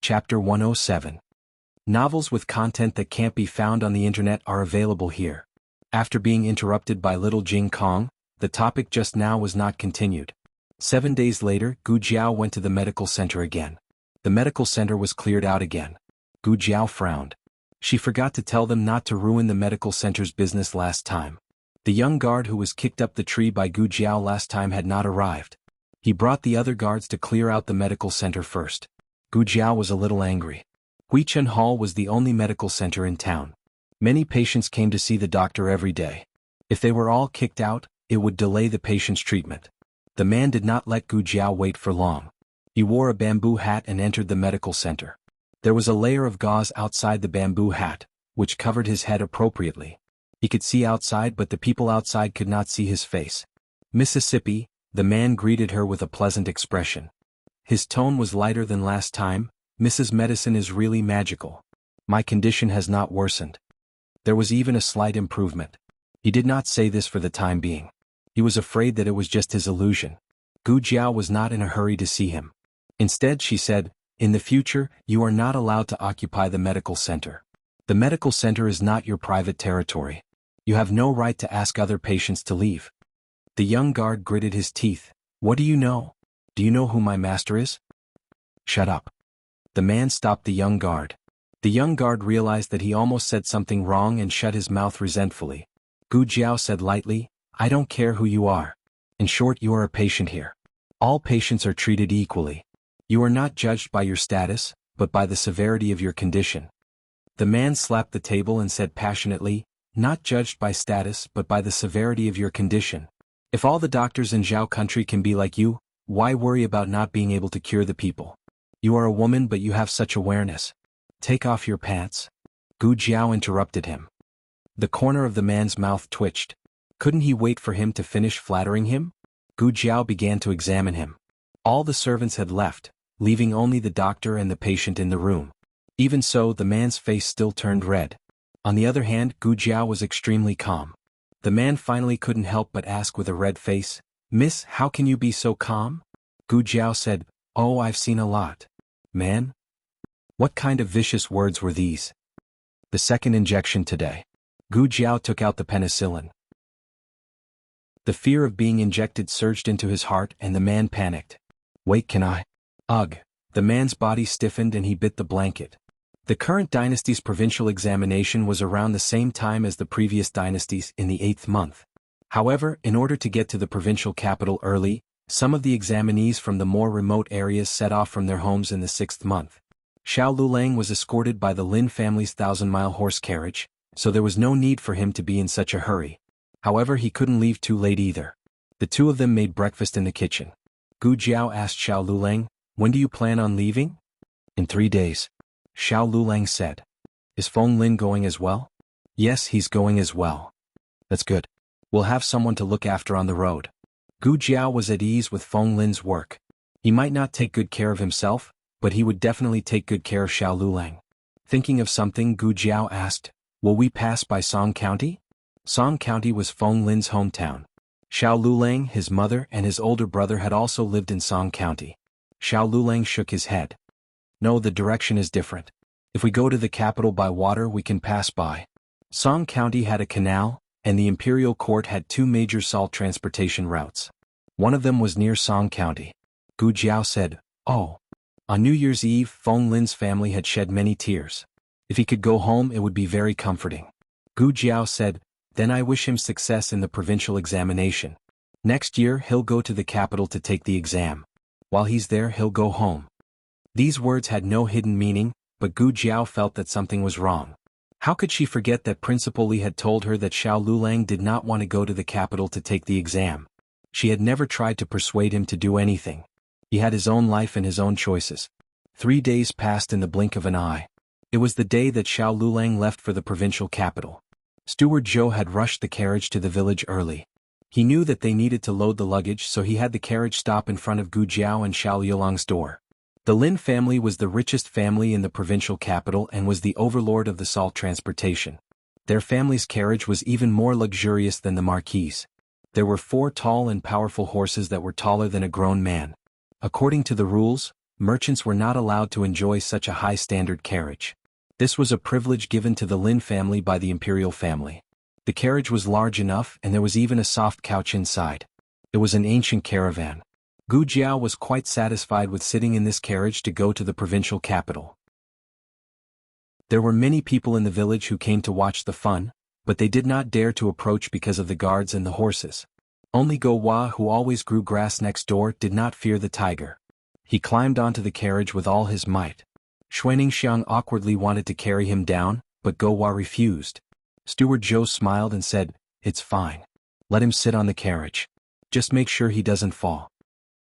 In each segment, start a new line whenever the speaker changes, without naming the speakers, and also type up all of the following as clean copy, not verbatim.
Chapter 107. Novels with content that can't be found on the internet are available here. After being interrupted by little Jing Kong, the topic just now was not continued. 7 days later, Gu Jiao went to the medical center again. The medical center was cleared out again. Gu Jiao frowned. She forgot to tell them not to ruin the medical center's business last time. The young guard who was kicked up the tree by Gu Jiao last time had not arrived. He brought the other guards to clear out the medical center first. Gu Jiao was a little angry. Huichun Hall was the only medical center in town. Many patients came to see the doctor every day. If they were all kicked out, it would delay the patient's treatment. The man did not let Gu Jiao wait for long. He wore a bamboo hat and entered the medical center. There was a layer of gauze outside the bamboo hat, which covered his head appropriately. He could see outside, but the people outside could not see his face. Mississippi, the man greeted her with a pleasant expression. His tone was lighter than last time. Mrs. Medicine is really magical. My condition has not worsened. There was even a slight improvement. He did not say this for the time being. He was afraid that it was just his illusion. Gu Jiao was not in a hurry to see him. Instead, she said, "In the future, you are not allowed to occupy the medical center. The medical center is not your private territory. You have no right to ask other patients to leave." The young guard gritted his teeth. "What do you know? Do you know who my master is?" "Shut up." The man stopped the young guard. The young guard realized that he almost said something wrong and shut his mouth resentfully. Gu Jiao said lightly, "I don't care who you are. In short, you are a patient here. All patients are treated equally. You are not judged by your status, but by the severity of your condition." The man slapped the table and said passionately, "Not judged by status but by the severity of your condition. If all the doctors in Zhao country can be like you, why worry about not being able to cure the people? You are a woman but you have such awareness. Take off your pants." Gu Jiao interrupted him. The corner of the man's mouth twitched. Couldn't he wait for him to finish flattering him? Gu Jiao began to examine him. All the servants had left, leaving only the doctor and the patient in the room. Even so, the man's face still turned red. On the other hand, Gu Jiao was extremely calm. The man finally couldn't help but ask with a red face, "Miss, how can you be so calm?" Gu Jiao said, "Oh, I've seen a lot. Man?" What kind of vicious words were these? The second injection today. Gu Jiao took out the penicillin. The fear of being injected surged into his heart and the man panicked. "Wait, can I?" Ugh. The man's body stiffened and he bit the blanket. The current dynasty's provincial examination was around the same time as the previous dynasties, in the 8th month. However, in order to get to the provincial capital early, some of the examinees from the more remote areas set off from their homes in the 6th month. Xiao Lulang was escorted by the Lin family's 1,000-mile horse carriage, so there was no need for him to be in such a hurry. However, he couldn't leave too late either. The two of them made breakfast in the kitchen. Gu Jiao asked Xiao Lulang, "When do you plan on leaving?" "In 3 days. Xiao Lulang said. "Is Feng Lin going as well?" "Yes, he's going as well." "That's good. We'll have someone to look after on the road." Gu Jiao was at ease with Feng Lin's work. He might not take good care of himself, but he would definitely take good care of Xiao Lulang. Thinking of something, Gu Jiao asked, "Will we pass by Song County?" Song County was Feng Lin's hometown. Xiao Lulang, his mother, and his older brother had also lived in Song County. Xiao Lulang shook his head. "No, the direction is different. If we go to the capital by water, we can pass by." Song County had a canal, and the imperial court had 2 major salt transportation routes. One of them was near Song County. Gu Jiao said, "Oh." On New Year's Eve, Feng Lin's family had shed many tears. If he could go home, it would be very comforting. Gu Jiao said, "Then I wish him success in the provincial examination. Next year he'll go to the capital to take the exam. While he's there, he'll go home." These words had no hidden meaning, but Gu Jiao felt that something was wrong. How could she forget that Principal Li had told her that Xiao Lulang did not want to go to the capital to take the exam? She had never tried to persuade him to do anything. He had his own life and his own choices. 3 days passed in the blink of an eye. It was the day that Xiao Lulang left for the provincial capital. Steward Zhou had rushed the carriage to the village early. He knew that they needed to load the luggage, so he had the carriage stop in front of Gu Jiao and Xiao Yulang's door. The Lin family was the richest family in the provincial capital and was the overlord of the salt transportation. Their family's carriage was even more luxurious than the marquise. There were 4 tall and powerful horses that were taller than a grown man. According to the rules, merchants were not allowed to enjoy such a high-standard carriage. This was a privilege given to the Lin family by the imperial family. The carriage was large enough and there was even a soft couch inside. It was an ancient caravan. Gu Jiao was quite satisfied with sitting in this carriage to go to the provincial capital. There were many people in the village who came to watch the fun, but they did not dare to approach because of the guards and the horses. Only Go Hua, who always grew grass next door, did not fear the tiger. He climbed onto the carriage with all his might. Xuaningxiang awkwardly wanted to carry him down, but Go Hua refused. Steward Zhou smiled and said, "It's fine. Let him sit on the carriage. Just make sure he doesn't fall."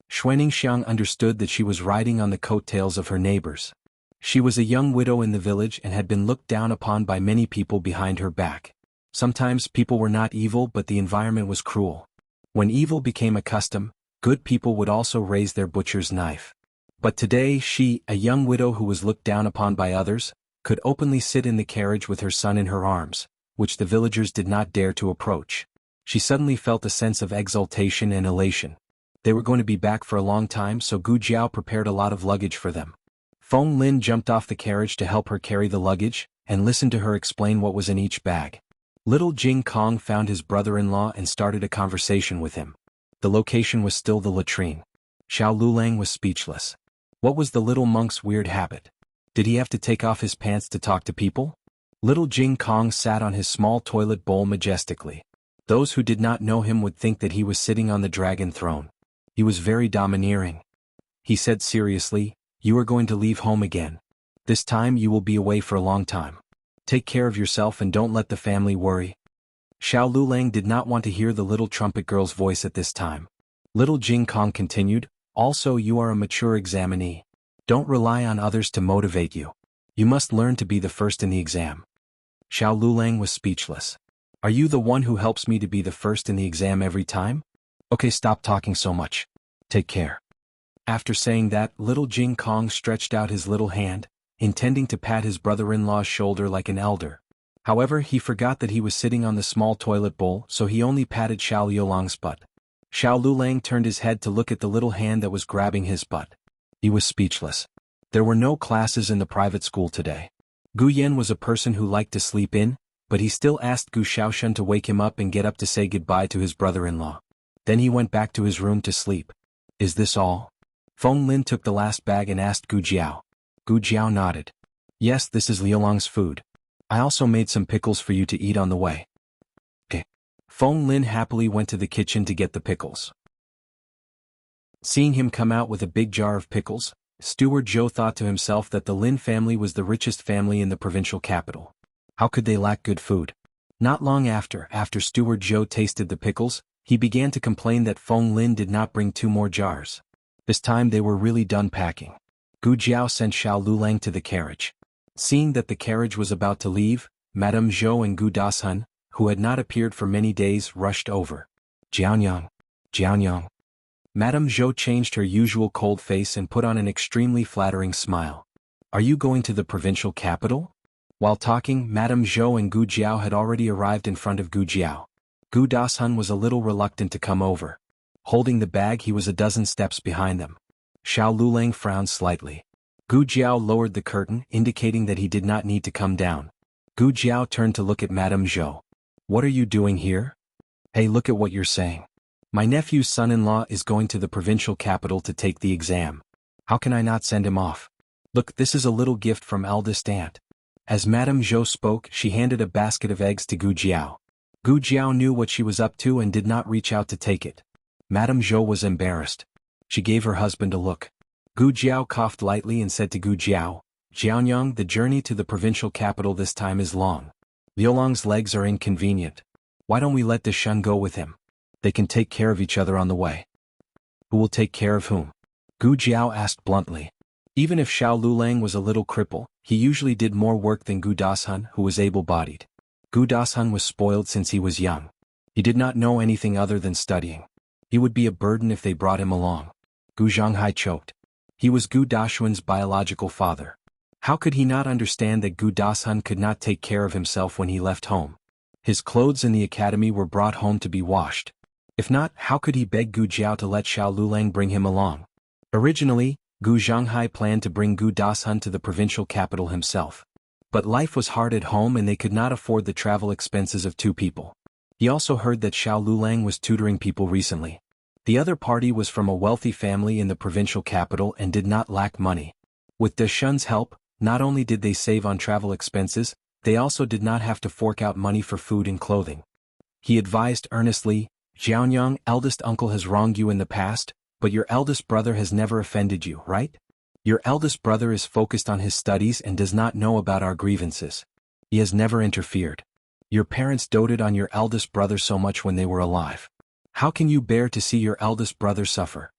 Xuaningxiang understood that she was riding on the coattails of her neighbors. She was a young widow in the village and had been looked down upon by many people behind her back. Sometimes people were not evil, but the environment was cruel. When evil became a custom, good people would also raise their butcher's knife. But today she, a young widow who was looked down upon by others, could openly sit in the carriage with her son in her arms, which the villagers did not dare to approach. She suddenly felt a sense of exultation and elation. They were going to be back for a long time, so Gu Jiao prepared a lot of luggage for them. Feng Lin jumped off the carriage to help her carry the luggage, and listened to her explain what was in each bag. Little Jing Kong found his brother-in-law and started a conversation with him. The location was still the latrine. Xiao Lulang was speechless. What was the little monk's weird habit? Did he have to take off his pants to talk to people? Little Jing Kong sat on his small toilet bowl majestically. Those who did not know him would think that he was sitting on the dragon throne. He was very domineering. He said seriously, "You are going to leave home again. This time you will be away for a long time. Take care of yourself and don't let the family worry." Xiao Lulang did not want to hear the little trumpet girl's voice at this time. Little Jing Kong continued, "Also you are a mature examinee. Don't rely on others to motivate you. You must learn to be the first in the exam." Xiao Lulang was speechless. "Are you the one who helps me to be the first in the exam every time? Okay, stop talking so much. Take care." After saying that, little Jing Kong stretched out his little hand, intending to pat his brother-in-law's shoulder like an elder. However, he forgot that he was sitting on the small toilet bowl, so he only patted Xiao Liulang's butt. Xiao Lulang turned his head to look at the little hand that was grabbing his butt. He was speechless. There were no classes in the private school today. Gu Yan was a person who liked to sleep in, but he still asked Gu Xiaoshen to wake him up and get up to say goodbye to his brother-in-law. Then he went back to his room to sleep. "Is this all?" Feng Lin took the last bag and asked Gu Jiao. Gu Jiao nodded. "Yes, this is Liulang's food. I also made some pickles for you to eat on the way." Okay. Feng Lin happily went to the kitchen to get the pickles. Seeing him come out with a big jar of pickles, Steward Zhou thought to himself that the Lin family was the richest family in the provincial capital. How could they lack good food? Not long after Steward Zhou tasted the pickles, he began to complain that Feng Lin did not bring 2 more jars. This time they were really done packing. Gu Jiao sent Xiao Lulang to the carriage. Seeing that the carriage was about to leave, Madame Zhou and Gu Dashun, who had not appeared for many days, rushed over. "Jianyang, Jianyang." Madame Zhou changed her usual cold face and put on an extremely flattering smile. "Are you going to the provincial capital?" While talking, Madame Zhou and Gu Jiao had already arrived in front of Gu Jiao. Gu Dashun was a little reluctant to come over. Holding the bag, he was a dozen steps behind them. Xiao Lulang frowned slightly. Gu Jiao lowered the curtain, indicating that he did not need to come down. Gu Jiao turned to look at Madame Zhou. "What are you doing here?" "Hey, look at what you're saying. My nephew's son-in-law is going to the provincial capital to take the exam. How can I not send him off? Look, this is a little gift from eldest aunt." As Madame Zhou spoke, she handed a basket of eggs to Gu Jiao. Gu Jiao knew what she was up to and did not reach out to take it. Madame Zhou was embarrassed. She gave her husband a look. Gu Jiao coughed lightly and said to Gu Jiao, "Jianyang, the journey to the provincial capital this time is long. Liulang's legs are inconvenient. Why don't we let Dashun go with him? They can take care of each other on the way." "Who will take care of whom?" Gu Jiao asked bluntly. Even if Xiao Lulang was a little cripple, he usually did more work than Gu Dashun, who was able-bodied. Gu Dashun was spoiled since he was young. He did not know anything other than studying. He would be a burden if they brought him along. Gu Zhanghai choked. He was Gu Dashun's biological father. How could he not understand that Gu Dashun could not take care of himself when he left home? His clothes in the academy were brought home to be washed. If not, how could he beg Gu Jiao to let Xiao Lulang bring him along? Originally, Gu Zhanghai planned to bring Gu Dashun to the provincial capital himself. But life was hard at home and they could not afford the travel expenses of two people. He also heard that Xiao Lulang was tutoring people recently. The other party was from a wealthy family in the provincial capital and did not lack money. With Dashun's help, not only did they save on travel expenses, they also did not have to fork out money for food and clothing. He advised earnestly, Jianyang, eldest uncle has wronged you in the past, but your eldest brother has never offended you, right? Your eldest brother is focused on his studies and does not know about our grievances. He has never interfered. Your parents doted on your eldest brother so much when they were alive. How can you bear to see your eldest brother suffer?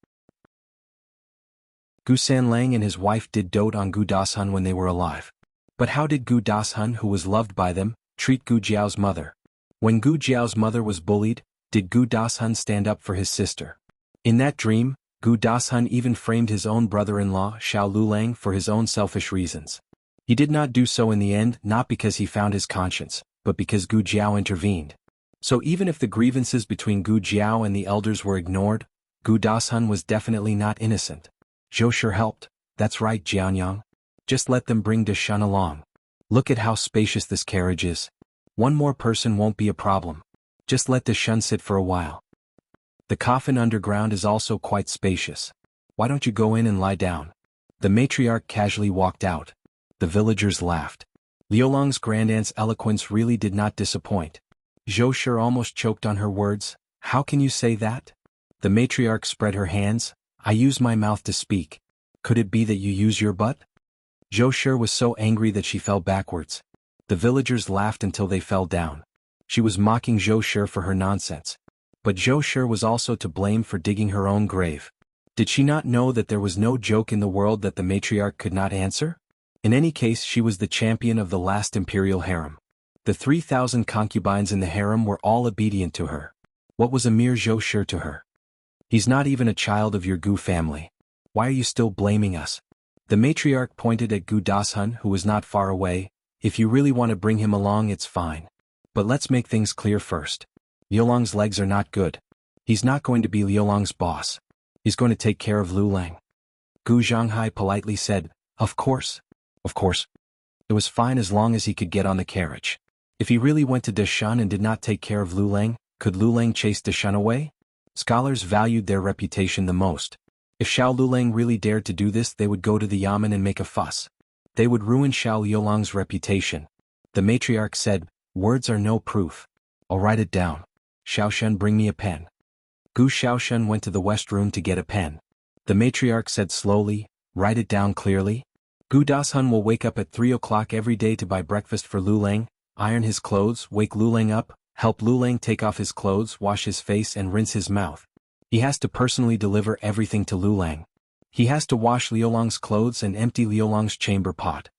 Gu Sanlang and his wife did dote on Gu Dashun when they were alive. But how did Gu Dashun, who was loved by them, treat Gu Jiao's mother? When Gu Jiao's mother was bullied, did Gu Dashun stand up for his sister? In that dream, Gu Dashun even framed his own brother-in-law, Xiao Lulang, for his own selfish reasons. He did not do so in the end, not because he found his conscience, but because Gu Jiao intervened. So even if the grievances between Gu Jiao and the elders were ignored, Gu Dashun was definitely not innocent. Zhou sure helped. That's right, Jianyang. Just let them bring Dashun along. Look at how spacious this carriage is. One more person won't be a problem. Just let Dashun sit for a while. The coffin underground is also quite spacious. Why don't you go in and lie down? The matriarch casually walked out. The villagers laughed. Liulang's grandaunt's eloquence really did not disappoint. Zhou Shi almost choked on her words. How can you say that? The matriarch spread her hands. I use my mouth to speak. Could it be that you use your butt? Zhou Shi was so angry that she fell backwards. The villagers laughed until they fell down. She was mocking Zhou Shi for her nonsense. But Zhou Shi was also to blame for digging her own grave. Did she not know that there was no joke in the world that the matriarch could not answer? In any case, she was the champion of the last imperial harem. The 3,000 concubines in the harem were all obedient to her. What was a mere Zhou Shi to her? He's not even a child of your Gu family. Why are you still blaming us? The matriarch pointed at Gu Dashun, who was not far away. If you really want to bring him along, it's fine. But let's make things clear first. Liulang's legs are not good. He's not going to be Liulang's boss. He's going to take care of Lulang. Gu Zhanghai politely said, Of course. Of course. It was fine as long as he could get on the carriage. If he really went to Dashun and did not take care of Lulang, could Lulang chase Dashun away? Scholars valued their reputation the most. If Xiao Lulang really dared to do this, they would go to the yamen and make a fuss. They would ruin Xiao Liulang's reputation. The matriarch said, Words are no proof. I'll write it down. Xiaoshen, bring me a pen. Gu Xiaoshen went to the west room to get a pen. The matriarch said slowly, Write it down clearly. Gu Dashun will wake up at 3 o'clock every day to buy breakfast for Lulang, iron his clothes, wake Lulang up, help Lulang take off his clothes, wash his face and rinse his mouth. He has to personally deliver everything to Lulang. He has to wash Liulang's clothes and empty Liulang's chamber pot.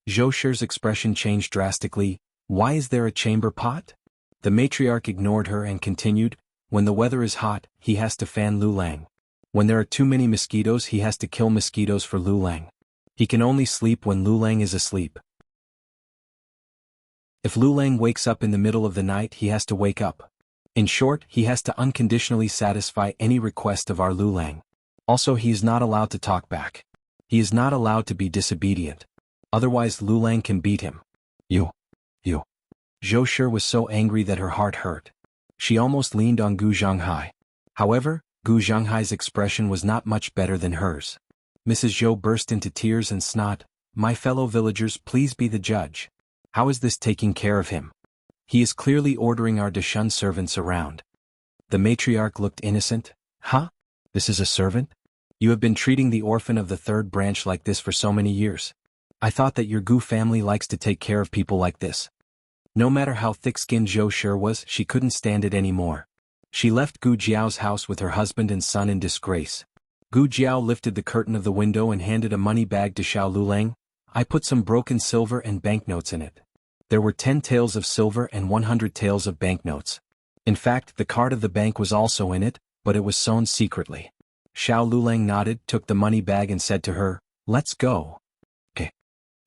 Zhou Shi's expression changed drastically. Why is there a chamber pot? The matriarch ignored her and continued, When the weather is hot, he has to fan Lulang. When there are too many mosquitoes, he has to kill mosquitoes for Lulang. He can only sleep when Lulang is asleep. If Lulang wakes up in the middle of the night, he has to wake up. In short, he has to unconditionally satisfy any request of our Lulang. Also, he is not allowed to talk back. He is not allowed to be disobedient. Otherwise Lulang can beat him. You. Zhou Shi was so angry that her heart hurt. She almost leaned on Gu Zhanghai. However, Gu Zhanghai's expression was not much better than hers. Mrs. Zhou burst into tears and snot. My fellow villagers, please be the judge. How is this taking care of him? He is clearly ordering our Dashun servants around. The matriarch looked innocent. Huh? This is a servant? You have been treating the orphan of the third branch like this for so many years. I thought that your Gu family likes to take care of people like this. No matter how thick-skinned Zhou Shi was, she couldn't stand it anymore. She left Gu Jiao's house with her husband and son in disgrace. Gu Jiao lifted the curtain of the window and handed a money bag to Xiao Lulang. I put some broken silver and banknotes in it. There were 10 taels of silver and 100 taels of banknotes. In fact, the card of the bank was also in it, but it was sewn secretly. Xiao Lulang nodded, took the money bag and said to her, Let's go. Okay.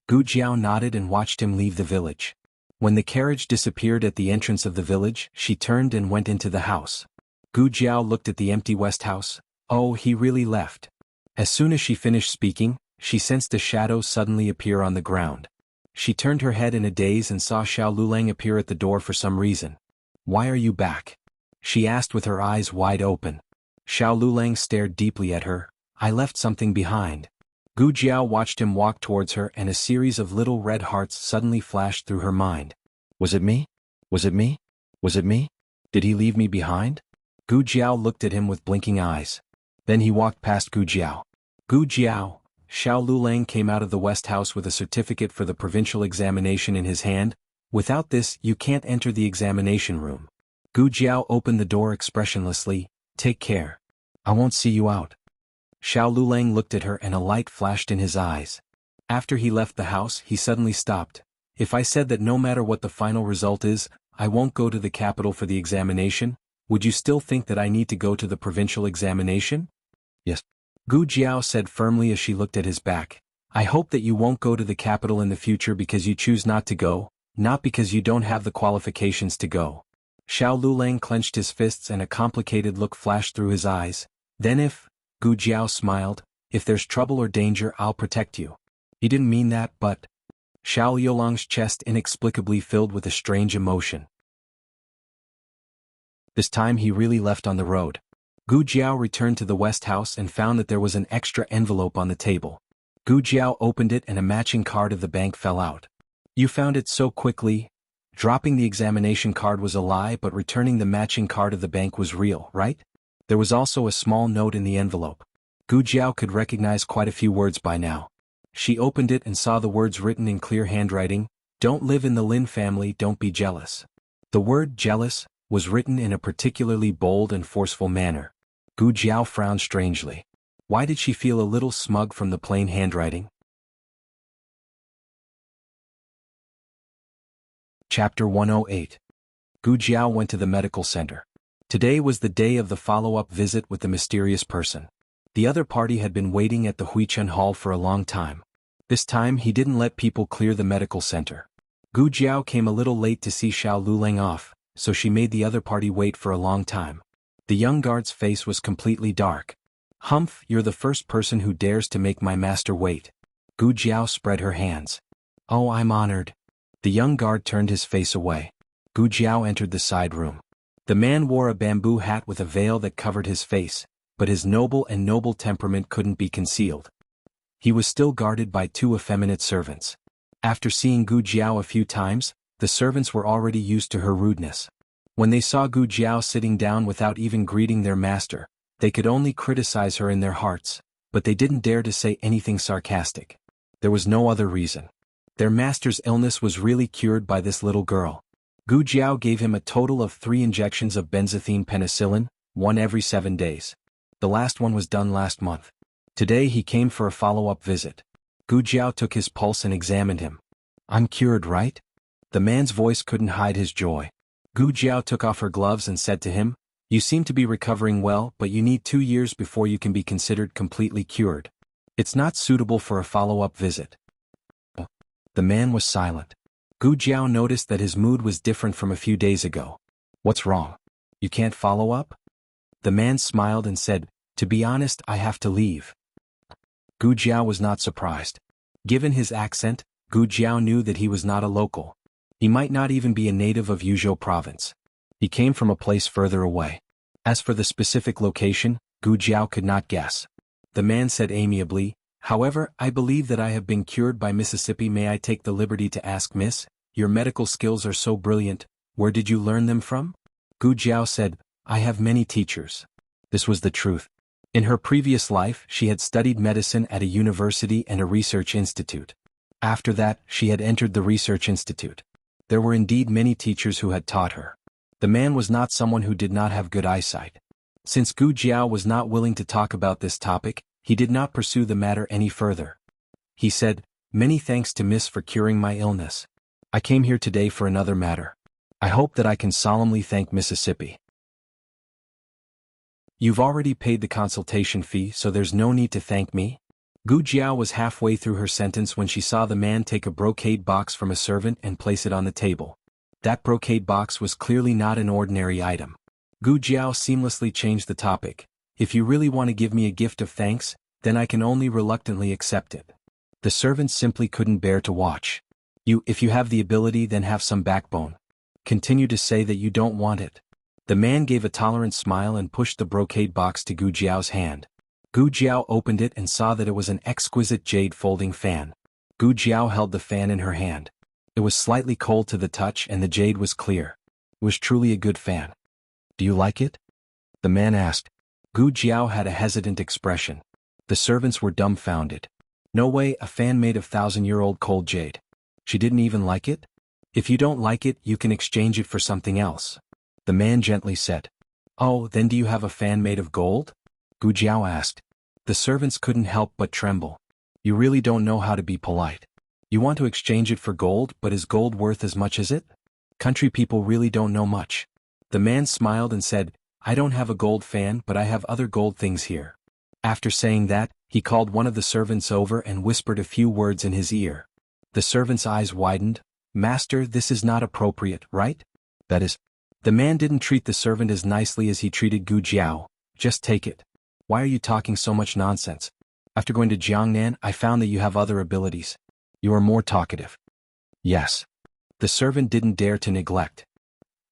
Gu Jiao nodded and watched him leave the village. When the carriage disappeared at the entrance of the village, she turned and went into the house. Gu Jiao looked at the empty west house. Oh, he really left. As soon as she finished speaking, she sensed a shadow suddenly appear on the ground. She turned her head in a daze and saw Xiao Lulang appear at the door for some reason. "Why are you back?" she asked with her eyes wide open. Xiao Lulang stared deeply at her. "I left something behind." Gu Jiao watched him walk towards her and a series of little red hearts suddenly flashed through her mind. Was it me? Was it me? Was it me? Did he leave me behind? Gu Jiao looked at him with blinking eyes. Then he walked past Gu Jiao. "Gu Jiao." Xiao Lulang came out of the West House with a certificate for the provincial examination in his hand. "Without this, you can't enter the examination room." Gu Jiao opened the door expressionlessly. "Take care. I won't see you out." Xiao Lulang looked at her and a light flashed in his eyes. After he left the house, he suddenly stopped. "If I said that no matter what the final result is, I won't go to the capital for the examination, would you still think that I need to go to the provincial examination?" "Yes," Gu Jiao said firmly as she looked at his back. "I hope that you won't go to the capital in the future because you choose not to go, not because you don't have the qualifications to go." Xiao Lulang clenched his fists and a complicated look flashed through his eyes. "Then if," Gu Jiao smiled, "if there's trouble or danger, I'll protect you." He didn't mean that, but... Xiao Yolang's chest inexplicably filled with a strange emotion. This time he really left on the road. Gu Jiao returned to the West House and found that there was an extra envelope on the table. Gu Jiao opened it and a matching card of the bank fell out. "You found it so quickly?" Dropping the examination card was a lie, but returning the matching card of the bank was real, right? There was also a small note in the envelope. Gu Jiao could recognize quite a few words by now. She opened it and saw the words written in clear handwriting. "Don't live in the Lin family, don't be jealous." The word jealous was written in a particularly bold and forceful manner. Gu Jiao frowned strangely. Why did she feel a little smug from the plain handwriting? Chapter 108. Gu Jiao went to the medical center. Today was the day of the follow-up visit with the mysterious person. The other party had been waiting at the Huichun Hall for a long time. This time he didn't let people clear the medical center. Gu Jiao came a little late to see Xiao Lulang off, so she made the other party wait for a long time. The young guard's face was completely dark. "Humph, you're the first person who dares to make my master wait." Gu Jiao spread her hands. "Oh, I'm honored." The young guard turned his face away. Gu Jiao entered the side room. The man wore a bamboo hat with a veil that covered his face, but his noble temperament couldn't be concealed. He was still guarded by two effeminate servants. After seeing Gu Jiao a few times, the servants were already used to her rudeness. When they saw Gu Jiao sitting down without even greeting their master, they could only criticize her in their hearts, but they didn't dare to say anything sarcastic. There was no other reason. Their master's illness was really cured by this little girl. Gu Jiao gave him a total of 3 injections of benzathine penicillin, one every 7 days. The last one was done last month. Today he came for a follow-up visit. Gu Jiao took his pulse and examined him. "I'm cured, right?" The man's voice couldn't hide his joy. Gu Jiao took off her gloves and said to him, "You seem to be recovering well, but you need 2 years before you can be considered completely cured. It's not suitable for a follow-up visit." The man was silent. Gu Jiao noticed that his mood was different from a few days ago. "What's wrong? You can't follow up?" The man smiled and said, "To be honest, I have to leave." Gu Jiao was not surprised. Given his accent, Gu Jiao knew that he was not a local. He might not even be a native of Yuzhou province. He came from a place further away. As for the specific location, Gu Jiao could not guess. The man said amiably, "However, I believe that I have been cured by Mississippi. May I take the liberty to ask, Miss? Your medical skills are so brilliant, where did you learn them from?" Gu Jiao said, "I have many teachers." This was the truth. In her previous life, she had studied medicine at a university and a research institute. After that, she had entered the research institute. There were indeed many teachers who had taught her. The man was not someone who did not have good eyesight. Since Gu Jiao was not willing to talk about this topic, he did not pursue the matter any further. He said, "Many thanks to Miss for curing my illness. I came here today for another matter. I hope that I can solemnly thank Mississippi." "You've already paid the consultation fee, so there's no need to thank me." Gu Jiao was halfway through her sentence when she saw the man take a brocade box from a servant and place it on the table. That brocade box was clearly not an ordinary item. Gu Jiao seamlessly changed the topic. "If you really want to give me a gift of thanks, then I can only reluctantly accept it. The servants simply couldn't bear to watch. If you have the ability, then have some backbone. Continue to say that you don't want it. The man gave a tolerant smile and pushed the brocade box to Gu Jiao's hand. Gu Jiao opened it and saw that it was an exquisite jade folding fan. Gu Jiao held the fan in her hand. It was slightly cold to the touch and the jade was clear. It was truly a good fan. Do you like it? The man asked. Gu Jiao had a hesitant expression. The servants were dumbfounded. No way, a fan made of 1,000-year-old cold jade. She didn't even like it? If you don't like it, you can exchange it for something else. The man gently said. Oh, then do you have a fan made of gold? Gu Jiao asked. The servants couldn't help but tremble. You really don't know how to be polite. You want to exchange it for gold, but is gold worth as much as it? Country people really don't know much. The man smiled and said, I don't have a gold fan, but I have other gold things here. After saying that, he called one of the servants over and whispered a few words in his ear. The servant's eyes widened. Master, this is not appropriate, right? That is. The man didn't treat the servant as nicely as he treated Gu Jiao. Just take it. Why are you talking so much nonsense? After going to Jiangnan, I found that you have other abilities. You are more talkative. Yes. The servant didn't dare to neglect.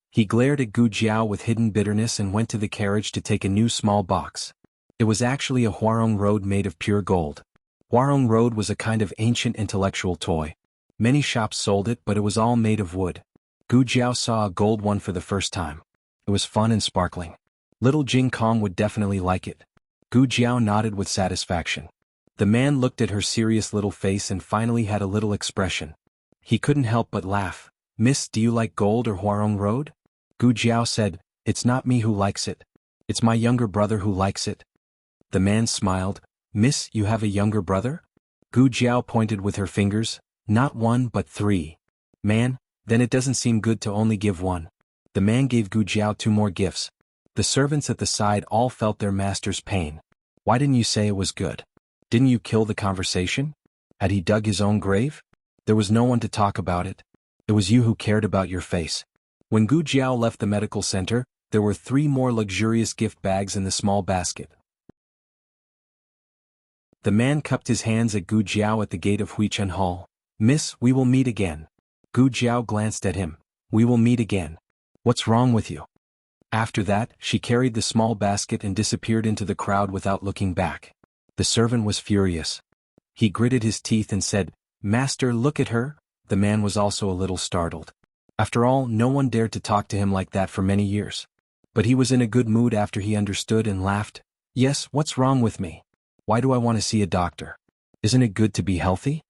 He glared at Gu Jiao with hidden bitterness and went to the carriage to take a new small box. It was actually a Huarong road made of pure gold. Huarong road was a kind of ancient intellectual toy. Many shops sold it, but it was all made of wood. Gu Jiao saw a gold one for the first time. It was fun and sparkling. Little Jing Kong would definitely like it. Gu Jiao nodded with satisfaction. The man looked at her serious little face and finally had a little expression. He couldn't help but laugh. Miss, do you like gold or Huarong road? Gu Jiao said, it's not me who likes it. It's my younger brother who likes it. The man smiled. Miss, you have a younger brother? Gu Jiao pointed with her fingers. Not one but 3. Man, then it doesn't seem good to only give one. The man gave Gu Jiao 2 more gifts. The servants at the side all felt their master's pain. Why didn't you say it was good? Didn't you kill the conversation? Had he dug his own grave? There was no one to talk about it. It was you who cared about your face. When Gu Jiao left the medical center, there were 3 more luxurious gift bags in the small basket. The man cupped his hands at Gu Jiao at the gate of Huichen Hall. Miss, we will meet again. Gu Jiao glanced at him. We will meet again. What's wrong with you? After that, she carried the small basket and disappeared into the crowd without looking back. The servant was furious. He gritted his teeth and said, Master, look at her. The man was also a little startled. After all, no one dared to talk to him like that for many years. But he was in a good mood after he understood and laughed. Yes, what's wrong with me? Why do I want to see a doctor? Isn't it good to be healthy?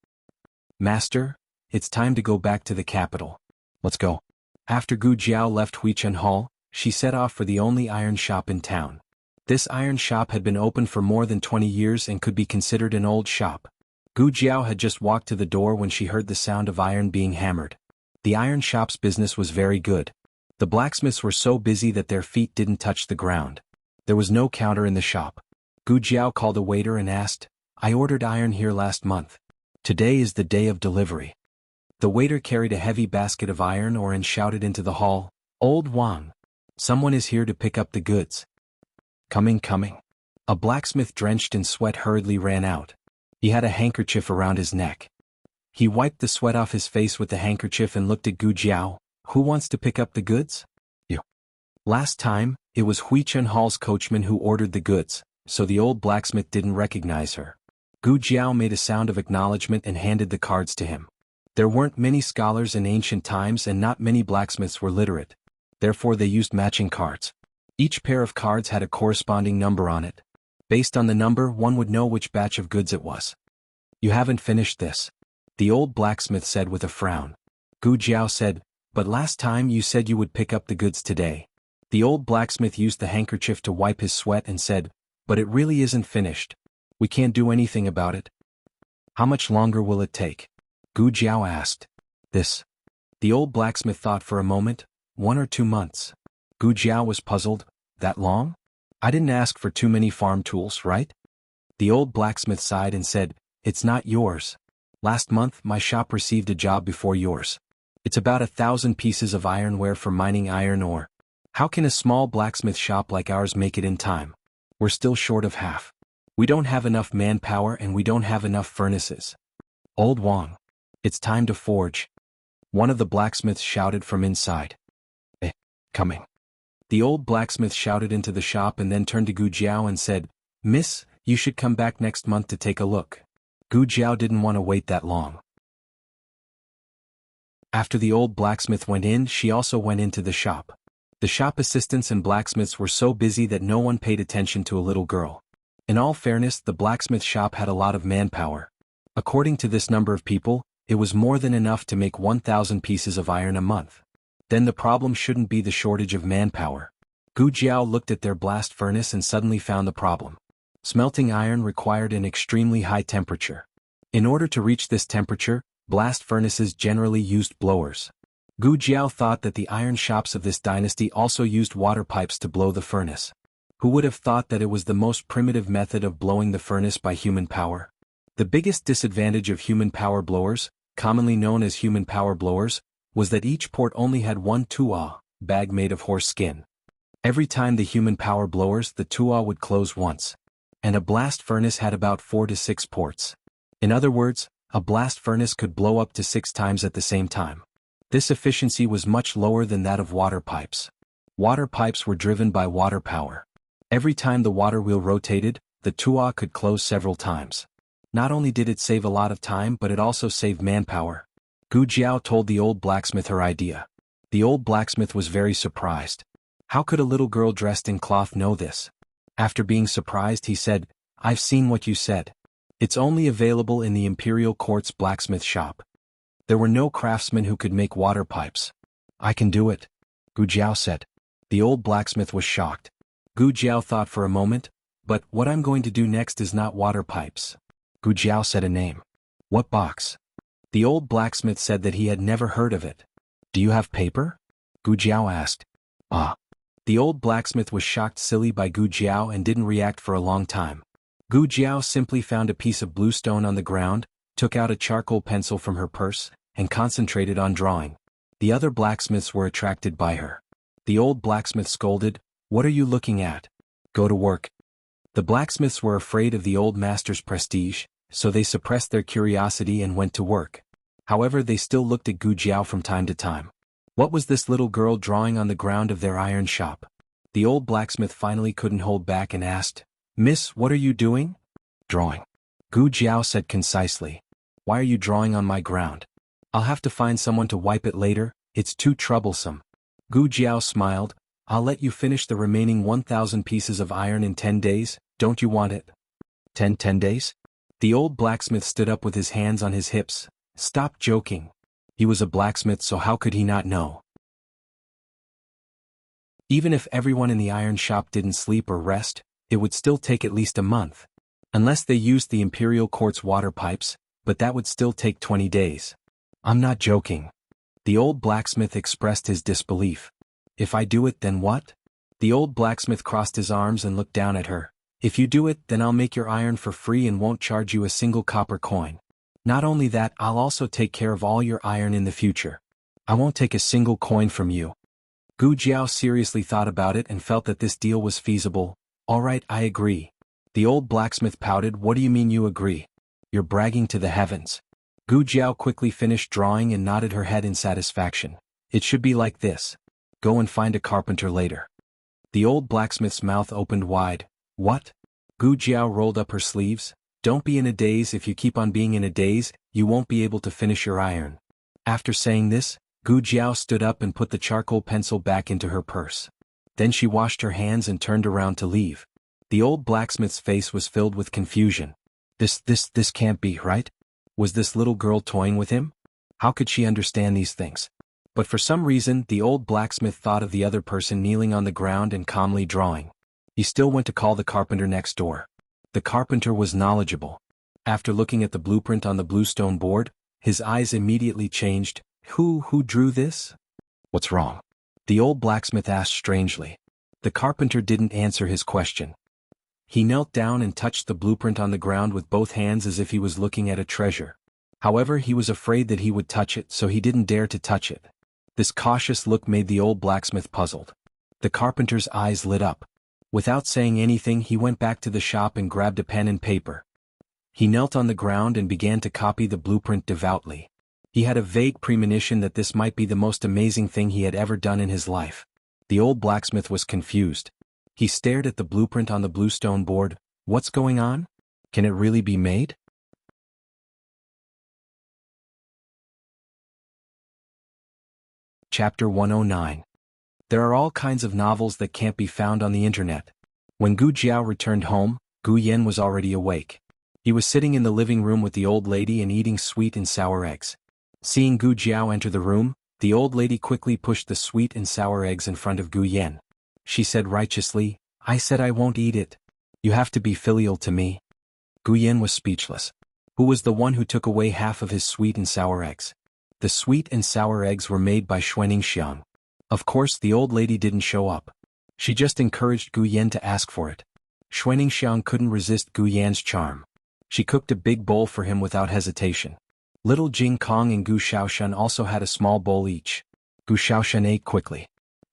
Master, it's time to go back to the capital. Let's go. After Gu Jiao left Huichen Hall, she set off for the only iron shop in town. This iron shop had been open for more than 20 years and could be considered an old shop. Gu Jiao had just walked to the door when she heard the sound of iron being hammered. The iron shop's business was very good. The blacksmiths were so busy that their feet didn't touch the ground. There was no counter in the shop. Gu Jiao called a waiter and asked, I ordered iron here last month. Today is the day of delivery. The waiter carried a heavy basket of iron ore and shouted into the hall, Old Wang. Someone is here to pick up the goods. Coming. A blacksmith drenched in sweat hurriedly ran out. He had a handkerchief around his neck. He wiped the sweat off his face with the handkerchief and looked at Gu Jiao. Who wants to pick up the goods? You. Last time, it was Huichen Hall's coachman who ordered the goods, so the old blacksmith didn't recognize her. Gu Jiao made a sound of acknowledgement and handed the cards to him. There weren't many scholars in ancient times and not many blacksmiths were literate. Therefore they used matching cards. Each pair of cards had a corresponding number on it. Based on the number, one would know which batch of goods it was. You haven't finished this. The old blacksmith said with a frown. Gu Jiao said, but last time you said you would pick up the goods today. The old blacksmith used the handkerchief to wipe his sweat and said, but it really isn't finished. We can't do anything about it. How much longer will it take? Gu Jiao asked. This. The old blacksmith thought for a moment. 1 or 2 months. Gu Jiao was puzzled. That long? I didn't ask for too many farm tools, right? The old blacksmith sighed and said, it's not yours. Last month my shop received a job before yours. It's about 1,000 pieces of ironware for mining iron ore. How can a small blacksmith shop like ours make it in time? We're still short of half. We don't have enough manpower and we don't have enough furnaces. Old Wang. It's time to forge. One of the blacksmiths shouted from inside. Coming. The old blacksmith shouted into the shop and then turned to Gu Jiao and said, Miss, you should come back next month to take a look. Gu Jiao didn't want to wait that long. After the old blacksmith went in, she also went into the shop. The shop assistants and blacksmiths were so busy that no one paid attention to a little girl. In all fairness, the blacksmith shop had a lot of manpower. According to this number of people, it was more than enough to make 1,000 pieces of iron a month. Then the problem shouldn't be the shortage of manpower. Gu Jiao looked at their blast furnace and suddenly found the problem. Smelting iron required an extremely high temperature. In order to reach this temperature, blast furnaces generally used blowers. Gu Jiao thought that the iron shops of this dynasty also used water pipes to blow the furnace. Who would have thought that it was the most primitive method of blowing the furnace by human power? The biggest disadvantage of human power blowers, commonly known as human power blowers, was that each port only had one tuah, bag made of horse skin. Every time the human power blowers, the tuah would close once. And a blast furnace had about 4 to 6 ports. In other words, a blast furnace could blow up to 6 times at the same time. This efficiency was much lower than that of water pipes. Water pipes were driven by water power. Every time the water wheel rotated, the tuah could close several times. Not only did it save a lot of time, but it also saved manpower. Gu Jiao told the old blacksmith her idea. The old blacksmith was very surprised. How could a little girl dressed in cloth know this? After being surprised, he said, I've seen what you said. It's only available in the Imperial Court's blacksmith shop. There were no craftsmen who could make water pipes. I can do it, Gu Jiao said. The old blacksmith was shocked. Gu Jiao thought for a moment, but what I'm going to do next is not water pipes. Gu Jiao said a name. What box? The old blacksmith said that he had never heard of it. Do you have paper? Gu Jiao asked. Ah. The old blacksmith was shocked silly by Gu Jiao and didn't react for a long time. Gu Jiao simply found a piece of bluestone on the ground, took out a charcoal pencil from her purse, and concentrated on drawing. The other blacksmiths were attracted by her. The old blacksmith scolded, What are you looking at? Go to work. The blacksmiths were afraid of the old master's prestige, so they suppressed their curiosity and went to work. However, they still looked at Gu Jiao from time to time. What was this little girl drawing on the ground of their iron shop? The old blacksmith finally couldn't hold back and asked, Miss, what are you doing? Drawing. Gu Jiao said concisely. Why are you drawing on my ground? I'll have to find someone to wipe it later, it's too troublesome. Gu Jiao smiled, I'll let you finish the remaining 1,000 pieces of iron in 10 days, don't you want it? 10 days? The old blacksmith stood up with his hands on his hips. Stop joking. He was a blacksmith, so how could he not know? Even if everyone in the iron shop didn't sleep or rest, it would still take at least a month. Unless they used the Imperial Court's water pipes, but that would still take 20 days. I'm not joking. The old blacksmith expressed his disbelief. If I do it, then what? The old blacksmith crossed his arms and looked down at her. If you do it, then I'll make your iron for free and won't charge you a single copper coin. Not only that, I'll also take care of all your iron in the future. I won't take a single coin from you. Gu Jiao seriously thought about it and felt that this deal was feasible. All right, I agree. The old blacksmith pouted. What do you mean you agree? You're bragging to the heavens. Gu Jiao quickly finished drawing and nodded her head in satisfaction. It should be like this. Go and find a carpenter later. The old blacksmith's mouth opened wide. What? Gu Jiao rolled up her sleeves. Don't be in a daze. If you keep on being in a daze, you won't be able to finish your iron. After saying this, Gu Jiao stood up and put the charcoal pencil back into her purse. Then she washed her hands and turned around to leave. The old blacksmith's face was filled with confusion. This can't be right? Was this little girl toying with him? How could she understand these things? But for some reason, the old blacksmith thought of the other person kneeling on the ground and calmly drawing. He still went to call the carpenter next door. The carpenter was knowledgeable. After looking at the blueprint on the bluestone board, his eyes immediately changed. Who drew this? What's wrong? The old blacksmith asked strangely. The carpenter didn't answer his question. He knelt down and touched the blueprint on the ground with both hands as if he was looking at a treasure. However, he was afraid that he would touch it, so he didn't dare to touch it. This cautious look made the old blacksmith puzzled. The carpenter's eyes lit up. Without saying anything, he went back to the shop and grabbed a pen and paper. He knelt on the ground and began to copy the blueprint devoutly. He had a vague premonition that this might be the most amazing thing he had ever done in his life. The old blacksmith was confused. He stared at the blueprint on the blue stone board. What's going on? Can it really be made? Chapter 109. There are all kinds of novels that can't be found on the internet. When Gu Jiao returned home, Gu Yan was already awake. He was sitting in the living room with the old lady and eating sweet and sour eggs. Seeing Gu Jiao enter the room, the old lady quickly pushed the sweet and sour eggs in front of Gu Yan. She said righteously, "I said I won't eat it. You have to be filial to me." Gu Yan was speechless. Who was the one who took away half of his sweet and sour eggs? The sweet and sour eggs were made by Xuaningxiang. Of course, the old lady didn't show up. She just encouraged Gu Yan to ask for it. Xuaningxiang couldn't resist Gu Yan's charm. She cooked a big bowl for him without hesitation. Little Jing Kong and Gu Shaoshan also had a small bowl each. Gu Shaoshan ate quickly.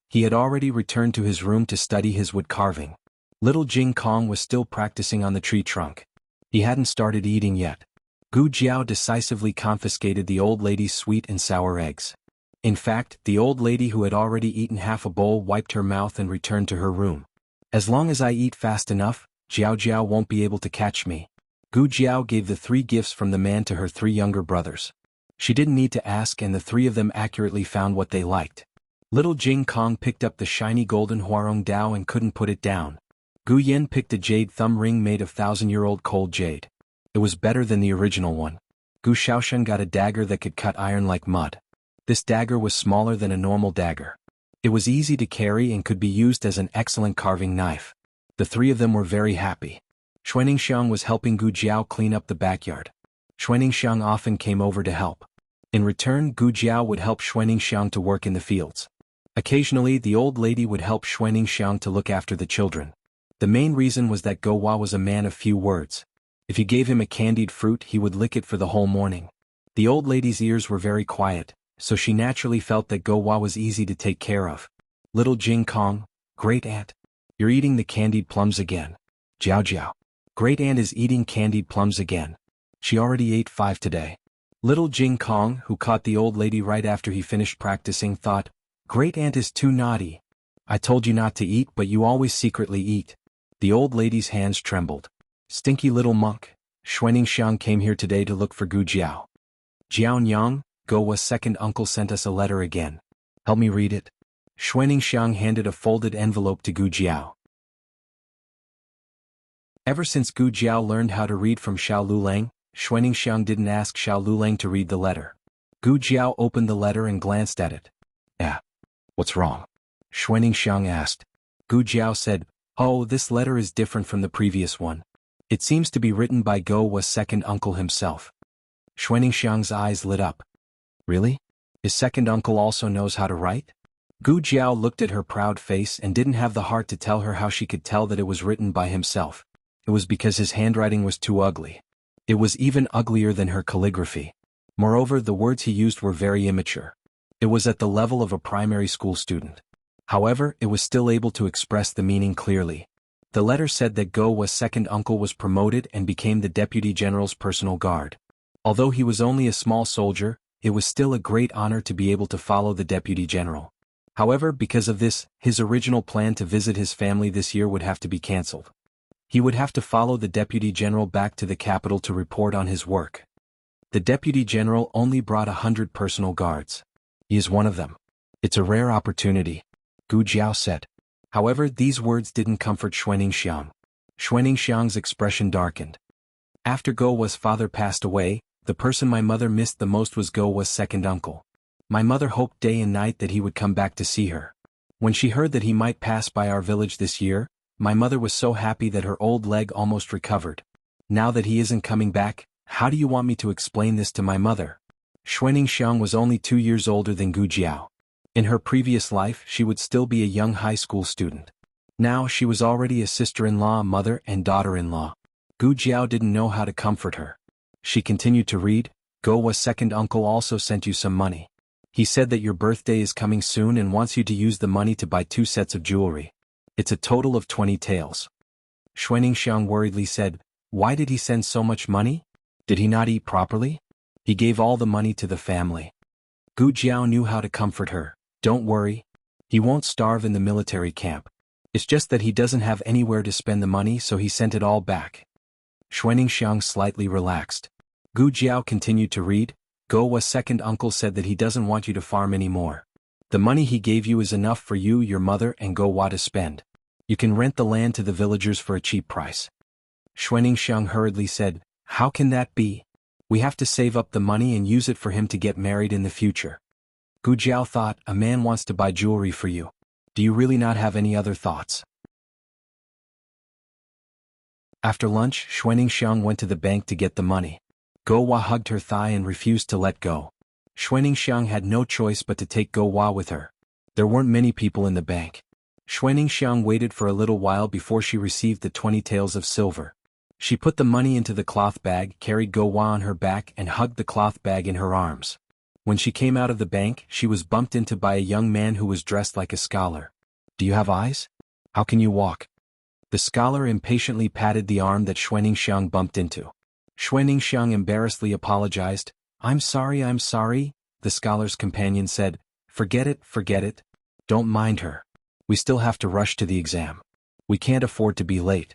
He had already returned to his room to study his wood carving. Little Jing Kong was still practicing on the tree trunk. He hadn't started eating yet. Gu Jiao decisively confiscated the old lady's sweet and sour eggs. In fact, the old lady who had already eaten half a bowl wiped her mouth and returned to her room. "As long as I eat fast enough, Jiao Jiao won't be able to catch me." Gu Jiao gave the 3 gifts from the man to her 3 younger brothers. She didn't need to ask, and the 3 of them accurately found what they liked. Little Jing Kong picked up the shiny golden Huarong Dao and couldn't put it down. Gu Yan picked a jade thumb ring made of 1,000-year-old cold jade. It was better than the original one. Gu Shaoshan got a dagger that could cut iron like mud. This dagger was smaller than a normal dagger. It was easy to carry and could be used as an excellent carving knife. The 3 of them were very happy. Xuaningxiang was helping Gu Jiao clean up the backyard. Xuaningxiang often came over to help. In return, Gu Jiao would help Xuaningxiang to work in the fields. Occasionally, the old lady would help Xuaningxiang to look after the children. The main reason was that Go Hua was a man of few words. If you gave him a candied fruit, he would lick it for the whole morning. The old lady's ears were very quiet, so she naturally felt that Go Hua was easy to take care of. Little Jing Kong, "Great aunt, you're eating the candied plums again." "Jiao Jiao, great aunt is eating candied plums again. She already ate 5 today." Little Jing Kong, who caught the old lady right after he finished practicing, thought, "Great aunt is too naughty. I told you not to eat, but you always secretly eat." The old lady's hands trembled. "Stinky little monk, Xuaningxiang came here today to look for Gu Jiao." "Jiaonyang, Go Hua's second uncle sent us a letter again. Help me read it." Xuaningxiang handed a folded envelope to Gu Jiao. Ever since Gu Jiao learned how to read from Xiao Lulang, Xuaningxiang didn't ask Xiao Lulang to read the letter. Gu Jiao opened the letter and glanced at it. What's wrong?" Xuaningxiang asked. Gu Jiao said, "Oh, this letter is different from the previous one. It seems to be written by Go Hua's second uncle himself." Xuaningxiang's eyes lit up. "Really? His second uncle also knows how to write?" Gu Jiao looked at her proud face and didn't have the heart to tell her how she could tell that it was written by himself. It was because his handwriting was too ugly. It was even uglier than her calligraphy. Moreover, the words he used were very immature. It was at the level of a primary school student. However, it was still able to express the meaning clearly. The letter said that Go Hua's second uncle was promoted and became the deputy general's personal guard. Although he was only a small soldier, it was still a great honor to be able to follow the deputy general. However, because of this, his original plan to visit his family this year would have to be cancelled. He would have to follow the deputy general back to the capital to report on his work. The deputy general only brought 100 personal guards. He is one of them. It's a rare opportunity, Gu Jiao said. However, these words didn't comfort Xuaningxiang. Xuaningxiang's expression darkened. After Go Hua's father passed away, the person my mother missed the most was Go Hua's second uncle. My mother hoped day and night that he would come back to see her. When she heard that he might pass by our village this year, my mother was so happy that her old leg almost recovered. Now that he isn't coming back, how do you want me to explain this to my mother? Xuaningxiang was only 2 years older than Gu Jiao. In her previous life, she would still be a young high school student. Now she was already a sister-in-law, mother, and daughter-in-law. Gu Jiao didn't know how to comfort her. She continued to read, Go Hua's second uncle also sent you some money. He said that your birthday is coming soon and wants you to use the money to buy 2 sets of jewelry. It's a total of 20 taels. Xuaningxiang worriedly said, "Why did he send so much money? Did he not eat properly? He gave all the money to the family." Gu Jiao knew how to comfort her. "Don't worry. He won't starve in the military camp. It's just that he doesn't have anywhere to spend the money, so he sent it all back." Xuaningxiang slightly relaxed. Gu Jiao continued to read. Gowa's second uncle said that he doesn't want you to farm anymore. The money he gave you is enough for you, your mother, and Gowa to spend. You can rent the land to the villagers for a cheap price. Xuaningxiang hurriedly said, "How can that be? We have to save up the money and use it for him to get married in the future." Gu Jiao thought, "A man wants to buy jewelry for you. Do you really not have any other thoughts?" After lunch, Xuaningxiang went to the bank to get the money. Gowa hugged her thigh and refused to let go. Xuaningxiang had no choice but to take Gowa with her. There weren't many people in the bank. Xuaningxiang waited for a little while before she received the 20 taels of silver. She put the money into the cloth bag, carried Gowa on her back, and hugged the cloth bag in her arms. When she came out of the bank, she was bumped into by a young man who was dressed like a scholar. "Do you have eyes? How can you walk?" The scholar impatiently patted the arm that Xuaningxiang bumped into. Xuaningxiang embarrassedly apologized. I'm sorry, the scholar's companion said. Forget it. Don't mind her. We still have to rush to the exam. We can't afford to be late."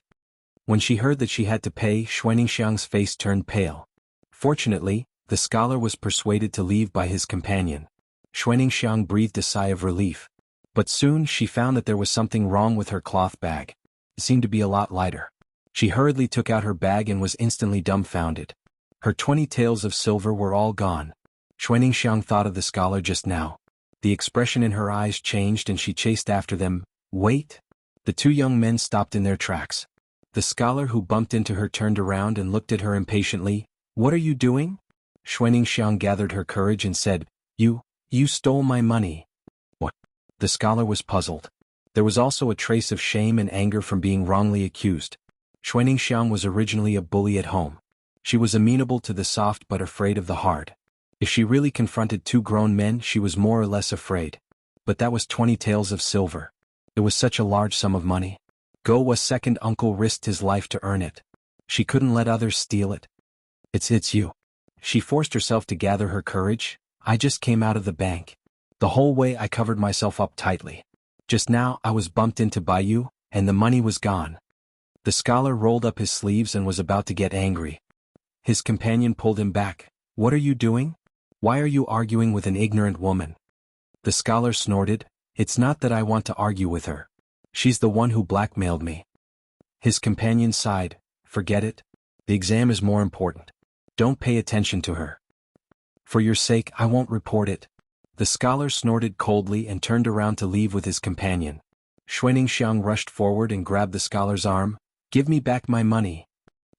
When she heard that she had to pay, Xuaningxiang's face turned pale. Fortunately, the scholar was persuaded to leave by his companion. Xuaningxiang breathed a sigh of relief. But soon she found that there was something wrong with her cloth bag. It seemed to be a lot lighter. She hurriedly took out her bag and was instantly dumbfounded. Her 20 taels of silver were all gone. Xuaningxiang thought of the scholar just now. The expression in her eyes changed and she chased after them. "Wait!" The two young men stopped in their tracks. The scholar who bumped into her turned around and looked at her impatiently. "What are you doing?" Xuaningxiang gathered her courage and said, You stole my money." "What?" The scholar was puzzled. There was also a trace of shame and anger from being wrongly accused. Xuaningxiang was originally a bully at home. She was amenable to the soft but afraid of the hard. If she really confronted two grown men, she was more or less afraid. But that was 20 taels of silver. It was such a large sum of money. Gowa's second uncle risked his life to earn it. She couldn't let others steal it. It's you." She forced herself to gather her courage. "I just came out of the bank. The whole way I covered myself up tightly. Just now I was bumped into by you, and the money was gone." The scholar rolled up his sleeves and was about to get angry. His companion pulled him back. "What are you doing? Why are you arguing with an ignorant woman?" The scholar snorted. "It's not that I want to argue with her. She's the one who blackmailed me." His companion sighed. "Forget it. The exam is more important. Don't pay attention to her." "For your sake, I won't report it." The scholar snorted coldly and turned around to leave with his companion. Xuaningxiang rushed forward and grabbed the scholar's arm. "Give me back my money."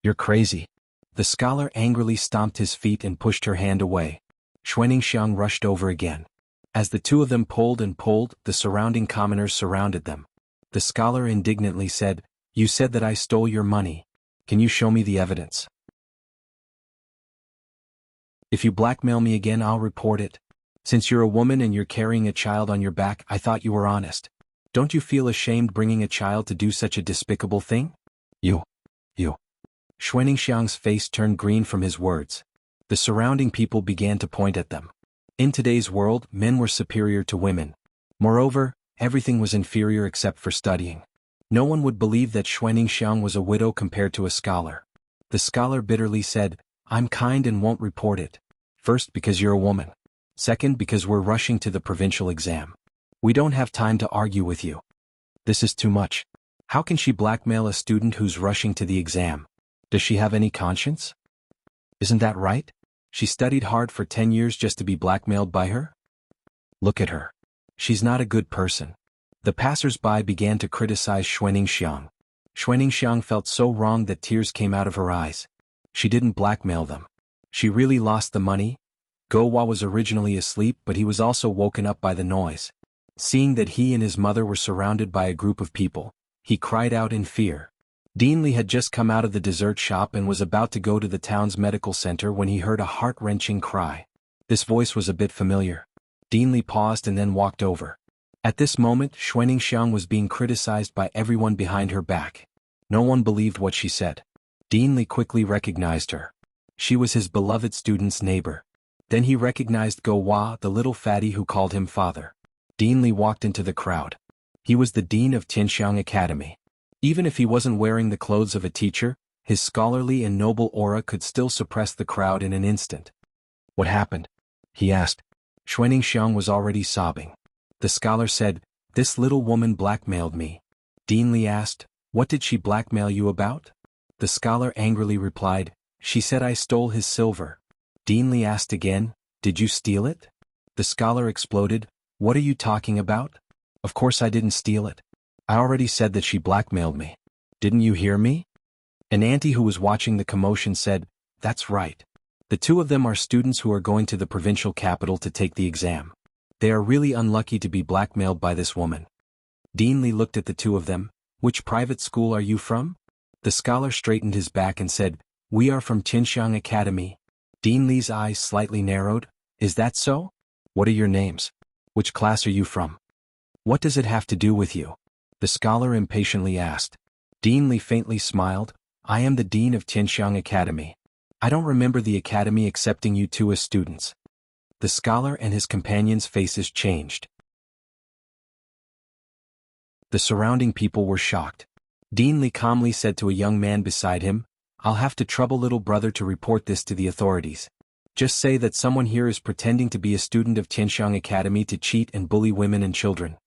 "You're crazy." The scholar angrily stomped his feet and pushed her hand away. Xuaningxiang rushed over again. As the two of them pulled and pulled, the surrounding commoners surrounded them. The scholar indignantly said, "You said that I stole your money. Can you show me the evidence? If you blackmail me again, I'll report it. Since you're a woman and you're carrying a child on your back, I thought you were honest. Don't you feel ashamed bringing a child to do such a despicable thing?" You. Xuaningxiang's face turned green from his words. The surrounding people began to point at them. In today's world, men were superior to women. Moreover, everything was inferior except for studying. No one would believe that Xuaningxiang was a widow compared to a scholar. The scholar bitterly said, "I'm kind and won't report it. First, because you're a woman. Second, because we're rushing to the provincial exam. We don't have time to argue with you. This is too much. How can she blackmail a student who's rushing to the exam? Does she have any conscience? Isn't that right? She studied hard for 10 years just to be blackmailed by her? Look at her. She's not a good person." The passers-by began to criticize Xuaningxiang. Xuaningxiang felt so wrong that tears came out of her eyes. She didn't blackmail them. She really lost the money. Gowa was originally asleep, but he was also woken up by the noise. Seeing that he and his mother were surrounded by a group of people, he cried out in fear. Deanley had just come out of the dessert shop and was about to go to the town's medical center when he heard a heart-wrenching cry. This voice was a bit familiar. Deanley paused and then walked over. At this moment, Xuaningxiang was being criticized by everyone behind her back. No one believed what she said. Dean Li quickly recognized her. She was his beloved student's neighbor. Then he recognized Go Hua, the little fatty who called him father. Dean Li walked into the crowd. He was the dean of Tianxiang Academy. Even if he wasn't wearing the clothes of a teacher, his scholarly and noble aura could still suppress the crowd in an instant. What happened? He asked. Xuaningxiang was already sobbing. The scholar said, "This little woman blackmailed me." Dean Li asked, "What did she blackmail you about?" The scholar angrily replied, "She said I stole his silver." Dean Li asked again, "Did you steal it?" The scholar exploded, "What are you talking about? Of course I didn't steal it. I already said that she blackmailed me. Didn't you hear me?" An auntie who was watching the commotion said, "That's right. The two of them are students who are going to the provincial capital to take the exam. They are really unlucky to be blackmailed by this woman." Dean Li looked at the two of them. "Which private school are you from?" The scholar straightened his back and said, "We are from Tianxiang Academy." Dean Li's eyes slightly narrowed. "Is that so? What are your names? Which class are you from? What does it have to do with you?" The scholar impatiently asked. Dean Li faintly smiled. "I am the dean of Tianxiang Academy. I don't remember the academy accepting you two as students." The scholar and his companions' faces changed. The surrounding people were shocked. Dean Li calmly said to a young man beside him, "I'll have to trouble little brother to report this to the authorities. Just say that someone here is pretending to be a student of Tianxiang Academy to cheat and bully women and children."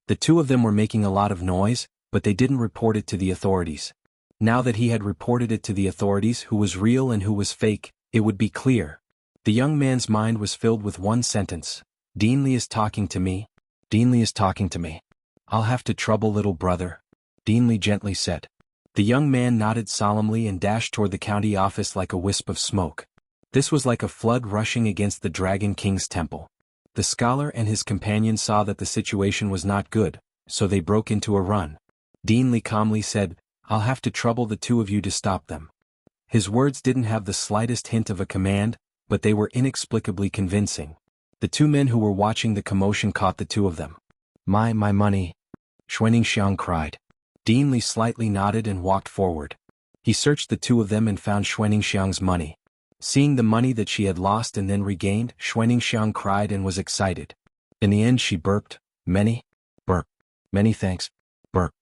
The two of them were making a lot of noise, but they didn't report it to the authorities. Now that he had reported it to the authorities who was real and who was fake, it would be clear. The young man's mind was filled with one sentence. "Dean Li is talking to me. Dean Li is talking to me. I'll have to trouble little brother," Dean Li gently said. The young man nodded solemnly and dashed toward the county office like a wisp of smoke. This was like a flood rushing against the Dragon King's temple. The scholar and his companion saw that the situation was not good, so they broke into a run. Dean Li calmly said, "I'll have to trouble the two of you to stop them." His words didn't have the slightest hint of a command, but they were inexplicably convincing. The two men who were watching the commotion caught the two of them. My money," Xuaningxiang cried. Dean Li slightly nodded and walked forward. He searched the two of them and found Xuaningxiang's money. Seeing the money that she had lost and then regained, Xuaningxiang cried and was excited. In the end she burped, "Many? Burp. Many thanks. Burp.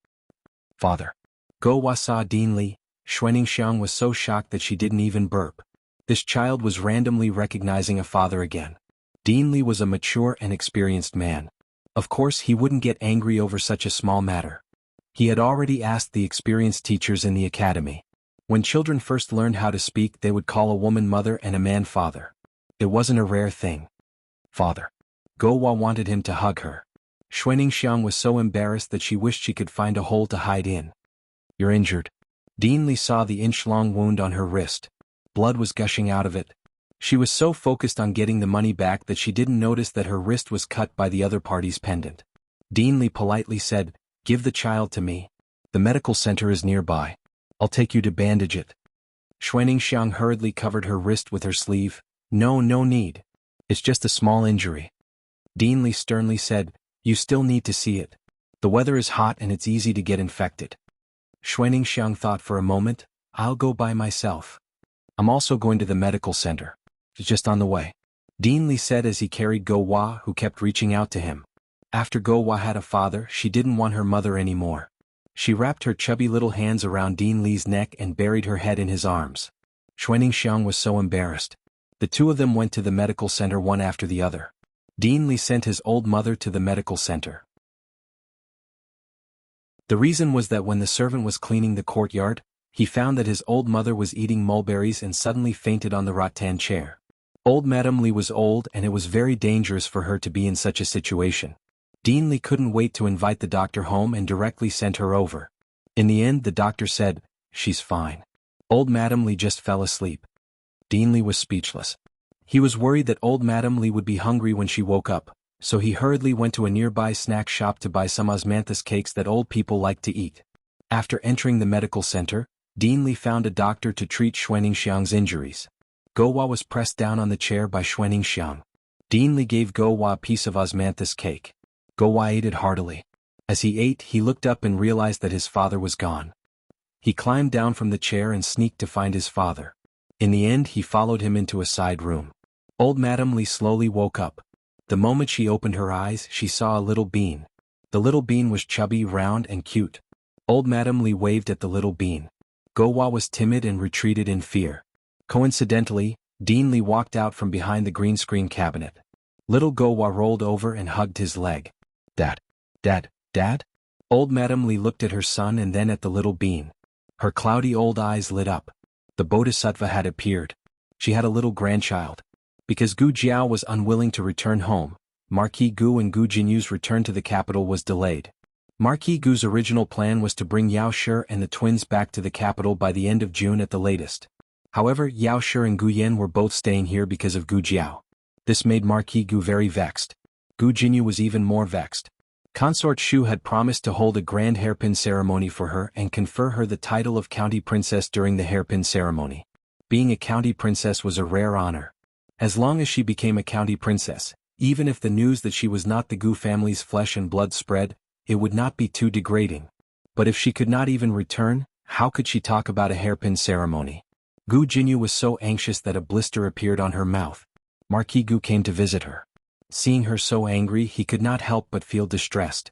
Father." Go Hua saw Dean Li. Xuaningxiang was so shocked that she didn't even burp. This child was randomly recognizing a father again. Dean Li was a mature and experienced man. Of course he wouldn't get angry over such a small matter. He had already asked the experienced teachers in the academy. When children first learned how to speak, they would call a woman mother and a man father. It wasn't a rare thing. Father. Go Hua wanted him to hug her. Xuaningxiang was so embarrassed that she wished she could find a hole to hide in. "You're injured." Dean Li saw the inch-long wound on her wrist. Blood was gushing out of it. She was so focused on getting the money back that she didn't notice that her wrist was cut by the other party's pendant. Dean Li politely said, "Give the child to me. The medical center is nearby. I'll take you to bandage it." Xuaningxiang hurriedly covered her wrist with her sleeve. No need. It's just a small injury." Dean Li sternly said, "You still need to see it. The weather is hot and it's easy to get infected." Xuaningxiang thought for a moment, "I'll go by myself. I'm also going to the medical center. It's just on the way," Dean Li said as he carried Go Hua, who kept reaching out to him. After Go Hua had a father, she didn't want her mother anymore. She wrapped her chubby little hands around Dean Li's neck and buried her head in his arms. Xuaningxiang was so embarrassed. The two of them went to the medical center one after the other. Dean Li sent his old mother to the medical center. The reason was that when the servant was cleaning the courtyard, he found that his old mother was eating mulberries and suddenly fainted on the rattan chair. Old Madame Li was old and it was very dangerous for her to be in such a situation. Dean Li couldn't wait to invite the doctor home and directly sent her over. In the end the doctor said, "She's fine. Old Madame Li just fell asleep." Dean Li was speechless. He was worried that old Madame Li would be hungry when she woke up, so he hurriedly went to a nearby snack shop to buy some osmanthus cakes that old people like to eat. After entering the medical center, Dean Li found a doctor to treat Xuaningxiang's injuries. Go Hua was pressed down on the chair by Xuaningxiang. Dean Li gave Go Hua a piece of osmanthus cake. Go Hua ate it heartily. As he ate, he looked up and realized that his father was gone. He climbed down from the chair and sneaked to find his father. In the end, he followed him into a side room. Old Madame Li slowly woke up. The moment she opened her eyes, she saw a little bean. The little bean was chubby, round, and cute. Old Madame Li waved at the little bean. Go Hua was timid and retreated in fear. Coincidentally, Dean Li walked out from behind the green screen cabinet. Little Go Hua rolled over and hugged his leg. Dad? Dad? Dad? Old Madame Li looked at her son and then at the little bean. Her cloudy old eyes lit up. The Bodhisattva had appeared. She had a little grandchild. Because Gu Jiao was unwilling to return home, Marquis Gu and Gu Jinyu's return to the capital was delayed. Marquis Gu's original plan was to bring Yao Shi and the twins back to the capital by the end of June at the latest. However, Yao Shi and Gu Yan were both staying here because of Gu Jiao. This made Marquis Gu very vexed. Gu Jinyu was even more vexed. Consort Shu had promised to hold a grand hairpin ceremony for her and confer her the title of county princess during the hairpin ceremony. Being a county princess was a rare honor. As long as she became a county princess, even if the news that she was not the Gu family's flesh and blood spread, it would not be too degrading. But if she could not even return, how could she talk about a hairpin ceremony? Gu Jinyu was so anxious that a blister appeared on her mouth. Marquis Gu came to visit her. Seeing her so angry, he could not help but feel distressed.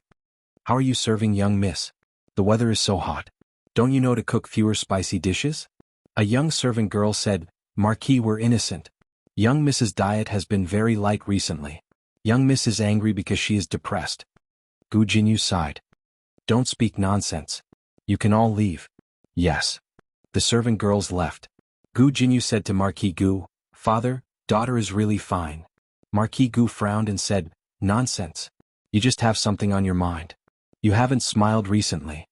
How are you serving, young miss? The weather is so hot. Don't you know to cook fewer spicy dishes? A young servant girl said, Marquis, we're innocent. Young Miss's diet has been very light recently. Young Miss is angry because she is depressed. Gu Jinyu sighed. Don't speak nonsense. You can all leave. Yes. The servant girls left. Gu Jinyu said to Marquis Gu, Father, daughter is really fine. Marquis Gu frowned and said, Nonsense. You just have something on your mind. You haven't smiled recently.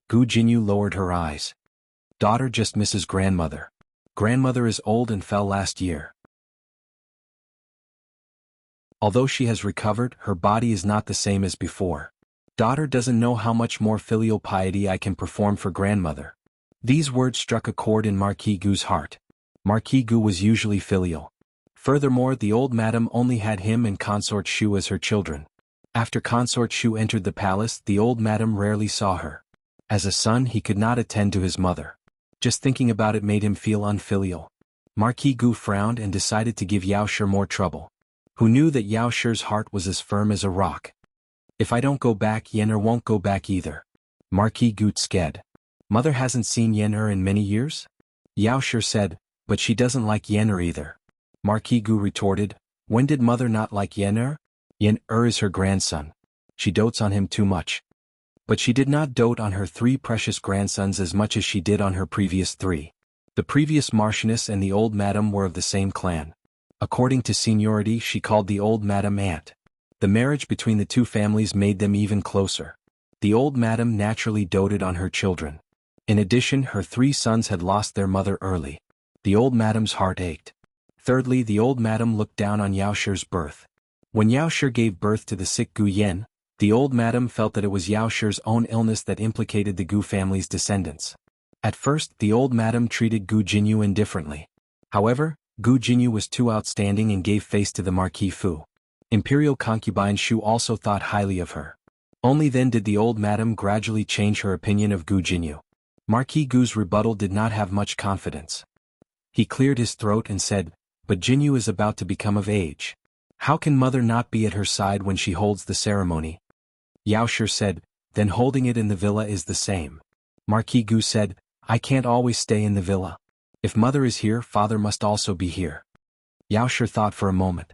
Gu Jinyu lowered her eyes. Daughter just misses grandmother. Grandmother is old and fell last year. Although she has recovered, her body is not the same as before. Daughter doesn't know how much more filial piety I can perform for grandmother. These words struck a chord in Marquis Gu's heart. Marquis Gu was usually filial. Furthermore, the old madam only had him and Consort Shu as her children. After Consort Shu entered the palace, the old madam rarely saw her. As a son, he could not attend to his mother. Just thinking about it made him feel unfilial. Marquis Gu frowned and decided to give Yao Shi more trouble. Who knew that Yao Shi's heart was as firm as a rock? If I don't go back, Yen'er won't go back either. Marquis Gu sked. Mother hasn't seen Yen'er in many years? Yao Shi said, but she doesn't like Yen'er either. Marquis Gu retorted, when did mother not like Yen'er? Yen'er is her grandson. She dotes on him too much. But she did not dote on her 3 precious grandsons as much as she did on her previous 3. The previous Marchioness and the old madam were of the same clan. According to seniority, she called the old madam aunt. The marriage between the 2 families made them even closer. The old madam naturally doted on her children. In addition, her 3 sons had lost their mother early. The old madam's heart ached. Thirdly, the old madam looked down on Yao Shi's birth. When Yao Shi gave birth to the sick Gu Yan, the old madam felt that it was Yao Shi's own illness that implicated the Gu family's descendants. At first, the old madam treated Gu Jinyu indifferently. However, Gu Jinyu was too outstanding and gave face to the Marquis Fu. Imperial concubine Shu also thought highly of her. Only then did the old madam gradually change her opinion of Gu Jinyu. Marquis Gu's rebuttal did not have much confidence. He cleared his throat and said, but Jinyu is about to become of age. How can mother not be at her side when she holds the ceremony? Yao Shi said, then holding it in the villa is the same. Marquis Gu said, I can't always stay in the villa. If mother is here, father must also be here. Yao Shi thought for a moment.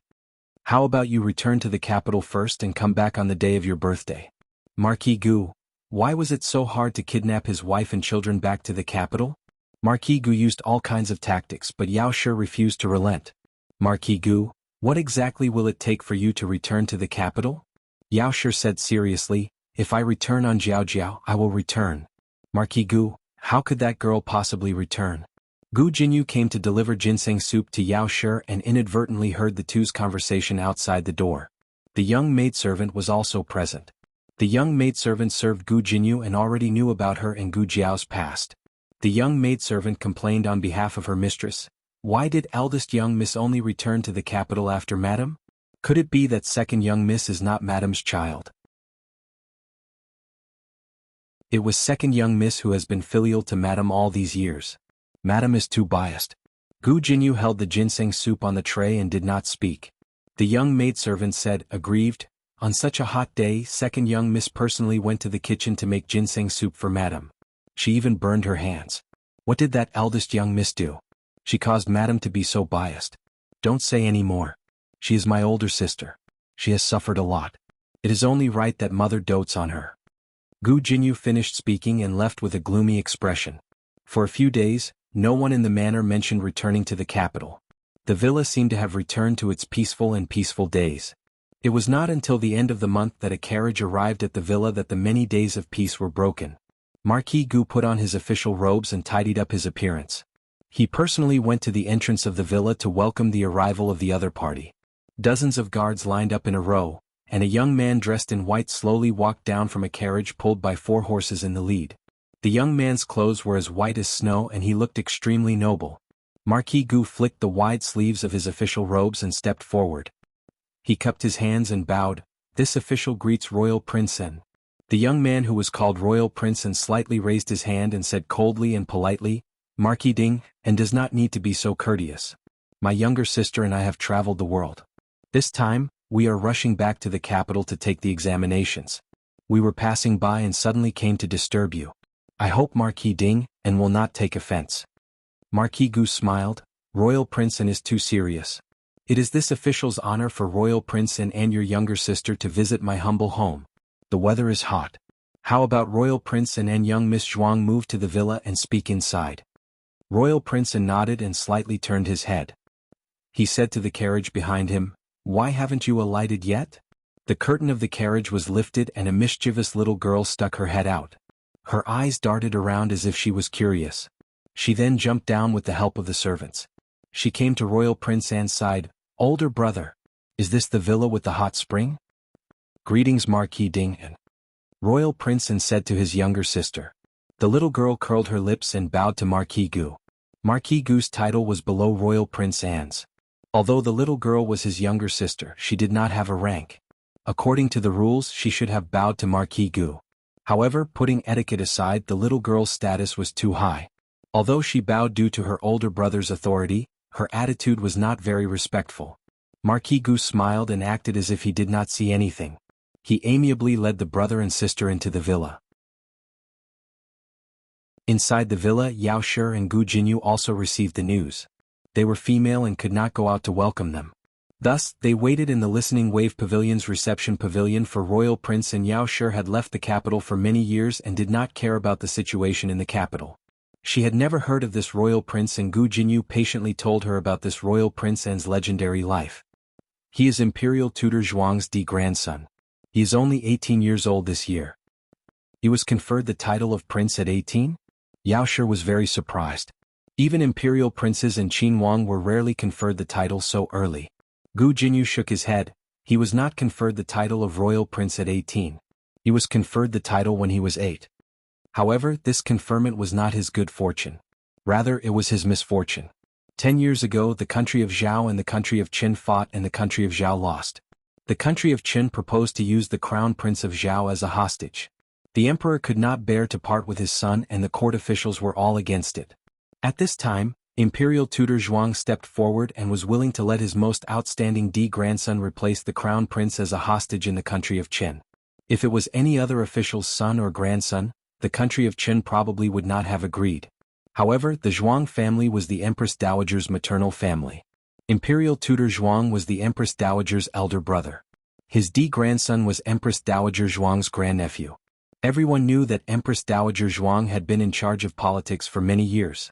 How about you return to the capital first and come back on the day of your birthday? Marquis Gu, why was it so hard to kidnap his wife and children back to the capital? Marquis Gu used all kinds of tactics, but Yao Shi refused to relent. Marquis Gu, what exactly will it take for you to return to the capital? Yao Shi said seriously, if I return on Jiao, I will return. Marquis Gu, how could that girl possibly return? Gu Jinyu came to deliver ginseng soup to Yao Shi and inadvertently heard the 2's conversation outside the door. The young maidservant was also present. The young maidservant served Gu Jinyu and already knew about her and Gu Jiao's past. The young maidservant complained on behalf of her mistress. Why did eldest young miss only return to the capital after madam? Could it be that second young miss is not madam's child? It was second young miss who has been filial to Madame all these years. Madame is too biased. Gu Jinyu held the ginseng soup on the tray and did not speak. The young maidservant said, aggrieved, on such a hot day, second young miss personally went to the kitchen to make ginseng soup for Madame. She even burned her hands. What did that eldest young miss do? She caused Madame to be so biased. Don't say any more. She is my older sister. She has suffered a lot. It is only right that mother dotes on her. Gu Jinyu finished speaking and left with a gloomy expression. For a few days, no one in the manor mentioned returning to the capital. The villa seemed to have returned to its peaceful days. It was not until the end of the month that a carriage arrived at the villa that the many days of peace were broken. Marquis Gu put on his official robes and tidied up his appearance. He personally went to the entrance of the villa to welcome the arrival of the other party. Dozens of guards lined up in a row, and a young man dressed in white slowly walked down from a carriage pulled by 4 horses in the lead. The young man's clothes were as white as snow and he looked extremely noble. Marquis Gu flicked the wide sleeves of his official robes and stepped forward. He cupped his hands and bowed. This official greets Royal Prince N. The young man who was called Royal Prince N slightly raised his hand and said coldly and politely, Marquis Ding, and does not need to be so courteous. My younger sister and I have traveled the world. This time, we are rushing back to the capital to take the examinations. We were passing by and suddenly came to disturb you. I hope Marquis Ding, and will not take offense. Marquis Gu smiled. Royal Prince N is too serious. It is this official's honor for Royal Prince N and your younger sister to visit my humble home. The weather is hot. How about Royal Prince N and young Miss Zhuang move to the villa and speak inside? Royal Prince N nodded and slightly turned his head. He said to the carriage behind him, Why haven't you alighted yet? The curtain of the carriage was lifted and a mischievous little girl stuck her head out. Her eyes darted around as if she was curious. She then jumped down with the help of the servants. She came to Royal Prince An's side. Older brother, is this the villa with the hot spring? Greetings Marquis Ding An. Royal Prince An said to his younger sister. The little girl curled her lips and bowed to Marquis Gu. Marquis Gu's title was below Royal Prince An's. Although the little girl was his younger sister, she did not have a rank. According to the rules, she should have bowed to Marquis Gu. However, putting etiquette aside, the little girl's status was too high. Although she bowed due to her older brother's authority, her attitude was not very respectful. Marquis Gu smiled and acted as if he did not see anything. He amiably led the brother and sister into the villa. Inside the villa, Yao Shi and Gu Jinyu also received the news. They were female and could not go out to welcome them. Thus, they waited in the Listening Wave Pavilion's reception pavilion for Royal Prince, and Yao Shi had left the capital for many years and did not care about the situation in the capital. She had never heard of this royal prince, and Gu Jinyu patiently told her about this royal prince and's legendary life. He is Imperial Tutor Zhuang's grandson. He is only 18 years old this year. He was conferred the title of prince at 18? Yao Shi was very surprised. Even imperial princes and Qin Wang were rarely conferred the title so early. Gu Jinyu shook his head. He was not conferred the title of royal prince at 18. He was conferred the title when he was 8. However, this conferment was not his good fortune. Rather, it was his misfortune. 10 years ago, the country of Zhao and the country of Qin fought, and the country of Zhao lost. The country of Qin proposed to use the crown prince of Zhao as a hostage. The emperor could not bear to part with his son, and the court officials were all against it. At this time, Imperial Tutor Zhuang stepped forward and was willing to let his most outstanding grandson replace the crown prince as a hostage in the country of Qin. If it was any other official's son or grandson, the country of Qin probably would not have agreed. However, the Zhuang family was the Empress Dowager's maternal family. Imperial Tutor Zhuang was the Empress Dowager's elder brother. His grandson was Empress Dowager Zhuang's grandnephew. Everyone knew that Empress Dowager Zhuang had been in charge of politics for many years.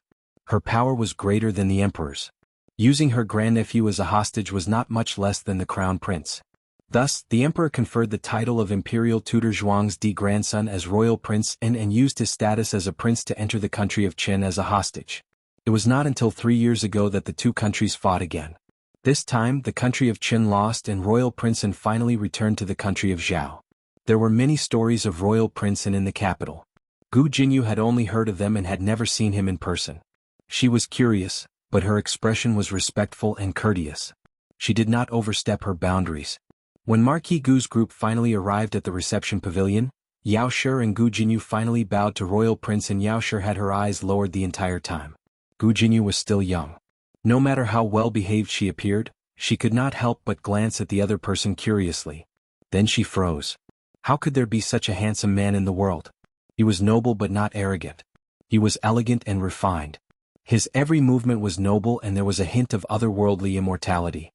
Her power was greater than the emperor's. Using her grandnephew as a hostage was not much less than the crown prince. Thus, the emperor conferred the title of Imperial Tutor Zhuang's grandson as royal prince and used his status as a prince to enter the country of Qin as a hostage. It was not until 3 years ago that the two countries fought again. This time, the country of Qin lost and Royal Prince An finally returned to the country of Zhao. There were many stories of Royal Prince An in the capital. Gu Jinyu had only heard of them and had never seen him in person. She was curious, but her expression was respectful and courteous. She did not overstep her boundaries. When Marquis Gu's group finally arrived at the reception pavilion, Yao Shi and Gu Jinyu finally bowed to Royal Prince, and Yao Shi had her eyes lowered the entire time. Gu Jinyu was still young. No matter how well-behaved she appeared, she could not help but glance at the other person curiously. Then she froze. How could there be such a handsome man in the world? He was noble but not arrogant. He was elegant and refined. His every movement was noble, and there was a hint of otherworldly immortality.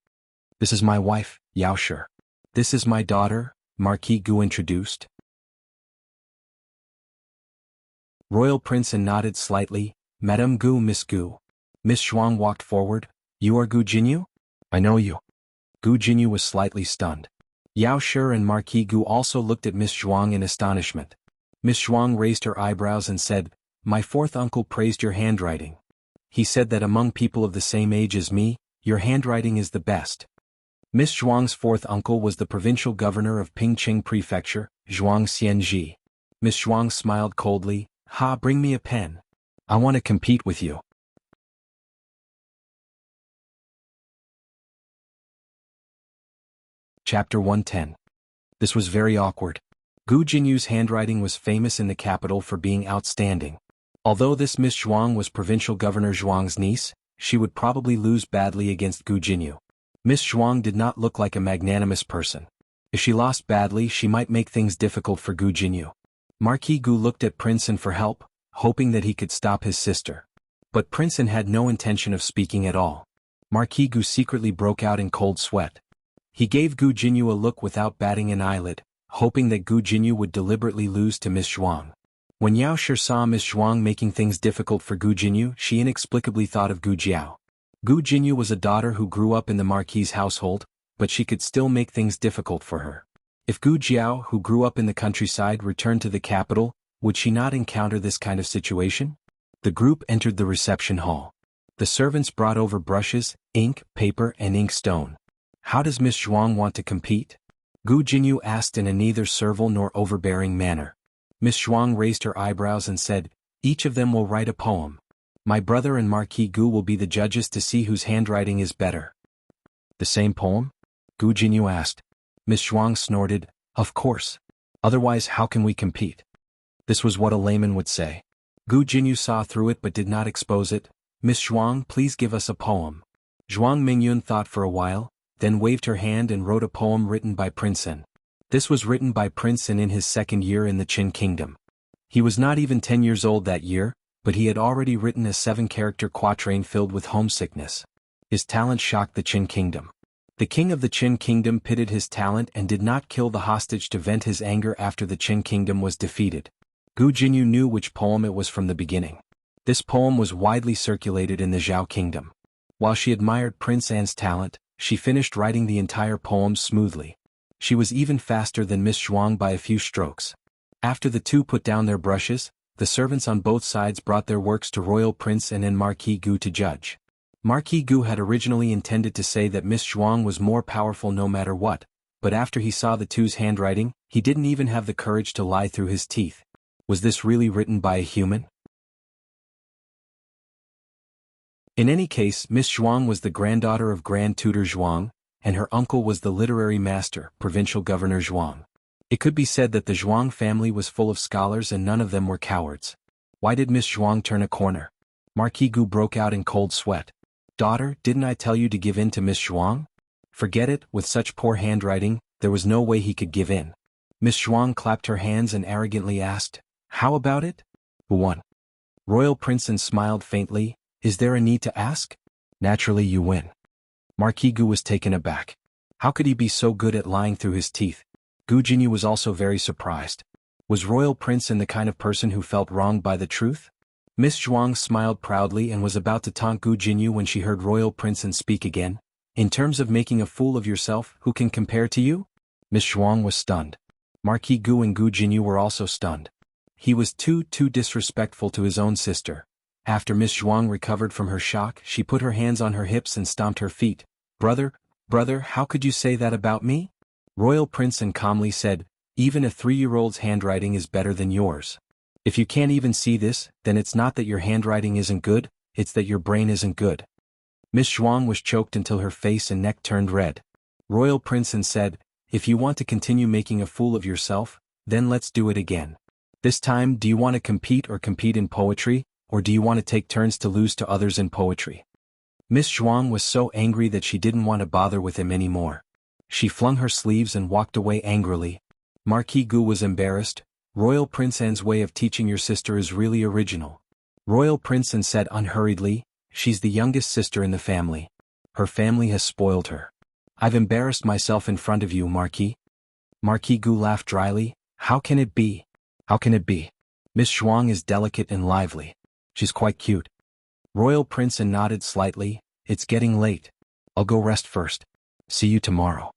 "This is my wife, Yao Shi. This is my daughter," Marquis Gu introduced. Royal Prince nodded slightly. "Madame Gu, Miss Gu." Miss Zhuang walked forward. "You are Gu Jinyu? I know you." Gu Jinyu was slightly stunned. Yao Shi and Marquis Gu also looked at Miss Zhuang in astonishment. Miss Zhuang raised her eyebrows and said, "My fourth uncle praised your handwriting. He said that among people of the same age as me, your handwriting is the best." Miss Zhuang's fourth uncle was the provincial governor of Pingqing Prefecture, Zhuang Xianji. Miss Zhuang smiled coldly. "Ha, bring me a pen. I want to compete with you." Chapter 110. This was very awkward. Gu Jinyu's handwriting was famous in the capital for being outstanding. Although this Miss Zhuang was Provincial Governor Zhuang's niece, she would probably lose badly against Gu Jinyu. Miss Zhuang did not look like a magnanimous person. If she lost badly, she might make things difficult for Gu Jinyu. Marquis Gu looked at Prince for help, hoping that he could stop his sister. But Prince had no intention of speaking at all. Marquis Gu secretly broke out in cold sweat. He gave Gu Jinyu a look without batting an eyelid, hoping that Gu Jinyu would deliberately lose to Miss Zhuang. When Yao Shi saw Miss Zhuang making things difficult for Gu Jinyu, she inexplicably thought of Gu Jiao. Gu Jinyu was a daughter who grew up in the Marquis' household, but she could still make things difficult for her. If Gu Jiao, who grew up in the countryside, returned to the capital, would she not encounter this kind of situation? The group entered the reception hall. The servants brought over brushes, ink, paper, and inkstone. "How does Miss Zhuang want to compete?" Gu Jinyu asked in a neither servile nor overbearing manner. Miss Zhuang raised her eyebrows and said, "Each of them will write a poem. My brother and Marquis Gu will be the judges to see whose handwriting is better." "The same poem?" Gu Jinyu asked. Miss Zhuang snorted, "Of course. Otherwise how can we compete?" This was what a layman would say. Gu Jinyu saw through it but did not expose it. "Miss Zhuang, please give us a poem." Zhuang Mingyun thought for a while, then waved her hand and wrote a poem written by Prince N. This was written by Prince N in his second year in the Qin Kingdom. He was not even 10 years old that year, but he had already written a 7-character quatrain filled with homesickness. His talent shocked the Qin Kingdom. The king of the Qin Kingdom pitied his talent and did not kill the hostage to vent his anger after the Qin Kingdom was defeated. Gu Jinyu knew which poem it was from the beginning. This poem was widely circulated in the Zhao Kingdom. While she admired Prince An's talent, she finished writing the entire poem smoothly. She was even faster than Miss Zhuang by a few strokes. After the two put down their brushes, the servants on both sides brought their works to Royal Prince and Marquis Gu to judge. Marquis Gu had originally intended to say that Miss Zhuang was more powerful no matter what, but after he saw the two's handwriting, he didn't even have the courage to lie through his teeth. Was this really written by a human? In any case, Miss Zhuang was the granddaughter of Grand Tutor Zhuang, and her uncle was the literary master, Provincial Governor Zhuang. It could be said that the Zhuang family was full of scholars and none of them were cowards. Why did Miss Zhuang turn a corner? Marquis Gu broke out in cold sweat. "Daughter, didn't I tell you to give in to Miss Zhuang?" Forget it, with such poor handwriting, there was no way he could give in. Miss Zhuang clapped her hands and arrogantly asked, "How about it? Who won?" Royal Prince smiled faintly. "Is there a need to ask? Naturally you win." Marquis Gu was taken aback. How could he be so good at lying through his teeth? Gu Jinyu was also very surprised. Was Royal Prince the kind of person who felt wronged by the truth? Miss Zhuang smiled proudly and was about to taunt Gu Jinyu when she heard Royal Prince speak again. "In terms of making a fool of yourself, who can compare to you?" Miss Zhuang was stunned. Marquis Gu and Gu Jinyu were also stunned. He was too disrespectful to his own sister. After Miss Zhuang recovered from her shock, she put her hands on her hips and stomped her feet. Brother, how could you say that about me?" Royal Prince calmly said, "Even a 3-year-old's handwriting is better than yours. If you can't even see this, then it's not that your handwriting isn't good, it's that your brain isn't good." Miss Zhuang was choked until her face and neck turned red. Royal Prince said, "If you want to continue making a fool of yourself, Then let's do it again. This time, do you want to compete in poetry, or do you want to take turns to lose to others in poetry? Miss Zhuang was so angry that she didn't want to bother with him anymore. She flung her sleeves and walked away angrily. Marquis Gu was embarrassed. Royal Prince N's way of teaching your sister is really original. Royal Prince N said unhurriedly, she's the youngest sister in the family. Her family has spoiled her. I've embarrassed myself in front of you, Marquis. Marquis Gu laughed dryly. How can it be? How can it be? Miss Zhuang is delicate and lively. She's quite cute. Royal Prince N nodded slightly. It's getting late. I'll go rest first. See you tomorrow.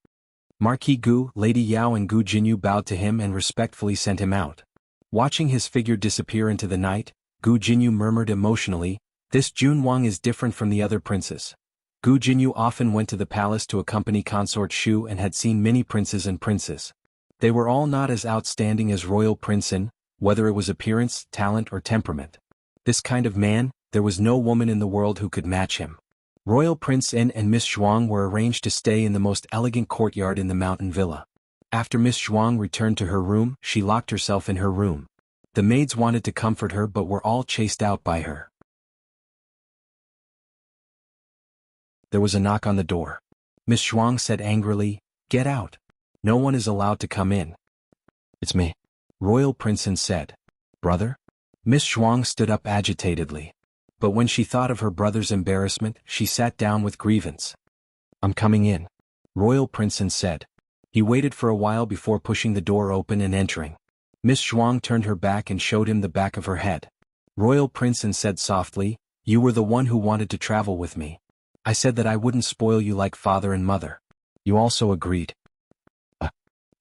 Marquis Gu, Lady Yao and Gu Jinyu bowed to him and respectfully sent him out. Watching his figure disappear into the night, Gu Jinyu murmured emotionally, this Jun Wang is different from the other princes. Gu Jinyu often went to the palace to accompany consort Shu and had seen many princes and princesses. They were all not as outstanding as Royal Prince N, whether it was appearance, talent or temperament. This kind of man, there was no woman in the world who could match him. Royal Prince N and Miss Zhuang were arranged to stay in the most elegant courtyard in the mountain villa. After Miss Zhuang returned to her room, she locked herself in her room. The maids wanted to comfort her but were all chased out by her. There was a knock on the door. Miss Zhuang said angrily, "Get out. No one is allowed to come in." "It's me," Royal Prince N said. "Brother?" Miss Zhuang stood up agitatedly. But when she thought of her brother's embarrassment, she sat down with grievance. "I'm coming in," Royal Prince N said. He waited for a while before pushing the door open and entering. Miss Zhuang turned her back and showed him the back of her head. Royal Prince N said softly, "You were the one who wanted to travel with me. I said that I wouldn't spoil you like father and mother. You also agreed."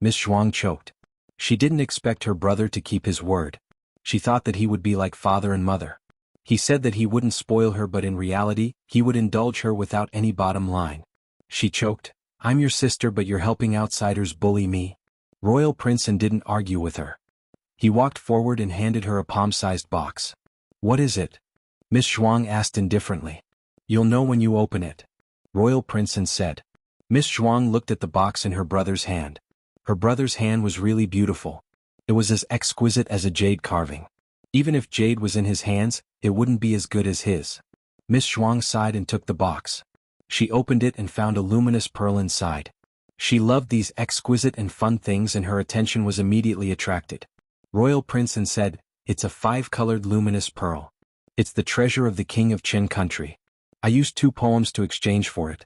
Miss Zhuang choked. She didn't expect her brother to keep his word. She thought that he would be like father and mother. He said that he wouldn't spoil her but in reality, he would indulge her without any bottom line. She choked, "I'm your sister but you're helping outsiders bully me." Royal Prince N didn't argue with her. He walked forward and handed her a palm-sized box. "What is it?" Miss Zhuang asked indifferently. "You'll know when you open it," Royal Prince N said. Miss Zhuang looked at the box in her brother's hand. Her brother's hand was really beautiful. It was as exquisite as a jade carving. Even if jade was in his hands, it wouldn't be as good as his. Miss Zhuang sighed and took the box. She opened it and found a luminous pearl inside. She loved these exquisite and fun things and her attention was immediately attracted. Royal Prince N said, "It's a 5-colored luminous pearl. It's the treasure of the king of Qin country. I used 2 poems to exchange for it."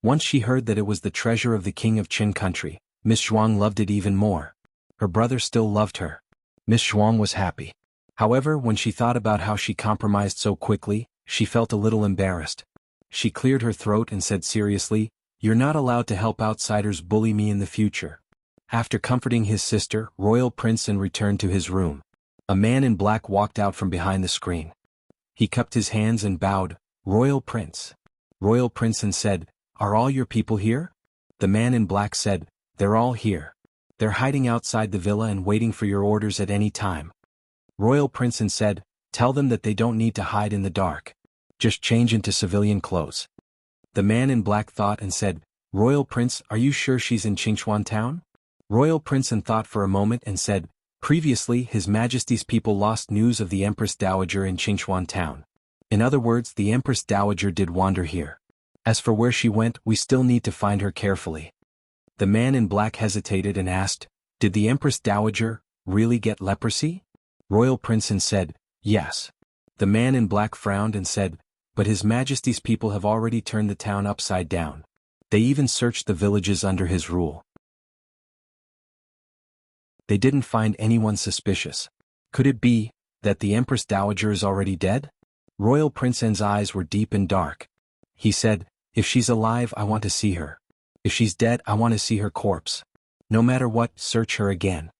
Once she heard that it was the treasure of the king of Qin country, Miss Zhuang loved it even more. Her brother still loved her. Miss Zhuang was happy. However, when she thought about how she compromised so quickly, she felt a little embarrassed. She cleared her throat and said seriously, "You're not allowed to help outsiders bully me in the future." After comforting his sister, Royal Prince N returned to his room. A man in black walked out from behind the screen. He cupped his hands and bowed, "Royal Prince." Royal Prince N said, "Are all your people here?" The man in black said, "They're all here. They're hiding outside the villa and waiting for your orders at any time." Royal Prince N said, "Tell them that they don't need to hide in the dark. Just change into civilian clothes." The man in black thought and said, "Royal Prince, are you sure she's in Qingchuan town?" Royal Prince N thought for a moment and said, "Previously His Majesty's people lost news of the Empress Dowager in Qingchuan town. In other words, the Empress Dowager did wander here. As for where she went, we still need to find her carefully." The man in black hesitated and asked, "Did the Empress Dowager really get leprosy?" Royal Prince N said, "Yes." The man in black frowned and said, "But His Majesty's people have already turned the town upside down. They even searched the villages under his rule. They didn't find anyone suspicious. Could it be that the Empress Dowager is already dead?" Royal Prince N's eyes were deep and dark. He said, "If she's alive, I want to see her. If she's dead, I want to see her corpse. No matter what, search her again."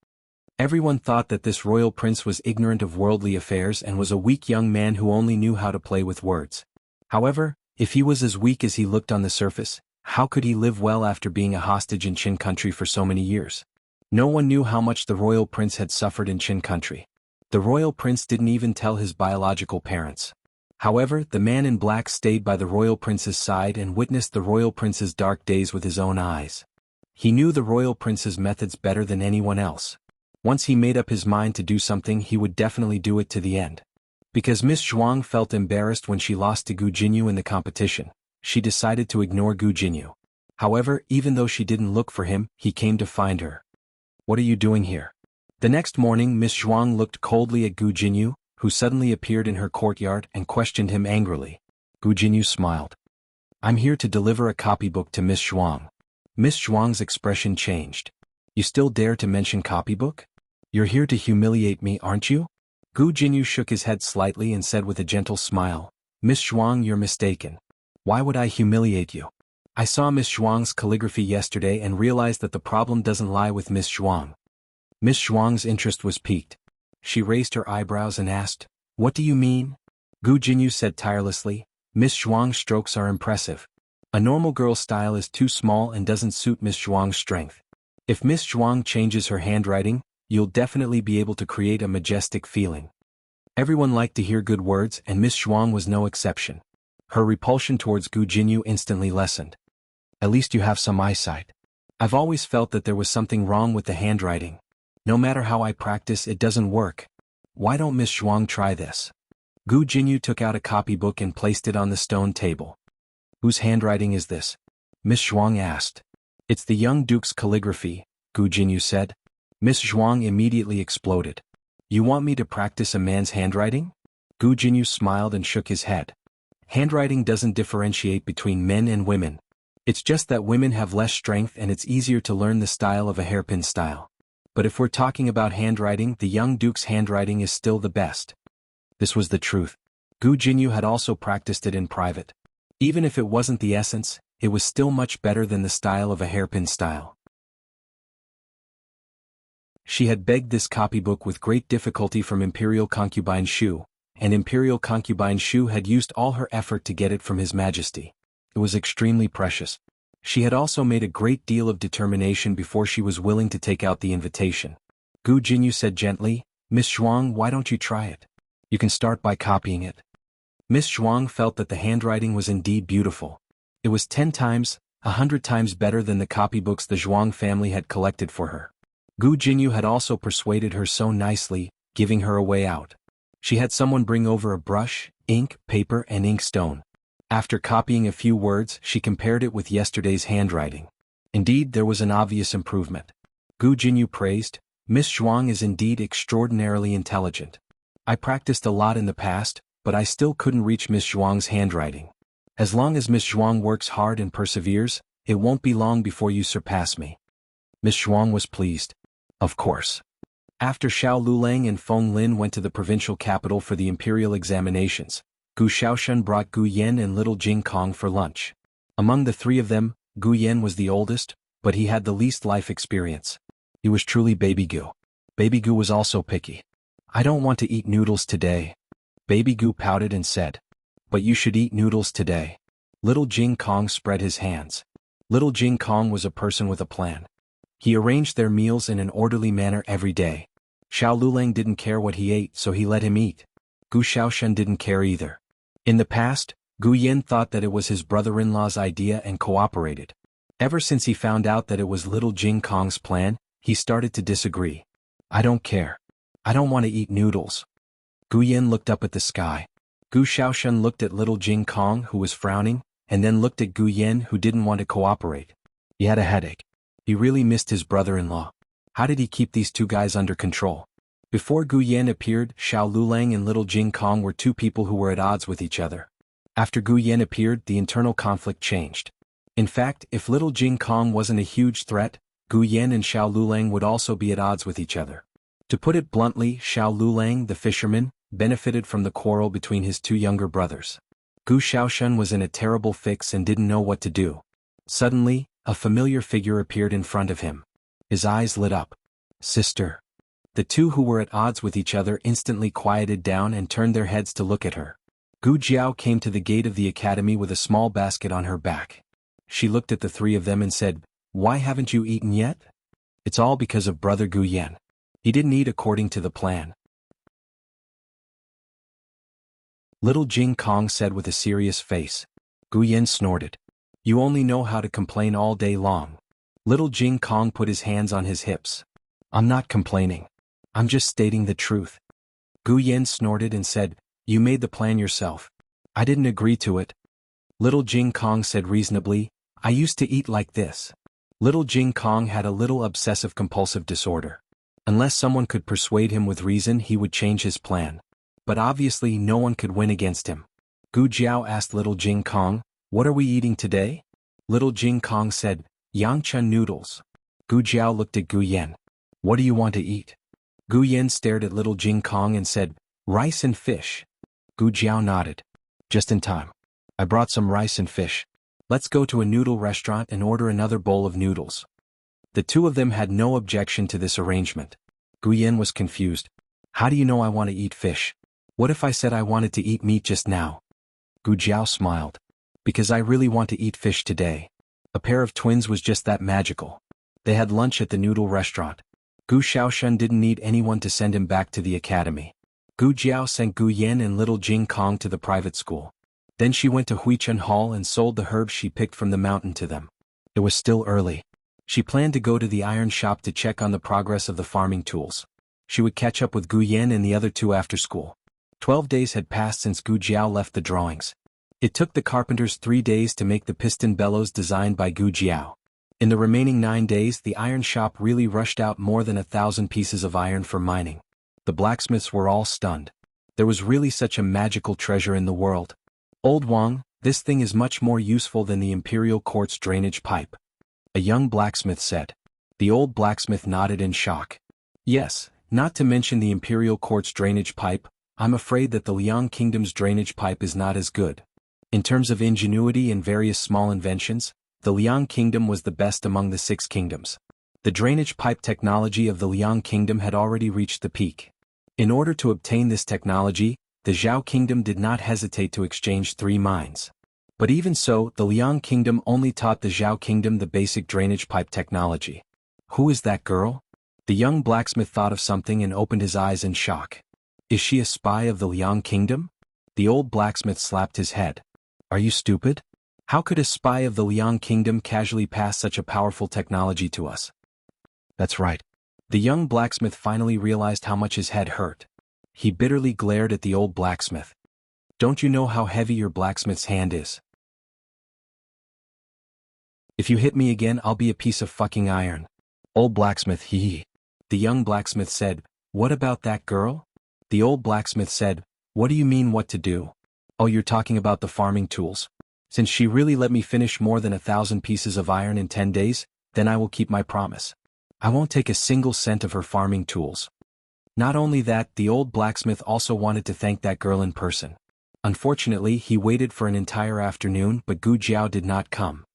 Everyone thought that this royal prince was ignorant of worldly affairs and was a weak young man who only knew how to play with words. However, if he was as weak as he looked on the surface, how could he live well after being a hostage in Qin country for so many years? No one knew how much the royal prince had suffered in Qin country. The royal prince didn't even tell his biological parents. However, the man in black stayed by the royal prince's side and witnessed the royal prince's dark days with his own eyes. He knew the royal prince's methods better than anyone else. Once he made up his mind to do something, he would definitely do it to the end. Because Miss Zhuang felt embarrassed when she lost to Gu Jinyu in the competition, she decided to ignore Gu Jinyu. However, even though she didn't look for him, he came to find her. "What are you doing here?" The next morning, Miss Zhuang looked coldly at Gu Jinyu, who suddenly appeared in her courtyard, and questioned him angrily. Gu Jinyu smiled. "I'm here to deliver a copybook to Miss Zhuang." Miss Zhuang's expression changed. "You still dare to mention copybook? You're here to humiliate me, aren't you?" Gu Jinyu shook his head slightly and said with a gentle smile, "Miss Zhuang, you're mistaken. Why would I humiliate you? I saw Miss Zhuang's calligraphy yesterday and realized that the problem doesn't lie with Miss Zhuang." Miss Zhuang's interest was piqued. She raised her eyebrows and asked, "What do you mean?" Gu Jinyu said tirelessly, "Miss Zhuang's strokes are impressive. A normal girl's style is too small and doesn't suit Miss Zhuang's strength. If Miss Zhuang changes her handwriting, you'll definitely be able to create a majestic feeling." Everyone liked to hear good words, and Miss Zhuang was no exception. Her repulsion towards Gu Jinyu instantly lessened. "At least you have some eyesight. I've always felt that there was something wrong with the handwriting. No matter how I practice, it doesn't work. Why don't Miss Zhuang try this?" Gu Jinyu took out a copybook and placed it on the stone table. "Whose handwriting is this?" Miss Zhuang asked. "It's the young duke's calligraphy," Gu Jinyu said. Miss Zhuang immediately exploded. "You want me to practice a man's handwriting?" Gu Jinyu smiled and shook his head. "Handwriting doesn't differentiate between men and women. It's just that women have less strength and it's easier to learn the style of a hairpin style. But if we're talking about handwriting, the young duke's handwriting is still the best." This was the truth. Gu Jinyu had also practiced it in private. Even if it wasn't the essence, it was still much better than the style of a hairpin style. She had begged this copybook with great difficulty from Imperial Concubine Shu, and Imperial Concubine Shu had used all her effort to get it from His Majesty. It was extremely precious. She had also made a great deal of determination before she was willing to take out the invitation. Gu Jinyu said gently, "Miss Zhuang, why don't you try it? You can start by copying it." Miss Zhuang felt that the handwriting was indeed beautiful. It was 10 times, 100 times better than the copybooks the Zhuang family had collected for her. Gu Jinyu had also persuaded her so nicely, giving her a way out. She had someone bring over a brush, ink, paper, and inkstone. After copying a few words, she compared it with yesterday's handwriting. Indeed, there was an obvious improvement. Gu Jinyu praised, "Miss Zhuang is indeed extraordinarily intelligent. I practiced a lot in the past, but I still couldn't reach Miss Zhuang's handwriting. As long as Miss Zhuang works hard and perseveres, it won't be long before you surpass me." Miss Zhuang was pleased. Of course. After Xiao Lulang and Feng Lin went to the provincial capital for the imperial examinations, Gu Xiaoshan brought Gu Yan and little Jing Kong for lunch. Among the three of them, Gu Yan was the oldest, but he had the least life experience. He was truly Baby Gu. Baby Gu was also picky. "I don't want to eat noodles today." Baby Gu pouted and said, "But you should eat noodles today." Little Jing Kong spread his hands. Little Jing Kong was a person with a plan. He arranged their meals in an orderly manner every day. Xiao Lulang didn't care what he ate, so he let him eat. Gu Xiaoshan didn't care either. In the past, Gu Yan thought that it was his brother-in-law's idea and cooperated. Ever since he found out that it was little Jing Kong's plan, he started to disagree. "I don't care. I don't want to eat noodles." Gu Yan looked up at the sky. Gu Xiaoshan looked at little Jing Kong, who was frowning, and then looked at Gu Yan, who didn't want to cooperate. He had a headache. He really missed his brother-in-law. How did he keep these two guys under control? Before Gu Yan appeared, Xiao Lulang and little Jing Kong were two people who were at odds with each other. After Gu Yan appeared, the internal conflict changed. In fact, if little Jing Kong wasn't a huge threat, Gu Yan and Xiao Lulang would also be at odds with each other. To put it bluntly, Xiao Lulang, the fisherman, benefited from the quarrel between his two younger brothers. Gu Xiaoshan was in a terrible fix and didn't know what to do. Suddenly, a familiar figure appeared in front of him. His eyes lit up. "Sister." The two who were at odds with each other instantly quieted down and turned their heads to look at her. Gu Jiao came to the gate of the academy with a small basket on her back. She looked at the three of them and said, "Why haven't you eaten yet?" "It's all because of brother Gu Yan. He didn't eat according to the plan." Little Jing Kong said with a serious face. Gu Yan snorted. "You only know how to complain all day long." Little Jing Kong put his hands on his hips. "I'm not complaining. I'm just stating the truth. Gu Yan snorted and said, You made the plan yourself. I didn't agree to it. Little Jing Kong said reasonably, I used to eat like this. Little Jing Kong had a little obsessive-compulsive disorder. Unless someone could persuade him with reason, he would change his plan. But obviously no one could win against him. Gu Jiao asked Little Jing Kong, What are we eating today? Little Jing Kong said, Yangchun noodles. Gu Jiao looked at Gu Yan. What do you want to eat? Gu Yan stared at Little Jing Kong and said, Rice and fish. Gu Jiao nodded. Just in time. I brought some rice and fish. Let's go to a noodle restaurant and order another bowl of noodles. The two of them had no objection to this arrangement. Gu Yan was confused. How do you know I want to eat fish? What if I said I wanted to eat meat just now? Gu Jiao smiled. Because I really want to eat fish today. A pair of twins was just that magical. They had lunch at the noodle restaurant. Gu Xiaoshun didn't need anyone to send him back to the academy. Gu Jiao sent Gu Yan and Little Jing Kong to the private school. Then she went to Huichun Hall and sold the herbs she picked from the mountain to them. It was still early. She planned to go to the iron shop to check on the progress of the farming tools. She would catch up with Gu Yan and the other two after school. 12 days had passed since Gu Jiao left the drawings. It took the carpenters 3 days to make the piston bellows designed by Gu Jiao. In the remaining 9 days, the iron shop really rushed out more than 1,000 pieces of iron for mining. The blacksmiths were all stunned. There was really such a magical treasure in the world. Old Wang, this thing is much more useful than the imperial quartz drainage pipe. A young blacksmith said. The old blacksmith nodded in shock. Yes, not to mention the imperial quartz drainage pipe, I'm afraid that the Liang Kingdom's drainage pipe is not as good. In terms of ingenuity and various small inventions, the Liang Kingdom was the best among the 6 kingdoms. The drainage pipe technology of the Liang Kingdom had already reached the peak. In order to obtain this technology, the Zhao Kingdom did not hesitate to exchange 3 mines. But even so, the Liang Kingdom only taught the Zhao Kingdom the basic drainage pipe technology. Who is that girl? The young blacksmith thought of something and opened his eyes in shock. Is she a spy of the Liang Kingdom? The old blacksmith slapped his head. Are you stupid? How could a spy of the Liang Kingdom casually pass such a powerful technology to us? That's right. The young blacksmith finally realized how much his head hurt. He bitterly glared at the old blacksmith. Don't you know how heavy your blacksmith's hand is? If you hit me again, I'll be a piece of fucking iron. Old blacksmith, hee. The young blacksmith said, What about that girl? The old blacksmith said, What do you mean what to do? Oh, you're talking about the farming tools. Since she really let me finish more than 1,000 pieces of iron in 10 days, then I will keep my promise. I won't take a single cent of her farming tools. Not only that, the old blacksmith also wanted to thank that girl in person. Unfortunately, he waited for an entire afternoon, but Gu Jiao did not come.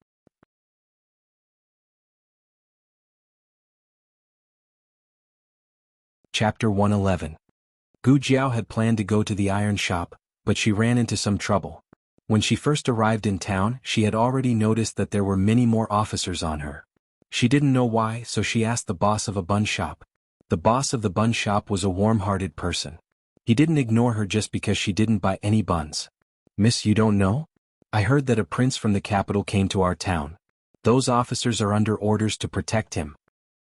Chapter 111. Gu Jiao had planned to go to the iron shop, but she ran into some trouble. When she first arrived in town, she had already noticed that there were many more officers on her. She didn't know why, so she asked the boss of a bun shop. The boss of the bun shop was a warm-hearted person. He didn't ignore her just because she didn't buy any buns. Miss, you don't know? I heard that a prince from the capital came to our town. Those officers are under orders to protect him.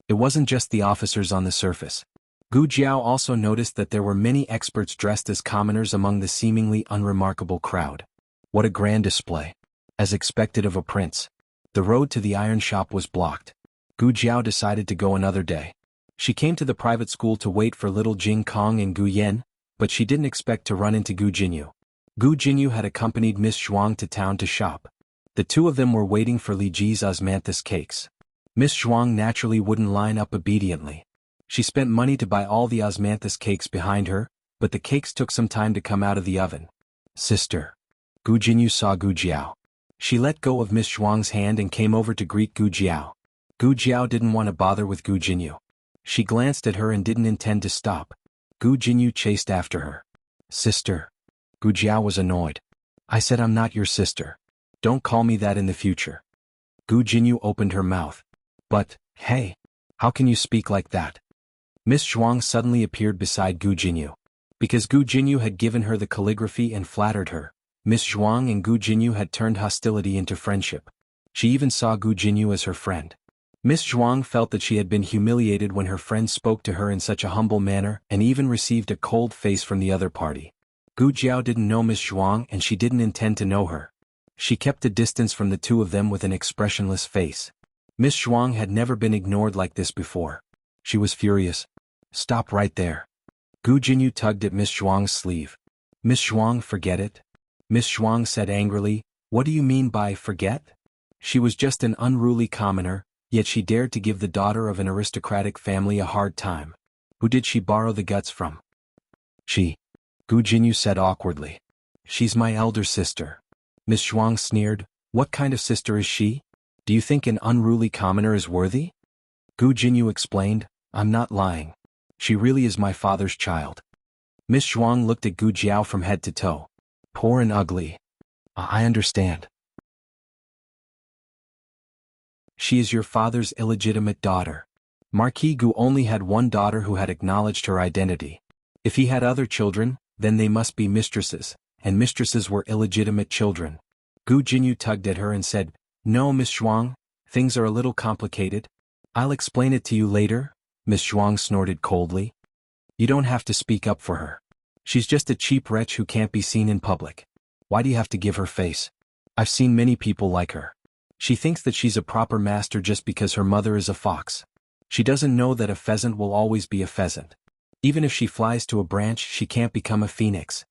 It wasn't just the officers on the surface. Gu Jiao also noticed that there were many experts dressed as commoners among the seemingly unremarkable crowd. What a grand display. As expected of a prince. The road to the iron shop was blocked. Gu Jiao decided to go another day. She came to the private school to wait for little Jing Kong and Gu Yan, but she didn't expect to run into Gu Jinyu. Gu Jinyu had accompanied Miss Zhuang to town to shop. The two of them were waiting for Li Ji's osmanthus cakes. Miss Zhuang naturally wouldn't line up obediently. She spent money to buy all the osmanthus cakes behind her, but the cakes took some time to come out of the oven. Sister. Gu Jinyu saw Gu Jiao. She let go of Miss Zhuang's hand and came over to greet Gu Jiao. Gu Jiao didn't want to bother with Gu Jinyu. She glanced at her and didn't intend to stop. Gu Jinyu chased after her. Sister. Gu Jiao was annoyed. I said I'm not your sister. Don't call me that in the future. Gu Jinyu opened her mouth. But, hey. How can you speak like that? Miss Zhuang suddenly appeared beside Gu Jinyu. Because Gu Jinyu had given her the calligraphy and flattered her, Miss Zhuang and Gu Jinyu had turned hostility into friendship. She even saw Gu Jinyu as her friend. Miss Zhuang felt that she had been humiliated when her friend spoke to her in such a humble manner and even received a cold face from the other party. Gu Jiao didn't know Miss Zhuang and she didn't intend to know her. She kept a distance from the two of them with an expressionless face. Miss Zhuang had never been ignored like this before. She was furious. "Stop right there." Gu Jinyu tugged at Miss Zhuang's sleeve. "Miss Zhuang, forget it." Miss Zhuang said angrily, "What do you mean by forget?" She was just an unruly commoner, yet she dared to give the daughter of an aristocratic family a hard time. Who did she borrow the guts from? She. Gu Jinyu said awkwardly. "She's my elder sister." Miss Zhuang sneered. "What kind of sister is she? Do you think an unruly commoner is worthy?" Gu Jinyu explained, "I'm not lying. She really is my father's child." Miss Zhuang looked at Gu Jiao from head to toe. "Poor and ugly. I understand. She is your father's illegitimate daughter." Marquis Gu only had one daughter who had acknowledged her identity. If he had other children, then they must be mistresses, and mistresses were illegitimate children. Gu Jinyu tugged at her and said, "No, Miss Zhuang, things are a little complicated. I'll explain it to you later." Miss Zhuang snorted coldly. "You don't have to speak up for her. She's just a cheap wretch who can't be seen in public. Why do you have to give her face? I've seen many people like her. She thinks that she's a proper master just because her mother is a fox. She doesn't know that a pheasant will always be a pheasant. Even if she flies to a branch, she can't become a phoenix."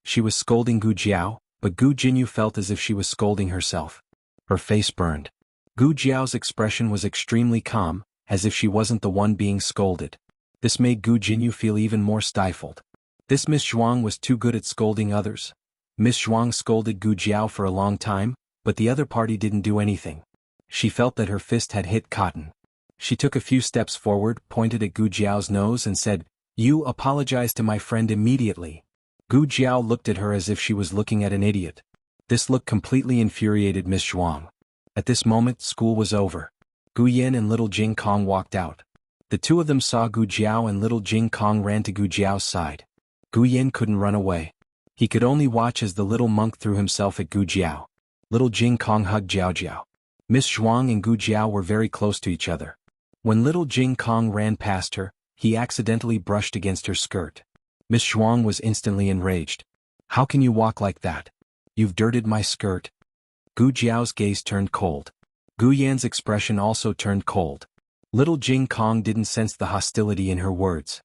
She was scolding Gu Jiao, but Gu Jinyu felt as if she was scolding herself. Her face burned. Gu Jiao's expression was extremely calm, as if she wasn't the one being scolded. This made Gu Jinyu feel even more stifled. This Miss Zhuang was too good at scolding others. Miss Zhuang scolded Gu Jiao for a long time, but the other party didn't do anything. She felt that her fist had hit cotton. She took a few steps forward, pointed at Gu Jiao's nose and said, "You apologize to my friend immediately." Gu Jiao looked at her as if she was looking at an idiot. This look completely infuriated Miss Zhuang. At this moment, school was over. Gu Yan and little Jing Kong walked out. The two of them saw Gu Jiao and little Jing Kong ran to Gu Jiao's side. Gu Yan couldn't run away. He could only watch as the little monk threw himself at Gu Jiao. Little Jing Kong hugged Jiao Jiao. Miss Zhuang and Gu Jiao were very close to each other. When little Jing Kong ran past her, he accidentally brushed against her skirt. Miss Zhuang was instantly enraged. "How can you walk like that? You've dirtied my skirt." Gu Jiao's gaze turned cold. Gu Yan's expression also turned cold. Little Jing Kong didn't sense the hostility in her words.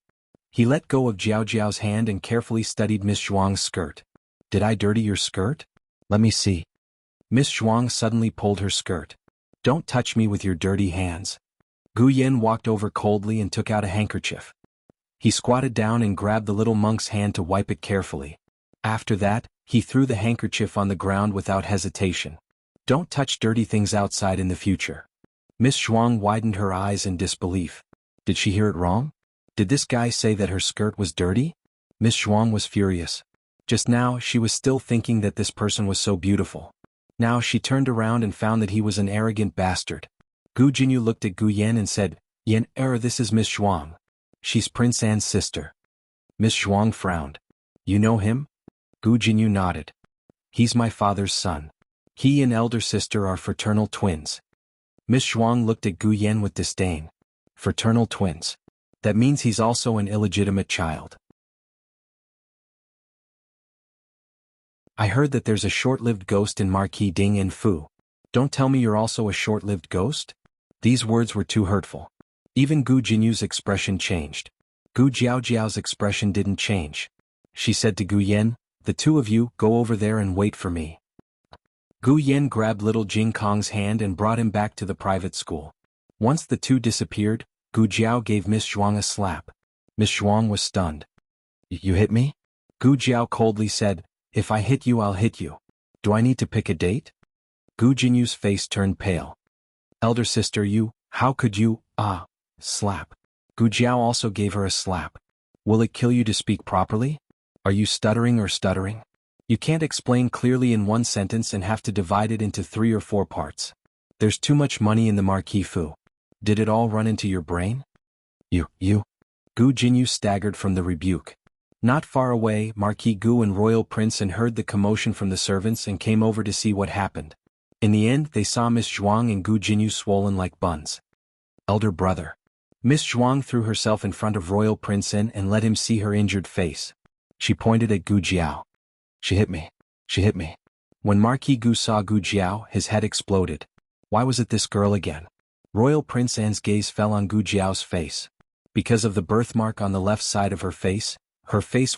He let go of Jiao Jiao's hand and carefully studied Miss Zhuang's skirt. "Did I dirty your skirt? Let me see." Miss Zhuang suddenly pulled her skirt. "Don't touch me with your dirty hands." Gu Yan walked over coldly and took out a handkerchief. He squatted down and grabbed the little monk's hand to wipe it carefully. After that, he threw the handkerchief on the ground without hesitation. "Don't touch dirty things outside in the future." Miss Zhuang widened her eyes in disbelief. Did she hear it wrong? Did this guy say that her skirt was dirty? Miss Zhuang was furious. Just now, she was still thinking that this person was so beautiful. Now she turned around and found that he was an arrogant bastard. Gu Jinyu looked at Gu Yan and said, "Yan, this is Miss Zhuang. She's Prince An's sister." Miss Zhuang frowned. "You know him?" Gu Jinyu nodded. "He's my father's son. He and elder sister are fraternal twins." Miss Zhuang looked at Gu Yan with disdain. "Fraternal twins. That means he's also an illegitimate child." "I heard that there's a short-lived ghost in Marquis Ding and Fu. Don't tell me you're also a short-lived ghost?" These words were too hurtful. Even Gu Jinyu's expression changed. Gu Jiaojiao's expression didn't change. She said to Gu Yan, "The two of you, go over there and wait for me." Gu Yan grabbed little Jing Kong's hand and brought him back to the private school. Once the two disappeared, Gu Jiao gave Miss Zhuang a slap. Miss Zhuang was stunned. "You hit me?" Gu Jiao coldly said, "If I hit you, I'll hit you. Do I need to pick a date?" Gu Jinyu's face turned pale. "Elder sister, how could you, slap." Gu Jiao also gave her a slap. "Will it kill you to speak properly? Are you stuttering or stuttering? You can't explain clearly in one sentence and have to divide it into 3 or 4 parts. There's too much money in the Marquis Fu. Did it all run into your brain?" You. Gu Jinyu staggered from the rebuke. Not far away, Marquis Gu and Royal Prince An heard the commotion from the servants and came over to see what happened. In the end, they saw Miss Zhuang and Gu Jinyu swollen like buns. elder brother. Miss Zhuang threw herself in front of Royal Prince N and let him see her injured face. She pointed at Gu Jiao. She hit me. She hit me. When Marquis Gu saw Gu Jiao, his head exploded. Why was it this girl again? Royal Prince An's gaze fell on Gu Jiao's face. Because of the birthmark on the left side of her face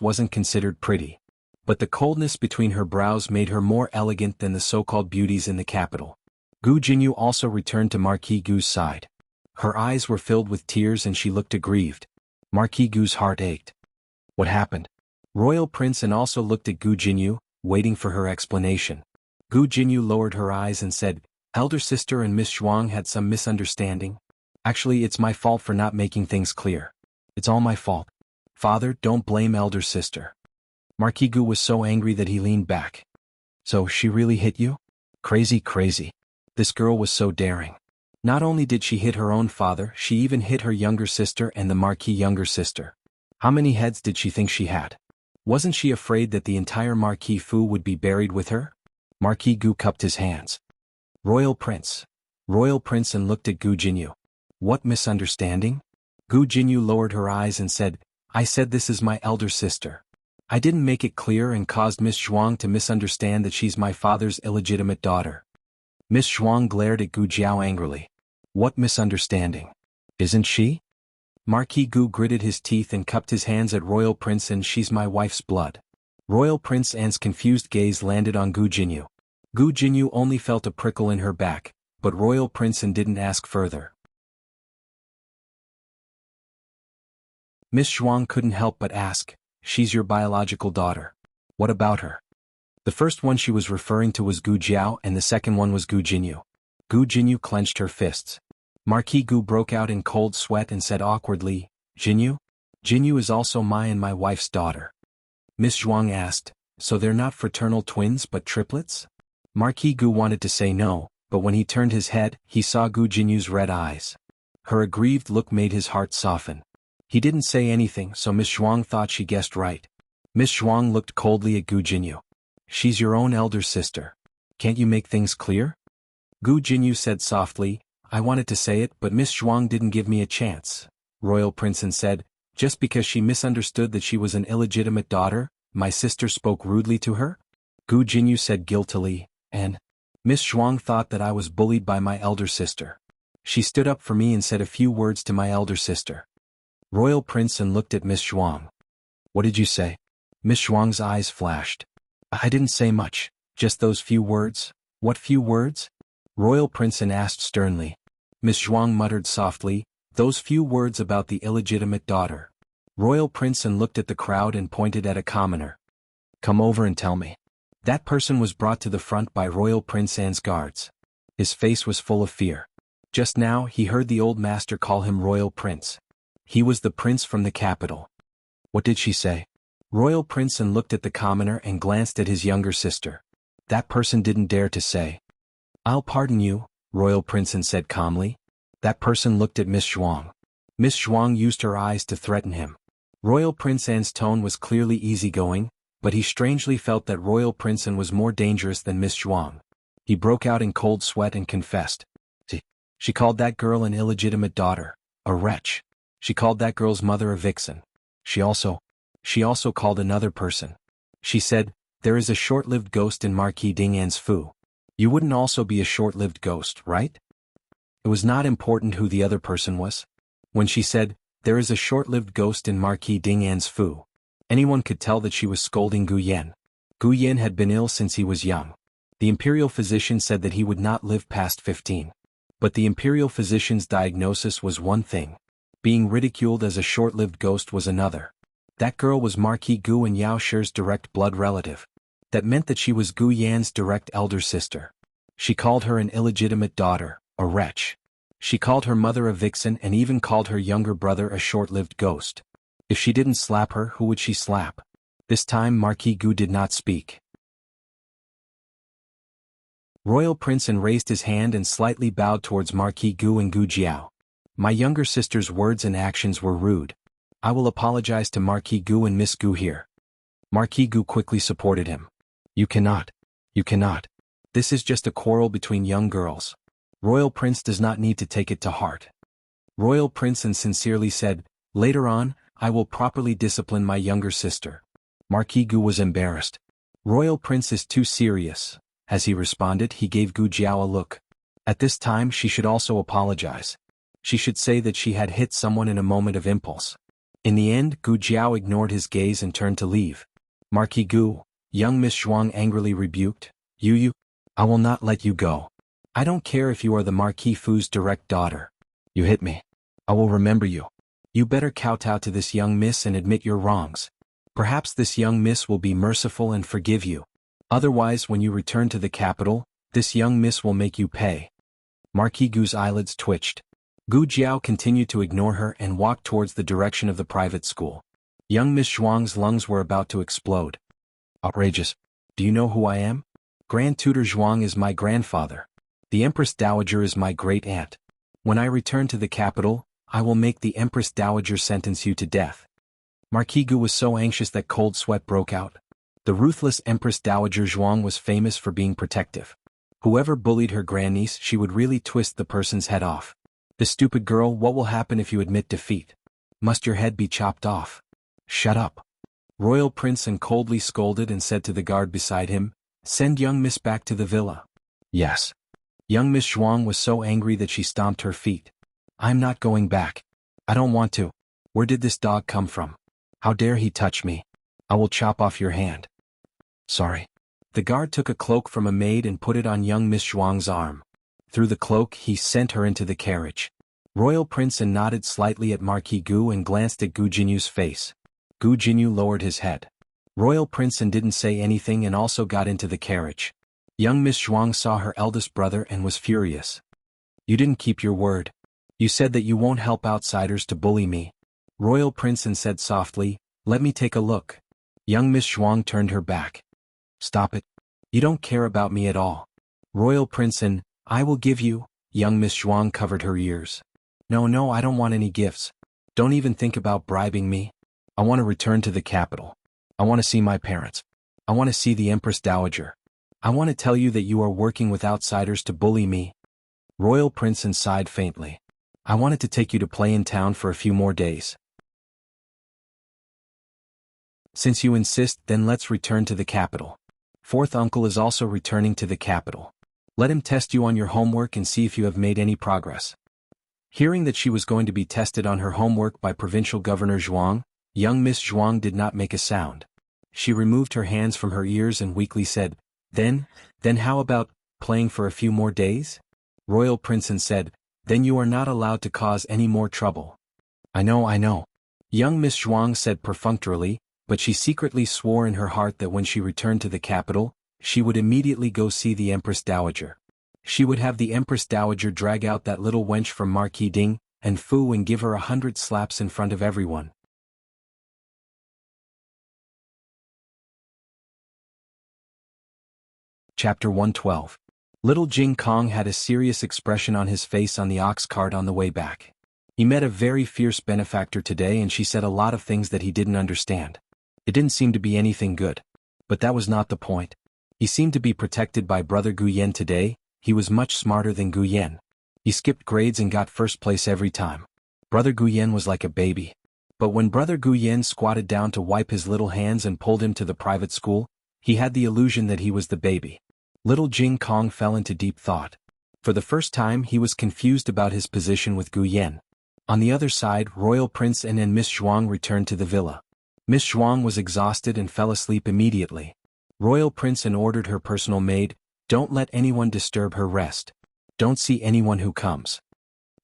wasn't considered pretty. But the coldness between her brows made her more elegant than the so-called beauties in the capital. Gu Jinyu also returned to Marquis Gu's side. Her eyes were filled with tears and she looked aggrieved. Marquis Gu's heart ached. What happened? Royal Prince An also looked at Gu Jinyu, waiting for her explanation. Gu Jinyu lowered her eyes and said, Elder sister and Miss Zhuang had some misunderstanding. Actually, it's my fault for not making things clear. It's all my fault. Father, don't blame elder sister. Marquis Gu was so angry that he leaned back. So, she really hit you? Crazy. This girl was so daring. Not only did she hit her own father, she even hit her younger sister and the Marquis younger sister. How many heads did she think she had? Wasn't she afraid that the entire Marquis Fu would be buried with her? Marquis Gu cupped his hands. Royal Prince and looked at Gu Jinyu. What misunderstanding? Gu Jinyu lowered her eyes and said, I said this is my elder sister. I didn't make it clear and caused Miss Zhuang to misunderstand that she's my father's illegitimate daughter. Miss Zhuang glared at Gu Jiao angrily. What misunderstanding? Isn't she? Marquis Gu gritted his teeth and cupped his hands at Royal Prince and she's my wife's blood. Royal Prince An's confused gaze landed on Gu Jinyu. Gu Jinyu only felt a prickle in her back, but Royal Prince An didn't ask further. Miss Zhuang couldn't help but ask, she's your biological daughter. What about her? The first one she was referring to was Gu Jiao and the second one was Gu Jinyu. Gu Jinyu clenched her fists. Marquis Gu broke out in cold sweat and said awkwardly, Jinyu? Jinyu is also my and my wife's daughter. Miss Zhuang asked, so they're not fraternal twins but triplets? Marquis Gu wanted to say no, but when he turned his head, he saw Gu Jinyu's red eyes. Her aggrieved look made his heart soften. He didn't say anything, so Miss Zhuang thought she guessed right. Miss Zhuang looked coldly at Gu Jinyu. She's your own elder sister. Can't you make things clear? Gu Jinyu said softly, I wanted to say it but Miss Zhuang didn't give me a chance. Royal Prince An said, just because she misunderstood that she was an illegitimate daughter, my sister spoke rudely to her? Gu Jinyu said guiltily, and Miss Zhuang thought that I was bullied by my elder sister. She stood up for me and said a few words to my elder sister. Royal Prince An looked at Miss Zhuang. What did you say? Miss Zhuang's eyes flashed. I didn't say much, just those few words. What few words? Royal Prince An asked sternly. Miss Zhuang muttered softly, those few words about the illegitimate daughter. Royal Prince An looked at the crowd and pointed at a commoner. Come over and tell me. That person was brought to the front by Royal Prince An's guards. His face was full of fear. Just now he heard the old master call him Royal Prince. He was the prince from the capital. What did she say? Royal Prince An looked at the commoner and glanced at his younger sister. That person didn't dare to say. I'll pardon you, Royal Prince An said calmly. That person looked at Miss Zhuang. Miss Zhuang used her eyes to threaten him. Royal Prince An's tone was clearly easygoing, but he strangely felt that Royal Prince An was more dangerous than Miss Zhuang. He broke out in cold sweat and confessed. She called that girl an illegitimate daughter, a wretch. She called that girl's mother a vixen. She also called another person. She said, there is a short-lived ghost in Marquis Ding'an's Fu. You wouldn't also be a short-lived ghost, right? It was not important who the other person was. When she said, there is a short-lived ghost in Marquis Ding'an's Fu, anyone could tell that she was scolding Gu Yan. Gu Yan had been ill since he was young. The imperial physician said that he would not live past 15. But the imperial physician's diagnosis was one thing. Being ridiculed as a short-lived ghost was another. That girl was Marquis Gu and Yao Shi's direct blood relative. That meant that she was Gu Yan's direct elder sister. She called her an illegitimate daughter, a wretch. She called her mother a vixen and even called her younger brother a short-lived ghost. If she didn't slap her, who would she slap? This time Marquis Gu did not speak. Royal Prince An raised his hand and slightly bowed towards Marquis Gu and Gu Jiao. My younger sister's words and actions were rude. I will apologize to Marquis Gu and Miss Gu here. Marquis Gu quickly supported him. You cannot. This is just a quarrel between young girls. Royal Prince does not need to take it to heart. Royal Prince and sincerely said, "Later on, I will properly discipline my younger sister." Marquis Gu was embarrassed. "Royal Prince is too serious." As he responded, he gave Gu Jiao a look. At this time she should also apologize. She should say that she had hit someone in a moment of impulse. In the end, Gu Jiao ignored his gaze and turned to leave. "Marquis Gu," young Miss Zhuang angrily rebuked, "You, I will not let you go. I don't care if you are the Marquis Fu's direct daughter. You hit me. I will remember you. You better kowtow to this young miss and admit your wrongs. Perhaps this young miss will be merciful and forgive you. Otherwise, when you return to the capital, this young miss will make you pay." Marquis Gu's eyelids twitched. Gu Jiao continued to ignore her and walked towards the direction of the private school. Young Miss Zhuang's lungs were about to explode. "Outrageous. Do you know who I am? Grand Tutor Zhuang is my grandfather. The Empress Dowager is my great-aunt. When I return to the capital, I will make the Empress Dowager sentence you to death." Marquis Gu was so anxious that cold sweat broke out. The ruthless Empress Dowager Zhuang was famous for being protective. Whoever bullied her grandniece, she would really twist the person's head off. "The stupid girl, what will happen if you admit defeat? Must your head be chopped off?" "Shut up." Royal Prince and coldly scolded and said to the guard beside him, "Send young Miss back to the villa." "Yes." Young Miss Zhuang was so angry that she stomped her feet. "I'm not going back. I don't want to. Where did this dog come from? How dare he touch me? I will chop off your hand." "Sorry." The guard took a cloak from a maid and put it on young Miss Zhuang's arm. Through the cloak he sent her into the carriage. Royal Prince nodded slightly at Marquis Gu and glanced at Gu Jinyu's face. Gu Jinyu lowered his head. Royal Prince didn't say anything and also got into the carriage. Young Miss Zhuang saw her eldest brother and was furious. "You didn't keep your word. You said that you won't help outsiders to bully me." Royal Prince said softly, "Let me take a look." Young Miss Zhuang turned her back. "Stop it. You don't care about me at all." Royal Prince, "I will give you." Young Miss Zhuang covered her ears. No, I don't want any gifts. Don't even think about bribing me. I want to return to the capital. I want to see my parents. I want to see the Empress Dowager. I want to tell you that you are working with outsiders to bully me." Royal Prince sighed faintly. "I wanted to take you to play in town for a few more days. Since you insist, then let's return to the capital. Fourth uncle is also returning to the capital. Let him test you on your homework and see if you have made any progress." Hearing that she was going to be tested on her homework by Provincial Governor Zhuang, young Miss Zhuang did not make a sound. She removed her hands from her ears and weakly said, Then how about playing for a few more days?" Royal Prince said, "Then you are not allowed to cause any more trouble." I know. Young Miss Zhuang said perfunctorily, but she secretly swore in her heart that when she returned to the capital, she would immediately go see the Empress Dowager. She would have the Empress Dowager drag out that little wench from Marquis Ding and Fu and give her 100 slaps in front of everyone. Chapter 112. Little Jing Kong had a serious expression on his face on the ox cart on the way back. He met a very fierce benefactor today and she said a lot of things that he didn't understand. It didn't seem to be anything good. But that was not the point. He seemed to be protected by Brother Guyen today. He was much smarter than Guyen. He skipped grades and got first place every time. Brother Guyen was like a baby. But when Brother Guyen squatted down to wipe his little hands and pulled him to the private school, he had the illusion that he was the baby. Little Jing Kong fell into deep thought. For the first time he was confused about his position with Guyen. On the other side, Royal Prince and Miss Zhuang returned to the villa. Miss Zhuang was exhausted and fell asleep immediately. Royal Prince ordered her personal maid, "Don't let anyone disturb her rest. Don't see anyone who comes."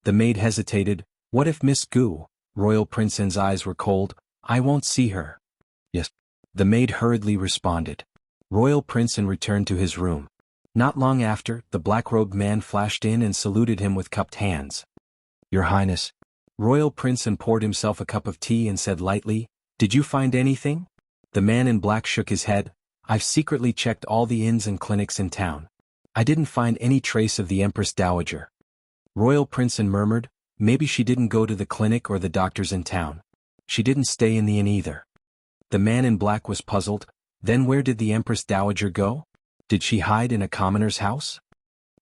The maid hesitated. "What if Miss Gu?" Royal Prince's eyes were cold. "I won't see her." "Yes." The maid hurriedly responded. Royal Prince returned to his room. Not long after, the black-robed man flashed in and saluted him with cupped hands. "Your Highness." Royal Prince poured himself a cup of tea and said lightly, "Did you find anything?" The man in black shook his head. "I've secretly checked all the inns and clinics in town. I didn't find any trace of the Empress Dowager." Royal Prince murmured, "Maybe she didn't go to the clinic or the doctors in town. She didn't stay in the inn either." The man in black was puzzled. "Then where did the Empress Dowager go? Did she hide in a commoner's house?"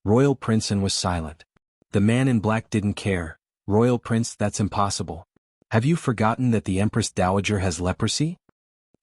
Royal Prince was silent. The man in black didn't care. Royal Prince, that's impossible. Have you forgotten that the Empress Dowager has leprosy?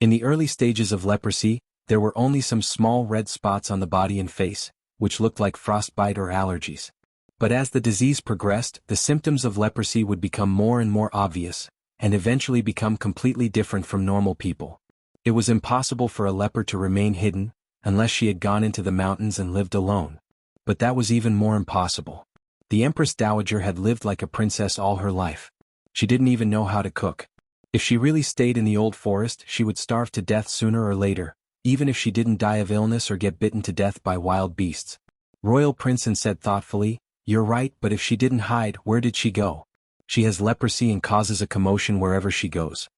In the early stages of leprosy, there were only some small red spots on the body and face, which looked like frostbite or allergies. But as the disease progressed, the symptoms of leprosy would become more and more obvious, and eventually become completely different from normal people. It was impossible for a leper to remain hidden, unless she had gone into the mountains and lived alone. But that was even more impossible. The Empress Dowager had lived like a princess all her life. She didn't even know how to cook. If she really stayed in the old forest, she would starve to death sooner or later, even if she didn't die of illness or get bitten to death by wild beasts. Royal Prince said thoughtfully, "You're right, but if she didn't hide, where did she go? She has leprosy and causes a commotion wherever she goes."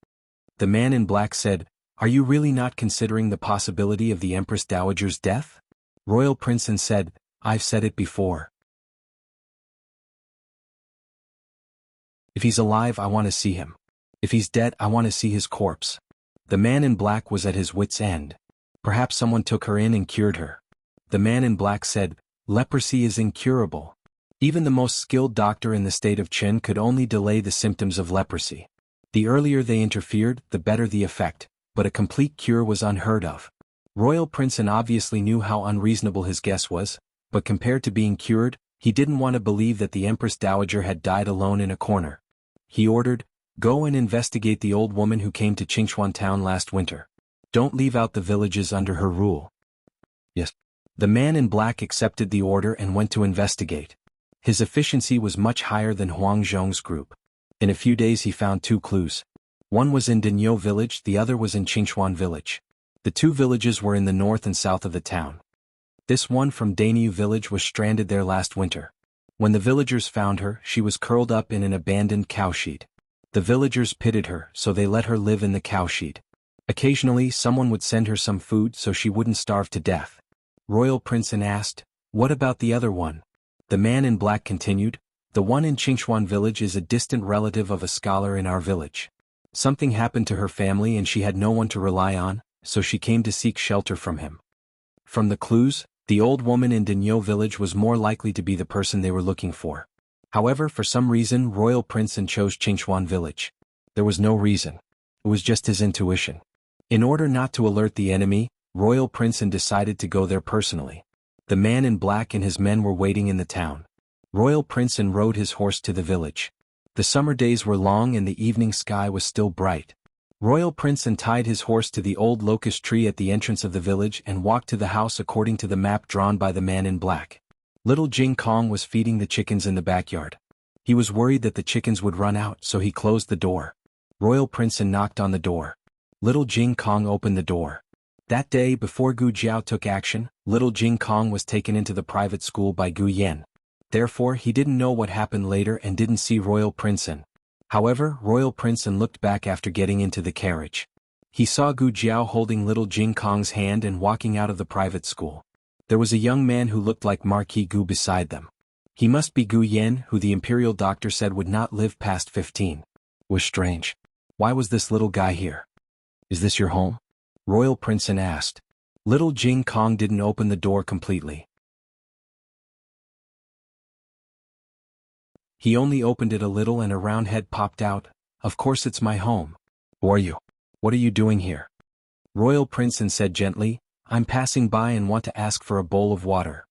The man in black said, "Are you really not considering the possibility of the Empress Dowager's death?" Royal Prince said, "I've said it before. If he's alive, I want to see him. If he's dead, I want to see his corpse." The man in black was at his wit's end. Perhaps someone took her in and cured her. The man in black said, "Leprosy is incurable. Even the most skilled doctor in the state of Qin could only delay the symptoms of leprosy. The earlier they interfered, the better the effect, but a complete cure was unheard of." Royal Prince obviously knew how unreasonable his guess was, but compared to being cured, he didn't want to believe that the Empress Dowager had died alone in a corner. He ordered, "Go and investigate the old woman who came to Qingchuan town last winter. Don't leave out the villages under her rule." Yes. The man in black accepted the order and went to investigate. His efficiency was much higher than Huang Zhong's group. In a few days he found 2 clues. One was in Dinyo village, the other was in Qingchuan village. The 2 villages were in the north and south of the town. This one from Danyu village was stranded there last winter. When the villagers found her, she was curled up in an abandoned cowshed. The villagers pitied her, so they let her live in the cowshed. Occasionally someone would send her some food so she wouldn't starve to death. Royal Prince asked, "What about the other one?" The man in black continued, "The one in Qingchuan village is a distant relative of a scholar in our village. Something happened to her family and she had no one to rely on, so she came to seek shelter from him." From the clues, the old woman in Dinyo village was more likely to be the person they were looking for. However, for some reason Royal Prince chose Qingchuan village. There was no reason. It was just his intuition. In order not to alert the enemy, Royal Prince decided to go there personally. The man in black and his men were waiting in the town. Royal Prince rode his horse to the village. The summer days were long and the evening sky was still bright. Royal Prince tied his horse to the old locust tree at the entrance of the village and walked to the house according to the map drawn by the man in black. Little Jing Kong was feeding the chickens in the backyard. He was worried that the chickens would run out, so he closed the door. Royal Prince knocked on the door. Little Jing Kong opened the door. That day, before Gu Jiao took action, little Jing Kong was taken into the private school by Gu Yan. Therefore, he didn't know what happened later and didn't see Royal Prince. However, Royal Prince looked back after getting into the carriage. He saw Gu Jiao holding little Jing Kong's hand and walking out of the private school. There was a young man who looked like Marquis Gu beside them. He must be Gu Yan, who the imperial doctor said would not live past 15. It was strange. Why was this little guy here? "Is this your home?" Royal Prince asked. Little Jing Kong didn't open the door completely. He only opened it a little and a round head popped out. "Of course it's my home. Who are you? What are you doing here?" Royal Prince said gently, "I'm passing by and want to ask for a bowl of water."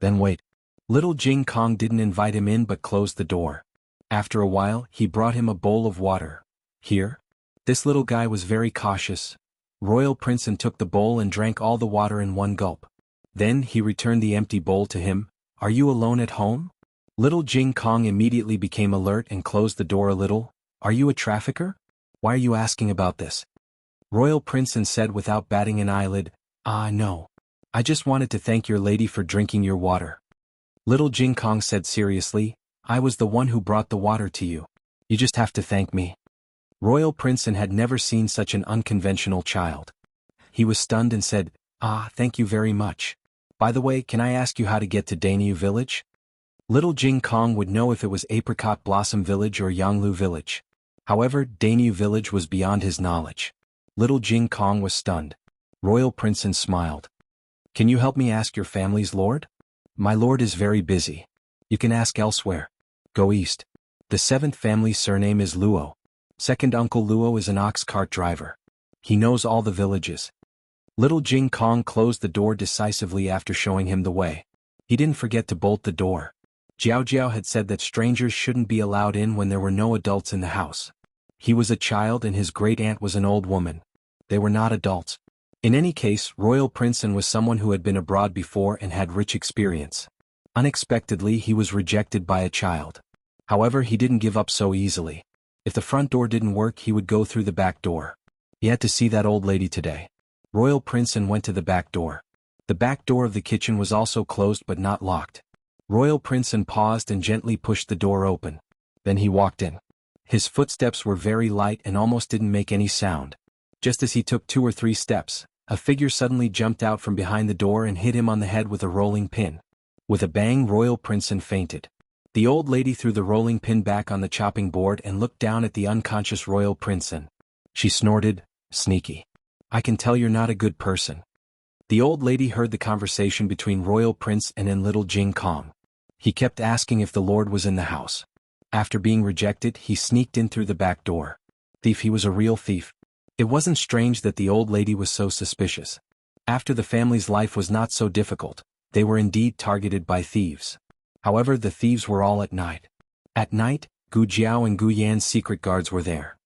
"Then wait." Little Jing Kong didn't invite him in but closed the door. After a while, he brought him a bowl of water. "Here?" This little guy was very cautious. Royal Prince took the bowl and drank all the water in one gulp. Then he returned the empty bowl to him. "Are you alone at home?" Little Jing Kong immediately became alert and closed the door a little. "Are you a trafficker? Why are you asking about this?" Royal Prince said without batting an eyelid, "Ah, no. I just wanted to thank your lady for drinking your water." Little Jing Kong said seriously, "I was the one who brought the water to you. You just have to thank me." Royal Prince had never seen such an unconventional child. He was stunned and said, "Ah, thank you very much. By the way, can I ask you how to get to Danyu village?" Little Jing Kong would know if it was Apricot Blossom village or Yanglu village. However, Danyu village was beyond his knowledge. Little Jing Kong was stunned. Royal Prince smiled. "Can you help me ask your family's lord?" "My lord is very busy. You can ask elsewhere. Go east." The seventh family surname is Luo. Second uncle Luo is an ox cart driver. He knows all the villages. Little Jing Kong closed the door decisively after showing him the way. He didn't forget to bolt the door. Jiao Jiao had said that strangers shouldn't be allowed in when there were no adults in the house. He was a child and his great-aunt was an old woman. They were not adults. In any case, Royal Princeton was someone who had been abroad before and had rich experience. Unexpectedly, he was rejected by a child. However, he didn't give up so easily. If the front door didn't work, he would go through the back door. He had to see that old lady today. Royal Princeton went to the back door. The back door of the kitchen was also closed but not locked. Royal Princeton paused and gently pushed the door open. Then he walked in. His footsteps were very light and almost didn't make any sound. Just as he took 2 or 3 steps, a figure suddenly jumped out from behind the door and hit him on the head with a rolling pin. With a bang, Royal Princeton fainted. The old lady threw the rolling pin back on the chopping board and looked down at the unconscious Royal Princeton. She snorted, "Sneaky. I can tell you're not a good person." The old lady heard the conversation between Royal Prince and little Jing Kong. He kept asking if the Lord was in the house. After being rejected, he sneaked in through the back door. Thief, he was a real thief. It wasn't strange that the old lady was so suspicious. After the family's life was not so difficult, they were indeed targeted by thieves. However, the thieves were all at night. At night, Gu Jiao and Gu Yan's secret guards were there.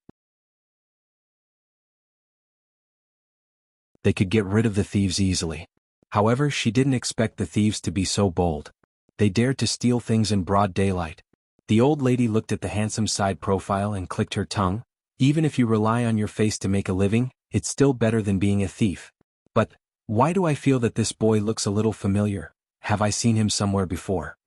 They could get rid of the thieves easily. However, she didn't expect the thieves to be so bold. They dared to steal things in broad daylight. The old lady looked at the handsome side profile and clicked her tongue. Even if you rely on your face to make a living, it's still better than being a thief. But, why do I feel that this boy looks a little familiar? Have I seen him somewhere before?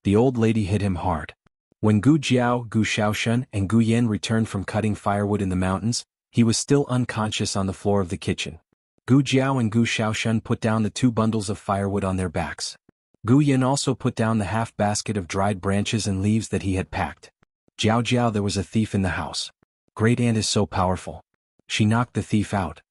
The old lady hit him hard. When Gu Jiao, Gu Xiaoshen, and Gu Yan returned from cutting firewood in the mountains, he was still unconscious on the floor of the kitchen. Gu Jiao and Gu Xiaoshen put down the 2 bundles of firewood on their backs. Gu Yan also put down the half basket of dried branches and leaves that he had packed. Jiao Jiao, there was a thief in the house. Great Aunt is so powerful. She knocked the thief out.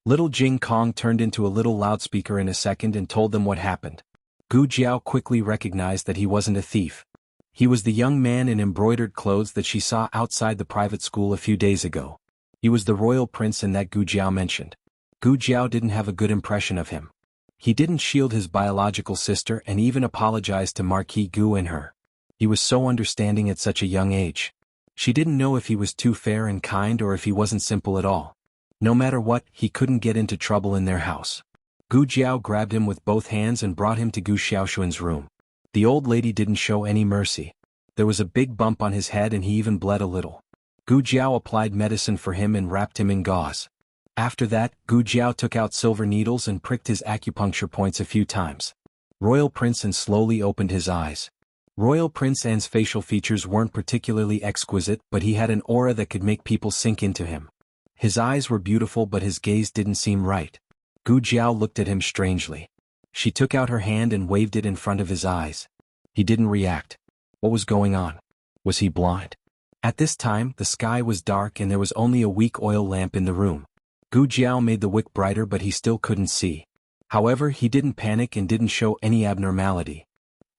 Little Jing Kong turned into a little loudspeaker in a second and told them what happened. Gu Jiao quickly recognized that he wasn't a thief. He was the young man in embroidered clothes that she saw outside the private school a few days ago. He was the royal prince and that Gu Jiao mentioned. Gu Jiao didn't have a good impression of him. He didn't shield his biological sister and even apologized to Marquis Gu and her. He was so understanding at such a young age. She didn't know if he was too fair and kind or if he wasn't simple at all. No matter what, he couldn't get into trouble in their house. Gu Jiao grabbed him with both hands and brought him to Gu Xiaoshuan's room. The old lady didn't show any mercy. There was a big bump on his head and he even bled a little. Gu Jiao applied medicine for him and wrapped him in gauze. After that, Gu Jiao took out silver needles and pricked his acupuncture points a few times. Royal Prince An slowly opened his eyes. Royal Prince An's facial features weren't particularly exquisite, but he had an aura that could make people sink into him. His eyes were beautiful but his gaze didn't seem right. Gu Jiao looked at him strangely. She took out her hand and waved it in front of his eyes. He didn't react. What was going on? Was he blind? At this time, the sky was dark and there was only a weak oil lamp in the room. Gu Jiao made the wick brighter but he still couldn't see. However, he didn't panic and didn't show any abnormality.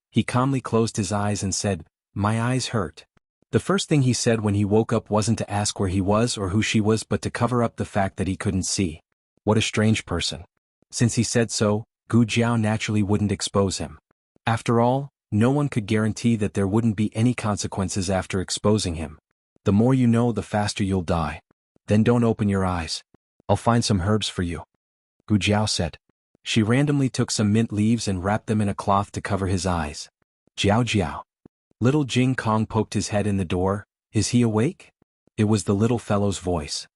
He calmly closed his eyes and said, "My eyes hurt." The first thing he said when he woke up wasn't to ask where he was or who she was but to cover up the fact that he couldn't see. What a strange person. Since he said so, Gu Jiao naturally wouldn't expose him. After all, no one could guarantee that there wouldn't be any consequences after exposing him. The more you know, the faster you'll die. Then don't open your eyes. I'll find some herbs for you, Gu Jiao said. She randomly took some mint leaves and wrapped them in a cloth to cover his eyes. Jiao Jiao. Little Jing Kong poked his head in the door. Is he awake? It was the little fellow's voice.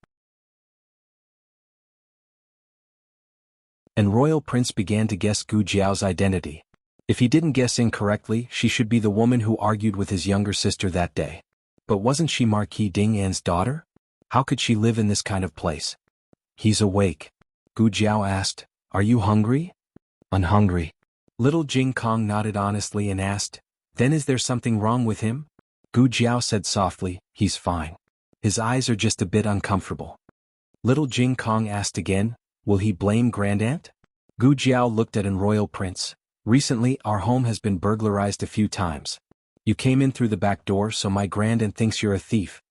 And Royal Prince began to guess Gu Jiao's identity. If he didn't guess incorrectly, she should be the woman who argued with his younger sister that day. But wasn't she Marquis Ding An's daughter? How could she live in this kind of place? He's awake. Gu Jiao asked, "Are you hungry?" "I'm hungry." Little Jing Kong nodded honestly and asked, "Then is there something wrong with him?" Gu Jiao said softly, "He's fine. His eyes are just a bit uncomfortable." Little Jing Kong asked again, "Will he blame Grandaunt?" Gu Jiao looked at an royal prince. "Recently, our home has been burglarized a few times. You came in through the back door, so my grandaunt thinks you're a thief.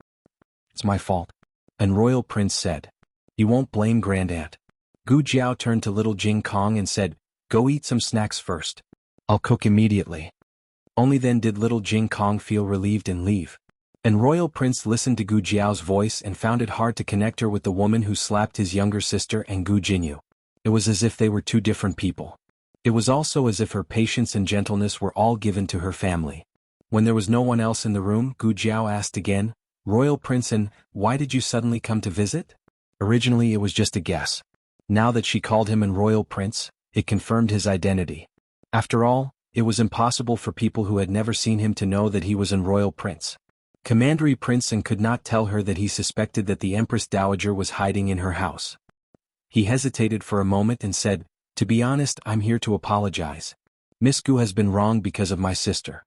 It's my fault. And Royal Prince said, You won't blame grandaunt. Gu Jiao turned to little Jing Kong and said, Go eat some snacks first. I'll cook immediately. Only then did little Jing Kong feel relieved and leave. And Royal Prince listened to Gu Jiao's voice and found it hard to connect her with the woman who slapped his younger sister and Gu Jinyu. It was as if they were two different people. It was also as if her patience and gentleness were all given to her family. When there was no one else in the room, Gu Jiao asked again, Royal Prince, and why did you suddenly come to visit? Originally it was just a guess. Now that she called him an Royal Prince, it confirmed his identity. After all, it was impossible for people who had never seen him to know that he was an Royal Prince. Commandery Prince and could not tell her that he suspected that the Empress Dowager was hiding in her house. He hesitated for a moment and said, To be honest, I'm here to apologize. Miss Gu has been wrong because of my sister.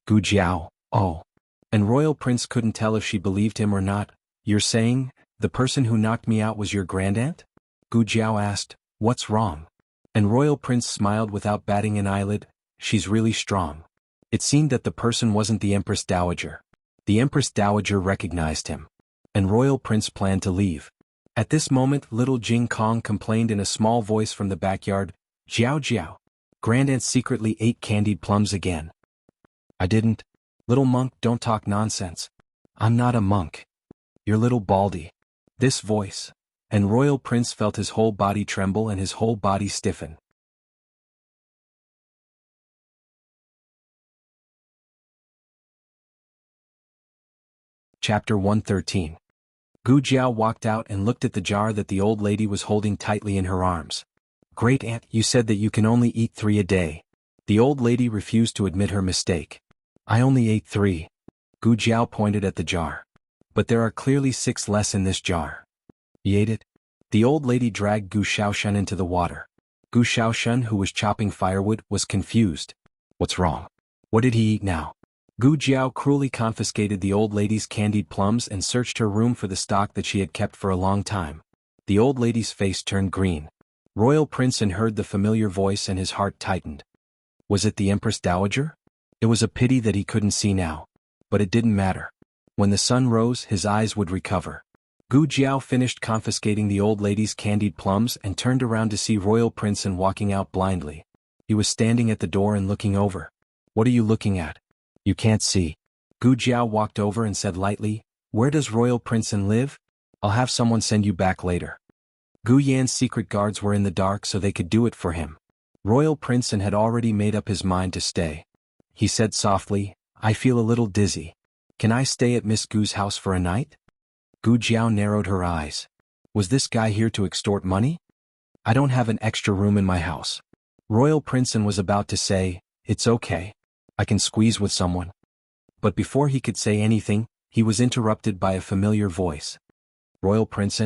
Gu Jiao, oh. And Royal Prince couldn't tell if she believed him or not. You're saying, the person who knocked me out was your grandaunt? Gu Jiao asked, What's wrong? And Royal Prince smiled without batting an eyelid, She's really strong. It seemed that the person wasn't the Empress Dowager. The Empress Dowager recognized him. And Royal Prince planned to leave. At this moment little Jing Kong complained in a small voice from the backyard, Jiao Jiao. Grandaunt secretly ate candied plums again. I didn't. Little monk, don't talk nonsense. I'm not a monk. You're little Baldy. This voice. And Royal Prince felt his whole body tremble and his whole body stiffen. Chapter 113. Gu Jiao walked out and looked at the jar that the old lady was holding tightly in her arms. Great aunt, you said that you can only eat 3 a day. The old lady refused to admit her mistake. I only ate 3. Gu Jiao pointed at the jar. But there are clearly 6 less in this jar. You ate it? The old lady dragged Gu Shaoshan into the water. Gu Shaoshan, who was chopping firewood, was confused. What's wrong? What did he eat now? Gu Jiao cruelly confiscated the old lady's candied plums and searched her room for the stock that she had kept for a long time. The old lady's face turned green. Royal Prince heard the familiar voice and his heart tightened. Was it the Empress Dowager? It was a pity that he couldn't see now. But it didn't matter. When the sun rose, his eyes would recover. Gu Jiao finished confiscating the old lady's candied plums and turned around to see Royal Prince walking out blindly. He was standing at the door and looking over. What are you looking at? You can't see. Gu Jiao walked over and said lightly, Where does Royal Prince live? I'll have someone send you back later. Gu Yan's secret guards were in the dark so they could do it for him. Royal Prince had already made up his mind to stay. He said softly, I feel a little dizzy. Can I stay at Miss Gu's house for a night? Gu Jiao narrowed her eyes. Was this guy here to extort money? I don't have an extra room in my house. Royal Prince was about to say, It's okay. I can squeeze with someone. But before he could say anything, he was interrupted by a familiar voice. Royal Prince?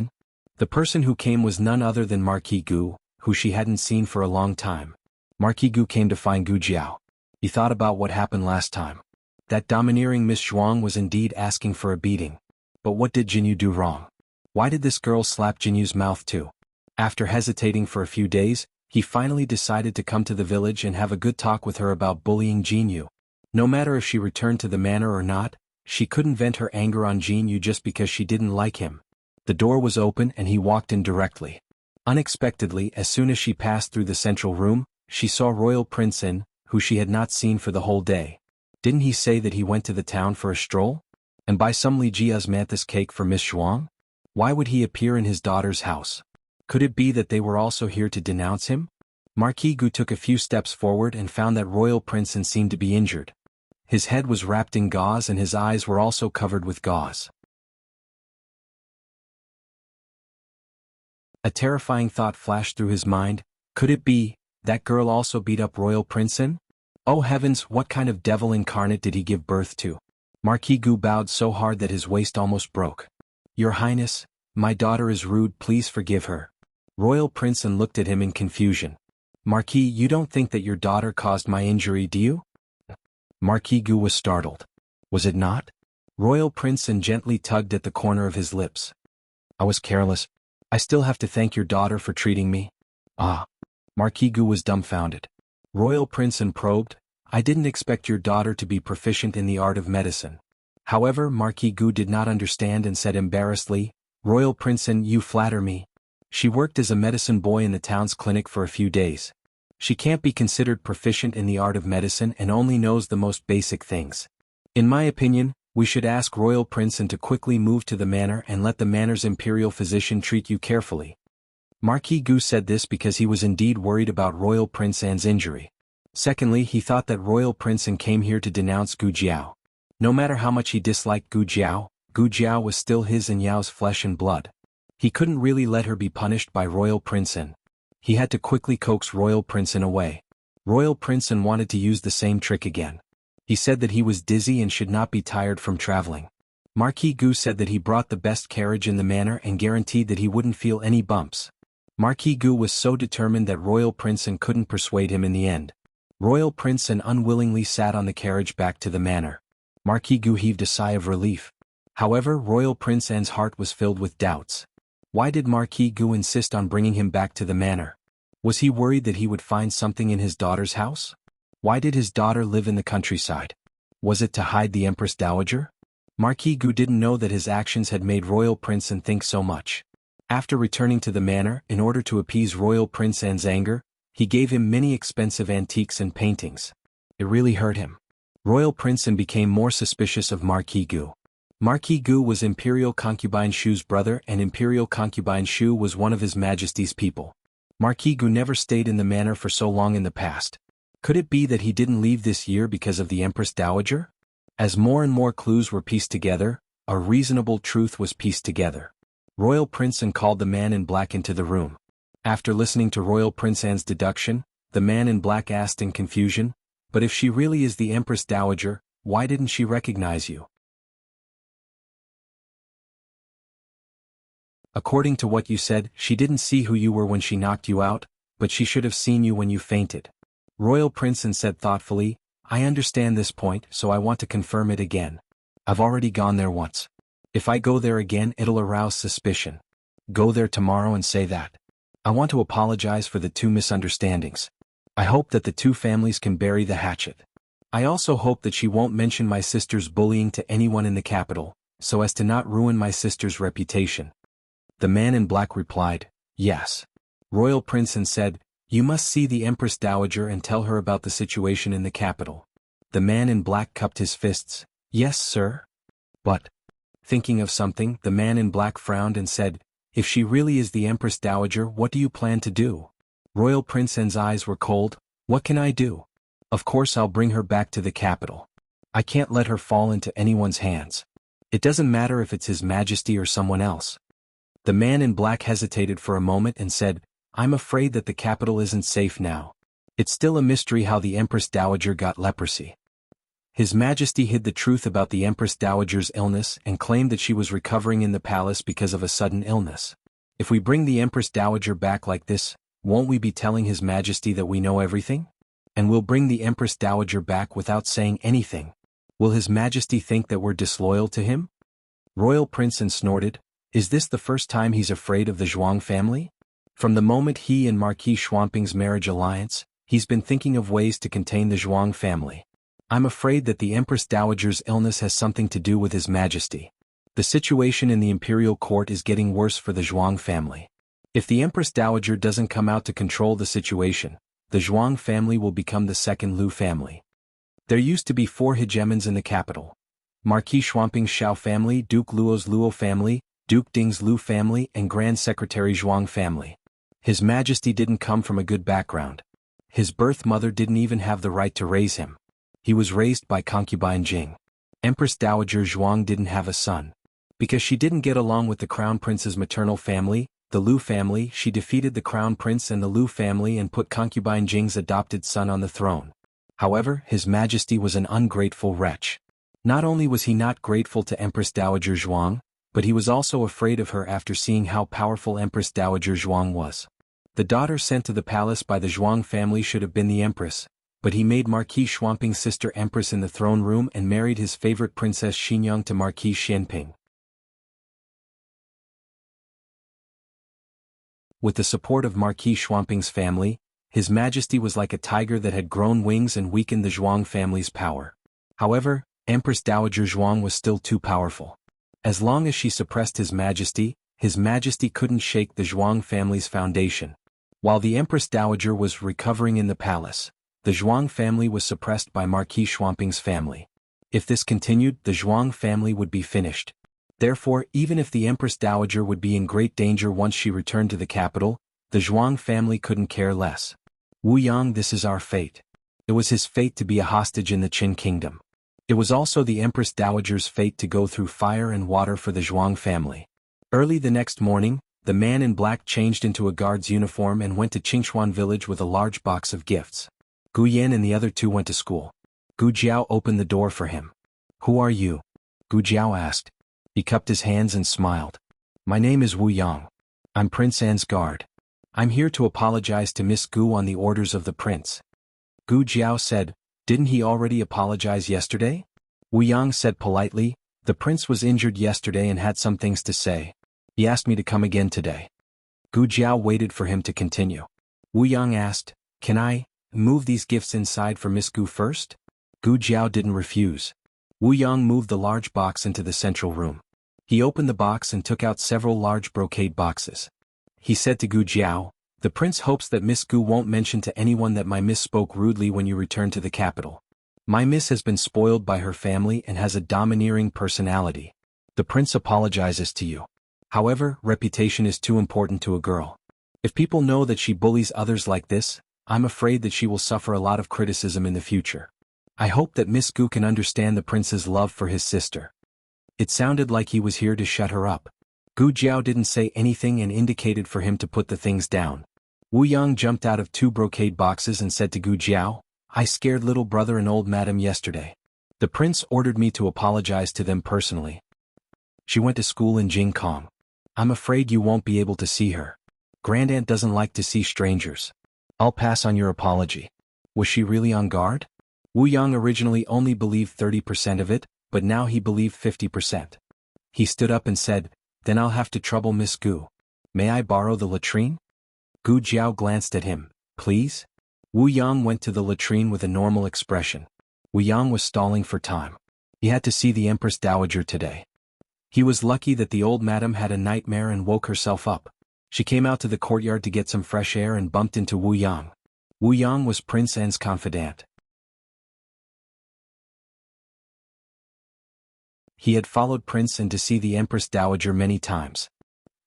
The person who came was none other than Marquis Gu, who she hadn't seen for a long time. Marquis Gu came to find Gu Jiao. He thought about what happened last time. That domineering Miss Zhuang was indeed asking for a beating. But what did Jinyu do wrong? Why did this girl slap Jinyu's mouth too? After hesitating for a few days, he finally decided to come to the village and have a good talk with her about bullying Jinyu. No matter if she returned to the manor or not, she couldn't vent her anger on Jinyu just because she didn't like him. The door was open and he walked in directly. Unexpectedly, as soon as she passed through the central room, she saw Royal Prince who she had not seen for the whole day. Didn't he say that he went to the town for a stroll? And buy some Li Jia's mantis cake for Miss Zhuang? Why would he appear in his daughter's house? Could it be that they were also here to denounce him? Marquis Gu took a few steps forward and found that Royal Prince seemed to be injured. His head was wrapped in gauze and his eyes were also covered with gauze. A terrifying thought flashed through his mind. Could it be, that girl also beat up Royal Prince? Oh heavens, what kind of devil incarnate did he give birth to? Marquis Gu bowed so hard that his waist almost broke. Your Highness, my daughter is rude, please forgive her. Royal Prince looked at him in confusion. Marquis, you don't think that your daughter caused my injury, do you? Marquis Gu was startled. Was it not? Royal Prince gently tugged at the corner of his lips. I was careless. I still have to thank your daughter for treating me. Ah. Marquis Gu was dumbfounded. Royal Prince probed, I didn't expect your daughter to be proficient in the art of medicine. However, Marquis Gu did not understand and said embarrassedly, Royal Princess, you flatter me. She worked as a medicine boy in the town's clinic for a few days. She can't be considered proficient in the art of medicine and only knows the most basic things. In my opinion, we should ask Royal Princess to quickly move to the manor and let the manor's imperial physician treat you carefully. Marquis Gu said this because he was indeed worried about Royal Prince An's injury. Secondly, he thought that Royal Prince An came here to denounce Gu Jiao. No matter how much he disliked Gu Jiao was still his and Yao's flesh and blood. He couldn't really let her be punished by Royal Prince An. He had to quickly coax Royal Prince An away. Royal Prince An wanted to use the same trick again. He said that he was dizzy and should not be tired from traveling. Marquis Gu said that he brought the best carriage in the manor and guaranteed that he wouldn't feel any bumps. Marquis Gu was so determined that Royal Prince An couldn't persuade him in the end. Royal Prince An unwillingly sat on the carriage back to the manor. Marquis Gu heaved a sigh of relief. However, Royal Prince An's heart was filled with doubts. Why did Marquis Gu insist on bringing him back to the manor? Was he worried that he would find something in his daughter's house? Why did his daughter live in the countryside? Was it to hide the Empress Dowager? Marquis Gu didn't know that his actions had made Royal Prince An think so much. After returning to the manor, in order to appease Royal Prince An's anger, he gave him many expensive antiques and paintings. It really hurt him. Royal Prince An became more suspicious of Marquis Gu. Marquis Gu was Imperial Concubine Shu's brother and Imperial Concubine Shu was one of His Majesty's people. Marquis Gu never stayed in the manor for so long in the past. Could it be that he didn't leave this year because of the Empress Dowager? As more and more clues were pieced together, a reasonable truth was pieced together. Royal Prince An called the man in black into the room. After listening to Royal Prince An's deduction, the man in black asked in confusion, "But if she really is the Empress Dowager, why didn't she recognize you?" According to what you said, she didn't see who you were when she knocked you out, but she should have seen you when you fainted. Royal Prince An said thoughtfully, "I understand this point, so I want to confirm it again. I've already gone there once. If I go there again, it'll arouse suspicion. Go there tomorrow and say that. I want to apologize for the two misunderstandings. I hope that the two families can bury the hatchet. I also hope that she won't mention my sister's bullying to anyone in the capital, so as to not ruin my sister's reputation." The man in black replied, "Yes." Royal Prince An said, "You must see the Empress Dowager and tell her about the situation in the capital." The man in black cupped his fists. "Yes, sir." But, thinking of something, the man in black frowned and said, "If she really is the Empress Dowager, what do you plan to do?" Royal Prince An's eyes were cold. "What can I do? Of course I'll bring her back to the capital. I can't let her fall into anyone's hands. It doesn't matter if it's His Majesty or someone else." The man in black hesitated for a moment and said, "I'm afraid that the capital isn't safe now. It's still a mystery how the Empress Dowager got leprosy. His Majesty hid the truth about the Empress Dowager's illness and claimed that she was recovering in the palace because of a sudden illness. If we bring the Empress Dowager back like this, won't we be telling His Majesty that we know everything? And we'll bring the Empress Dowager back without saying anything. Will His Majesty think that we're disloyal to him?" Royal Prince An snorted. Is this the first time he's afraid of the Zhuang family? From the moment he and Marquis Schwamping's marriage alliance, he's been thinking of ways to contain the Zhuang family. I'm afraid that the Empress Dowager's illness has something to do with His Majesty. The situation in the imperial court is getting worse for the Zhuang family. If the Empress Dowager doesn't come out to control the situation, the Zhuang family will become the second Lu family. There used to be 4 hegemons in the capital. Marquis Schwamping's Xiao family, Duke Luo's Luo family, Duke Ding's Lu family and Grand Secretary Zhuang family. His Majesty didn't come from a good background. His birth mother didn't even have the right to raise him. He was raised by concubine Jing. Empress Dowager Zhuang didn't have a son. Because she didn't get along with the Crown Prince's maternal family, the Lu family, she defeated the Crown Prince and the Lu family and put concubine Jing's adopted son on the throne. However, His Majesty was an ungrateful wretch. Not only was he not grateful to Empress Dowager Zhuang, but he was also afraid of her after seeing how powerful Empress Dowager Zhuang was. The daughter sent to the palace by the Zhuang family should have been the Empress, but he made Marquis Schwamping's sister Empress in the throne room and married his favorite Princess Xinyang to Marquis Xianping. With the support of Marquis Schwamping's family, His Majesty was like a tiger that had grown wings and weakened the Zhuang family's power. However, Empress Dowager Zhuang was still too powerful. As long as she suppressed His Majesty couldn't shake the Zhuang family's foundation. While the Empress Dowager was recovering in the palace, the Zhuang family was suppressed by Marquis Shuangping's family. If this continued, the Zhuang family would be finished. Therefore, even if the Empress Dowager would be in great danger once she returned to the capital, the Zhuang family couldn't care less. Wu Yang, this is our fate. It was his fate to be a hostage in the Qin kingdom. It was also the Empress Dowager's fate to go through fire and water for the Zhuang family. Early the next morning, the man in black changed into a guard's uniform and went to Qingshuan village with a large box of gifts. Gu Yan and the other two went to school. Gu Jiao opened the door for him. Who are you? Gu Jiao asked. He cupped his hands and smiled. My name is Wu Yang. I'm Prince An's guard. I'm here to apologize to Miss Gu on the orders of the prince. Gu Jiao said, didn't he already apologize yesterday? Wu Yang said politely, the prince was injured yesterday and had some things to say. He asked me to come again today. Gu Jiao waited for him to continue. Wu Yang asked, can I move these gifts inside for Miss Gu first? Gu Jiao didn't refuse. Wu Yang moved the large box into the central room. He opened the box and took out several large brocade boxes. He said to Gu Jiao, the prince hopes that Miss Gu won't mention to anyone that my miss spoke rudely when you return to the capital. My miss has been spoiled by her family and has a domineering personality. The prince apologizes to you. However, reputation is too important to a girl. If people know that she bullies others like this, I'm afraid that she will suffer a lot of criticism in the future. I hope that Miss Gu can understand the prince's love for his sister. It sounded like he was here to shut her up. Gu Jiao didn't say anything and indicated for him to put the things down. Wu Yang jumped out of two brocade boxes and said to Gu Jiao, I scared little brother and old madam yesterday. The prince ordered me to apologize to them personally. She went to school in Jianghu. I'm afraid you won't be able to see her. Grandaunt doesn't like to see strangers. I'll pass on your apology. Was she really on guard? Wu Yang originally only believed 30% of it, but now he believed 50%. He stood up and said, then I'll have to trouble Miss Gu. May I borrow the latrine? Gu Jiao glanced at him. Please? Wu Yang went to the latrine with a normal expression. Wu Yang was stalling for time. He had to see the Empress Dowager today. He was lucky that the old madam had a nightmare and woke herself up. She came out to the courtyard to get some fresh air and bumped into Wu Yang. Wu Yang was Prince An's confidant. He had followed Prince An to see the Empress Dowager many times.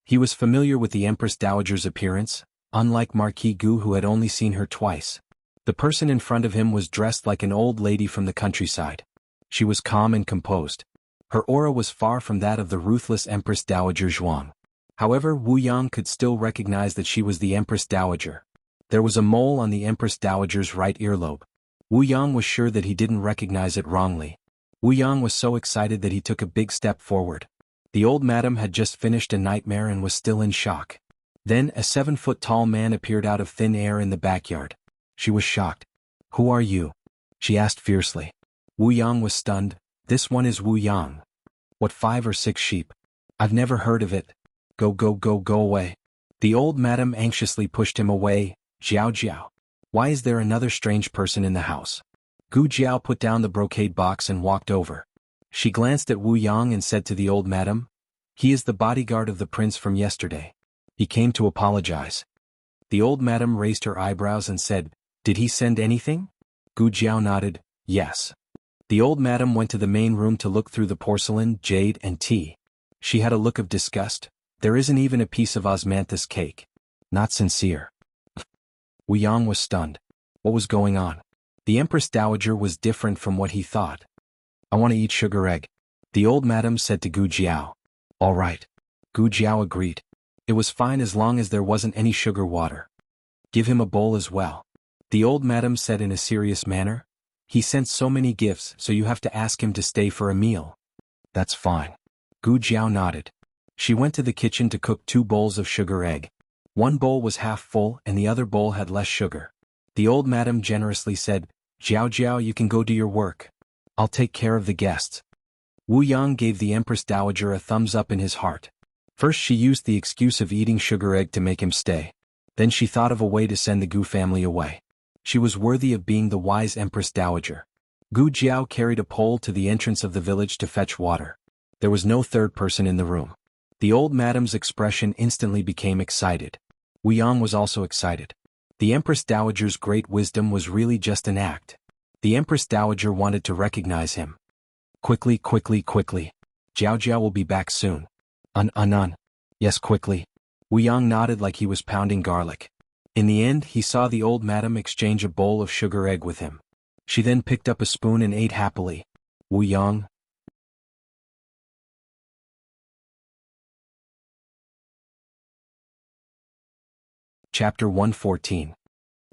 He was familiar with the Empress Dowager's appearance, unlike Marquis Gu who had only seen her twice. The person in front of him was dressed like an old lady from the countryside. She was calm and composed. Her aura was far from that of the ruthless Empress Dowager Zhuang. However, Wu Yang could still recognize that she was the Empress Dowager. There was a mole on the Empress Dowager's right earlobe. Wu Yang was sure that he didn't recognize it wrongly. Wu Yang was so excited that he took a big step forward. The old madam had just finished a nightmare and was still in shock. Then a 7-foot-tall man appeared out of thin air in the backyard. She was shocked. Who are you? She asked fiercely. Wu Yang was stunned. This one is Wu Yang. What, 5 or 6 sheep? I've never heard of it. Go away. The old madam anxiously pushed him away. Jiao. Why is there another strange person in the house? Gu Jiao put down the brocade box and walked over. She glanced at Wu Yang and said to the old madam, he is the bodyguard of the prince from yesterday. He came to apologize. The old madam raised her eyebrows and said, did he send anything? Gu Jiao nodded, yes. The old madam went to the main room to look through the porcelain, jade and tea. She had a look of disgust. There isn't even a piece of osmanthus cake. Not sincere. Wu Yang was stunned. What was going on? The Empress Dowager was different from what he thought. I want to eat sugar egg. The old madam said to Gu Jiao. All right. Gu Jiao agreed. It was fine as long as there wasn't any sugar water. Give him a bowl as well. The old madam said in a serious manner. He sent so many gifts, so you have to ask him to stay for a meal. That's fine. Gu Jiao nodded. She went to the kitchen to cook 2 bowls of sugar egg. One bowl was half full and the other bowl had less sugar. The old madam generously said, Jiao, you can go do your work. I'll take care of the guests. Wu Yang gave the Empress Dowager a thumbs up in his heart. First she used the excuse of eating sugar egg to make him stay. Then she thought of a way to send the Gu family away. She was worthy of being the wise Empress Dowager. Gu Jiao carried a pole to the entrance of the village to fetch water. There was no third person in the room. The old madam's expression instantly became excited. Wu Yang was also excited. The Empress Dowager's great wisdom was really just an act. The Empress Dowager wanted to recognize him. Quickly. Jiao Jiao will be back soon. Yes, quickly. Wu Yang nodded like he was pounding garlic. In the end, he saw the old madam exchange a bowl of sugar egg with him. She then picked up a spoon and ate happily. Wu Yang. Chapter 114.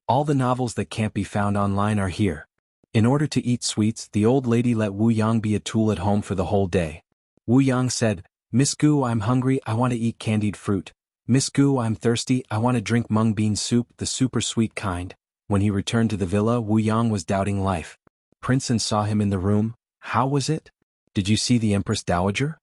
All the novels that can't be found online are here. In order to eat sweets, the old lady let Wu Yang be a tool at home for the whole day. Wu Yang said, "Miss Gu, I'm hungry, I want to eat candied fruit. Miss Gu, I'm thirsty, I want to drink mung bean soup, the super sweet kind." When he returned to the villa, Wu Yang was doubting life. Princeton saw him in the room. How was it? Did you see the Empress Dowager?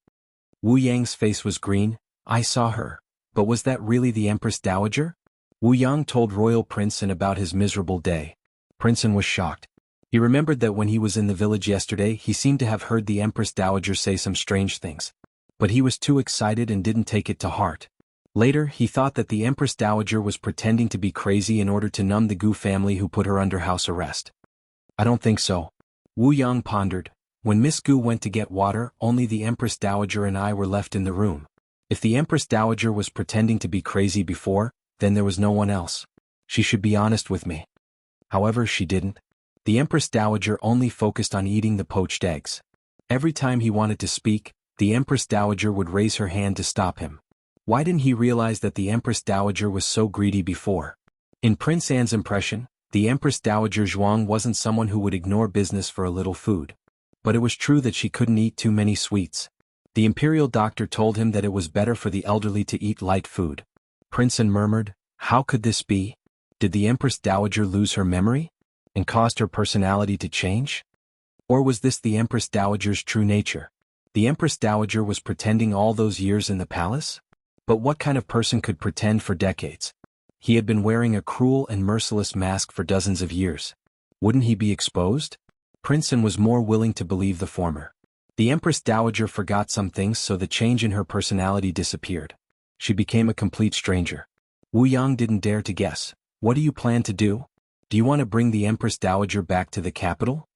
Wu Yang's face was green. I saw her. But was that really the Empress Dowager? Wu Yang told Royal Princeton about his miserable day. Princeton was shocked. He remembered that when he was in the village yesterday, he seemed to have heard the Empress Dowager say some strange things. But he was too excited and didn't take it to heart. Later, he thought that the Empress Dowager was pretending to be crazy in order to numb the Gu family who put her under house arrest. I don't think so. Wu Yang pondered. When Miss Gu went to get water, only the Empress Dowager and I were left in the room. If the Empress Dowager was pretending to be crazy before, then there was no one else. She should be honest with me. However, she didn't. The Empress Dowager only focused on eating the poached eggs. Every time he wanted to speak, the Empress Dowager would raise her hand to stop him. Why didn't he realize that the Empress Dowager was so greedy before? In Prince Anne's impression, the Empress Dowager Zhuang wasn't someone who would ignore business for a little food. But it was true that she couldn't eat too many sweets. The imperial doctor told him that it was better for the elderly to eat light food. Prince Anne murmured, "How could this be? Did the Empress Dowager lose her memory? And caused her personality to change? Or was this the Empress Dowager's true nature? The Empress Dowager was pretending all those years in the palace? But what kind of person could pretend for decades? He had been wearing a cruel and merciless mask for dozens of years. Wouldn't he be exposed?" Prince Anne was more willing to believe the former. The Empress Dowager forgot some things, so the change in her personality disappeared. She became a complete stranger. Wu Yang didn't dare to guess. What do you plan to do? Do you want to bring the Empress Dowager back to the capital?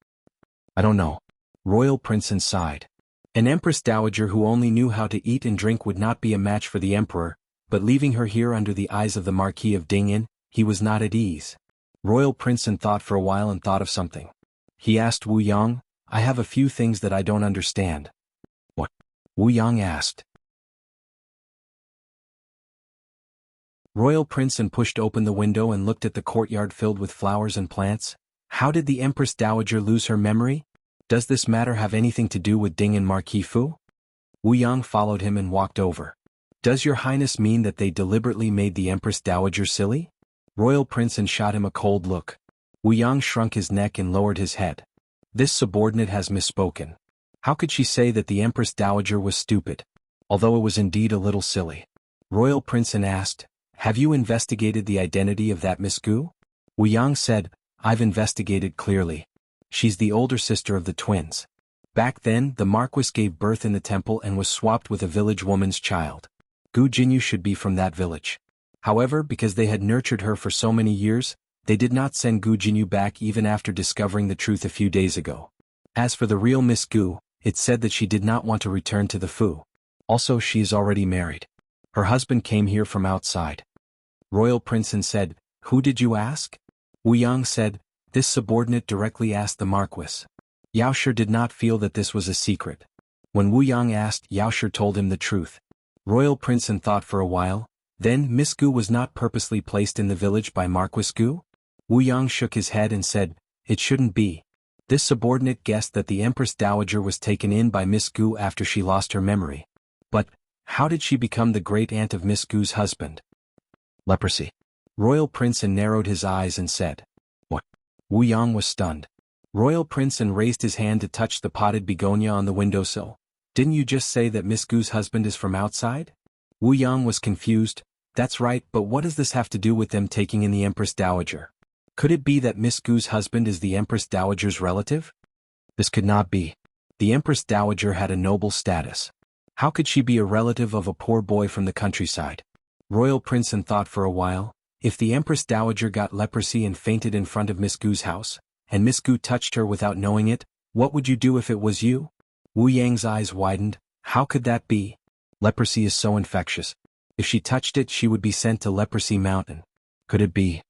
I don't know. Royal Prince Anne sighed. An Empress Dowager who only knew how to eat and drink would not be a match for the Emperor, but leaving her here under the eyes of the Marquis of Dingyan, he was not at ease. Royal Prince Anne thought for a while and thought of something. He asked Wu Yang, "I have a few things that I don't understand." What? Wu Yang asked. Royal Prince Anne pushed open the window and looked at the courtyard filled with flowers and plants. How did the Empress Dowager lose her memory? Does this matter have anything to do with Ding and Marquis Fu? Wu Yang followed him and walked over. Does your highness mean that they deliberately made the Empress Dowager silly? Royal Prince Anne shot him a cold look. Wu Yang shrunk his neck and lowered his head. This subordinate has misspoken. How could she say that the Empress Dowager was stupid? Although it was indeed a little silly. Royal Prince Anne asked, "Have you investigated the identity of that Miss Gu?" Wu Yang said, "I've investigated clearly. She's the older sister of the twins. Back then, the Marquis gave birth in the temple and was swapped with a village woman's child. Gu Jinyu should be from that village. However, because they had nurtured her for so many years, they did not send Gu Jinyu back even after discovering the truth a few days ago. As for the real Miss Gu, it said that she did not want to return to the Fu. Also, she is already married. Her husband came here from outside." Royal Prince Anne said, "Who did you ask?" Wu Yang said, "This subordinate directly asked the Marquis." Yao Shi did not feel that this was a secret. When Wu Yang asked, Yao Shi told him the truth. Royal Prince Anne thought for a while. Then Miss Gu was not purposely placed in the village by Marquis Gu? Wu Yang shook his head and said, "It shouldn't be." This subordinate guessed that the Empress Dowager was taken in by Miss Gu after she lost her memory. But how did she become the great aunt of Miss Gu's husband? Leprosy. Royal Prince Anne narrowed his eyes and said, "What?" Wu Yang was stunned. Royal Prince Anne raised his hand to touch the potted begonia on the windowsill. "Didn't you just say that Miss Gu's husband is from outside?" Wu Yang was confused. That's right, but what does this have to do with them taking in the Empress Dowager? Could it be that Miss Gu's husband is the Empress Dowager's relative? This could not be. The Empress Dowager had a noble status. How could she be a relative of a poor boy from the countryside? Royal Princeton thought for a while. If the Empress Dowager got leprosy and fainted in front of Miss Gu's house, and Miss Gu touched her without knowing it, what would you do if it was you? Wu Yang's eyes widened. How could that be? Leprosy is so infectious. If she touched it, she would be sent to Leprosy Mountain. Could it be?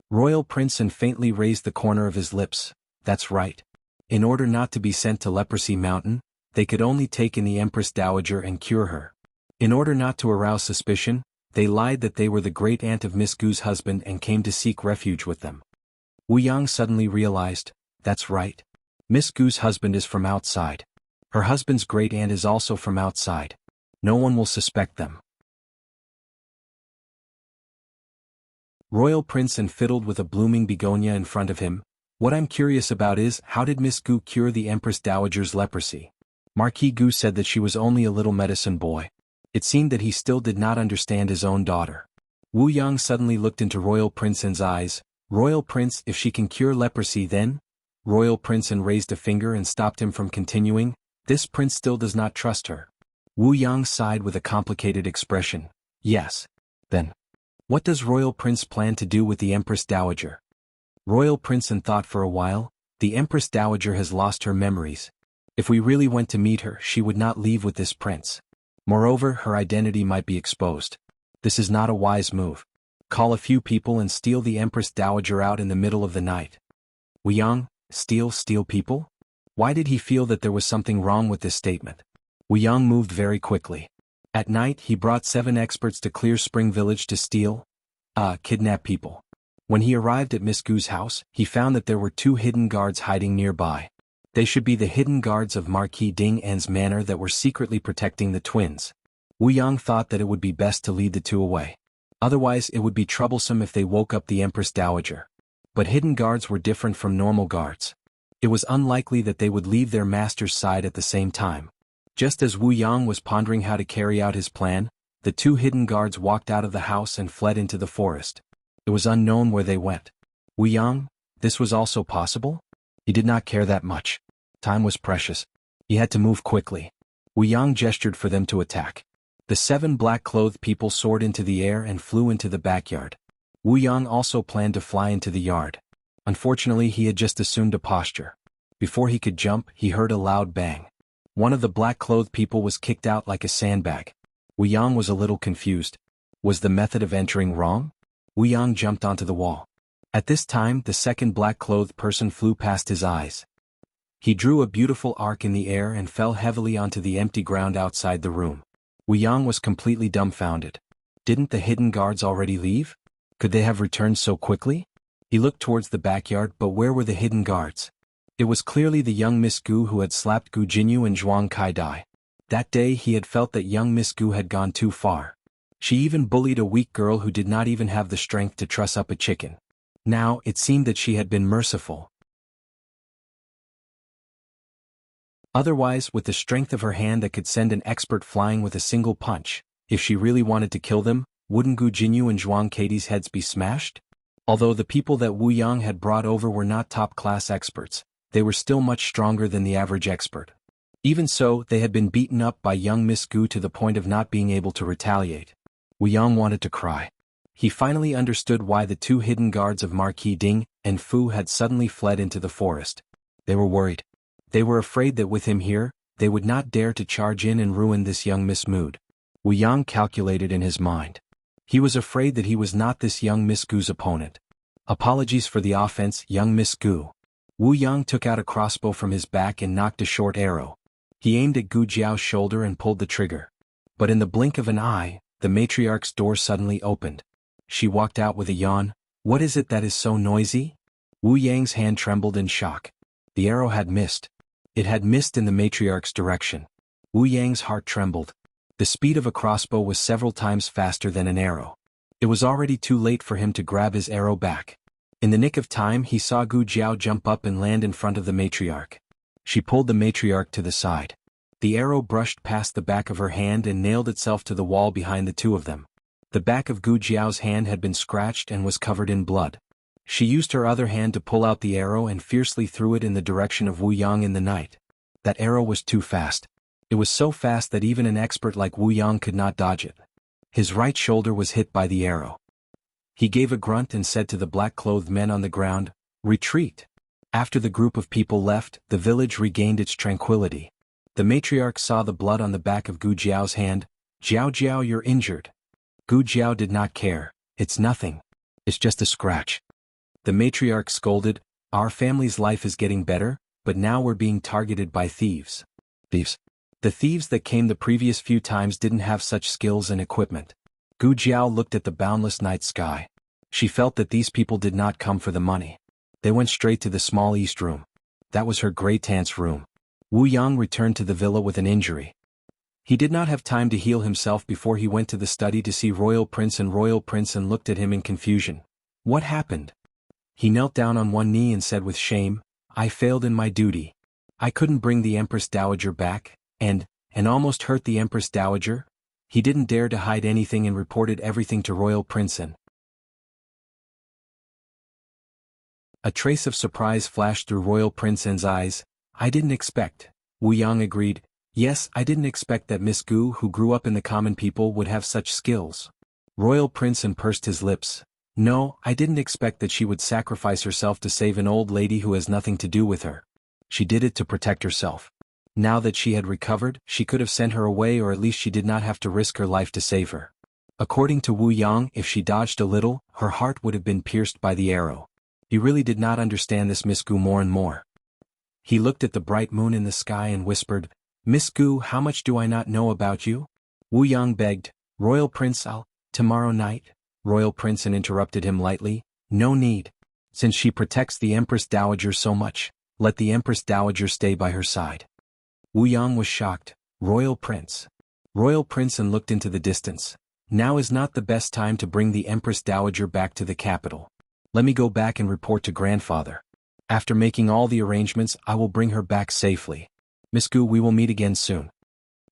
Royal Princeton faintly raised the corner of his lips. That's right. In order not to be sent to Leprosy Mountain, they could only take in the Empress Dowager and cure her. In order not to arouse suspicion, they lied that they were the great aunt of Miss Gu's husband and came to seek refuge with them. Wu Yang suddenly realized, that's right. Miss Gu's husband is from outside. Her husband's great aunt is also from outside. No one will suspect them. Royal Princeton fiddled with a blooming begonia in front of him. What I'm curious about is, how did Miss Gu cure the Empress Dowager's leprosy? Marquis Gu said that she was only a little medicine boy. It seemed that he still did not understand his own daughter. Wu Yang suddenly looked into Royal Princeton's eyes. Royal Prince, if she can cure leprosy then? Royal Princeton raised a finger and stopped him from continuing. This prince still does not trust her. Wu Yang sighed with a complicated expression. Yes. Then, what does Royal Prince plan to do with the Empress Dowager? Royal Princeton thought for a while. The Empress Dowager has lost her memories. If we really went to meet her, she would not leave with this prince. Moreover, her identity might be exposed. This is not a wise move. Call a few people and steal the Empress Dowager out in the middle of the night. Wu Yang, steal people? Why did he feel that there was something wrong with this statement? Wu Yang moved very quickly. At night he brought 7 experts to Clear Spring Village to kidnap people. When he arrived at Miss Gu's house, he found that there were 2 hidden guards hiding nearby. They should be the hidden guards of Marquis Ding An's manor that were secretly protecting the twins. Wu Yang thought that it would be best to lead the 2 away. Otherwise it would be troublesome if they woke up the Empress Dowager. But hidden guards were different from normal guards. It was unlikely that they would leave their master's side at the same time. Just as Wu Yang was pondering how to carry out his plan, the 2 hidden guards walked out of the house and fled into the forest. It was unknown where they went. Wu Yang, this was also possible? He did not care that much. Time was precious. He had to move quickly. Wu Yang gestured for them to attack. The 7 black-clothed people soared into the air and flew into the backyard. Wu Yang also planned to fly into the yard. Unfortunately, he had just assumed a posture. Before he could jump, he heard a loud bang. One of the black-clothed people was kicked out like a sandbag. Wu Yang was a little confused. Was the method of entering wrong? Wu Yang jumped onto the wall. At this time, the second black-clothed person flew past his eyes. He drew a beautiful arc in the air and fell heavily onto the empty ground outside the room. Wu Yang was completely dumbfounded. Didn't the hidden guards already leave? Could they have returned so quickly? He looked towards the backyard, but where were the hidden guards? It was clearly the young Miss Gu who had slapped Gu Jinyu and Zhuang Kaidai. That day he had felt that young Miss Gu had gone too far. She even bullied a weak girl who did not even have the strength to truss up a chicken. Now, it seemed that she had been merciful. Otherwise, with the strength of her hand that could send an expert flying with a single punch, if she really wanted to kill them, wouldn't Gu Jinyu and Zhuang Kaidai's heads be smashed? Although the people that Wu Yang had brought over were not top-class experts, they were still much stronger than the average expert. Even so, they had been beaten up by young Miss Gu to the point of not being able to retaliate. Wu Yang wanted to cry. He finally understood why the 2 hidden guards of Marquis Ding and Fu had suddenly fled into the forest. They were worried. They were afraid that with him here, they would not dare to charge in and ruin this young Miss Mood. Wu Yang calculated in his mind. He was afraid that he was not this young Miss Gu's opponent. Apologies for the offense, young Miss Gu. Wu Yang took out a crossbow from his back and knocked a short arrow. He aimed at Gu Jiao's shoulder and pulled the trigger. But in the blink of an eye, the matriarch's door suddenly opened. She walked out with a yawn. What is it that is so noisy? Wu Yang's hand trembled in shock. The arrow had missed. It had missed in the matriarch's direction. Wu Yang's heart trembled. The speed of a crossbow was several times faster than an arrow. It was already too late for him to grab his arrow back. In the nick of time he saw Gu Jiao jump up and land in front of the matriarch. She pulled the matriarch to the side. The arrow brushed past the back of her hand and nailed itself to the wall behind the 2 of them. The back of Gu Jiao's hand had been scratched and was covered in blood. She used her other hand to pull out the arrow and fiercely threw it in the direction of Wu Yang in the night. That arrow was too fast. It was so fast that even an expert like Wu Yang could not dodge it. His right shoulder was hit by the arrow. He gave a grunt and said to the black-clothed men on the ground, "Retreat." After the group of people left, the village regained its tranquility. The matriarch saw the blood on the back of Gu Jiao's hand. "Jiao Jiao, you're injured." Gu Jiao did not care. "It's nothing. It's just a scratch." The matriarch scolded, "Our family's life is getting better, but now we're being targeted by thieves." Thieves. The thieves that came the previous few times didn't have such skills and equipment. Gu Jiao looked at the boundless night sky. She felt that these people did not come for the money. They went straight to the small east room. That was her great aunt's room. Wu Yang returned to the villa with an injury. He did not have time to heal himself before he went to the study to see Royal Prince and looked at him in confusion. What happened? He knelt down on one knee and said with shame, "I failed in my duty. I couldn't bring the Empress Dowager back, and almost hurt the Empress Dowager." He didn't dare to hide anything and reported everything to Royal Prince. A trace of surprise flashed through Royal Prince's eyes. "I didn't expect." Wu Yang agreed. "Yes, I didn't expect that Miss Gu, who grew up in the common people, would have such skills." Royal Prince pursed his lips. "No, I didn't expect that she would sacrifice herself to save an old lady who has nothing to do with her. She did it to protect herself. Now that she had recovered, she could have sent her away, or at least she did not have to risk her life to save her." According to Wu Yang, if she dodged a little, her heart would have been pierced by the arrow. He really did not understand this Miss Gu more and more. He looked at the bright moon in the sky and whispered, "Miss Gu, how much do I not know about you?" Wu Yang begged, "Royal Prince, tomorrow night." Royal Prince interrupted him lightly, "No need. Since she protects the Empress Dowager so much, let the Empress Dowager stay by her side." Wu Yang was shocked. "Royal Prince." Royal Prince looked into the distance. "Now is not the best time to bring the Empress Dowager back to the capital. Let me go back and report to grandfather. After making all the arrangements, I will bring her back safely. Miss Gu, we will meet again soon."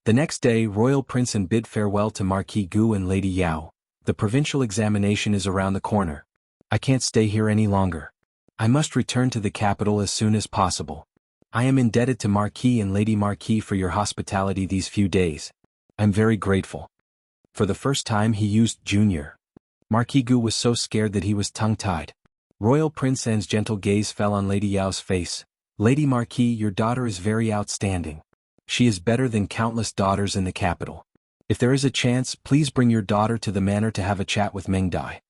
The next day, Royal Prince bid farewell to Marquis Gu and Lady Yao. "The provincial examination is around the corner. I can't stay here any longer. I must return to the capital as soon as possible. I am indebted to Marquis and Lady Marquis for your hospitality these few days. I'm very grateful." For the first time he used Junior. Marquis Gu was so scared that he was tongue-tied. Royal Prince An's gentle gaze fell on Lady Yao's face. "Lady Marquis, your daughter is very outstanding. She is better than countless daughters in the capital. If there is a chance, please bring your daughter to the manor to have a chat with Meng Dai."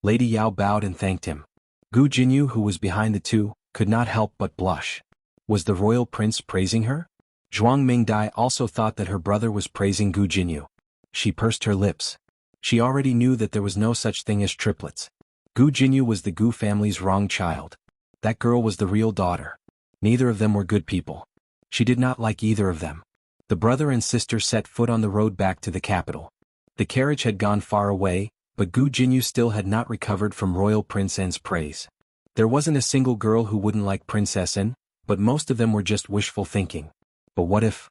Lady Yao bowed and thanked him. Gu Jinyu, who was behind the two, could not help but blush. Was the royal prince praising her? Zhuang Mingdai also thought that her brother was praising Gu Jinyu. She pursed her lips. She already knew that there was no such thing as triplets. Gu Jinyu was the Gu family's wrong child. That girl was the real daughter. Neither of them were good people. She did not like either of them. The brother and sister set foot on the road back to the capital. The carriage had gone far away, but Gu Jinyu still had not recovered from Royal Prince N's praise. There wasn't a single girl who wouldn't like Princess N, but most of them were just wishful thinking. But what if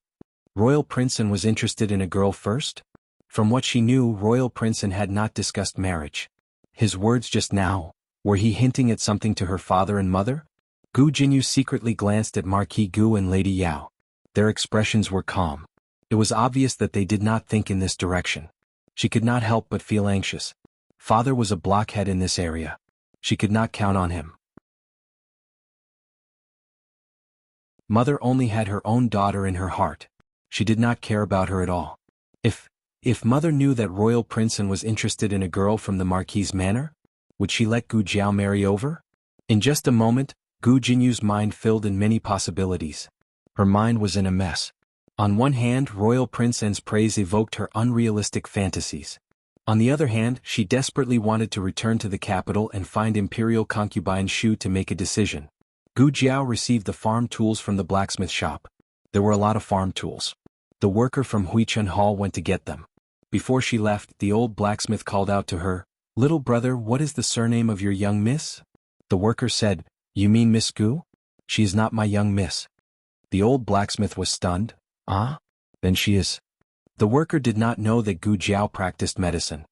Royal Prince N was interested in a girl first? From what she knew, Royal Prince N had not discussed marriage. His words just now, were he hinting at something to her father and mother? Gu Jinyu secretly glanced at Marquis Gu and Lady Yao. Their expressions were calm. It was obvious that they did not think in this direction. She could not help but feel anxious. Father was a blockhead in this area. She could not count on him. Mother only had her own daughter in her heart. She did not care about her at all. If Mother knew that Royal Prince N was interested in a girl from the Marquis' manor, would she let Gu Jiao marry over? In just a moment, Gu Jinyu's mind filled in many possibilities. Her mind was in a mess. On one hand, Royal Prince N's praise evoked her unrealistic fantasies. On the other hand, she desperately wanted to return to the capital and find Imperial concubine Shu to make a decision. Gu Jiao received the farm tools from the blacksmith shop. There were a lot of farm tools. The worker from Huichun Hall went to get them. Before she left, the old blacksmith called out to her, "Little brother, what is the surname of your young miss?" The worker said, "You mean Miss Gu? She is not my young miss." The old blacksmith was stunned. "Ah? Then she is." The worker did not know that Gu Jiao practiced medicine.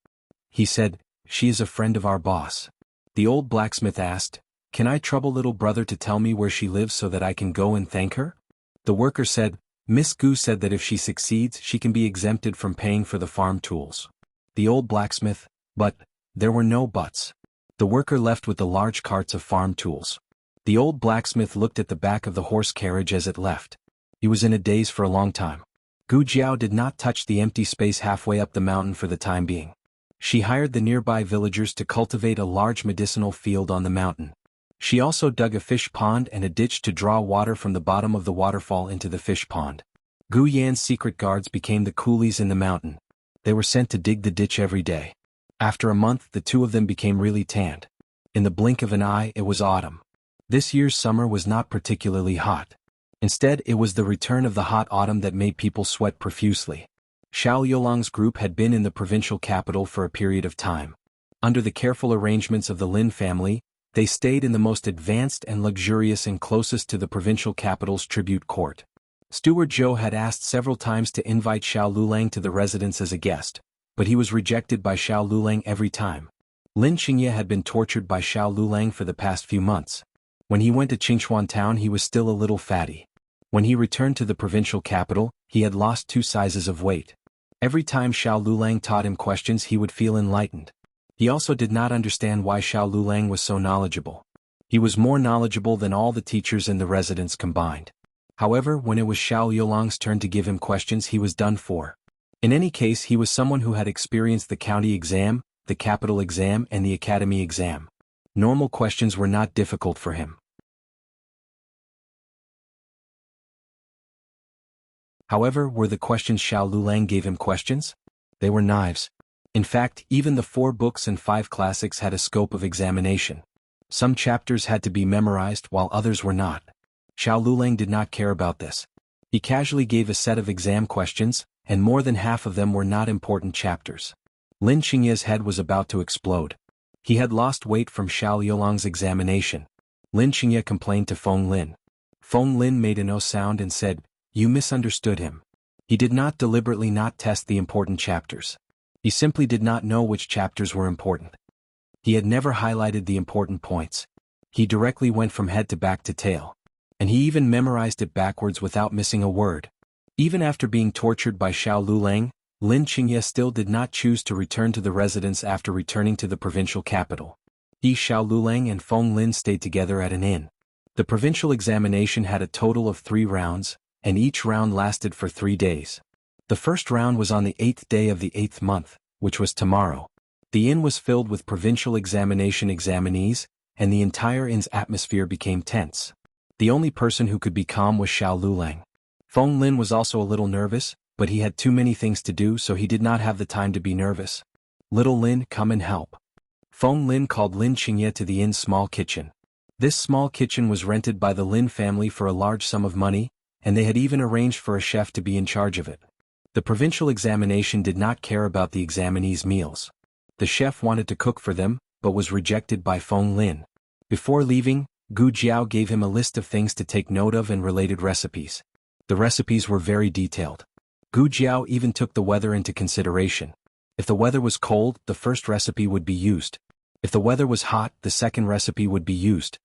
He said, "She is a friend of our boss." The old blacksmith asked, "Can I trouble little brother to tell me where she lives so that I can go and thank her?" The worker said, "Miss Gu said that if she succeeds she can be exempted from paying for the farm tools." The old blacksmith, but there were no buts. The worker left with the large carts of farm tools. The old blacksmith looked at the back of the horse carriage as it left. He was in a daze for a long time. Gu Jiao did not touch the empty space halfway up the mountain for the time being. She hired the nearby villagers to cultivate a large medicinal field on the mountain. She also dug a fish pond and a ditch to draw water from the bottom of the waterfall into the fish pond. Gu Yan's secret guards became the coolies in the mountain. They were sent to dig the ditch every day. After a month the two of them became really tanned. In the blink of an eye it was autumn. This year's summer was not particularly hot. Instead it was the return of the hot autumn that made people sweat profusely. Xiao Yolang's group had been in the provincial capital for a period of time. Under the careful arrangements of the Lin family, they stayed in the most advanced and luxurious and closest to the provincial capital's tribute court. Steward Zhou had asked several times to invite Xiao Lulang to the residence as a guest, but he was rejected by Xiao Lulang every time. Lin Qingye had been tortured by Xiao Lulang for the past few months. When he went to Qingchuan town he was still a little fatty. When he returned to the provincial capital, he had lost 2 sizes of weight. Every time Xiao Lulang taught him questions he would feel enlightened. He also did not understand why Xiao Lulang was so knowledgeable. He was more knowledgeable than all the teachers in the residence combined. However, when it was Xiao Yolang's turn to give him questions he was done for. In any case he was someone who had experienced the county exam, the capital exam and the academy exam. Normal questions were not difficult for him. However, were the questions Xiao Lulang gave him questions? They were knives. In fact, even the 4 books and 5 classics had a scope of examination. Some chapters had to be memorized while others were not. Xiao Lulang did not care about this. He casually gave a set of exam questions, and more than half of them were not important chapters. Lin Qingye's head was about to explode. He had lost weight from Xiao Yolang's examination. Lin Qingye complained to Feng Lin. Feng Lin made a no sound and said, "You misunderstood him. He did not deliberately not test the important chapters. He simply did not know which chapters were important. He had never highlighted the important points. He directly went from head to back to tail. And he even memorized it backwards without missing a word." Even after being tortured by Xiao Lulang, Lin Qingye still did not choose to return to the residence after returning to the provincial capital. He, Xiao Lulang and Feng Lin stayed together at an inn. The provincial examination had a total of 3 rounds, and each round lasted for 3 days. The first round was on the 8th day of the 8th month, which was tomorrow. The inn was filled with provincial examination examinees, and the entire inn's atmosphere became tense. The only person who could be calm was Xiao Lulang. Feng Lin was also a little nervous, but he had too many things to do so he did not have the time to be nervous. "Little Lin, come and help." Feng Lin called Lin Qingye to the inn's small kitchen. This small kitchen was rented by the Lin family for a large sum of money, and they had even arranged for a chef to be in charge of it. The provincial examination did not care about the examinees' meals. The chef wanted to cook for them, but was rejected by Feng Lin. Before leaving, Gu Jiao gave him a list of things to take note of and related recipes. The recipes were very detailed. Gu Jiao even took the weather into consideration. If the weather was cold, the first recipe would be used. If the weather was hot, the second recipe would be used.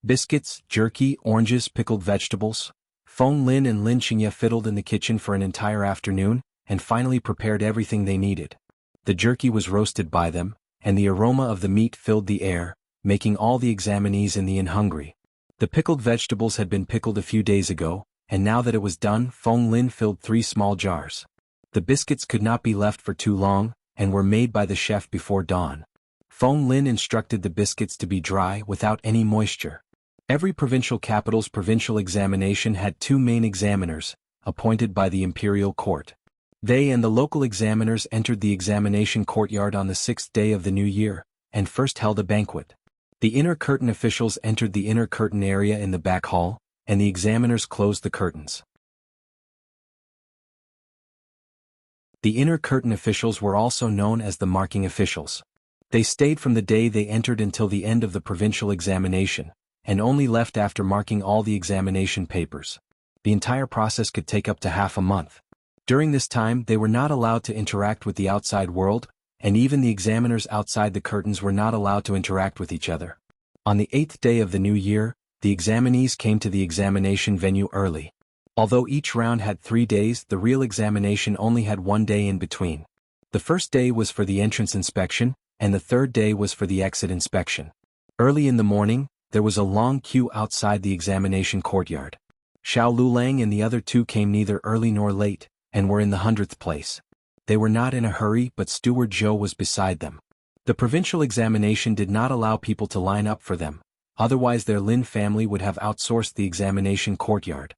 Biscuits, jerky, oranges, pickled vegetables. Feng Lin and Lin Qingye fiddled in the kitchen for an entire afternoon, and finally prepared everything they needed. The jerky was roasted by them, and the aroma of the meat filled the air, making all the examinees in the inn hungry. The pickled vegetables had been pickled a few days ago, and now that it was done, Feng Lin filled 3 small jars. The biscuits could not be left for too long, and were made by the chef before dawn. Feng Lin instructed the biscuits to be dry without any moisture. Every provincial capital's provincial examination had 2 main examiners, appointed by the imperial court. They and the local examiners entered the examination courtyard on the 6th day of the new year, and first held a banquet. The inner curtain officials entered the inner curtain area in the back hall, and the examiners closed the curtains. The inner curtain officials were also known as the marking officials. They stayed from the day they entered until the end of the provincial examination, and only left after marking all the examination papers. The entire process could take up to half a month. During this time they were not allowed to interact with the outside world, and even the examiners outside the curtains were not allowed to interact with each other. On the 8th day of the new year, the examinees came to the examination venue early. Although each round had 3 days, the real examination only had 1 day in between. The first day was for the entrance inspection, and the third day was for the exit inspection. Early in the morning, there was a long queue outside the examination courtyard. Xiao Lulang and the other two came neither early nor late, and were in the 100th place. They were not in a hurry, but Steward Zhou was beside them. The provincial examination did not allow people to line up for them, otherwise their Lin family would have outsourced the examination courtyard.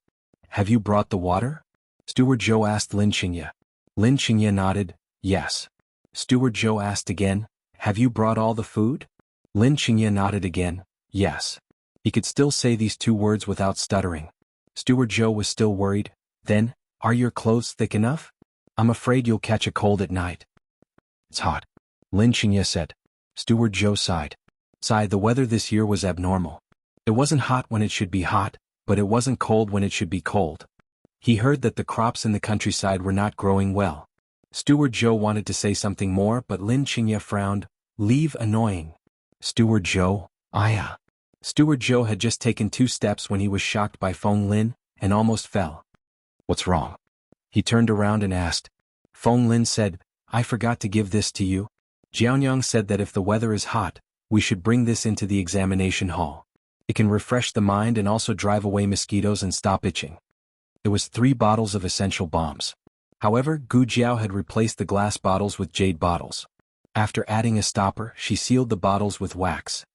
"Have you brought the water?" Steward Zhou asked Lin Qingye. Lin Qingye nodded, "Yes." Steward Zhou asked again, "Have you brought all the food?" Lin Qingye nodded again, "Yes." He could still say these 2 words without stuttering. Steward Zhou was still worried. "Then, are your clothes thick enough? I'm afraid you'll catch a cold at night." "It's hot," Lin Qingye said. Steward Zhou sighed. The weather this year was abnormal. It wasn't hot when it should be hot, but it wasn't cold when it should be cold. He heard that the crops in the countryside were not growing well. Steward Zhou wanted to say something more, but Lin Qingye frowned. "Leave annoying." "Steward Zhou, Aya." Steward Zhou had just taken 2 steps when he was shocked by Feng Lin, and almost fell. "What's wrong?" He turned around and asked. Feng Lin said, "I forgot to give this to you." Jianghu said that if the weather is hot, we should bring this into the examination hall. It can refresh the mind and also drive away mosquitoes and stop itching. It was 3 bottles of essential bombs. However, Gu Jiao had replaced the glass bottles with jade bottles. After adding a stopper, she sealed the bottles with wax.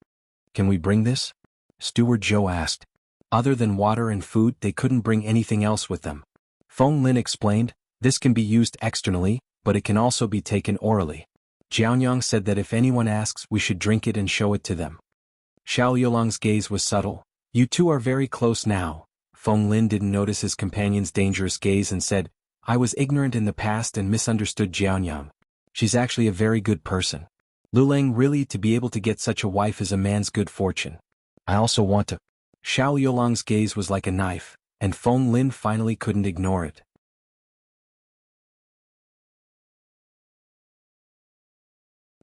"Can we bring this?" Steward Zhou asked. Other than water and food, they couldn't bring anything else with them. Feng Lin explained, "This can be used externally, but it can also be taken orally." Jiangyang said that if anyone asks, we should drink it and show it to them. Xiao Yolang's gaze was subtle. "You two are very close now." Feng Lin didn't notice his companion's dangerous gaze and said, "I was ignorant in the past and misunderstood Jiangyang. She's actually a very good person. Lulang, really, to be able to get such a wife is a man's good fortune. I also want to." Xiao Yolang's gaze was like a knife, and Feng Lin finally couldn't ignore it.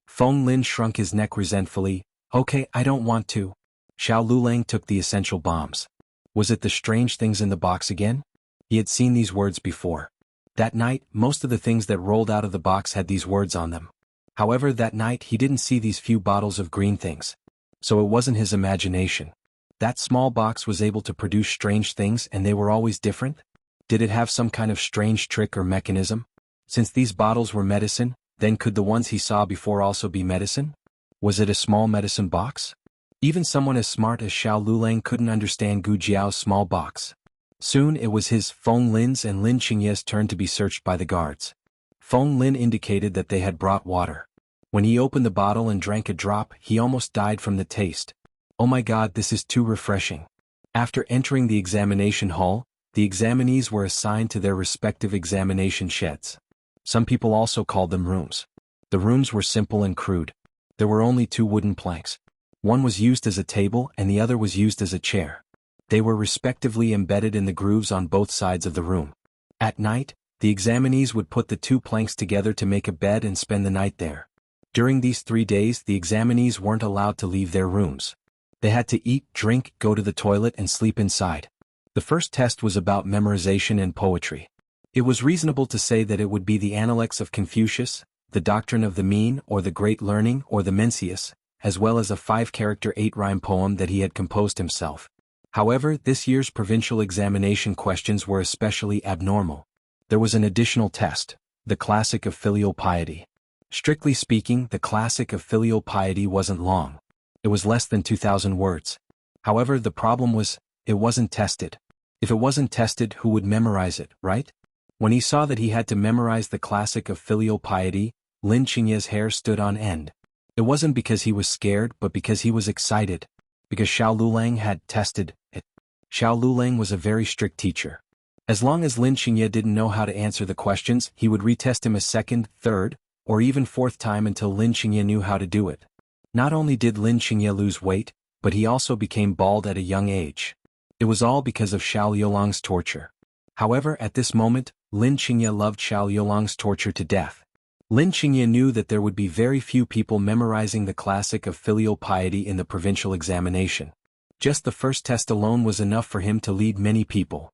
Feng Lin shrunk his neck resentfully. "Okay, I don't want to." Xiao Lulang took the essential bombs. Was it the strange things in the box again? He had seen these words before. That night, most of the things that rolled out of the box had these words on them. However, that night he didn't see these few bottles of green things. So it wasn't his imagination. That small box was able to produce strange things, and they were always different? Did it have some kind of strange trick or mechanism? Since these bottles were medicine, then could the ones he saw before also be medicine? Was it a small medicine box? Even someone as smart as Xiao Lulang couldn't understand Gu Jiao's small box. Soon it was his, Feng Lin's and Lin Qingye's turn to be searched by the guards. Feng Lin indicated that they had brought water. When he opened the bottle and drank a drop, he almost died from the taste. "Oh my God, this is too refreshing." After entering the examination hall, the examinees were assigned to their respective examination sheds. Some people also called them rooms. The rooms were simple and crude. There were only 2 wooden planks. One was used as a table and the other was used as a chair. They were respectively embedded in the grooves on both sides of the room. At night, the examinees would put the 2 planks together to make a bed and spend the night there. During these 3 days, the examinees weren't allowed to leave their rooms. They had to eat, drink, go to the toilet and sleep inside. The first test was about memorization and poetry. It was reasonable to say that it would be the Analects of Confucius, the Doctrine of the Mean or the Great Learning or the Mencius, as well as a 5-character 8-rhyme poem that he had composed himself. However, this year's provincial examination questions were especially abnormal. There was an additional test, the Classic of Filial Piety. Strictly speaking, the Classic of Filial Piety wasn't long. It was less than 2,000 words. However, the problem was, it wasn't tested. If it wasn't tested, who would memorize it, right? When he saw that he had to memorize the Classic of Filial Piety, Lin Qingye's hair stood on end. It wasn't because he was scared, but because he was excited. Because Xiao Lulang had tested it. Xiao Lulang was a very strict teacher. As long as Lin Qingye didn't know how to answer the questions, he would retest him a 2nd, 3rd, or even 4th time until Lin Qingye knew how to do it. Not only did Lin Qingye lose weight, but he also became bald at a young age. It was all because of Xiao Yolang's torture. However, at this moment, Lin Qingye loved Xiao Yolang's torture to death. Lin Qingye knew that there would be very few people memorizing the classic of filial piety in the provincial examination. Just the first test alone was enough for him to lead many people.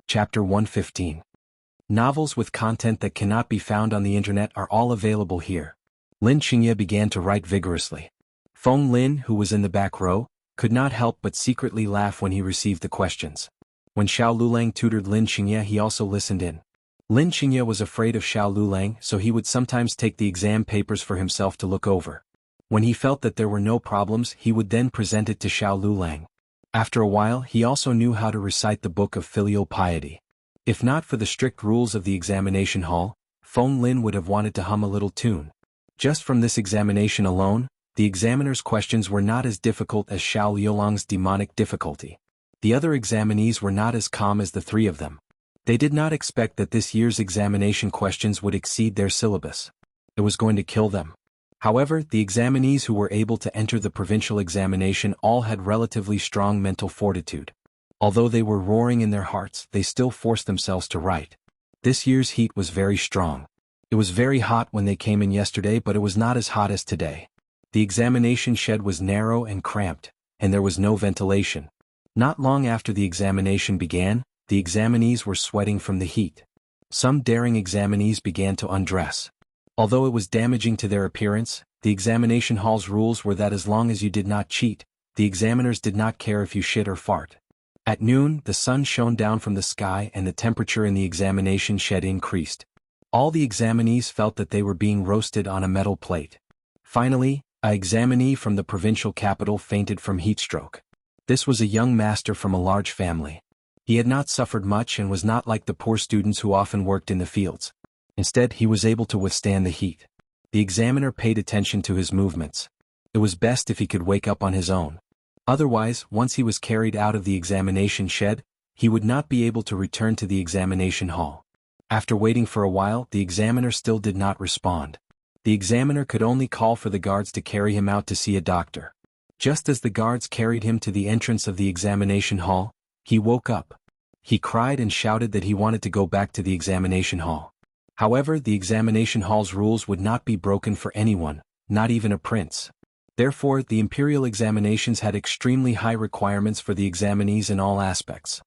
Chapter 115. Novels with content that cannot be found on the internet are all available here. Lin Qingye began to write vigorously. Feng Lin, who was in the back row, could not help but secretly laugh when he received the questions. When Xiao Lulang tutored Lin Qingye, he also listened in. Lin Qingye was afraid of Xiao Lulang, so he would sometimes take the exam papers for himself to look over. When he felt that there were no problems, he would then present it to Xiao Lulang. After a while, he also knew how to recite the book of filial piety. If not for the strict rules of the examination hall, Feng Lin would have wanted to hum a little tune. Just from this examination alone, the examiner's questions were not as difficult as Xiao Liulang's demonic difficulty. The other examinees were not as calm as the three of them. They did not expect that this year's examination questions would exceed their syllabus. It was going to kill them. However, the examinees who were able to enter the provincial examination all had relatively strong mental fortitude. Although they were roaring in their hearts, they still forced themselves to write. This year's heat was very strong. It was very hot when they came in yesterday, but it was not as hot as today. The examination shed was narrow and cramped, and there was no ventilation. Not long after the examination began, the examinees were sweating from the heat. Some daring examinees began to undress. Although it was damaging to their appearance, the examination hall's rules were that as long as you did not cheat, the examiners did not care if you shit or fart. At noon, the sun shone down from the sky and the temperature in the examination shed increased. All the examinees felt that they were being roasted on a metal plate. Finally, an examinee from the provincial capital fainted from heatstroke. This was a young master from a large family. He had not suffered much and was not like the poor students who often worked in the fields. Instead, he was able to withstand the heat. The examiner paid attention to his movements. It was best if he could wake up on his own. Otherwise, once he was carried out of the examination shed, he would not be able to return to the examination hall. After waiting for a while, the examiner still did not respond. The examiner could only call for the guards to carry him out to see a doctor. Just as the guards carried him to the entrance of the examination hall, he woke up. He cried and shouted that he wanted to go back to the examination hall. However, the examination hall's rules would not be broken for anyone, not even a prince. Therefore, the imperial examinations had extremely high requirements for the examinees in all aspects.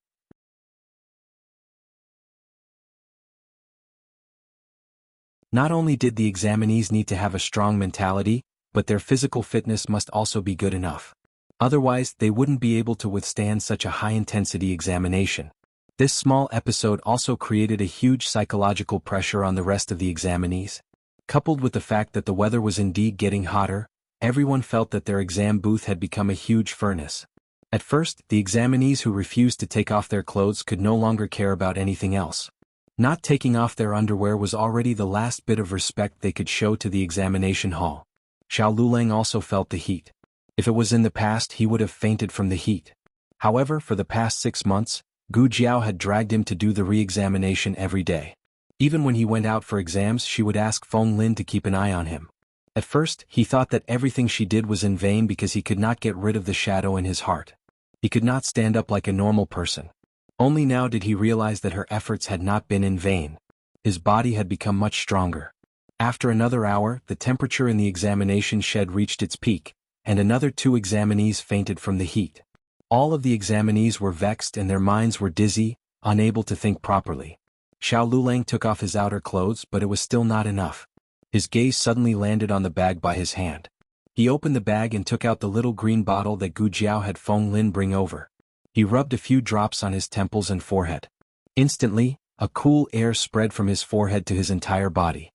Not only did the examinees need to have a strong mentality, but their physical fitness must also be good enough. Otherwise, they wouldn't be able to withstand such a high-intensity examination. This small episode also created a huge psychological pressure on the rest of the examinees. Coupled with the fact that the weather was indeed getting hotter, everyone felt that their exam booth had become a huge furnace. At first, the examinees who refused to take off their clothes could no longer care about anything else. Not taking off their underwear was already the last bit of respect they could show to the examination hall. Xiao Lulang also felt the heat. If it was in the past, he would have fainted from the heat. However, for the past 6 months, Gu Jiao had dragged him to do the re-examination every day. Even when he went out for exams, she would ask Feng Lin to keep an eye on him. At first, he thought that everything she did was in vain because he could not get rid of the shadow in his heart. He could not stand up like a normal person. Only now did he realize that her efforts had not been in vain. His body had become much stronger. After another hour, the temperature in the examination shed reached its peak, and another 2 examinees fainted from the heat. All of the examinees were vexed and their minds were dizzy, unable to think properly. Xiao Lulang took off his outer clothes, but it was still not enough. His gaze suddenly landed on the bag by his hand. He opened the bag and took out the little green bottle that Gu Jiao had Feng Lin bring over. He rubbed a few drops on his temples and forehead. Instantly, a cool air spread from his forehead to his entire body.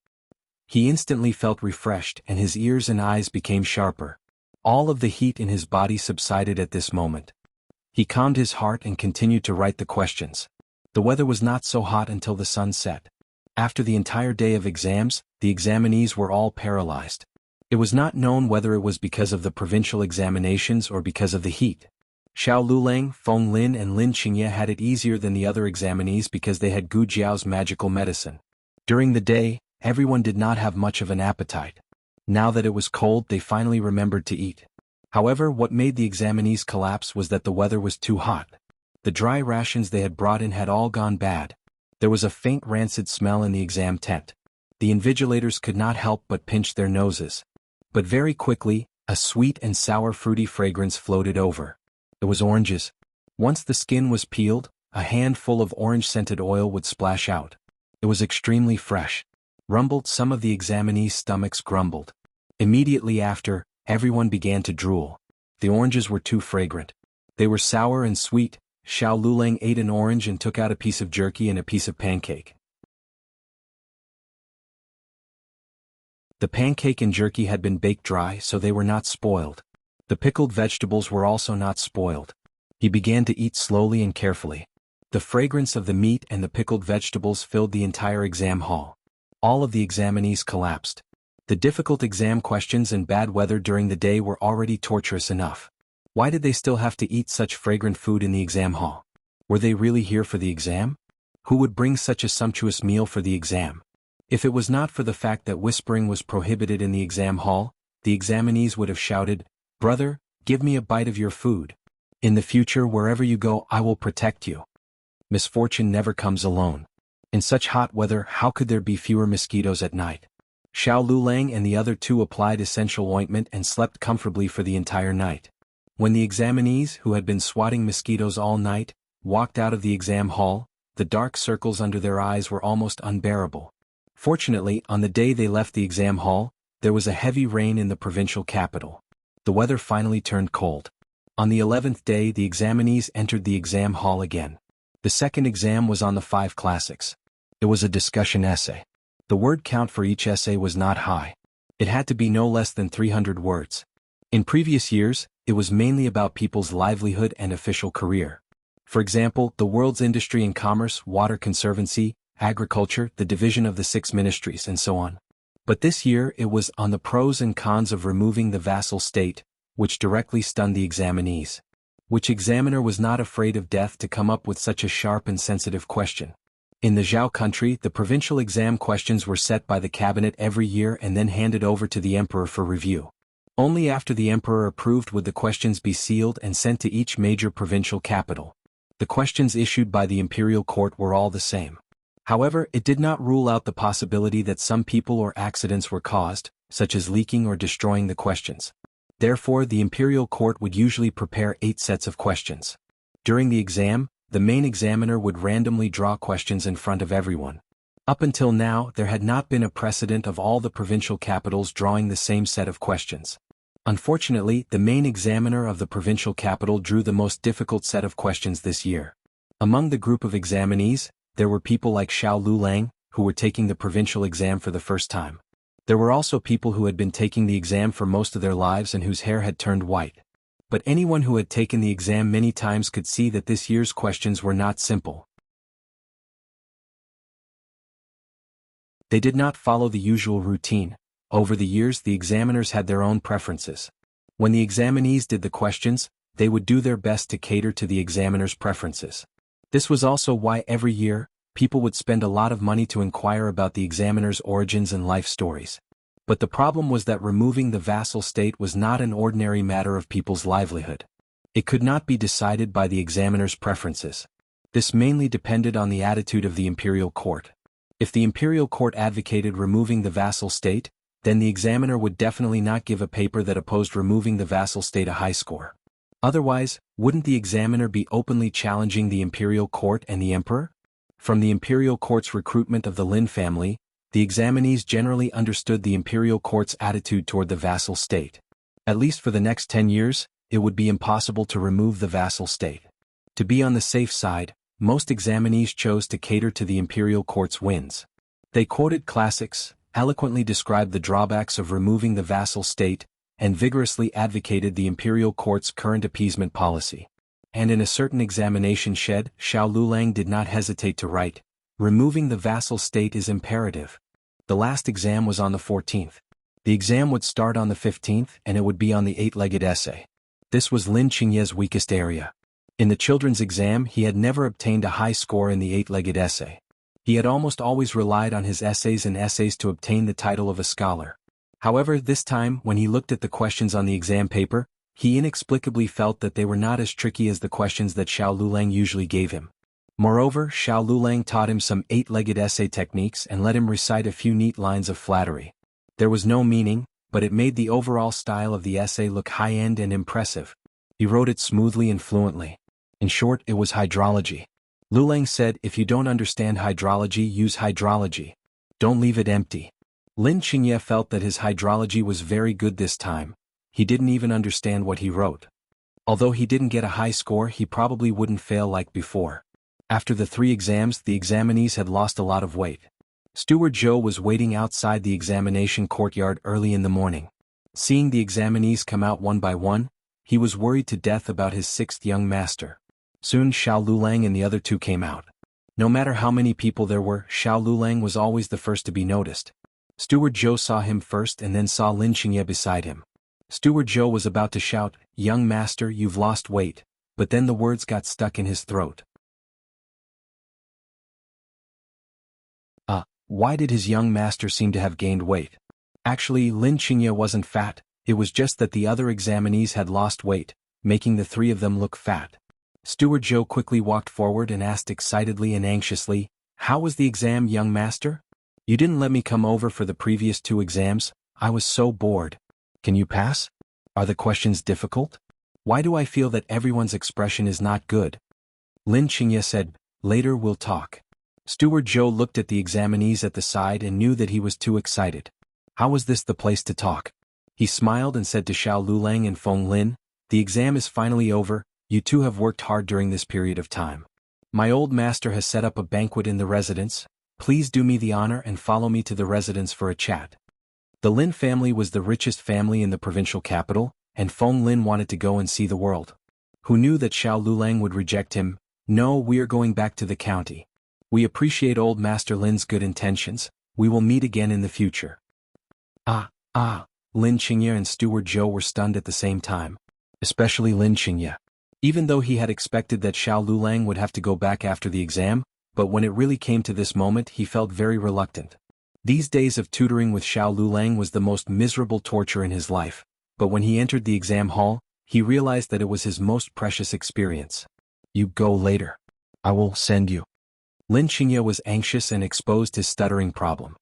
He instantly felt refreshed and his ears and eyes became sharper. All of the heat in his body subsided at this moment. He calmed his heart and continued to write the questions. The weather was not so hot until the sun set. After the entire day of exams, the examinees were all paralyzed. It was not known whether it was because of the provincial examinations or because of the heat. Xiao Lulang, Feng Lin and Lin Qingye had it easier than the other examinees because they had Gu Jiao's magical medicine. During the day, everyone did not have much of an appetite. Now that it was cold, they finally remembered to eat. However, what made the examinees collapse was that the weather was too hot. The dry rations they had brought in had all gone bad. There was a faint rancid smell in the exam tent. The invigilators could not help but pinch their noses. But very quickly, a sweet and sour fruity fragrance floated over. It was oranges. Once the skin was peeled, a handful of orange-scented oil would splash out. It was extremely fresh. Rumbled, some of the examinees' stomachs grumbled. Immediately after, everyone began to drool. The oranges were too fragrant. They were sour and sweet. Xiao Lulang ate an orange and took out a piece of jerky and a piece of pancake. The pancake and jerky had been baked dry, so they were not spoiled. The pickled vegetables were also not spoiled. He began to eat slowly and carefully. The fragrance of the meat and the pickled vegetables filled the entire exam hall. All of the examinees collapsed. The difficult exam questions and bad weather during the day were already torturous enough. Why did they still have to eat such fragrant food in the exam hall? Were they really here for the exam? Who would bring such a sumptuous meal for the exam? If it was not for the fact that whispering was prohibited in the exam hall, the examinees would have shouted, "Brother, give me a bite of your food. In the future, wherever you go, I will protect you." Misfortune never comes alone. In such hot weather, how could there be fewer mosquitoes at night? Xiao Lulang and the other two applied essential ointment and slept comfortably for the entire night. When the examinees, who had been swatting mosquitoes all night, walked out of the exam hall, the dark circles under their eyes were almost unbearable. Fortunately, on the day they left the exam hall, there was a heavy rain in the provincial capital. The weather finally turned cold. On the 11th day, the examinees entered the exam hall again. The second exam was on the 5 classics. It was a discussion essay. The word count for each essay was not high. It had to be no less than 300 words. In previous years, it was mainly about people's livelihood and official career. For example, the world's industry and commerce, water conservancy, agriculture, the division of the 6 ministries, and so on. But this year it was on the pros and cons of removing the vassal state, which directly stunned the examinees. Which examiner was not afraid of death to come up with such a sharp and sensitive question? In the Zhao country, the provincial exam questions were set by the cabinet every year and then handed over to the emperor for review. Only after the emperor approved would the questions be sealed and sent to each major provincial capital. The questions issued by the imperial court were all the same. However, it did not rule out the possibility that some people or accidents were caused, such as leaking or destroying the questions. Therefore, the imperial court would usually prepare 8 sets of questions. During the exam, the main examiner would randomly draw questions in front of everyone. Up until now, there had not been a precedent of all the provincial capitals drawing the same set of questions. Unfortunately, the main examiner of the provincial capital drew the most difficult set of questions this year. Among the group of examinees, there were people like Xiao Lulang, who were taking the provincial exam for the first time. There were also people who had been taking the exam for most of their lives and whose hair had turned white. But anyone who had taken the exam many times could see that this year's questions were not simple. They did not follow the usual routine. Over the years, the examiners had their own preferences. When the examinees did the questions, they would do their best to cater to the examiner's preferences. This was also why every year, people would spend a lot of money to inquire about the examiner's origins and life stories. But the problem was that removing the vassal state was not an ordinary matter of people's livelihood. It could not be decided by the examiner's preferences. This mainly depended on the attitude of the imperial court. If the imperial court advocated removing the vassal state, then the examiner would definitely not give a paper that opposed removing the vassal state a high score. Otherwise, wouldn't the examiner be openly challenging the imperial court and the emperor? From the imperial court's recruitment of the Lin family, the examinees generally understood the imperial court's attitude toward the vassal state. At least for the next 10 years, it would be impossible to remove the vassal state. To be on the safe side, most examinees chose to cater to the imperial court's whims. They quoted classics, eloquently described the drawbacks of removing the vassal state, and vigorously advocated the imperial court's current appeasement policy. And in a certain examination shed, Xiao Lulang did not hesitate to write, "Removing the vassal state is imperative." The last exam was on the 14th. The exam would start on the 15th and it would be on the 8-legged essay. This was Lin Qingye's weakest area. In the children's exam, he had never obtained a high score in the 8-legged essay. He had almost always relied on his essays and essays to obtain the title of a scholar. However, this time, when he looked at the questions on the exam paper, He inexplicably felt that they were not as tricky as the questions that Xiao Lulang usually gave him. Moreover, Xiao Lulang taught him some eight-legged essay techniques and let him recite a few neat lines of flattery. There was no meaning, but it made the overall style of the essay look high-end and impressive. He wrote it smoothly and fluently. In short, it was hydrology. Lulang said, if you don't understand hydrology, use hydrology. Don't leave it empty. Lin Qingye felt that his hydrology was very good this time. He didn't even understand what he wrote. Although he didn't get a high score, he probably wouldn't fail like before. After the 3 exams, the examinees had lost a lot of weight. Steward Zhou was waiting outside the examination courtyard early in the morning. Seeing the examinees come out one by one, he was worried to death about his 6th young master. Soon Xiao Lulang and the other 2 came out. No matter how many people there were, Xiao Lulang was always the first to be noticed. Steward Zhou saw him first and then saw Lin Qingye beside him. Steward Zhou was about to shout, "Young master, you've lost weight," but then the words got stuck in his throat. Why did his young master seem to have gained weight? Actually, Lin Qingye wasn't fat, it was just that the other examinees had lost weight, making the 3 of them look fat. Steward Zhou quickly walked forward and asked excitedly and anxiously, "How was the exam, young master? You didn't let me come over for the previous 2 exams, I was so bored. Can you pass? Are the questions difficult? Why do I feel that everyone's expression is not good?" Lin Qingye said, "Later we'll talk." Steward Zhou looked at the examinees at the side and knew that he was too excited. How was this the place to talk? He smiled and said to Xiao Lulang and Feng Lin, "The exam is finally over, you 2 have worked hard during this period of time. My old master has set up a banquet in the residence, please do me the honor and follow me to the residence for a chat." The Lin family was the richest family in the provincial capital, and Feng Lin wanted to go and see the world. Who knew that Xiao Lulang would reject him? "No, we are going back to the county. We appreciate old Master Lin's good intentions, we will meet again in the future." Lin Qingye and Steward Zhou were stunned at the same time. Especially Lin Qingye. Even though he had expected that Xiao Lulang would have to go back after the exam, but when it really came to this moment he felt very reluctant. These days of tutoring with Xiao Lulang was the most miserable torture in his life, but when he entered the exam hall, he realized that it was his most precious experience. "You go later. I will send you." Lin Qingye was anxious and exposed his stuttering problem.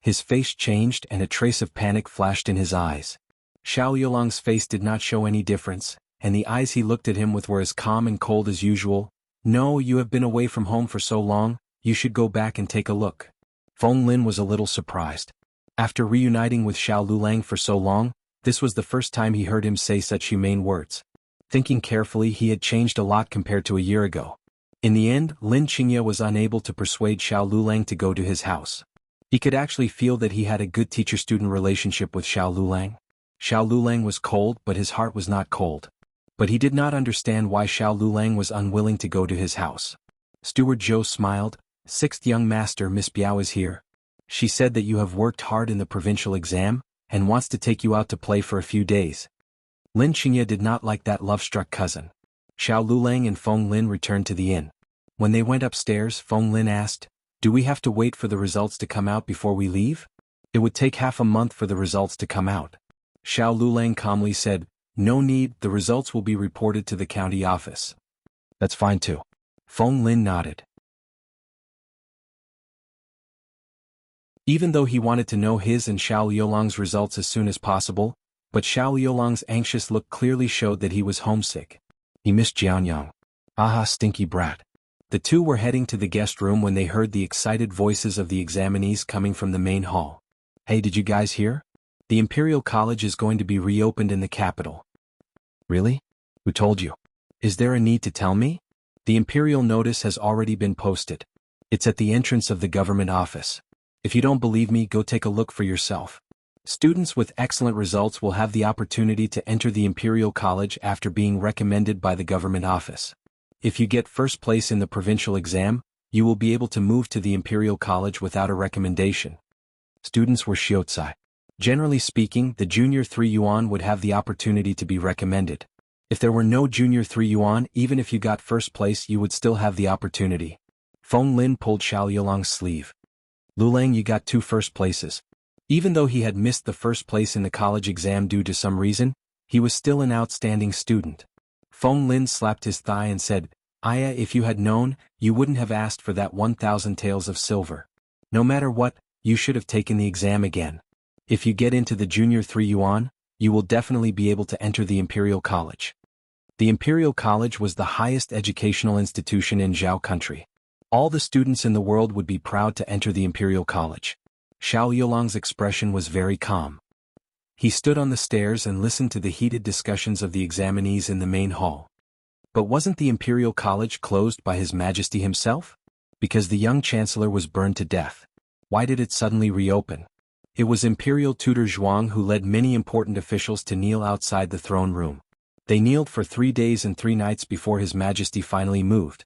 His face changed and a trace of panic flashed in his eyes. Xiao Yolang's face did not show any difference, and the eyes he looked at him with were as calm and cold as usual. "No, you have been away from home for so long, you should go back and take a look." Feng Lin was a little surprised. After reuniting with Xiao Lulang for so long, this was the first time he heard him say such humane words. Thinking carefully, he had changed a lot compared to a year ago. In the end, Lin Qingye was unable to persuade Xiao Lulang to go to his house. He could actually feel that he had a good teacher-student relationship with Xiao Lulang. Xiao Lulang was cold, but his heart was not cold. But he did not understand why Xiao Lulang was unwilling to go to his house. Steward Zhou smiled. "6th young master, Miss Biao is here. She said that you have worked hard in the provincial exam, and wants to take you out to play for a few days." Lin Qingye did not like that love-struck cousin. Xiao Lulang and Feng Lin returned to the inn. When they went upstairs, Feng Lin asked, "Do we have to wait for the results to come out before we leave? It would take half a month for the results to come out." Xiao Lulang calmly said, "No need, the results will be reported to the county office." "That's fine too." Feng Lin nodded. Even though he wanted to know his and Xiao Liulang's results as soon as possible, but Xiao Liulang's anxious look clearly showed that he was homesick. He missed Jianyang. Aha, stinky brat. The 2 were heading to the guest room when they heard the excited voices of the examinees coming from the main hall. "Hey, did you guys hear? The Imperial College is going to be reopened in the capital." "Really? Who told you? Is there a need to tell me?" "The Imperial notice has already been posted. It's at the entrance of the government office. If you don't believe me, go take a look for yourself. Students with excellent results will have the opportunity to enter the Imperial College after being recommended by the government office. If you get first place in the provincial exam, you will be able to move to the Imperial College without a recommendation." Students were Shiozai. Generally speaking, the Junior 3 Yuan would have the opportunity to be recommended. If there were no Junior 3 Yuan, even if you got first place, you would still have the opportunity. Feng Lin pulled Xiao Yolang's sleeve. "Lulang, you got 2 first places." Even though he had missed the first place in the college exam due to some reason, He was still an outstanding student. Feng Lin slapped his thigh and said, "Aya, if you had known, you wouldn't have asked for that 1,000 taels of silver. No matter what, you should have taken the exam again. If you get into the Junior 3 Yuan, you will definitely be able to enter the Imperial College." The Imperial College was the highest educational institution in Zhao country. All the students in the world would be proud to enter the Imperial College. Xiao Yolang's expression was very calm. He stood on the stairs and listened to the heated discussions of the examinees in the main hall. But wasn't the Imperial College closed by His Majesty himself? Because the young chancellor was burned to death. Why did it suddenly reopen? It was Imperial Tutor Zhuang who led many important officials to kneel outside the throne room. They kneeled for 3 days and 3 nights before His Majesty finally moved.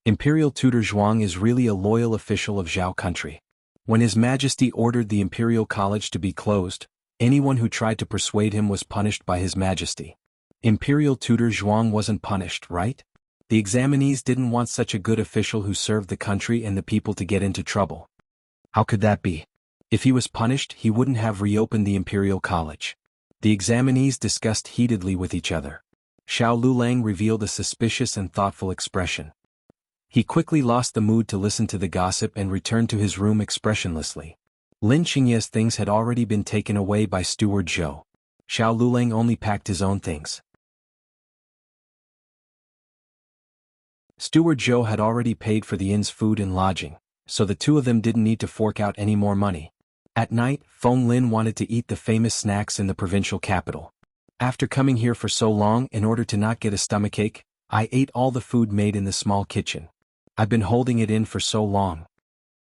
Imperial Tutor Zhuang is really a loyal official of Zhao country. When His Majesty ordered the Imperial College to be closed, anyone who tried to persuade him was punished by His Majesty. Imperial Tutor Zhuang wasn't punished, right? The examinees didn't want such a good official who served the country and the people to get into trouble. How could that be? If he was punished, he wouldn't have reopened the Imperial College. The examinees discussed heatedly with each other. Xiao Lulang revealed a suspicious and thoughtful expression. He quickly lost the mood to listen to the gossip and returned to his room expressionlessly. Lin Xingye's things had already been taken away by Steward Zhou. Xiao Lulang only packed his own things. Steward Zhou had already paid for the inn's food and lodging, so the two of them didn't need to fork out any more money. At night, Feng Lin wanted to eat the famous snacks in the provincial capital. "After coming here for so long in order to not get a stomachache, I ate all the food made in the small kitchen. I've been holding it in for so long,"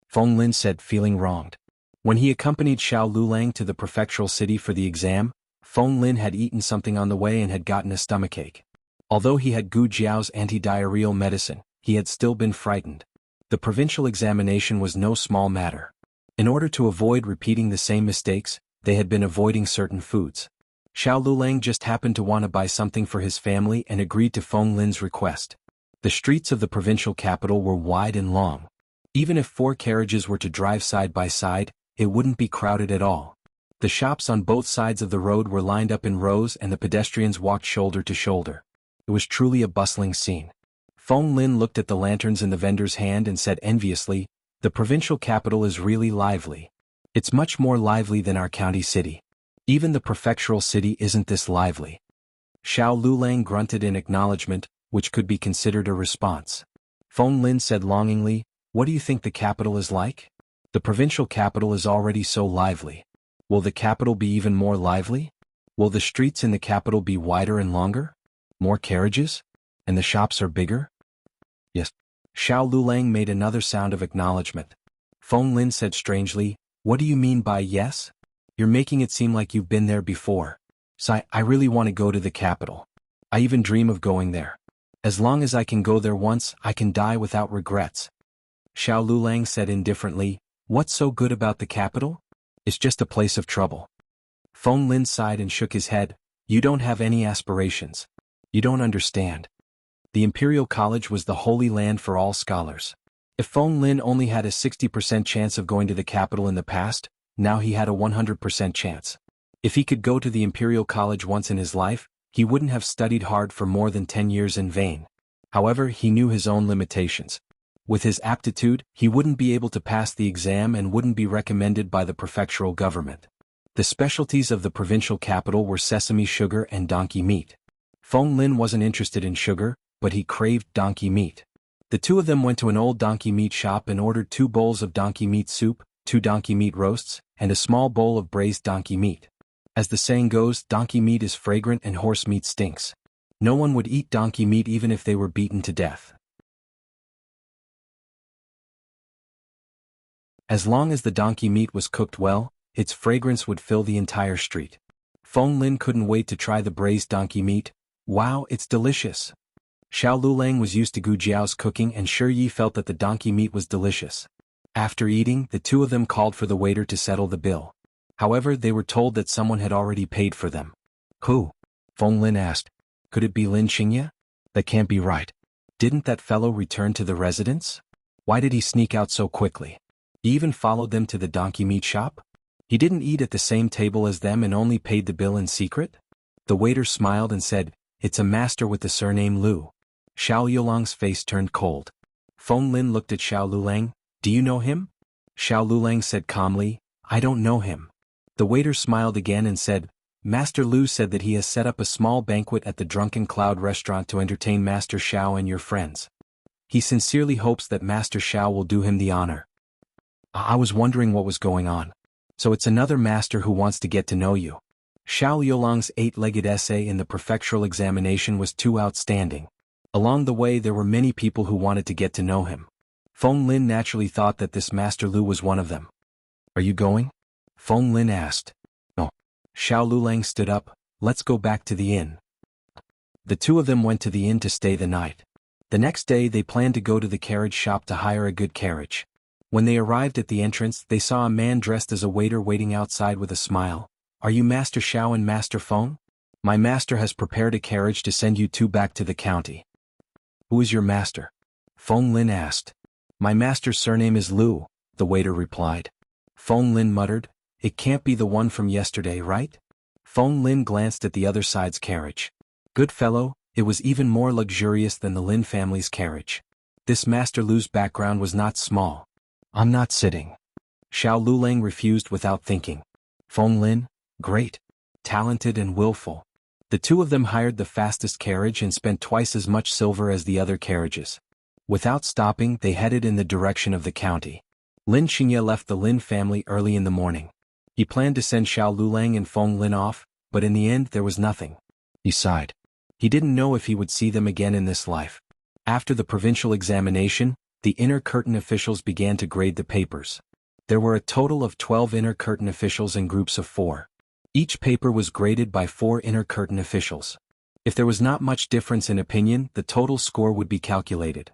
Feng Lin said, feeling wronged. When he accompanied Xiao Lulang to the prefectural city for the exam, Feng Lin had eaten something on the way and had gotten a stomachache. Although he had Gu Jiao's anti-diarrheal medicine, he had still been frightened. The provincial examination was no small matter. In order to avoid repeating the same mistakes, they had been avoiding certain foods. Xiao Lulang just happened to want to buy something for his family and agreed to Feng Lin's request. The streets of the provincial capital were wide and long. Even if 4 carriages were to drive side by side, it wouldn't be crowded at all. The shops on both sides of the road were lined up in rows and the pedestrians walked shoulder to shoulder. It was truly a bustling scene. Feng Lin looked at the lanterns in the vendor's hand and said enviously, "The provincial capital is really lively. It's much more lively than our county city. Even the prefectural city isn't this lively." Xiao Lulang grunted in acknowledgement, which could be considered a response. Feng Lin said longingly, "What do you think the capital is like? The provincial capital is already so lively. Will the capital be even more lively? Will the streets in the capital be wider and longer? More carriages? And the shops are bigger?" "Yes." Xiao Lulang made another sound of acknowledgement. Feng Lin said strangely, "What do you mean by yes? You're making it seem like you've been there before." I really want to go to the capital. I even dream of going there. As long as I can go there once, I can die without regrets." Xiao Lulang said indifferently, "What's so good about the capital? It's just a place of trouble." Feng Lin sighed and shook his head. "You don't have any aspirations. You don't understand. The Imperial College was the holy land for all scholars. If Feng Lin only had a 60% chance of going to the capital in the past, now he had a 100% chance. If he could go to the Imperial College once in his life, he wouldn't have studied hard for more than 10 years in vain. However, he knew his own limitations. With his aptitude, he wouldn't be able to pass the exam and wouldn't be recommended by the prefectural government. The specialties of the provincial capital were sesame sugar and donkey meat. Feng Lin wasn't interested in sugar, but he craved donkey meat. The two of them went to an old donkey meat shop and ordered 2 bowls of donkey meat soup, 2 donkey meat roasts, and a small bowl of braised donkey meat. As the saying goes, donkey meat is fragrant and horse meat stinks. No one would eat donkey meat even if they were beaten to death. As long as the donkey meat was cooked well, its fragrance would fill the entire street. Feng Lin couldn't wait to try the braised donkey meat. "Wow, it's delicious." Xiao Lulang was used to Gu Jiao's cooking and Shi Yi felt that the donkey meat was delicious. After eating, the two of them called for the waiter to settle the bill. However, they were told that someone had already paid for them. "Who?" Feng Lin asked. "Could it be Lin Xingye? That can't be right. Didn't that fellow return to the residence? Why did he sneak out so quickly? He even followed them to the donkey meat shop? He didn't eat at the same table as them and only paid the bill in secret?" The waiter smiled and said, "It's a master with the surname Lu." Xiao Yulang's face turned cold. Feng Lin looked at Xiao Lulang. "Do you know him?" Xiao Lulang said calmly, "I don't know him." The waiter smiled again and said, "Master Lu said that he has set up a small banquet at the Drunken Cloud restaurant to entertain Master Xiao and your friends. He sincerely hopes that Master Xiao will do him the honor." I was wondering what was going on. So it's another master who wants to get to know you. Xiao Yulang's 8-legged essay in the prefectural examination was too outstanding. Along the way there were many people who wanted to get to know him. Feng Lin naturally thought that this Master Lu was one of them. "Are you going?" Feng Lin asked. "No." Xiao Lulang stood up. "Let's go back to the inn." The two of them went to the inn to stay the night. The next day they planned to go to the carriage shop to hire a good carriage. When they arrived at the entrance they saw a man dressed as a waiter waiting outside with a smile. "Are you Master Xiao and Master Feng? My master has prepared a carriage to send you two back to the county." "Who is your master?" Feng Lin asked. "My master's surname is Lu," the waiter replied. Feng Lin muttered, "It can't be the one from yesterday, right?" Feng Lin glanced at the other side's carriage. Good fellow, it was even more luxurious than the Lin family's carriage. This Master Lu's background was not small. "I'm not sitting." Xiao Lulang refused without thinking. Feng Lin, great, talented and willful. The two of them hired the fastest carriage and spent twice as much silver as the other carriages. Without stopping they headed in the direction of the county. Lin Xingye left the Lin family early in the morning. He planned to send Xiao Lulang and Feng Lin off, but in the end there was nothing. He sighed. He didn't know if he would see them again in this life. After the provincial examination, the inner curtain officials began to grade the papers. There were a total of 12 inner curtain officials in groups of 4. Each paper was graded by 4 inner curtain officials. If there was not much difference in opinion, the total score would be calculated.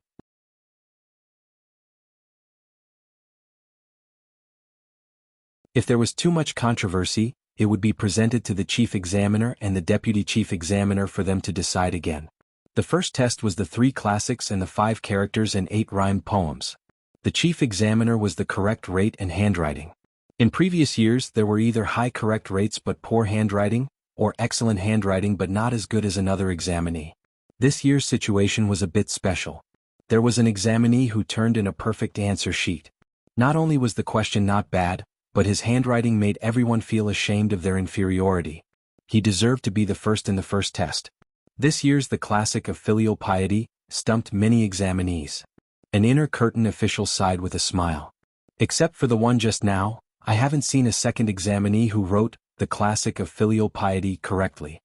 If there was too much controversy, it would be presented to the chief examiner and the deputy chief examiner for them to decide again. The first test was the 3 classics and the 5 characters and 8 rhymed poems. The chief examiner was the correct rate and handwriting. In previous years there were either high correct rates but poor handwriting, or excellent handwriting but not as good as another examinee. This year's situation was a bit special. There was an examinee who turned in a perfect answer sheet. Not only was the question not bad, but his handwriting made everyone feel ashamed of their inferiority. He deserved to be the first in the first test. This year's The Classic of Filial Piety stumped many examinees. An inner curtain official sighed with a smile. "Except for the one just now, I haven't seen a second examinee who wrote The Classic of Filial Piety correctly."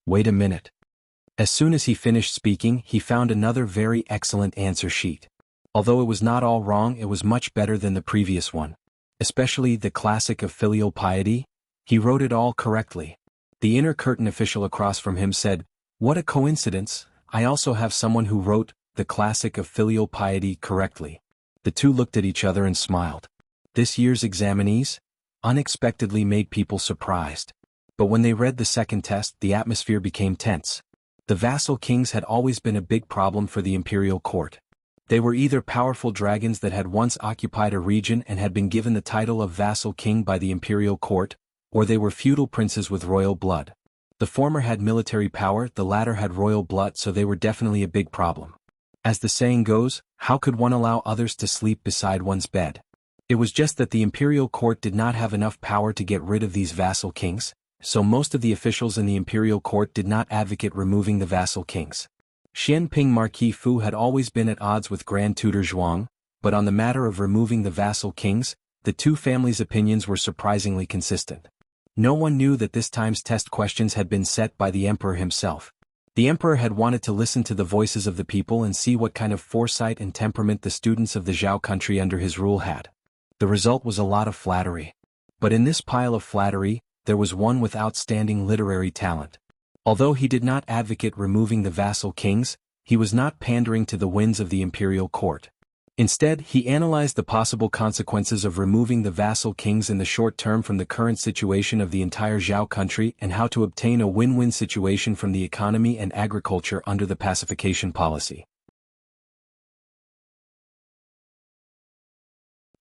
Wait a minute. As soon as he finished speaking, he found another very excellent answer sheet. Although it was not all wrong, it was much better than the previous one. Especially The Classic of Filial Piety. He wrote it all correctly. The inner curtain official across from him said, "What a coincidence, I also have someone who wrote The Classic of Filial Piety correctly." The two looked at each other and smiled. This year's examinees unexpectedly made people surprised. But when they read the second test, the atmosphere became tense. The vassal kings had always been a big problem for the imperial court. They were either powerful dragons that had once occupied a region and had been given the title of vassal king by the imperial court, or they were feudal princes with royal blood. The former had military power, the latter had royal blood, so they were definitely a big problem. As the saying goes, how could one allow others to sleep beside one's bed? It was just that the imperial court did not have enough power to get rid of these vassal kings, so most of the officials in the imperial court did not advocate removing the vassal kings. Xianping Marquis Fu had always been at odds with Grand Tutor Zhuang, but on the matter of removing the vassal kings, the two families' opinions were surprisingly consistent. No one knew that this time's test questions had been set by the emperor himself. The emperor had wanted to listen to the voices of the people and see what kind of foresight and temperament the students of the Zhao country under his rule had. The result was a lot of flattery. But in this pile of flattery, there was one with outstanding literary talent. Although he did not advocate removing the vassal kings, he was not pandering to the winds of the imperial court. Instead, he analyzed the possible consequences of removing the vassal kings in the short term from the current situation of the entire Zhao country and how to obtain a win-win situation from the economy and agriculture under the pacification policy.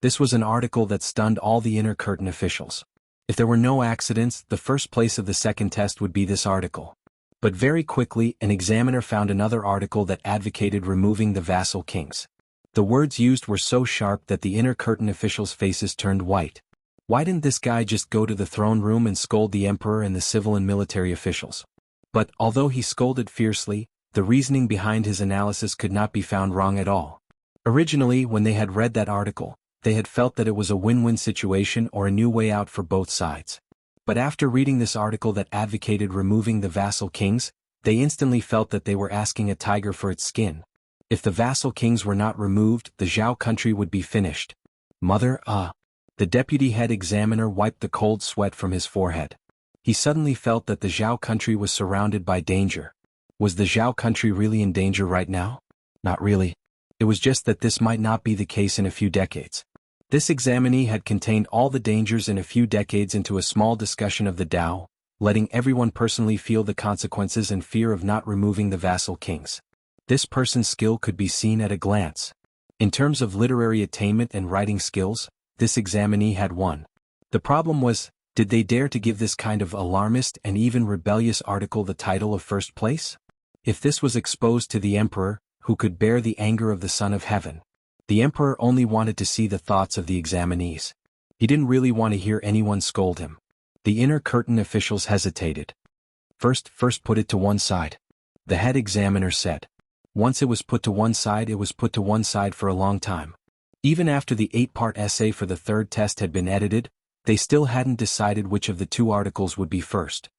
This was an article that stunned all the inner curtain officials. If there were no accidents, the first place of the second test would be this article. But very quickly, an examiner found another article that advocated removing the vassal kings. The words used were so sharp that the inner curtain officials' faces turned white. Why didn't this guy just go to the throne room and scold the emperor and the civil and military officials? But, although he scolded fiercely, the reasoning behind his analysis could not be found wrong at all. Originally, when they had read that article, they had felt that it was a win-win situation or a new way out for both sides. But after reading this article that advocated removing the vassal kings, they instantly felt that they were asking a tiger for its skin. If the vassal kings were not removed, the Zhao country would be finished. Mother, The deputy head examiner wiped the cold sweat from his forehead. He suddenly felt that the Zhao country was surrounded by danger. Was the Zhao country really in danger right now? Not really. It was just that this might not be the case in a few decades. This examinee had contained all the dangers in a few decades into a small discussion of the Tao, letting everyone personally feel the consequences and fear of not removing the vassal kings. This person's skill could be seen at a glance. In terms of literary attainment and writing skills, this examinee had won. The problem was, did they dare to give this kind of alarmist and even rebellious article the title of first place? If this was exposed to the emperor, who could bear the anger of the Son of Heaven? The emperor only wanted to see the thoughts of the examinees. He didn't really want to hear anyone scold him. The inner curtain officials hesitated. First put it to one side. The head examiner said. Once it was put to one side, it was put to one side for a long time. Even after the 8-part essay for the third test had been edited, they still hadn't decided which of the two articles would be first.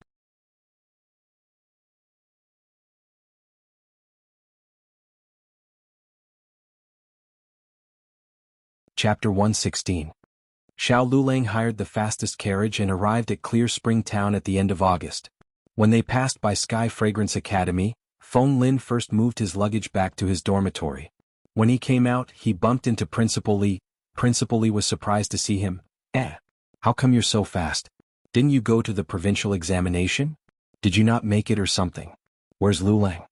Chapter 116. Xiao Lulang hired the fastest carriage and arrived at Clear Spring Town at the end of August. When they passed by Sky Fragrance Academy, Feng Lin first moved his luggage back to his dormitory. When he came out, he bumped into Principal Li. Principal Li was surprised to see him. How come you're so fast? Didn't you go to the provincial examination? Did you not make it or something? Where's Lulang?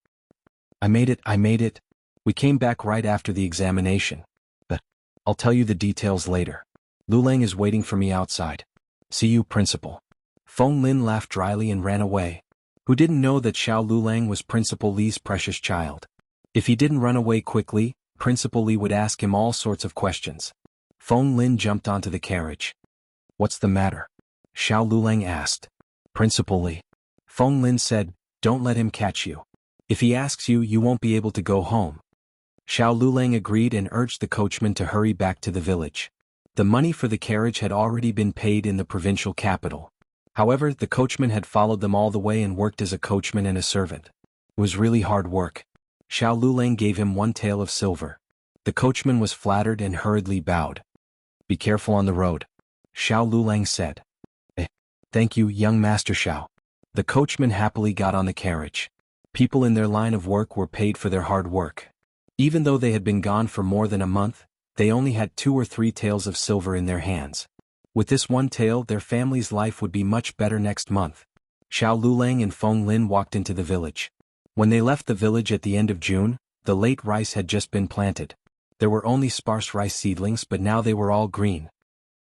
I made it. We came back right after the examination. But I'll tell you the details later. Lulang is waiting for me outside. See you, Principal. Feng Lin laughed dryly and ran away. Who didn't know that Xiao Lulang was Principal Li's precious child? If he didn't run away quickly, Principal Li would ask him all sorts of questions. Feng Lin jumped onto the carriage. What's the matter? Xiao Lulang asked. Principal Li. Feng Lin said, don't let him catch you. If he asks you, you won't be able to go home. Xiao Lulang agreed and urged the coachman to hurry back to the village. The money for the carriage had already been paid in the provincial capital. However, the coachman had followed them all the way and worked as a coachman and a servant. It was really hard work. Xiao Lulang gave him 1 tael of silver. The coachman was flattered and hurriedly bowed. Be careful on the road. Xiao Lulang said. Thank you, young Master Xiao. The coachman happily got on the carriage. People in their line of work were paid for their hard work. Even though they had been gone for more than a month, they only had 2 or 3 taels of silver in their hands. With this 1 tael, their family's life would be much better next month. Xiao Lulang and Feng Lin walked into the village. When they left the village at the end of June, the late rice had just been planted. There were only sparse rice seedlings, but now they were all green.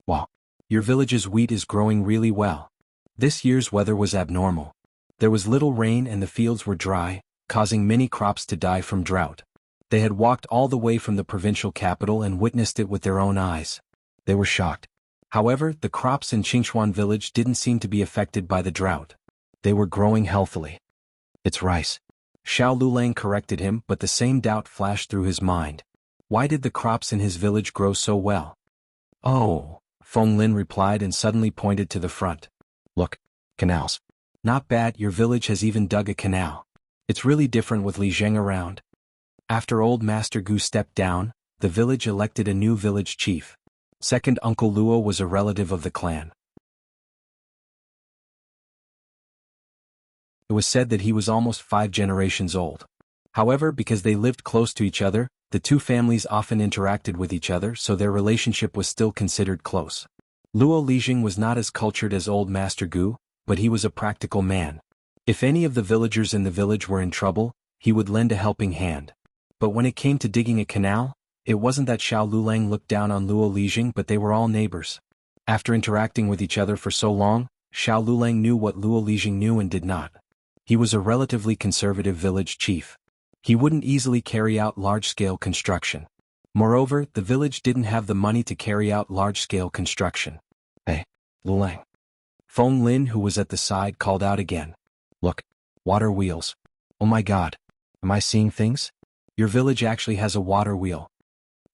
Wow! Your village's wheat is growing really well. This year's weather was abnormal. There was little rain and the fields were dry, causing many crops to die from drought. They had walked all the way from the provincial capital and witnessed it with their own eyes. They were shocked. However, the crops in Qingchuan village didn't seem to be affected by the drought. They were growing healthily. It's rice. Xiao Lulang corrected him, but the same doubt flashed through his mind. Why did the crops in his village grow so well? Oh, Feng Lin replied and suddenly pointed to the front. Look, canals. Not bad, your village has even dug a canal. It's really different with Li Zheng around. After old Master Gu stepped down, the village elected a new village chief. Second Uncle Luo was a relative of the clan. It was said that he was almost 5 generations old. However, because they lived close to each other, the two families often interacted with each other, so their relationship was still considered close. Luo Lijing was not as cultured as old Master Gu, but he was a practical man. If any of the villagers in the village were in trouble, he would lend a helping hand. But when it came to digging a canal, it wasn't that Xiao Lulang looked down on Luo Lijing, but they were all neighbors. After interacting with each other for so long, Xiao Lulang knew what Luo Lijing knew and did not. He was a relatively conservative village chief. He wouldn't easily carry out large-scale construction. Moreover, the village didn't have the money to carry out large-scale construction. Hey, Lulang. Feng Lin, who was at the side, called out again. Look, water wheels. Oh my god. Am I seeing things? Your village actually has a water wheel.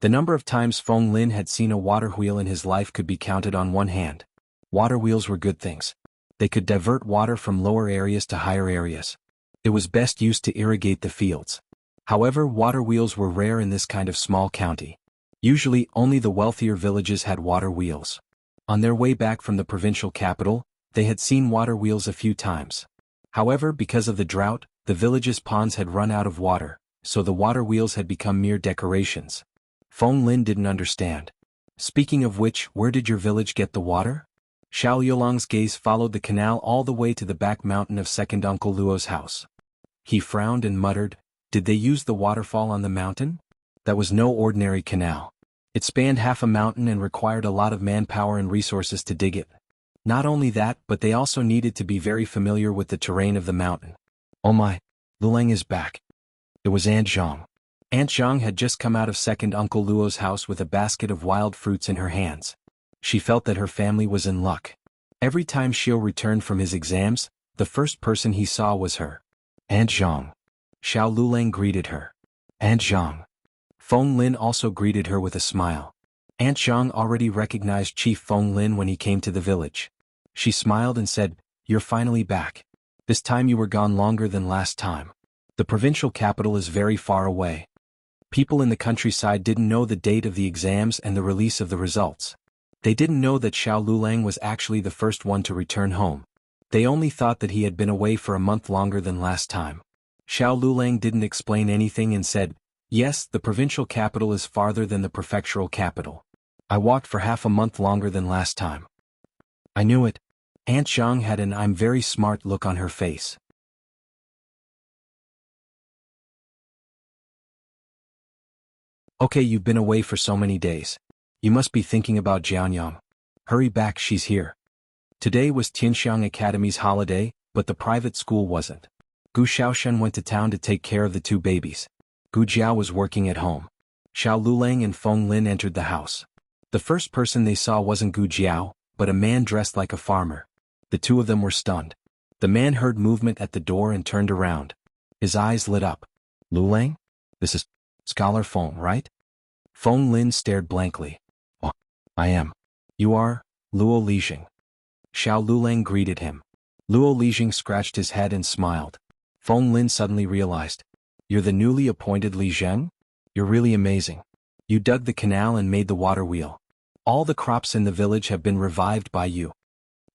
The number of times Feng Lin had seen a water wheel in his life could be counted on one hand. Water wheels were good things. They could divert water from lower areas to higher areas. It was best used to irrigate the fields. However, water wheels were rare in this kind of small county. Usually, only the wealthier villages had water wheels. On their way back from the provincial capital, they had seen water wheels a few times. However, because of the drought, the village's ponds had run out of water, so the water wheels had become mere decorations. Feng Lin didn't understand. Speaking of which, where did your village get the water? Xiao Yulang's gaze followed the canal all the way to the back mountain of second Uncle Luo's house. He frowned and muttered, did they use the waterfall on the mountain? That was no ordinary canal. It spanned half a mountain and required a lot of manpower and resources to dig it. Not only that, but they also needed to be very familiar with the terrain of the mountain. Oh my, Lulang is back. It was Aunt Zhang. Aunt Zhang had just come out of second Uncle Luo's house with a basket of wild fruits in her hands. She felt that her family was in luck. Every time Xiao returned from his exams, the first person he saw was her. Aunt Zhang. Xiao Lulang greeted her. Aunt Zhang. Feng Lin also greeted her with a smile. Aunt Zhang already recognized Chief Feng Lin when he came to the village. She smiled and said, you're finally back. This time you were gone longer than last time. The provincial capital is very far away. People in the countryside didn't know the date of the exams and the release of the results. They didn't know that Xiao Lulang was actually the first one to return home. They only thought that he had been away for a month longer than last time. Xiao Lulang didn't explain anything and said, yes, the provincial capital is farther than the prefectural capital. I walked for half a month longer than last time. I knew it. Aunt Zhang had an I'm very smart look on her face. Okay, you've been away for so many days. You must be thinking about Jianyang. Hurry back, she's here. Today was Tianxiang Academy's holiday, but the private school wasn't. Gu Xiaoshen went to town to take care of the two babies. Gu Jiao was working at home. Xiao Lulang and Feng Lin entered the house. The first person they saw wasn't Gu Jiao, but a man dressed like a farmer. The two of them were stunned. The man heard movement at the door and turned around. His eyes lit up. Lulang? This is Scholar Feng, right? Feng Lin stared blankly. Oh, I am. You are? Luo Lijing. Xiao Lulang greeted him. Luo Lijing scratched his head and smiled. Feng Lin suddenly realized. You're the newly appointed Li Zheng? You're really amazing. You dug the canal and made the water wheel. All the crops in the village have been revived by you.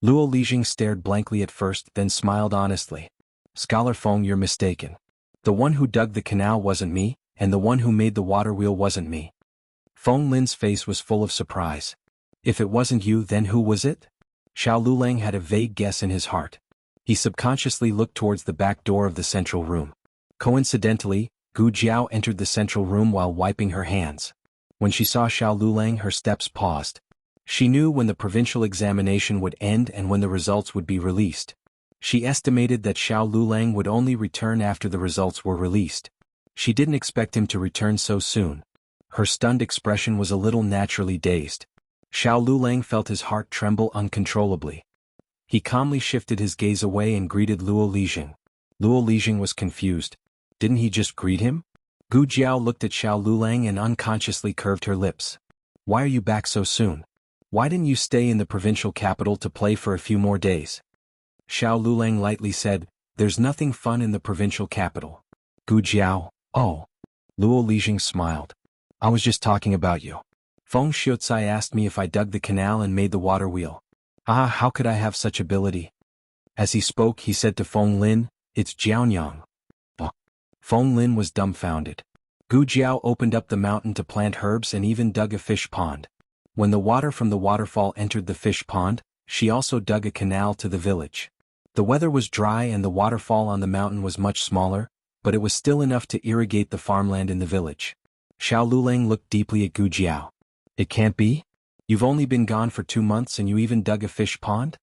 Luo Lijing stared blankly at first, then smiled honestly. Scholar Feng, you're mistaken. The one who dug the canal wasn't me, and the one who made the water wheel wasn't me. Feng Lin's face was full of surprise. If it wasn't you, then who was it? Xiao Lulang had a vague guess in his heart. He subconsciously looked towards the back door of the central room. Coincidentally, Gu Jiao entered the central room while wiping her hands. When she saw Xiao Lulang, her steps paused. She knew when the provincial examination would end and when the results would be released. She estimated that Xiao Lulang would only return after the results were released. She didn't expect him to return so soon. Her stunned expression was a little naturally dazed. Xiao Lulang felt his heart tremble uncontrollably. He calmly shifted his gaze away and greeted Luo Lijing. Luo Lijing was confused. Didn't he just greet him? Gu Jiao looked at Xiao Lulang and unconsciously curved her lips. Why are you back so soon? Why didn't you stay in the provincial capital to play for a few more days? Xiao Lulang lightly said, there's nothing fun in the provincial capital. Gu Jiao, oh. Luo Lijing smiled. I was just talking about you. Feng Xiucai asked me if I dug the canal and made the water wheel. Ah, how could I have such ability? As he spoke, he said to Feng Lin, it's Jianyang. Oh. Feng Lin was dumbfounded. Gu Jiao opened up the mountain to plant herbs and even dug a fish pond. When the water from the waterfall entered the fish pond, she also dug a canal to the village. The weather was dry and the waterfall on the mountain was much smaller, but it was still enough to irrigate the farmland in the village. Xiao Lulang looked deeply at Gu Jiao. It can't be? You've only been gone for 2 months and you even dug a fish pond?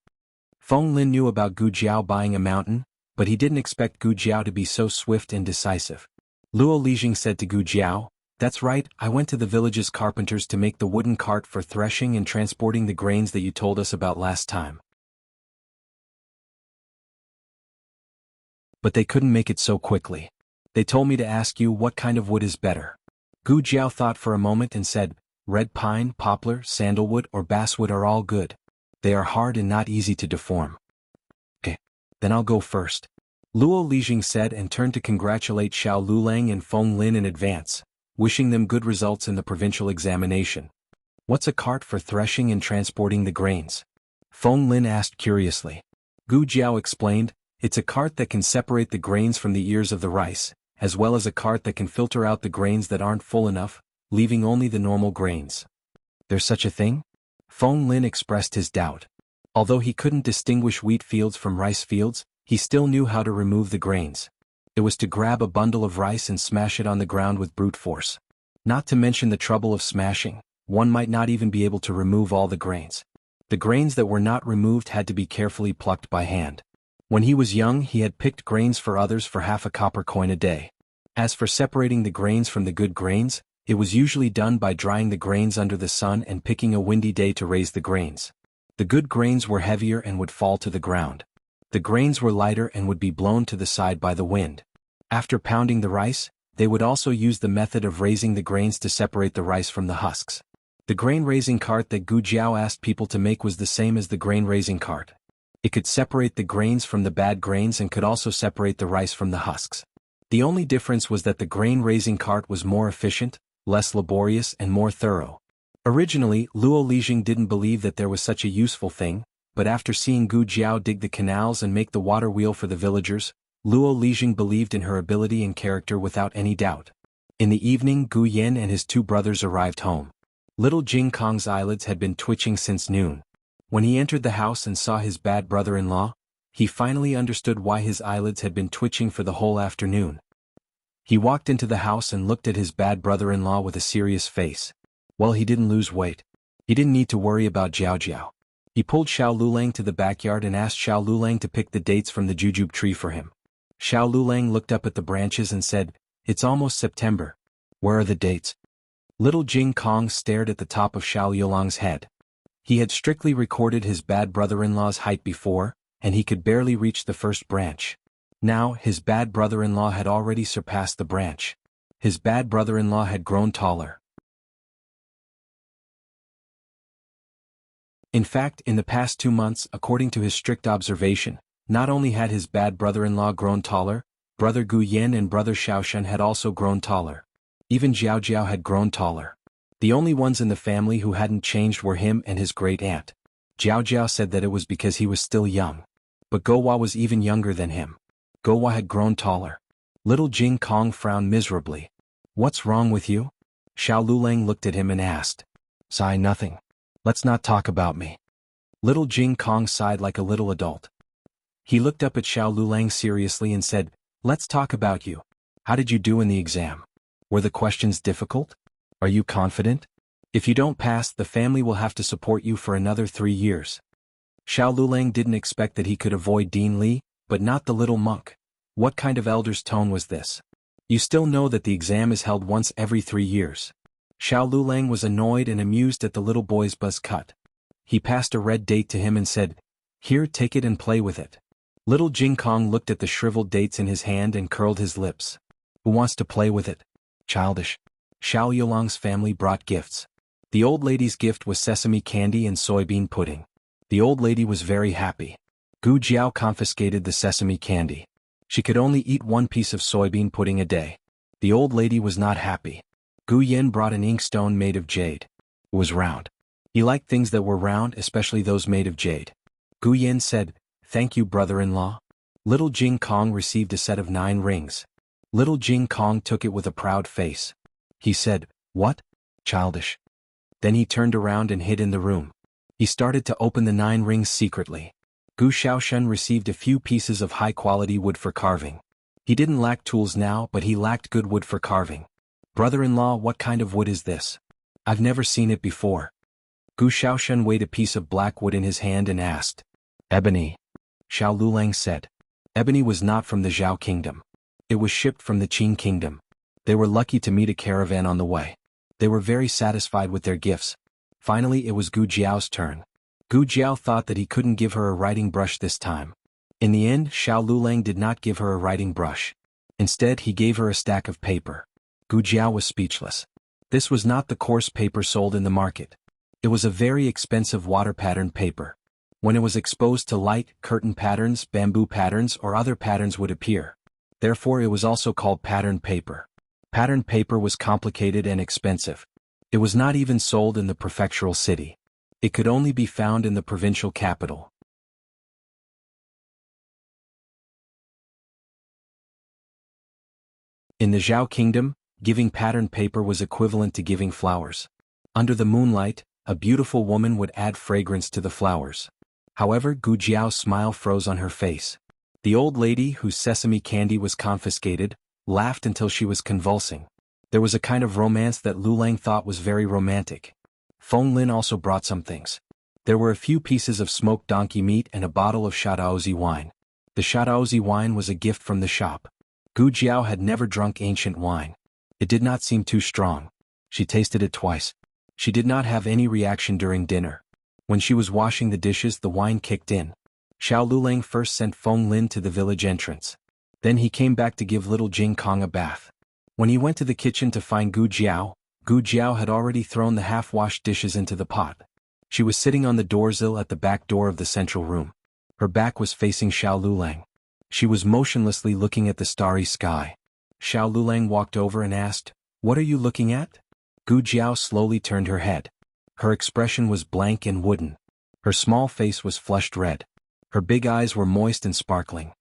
Feng Lin knew about Gu Jiao buying a mountain, but he didn't expect Gu Jiao to be so swift and decisive. Luo Lijing said to Gu Jiao, "That's right, I went to the village's carpenters to make the wooden cart for threshing and transporting the grains that you told us about last time. But they couldn't make it so quickly. They told me to ask you what kind of wood is better." Gu Jiao thought for a moment and said, "Red pine, poplar, sandalwood or basswood are all good. They are hard and not easy to deform." "Okay, then I'll go first," Luo Lijing said and turned to congratulate Xiao Lulang and Feng Lin in advance, wishing them good results in the provincial examination. "What's a cart for threshing and transporting the grains?" Feng Lin asked curiously. Gu Jiao explained, "It's a cart that can separate the grains from the ears of the rice, as well as a cart that can filter out the grains that aren't full enough, leaving only the normal grains." "There's such a thing?" Feng Lin expressed his doubt. Although he couldn't distinguish wheat fields from rice fields, he still knew how to remove the grains. It was to grab a bundle of rice and smash it on the ground with brute force. Not to mention the trouble of smashing, one might not even be able to remove all the grains. The grains that were not removed had to be carefully plucked by hand. When he was young, he had picked grains for others for half a copper coin a day. As for separating the grains from the good grains, it was usually done by drying the grains under the sun and picking a windy day to raise the grains. The good grains were heavier and would fall to the ground. The grains were lighter and would be blown to the side by the wind. After pounding the rice, they would also use the method of raising the grains to separate the rice from the husks. The grain-raising cart that Gu Jiao asked people to make was the same as the grain-raising cart. It could separate the grains from the bad grains and could also separate the rice from the husks. The only difference was that the grain-raising cart was more efficient, less laborious and more thorough. Originally, Luo Lijing didn't believe that there was such a useful thing, but after seeing Gu Jiao dig the canals and make the water wheel for the villagers, Luo Lijing believed in her ability and character without any doubt. In the evening, Gu Yin and his two brothers arrived home. Little Jing Kong's eyelids had been twitching since noon. When he entered the house and saw his bad brother-in-law, he finally understood why his eyelids had been twitching for the whole afternoon. He walked into the house and looked at his bad brother-in-law with a serious face. Well, he didn't lose weight. He didn't need to worry about Jiao Jiao. He pulled Xiao Lulang to the backyard and asked Xiao Lulang to pick the dates from the jujube tree for him. Xiao Lulang looked up at the branches and said, "It's almost September. Where are the dates?" Little Jing Kong stared at the top of Xiao Yulang's head. He had strictly recorded his bad brother-in-law's height before, and he could barely reach the first branch. Now, his bad brother-in-law had already surpassed the branch. His bad brother-in-law had grown taller. In fact, in the past 2 months, according to his strict observation, not only had his bad brother-in-law grown taller, brother Gu Yin and brother Xiaoshan had also grown taller. Even Jiao Jiao had grown taller. The only ones in the family who hadn't changed were him and his great-aunt. Jiao Jiao said that it was because he was still young. But Gouhua was even younger than him. Gouhua had grown taller. Little Jing Kong frowned miserably. "What's wrong with you?" Xiao Lulang looked at him and asked. "Sigh, nothing. Let's not talk about me." Little Jing Kong sighed like a little adult. He looked up at Xiao Lulang seriously and said, "Let's talk about you. How did you do in the exam? Were the questions difficult? Are you confident? If you don't pass, the family will have to support you for another 3 years." Xiao Lulang didn't expect that he could avoid Dean Li, but not the little monk. What kind of elder's tone was this? You still know that the exam is held once every 3 years. Xiao Lulang was annoyed and amused at the little boy's buzz cut. He passed a red date to him and said, "Here, take it and play with it." Little Jing Kong looked at the shriveled dates in his hand and curled his lips. "Who wants to play with it? Childish." Xiao Yulang's family brought gifts. The old lady's gift was sesame candy and soybean pudding. The old lady was very happy. Gu Jiao confiscated the sesame candy. She could only eat 1 piece of soybean pudding a day. The old lady was not happy. Gu Yin brought an inkstone made of jade. It was round. He liked things that were round, especially those made of jade. Gu Yin said, "Thank you, brother-in-law." Little Jing Kong received a set of 9 rings. Little Jing Kong took it with a proud face. He said, "What? Childish." Then he turned around and hid in the room. He started to open the 9 rings secretly. Gu Xiaoshan received a few pieces of high-quality wood for carving. He didn't lack tools now, but he lacked good wood for carving. "Brother-in-law, what kind of wood is this? I've never seen it before." Gu Xiaoshen weighed a piece of black wood in his hand and asked. Ebony. Xiao Lulang said. Ebony was not from the Zhao kingdom. It was shipped from the Qin kingdom. They were lucky to meet a caravan on the way. They were very satisfied with their gifts. Finally it was Gu Jiao's turn. Gu Jiao thought that he couldn't give her a writing brush this time. In the end, Xiao Lulang did not give her a writing brush. Instead he gave her a stack of paper. Gu Jiao was speechless. This was not the coarse paper sold in the market. It was a very expensive water pattern paper. When it was exposed to light, curtain patterns, bamboo patterns or other patterns would appear. Therefore it was also called pattern paper. Pattern paper was complicated and expensive. It was not even sold in the prefectural city. It could only be found in the provincial capital. In the Zhao kingdom, giving pattern paper was equivalent to giving flowers. Under the moonlight, a beautiful woman would add fragrance to the flowers. However, Gu Jiao's smile froze on her face. The old lady whose sesame candy was confiscated, laughed until she was convulsing. There was a kind of romance that Lulang thought was very romantic. Feng Lin also brought some things. There were a few pieces of smoked donkey meat and a bottle of Shadaozi wine. The Shadaozi wine was a gift from the shop. Gu Jiao had never drunk ancient wine. It did not seem too strong. She tasted it twice. She did not have any reaction during dinner. When she was washing the dishes, the wine kicked in. Xiao Lulang first sent Feng Lin to the village entrance. Then he came back to give little Jing Kong a bath. When he went to the kitchen to find Gu Jiao had already thrown the half-washed dishes into the pot. She was sitting on the doorsill at the back door of the central room. Her back was facing Xiao Lulang. She was motionlessly looking at the starry sky. Xiao Lulang walked over and asked, "What are you looking at?" Gu Jiao slowly turned her head. Her expression was blank and wooden. Her small face was flushed red. Her big eyes were moist and sparkling.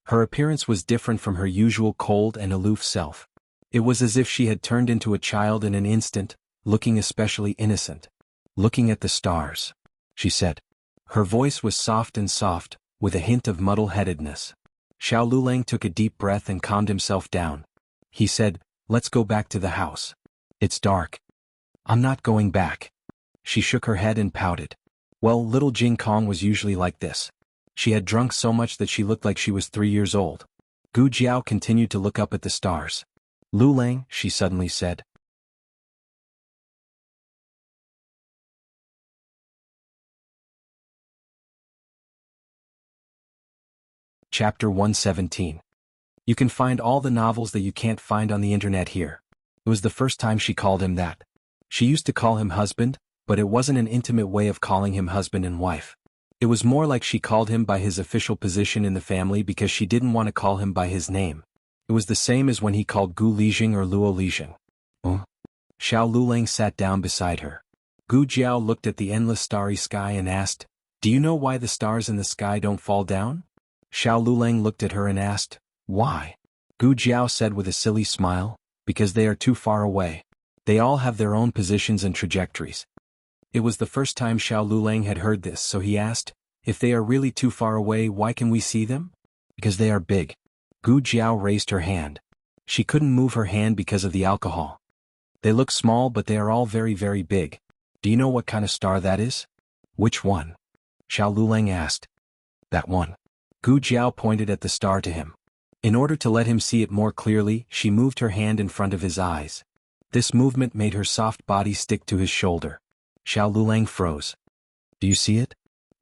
Her appearance was different from her usual cold and aloof self. It was as if she had turned into a child in an instant, looking especially innocent. "Looking at the stars," she said. Her voice was soft, with a hint of muddle-headedness. Xiao Lulang took a deep breath and calmed himself down. He said, "Let's go back to the house. It's dark." "I'm not going back." She shook her head and pouted. Well, little Jing Kong was usually like this. She had drunk so much that she looked like she was 3 years old. Gu Jiao continued to look up at the stars. "Lulang," she suddenly said. Chapter 117. You can find all the novels that you can't find on the internet here. It was the first time she called him that. She used to call him husband, but it wasn't an intimate way of calling him husband and wife. It was more like she called him by his official position in the family because she didn't want to call him by his name. It was the same as when he called Gu Lijing or Luo Lijing. Xiao Lulang sat down beside her. Gu Jiao looked at the endless starry sky and asked, "Do you know why the stars in the sky don't fall down?" Xiao Lulang looked at her and asked, "Why?" Gu Jiao said with a silly smile, "Because they are too far away. They all have their own positions and trajectories." It was the first time Xiao Lulang had heard this, so he asked, "If they are really too far away, why can we see them?" "Because they are big." Gu Jiao raised her hand. She couldn't move her hand because of the alcohol. "They look small, but they are all very, very big. Do you know what kind of star that is?" "Which one?" Xiao Lulang asked. "That one." Gu Jiao pointed at the star to him. In order to let him see it more clearly, she moved her hand in front of his eyes. This movement made her soft body stick to his shoulder. Xiao Lulang froze. "Do you see it?"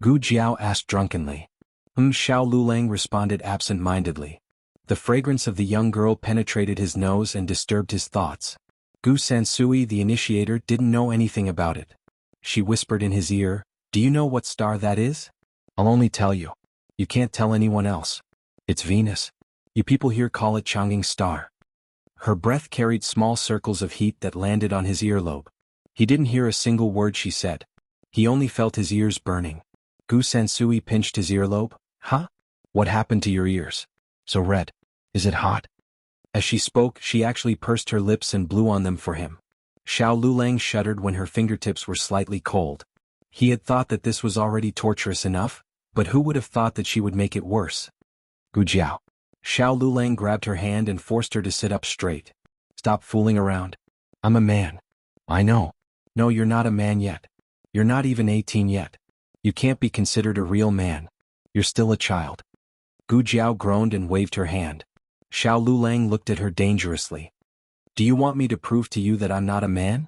Gu Jiao asked drunkenly. Xiao Lulang responded absent-mindedly. The fragrance of the young girl penetrated his nose and disturbed his thoughts. Gu Sansui, the initiator, didn't know anything about it. She whispered in his ear, "Do you know what star that is?" "I'll only tell you. You can't tell anyone else. It's Venus. You people here call it Chang'ing star." Her breath carried small circles of heat that landed on his earlobe. He didn't hear a single word she said. He only felt his ears burning. Gu Sansui pinched his earlobe. "Huh? What happened to your ears? So red. Is it hot?" As she spoke, she actually pursed her lips and blew on them for him. Xiao Lulang shuddered when her fingertips were slightly cold. He had thought that this was already torturous enough, but who would have thought that she would make it worse? "Gu Jiao." Xiao Lulang grabbed her hand and forced her to sit up straight. "Stop fooling around. I'm a man." "I know." "No, you're not a man yet." You're not even 18 yet. You can't be considered a real man. You're still a child. Gu Jiao groaned and waved her hand. Xiao Lulang looked at her dangerously. Do you want me to prove to you that I'm not a man?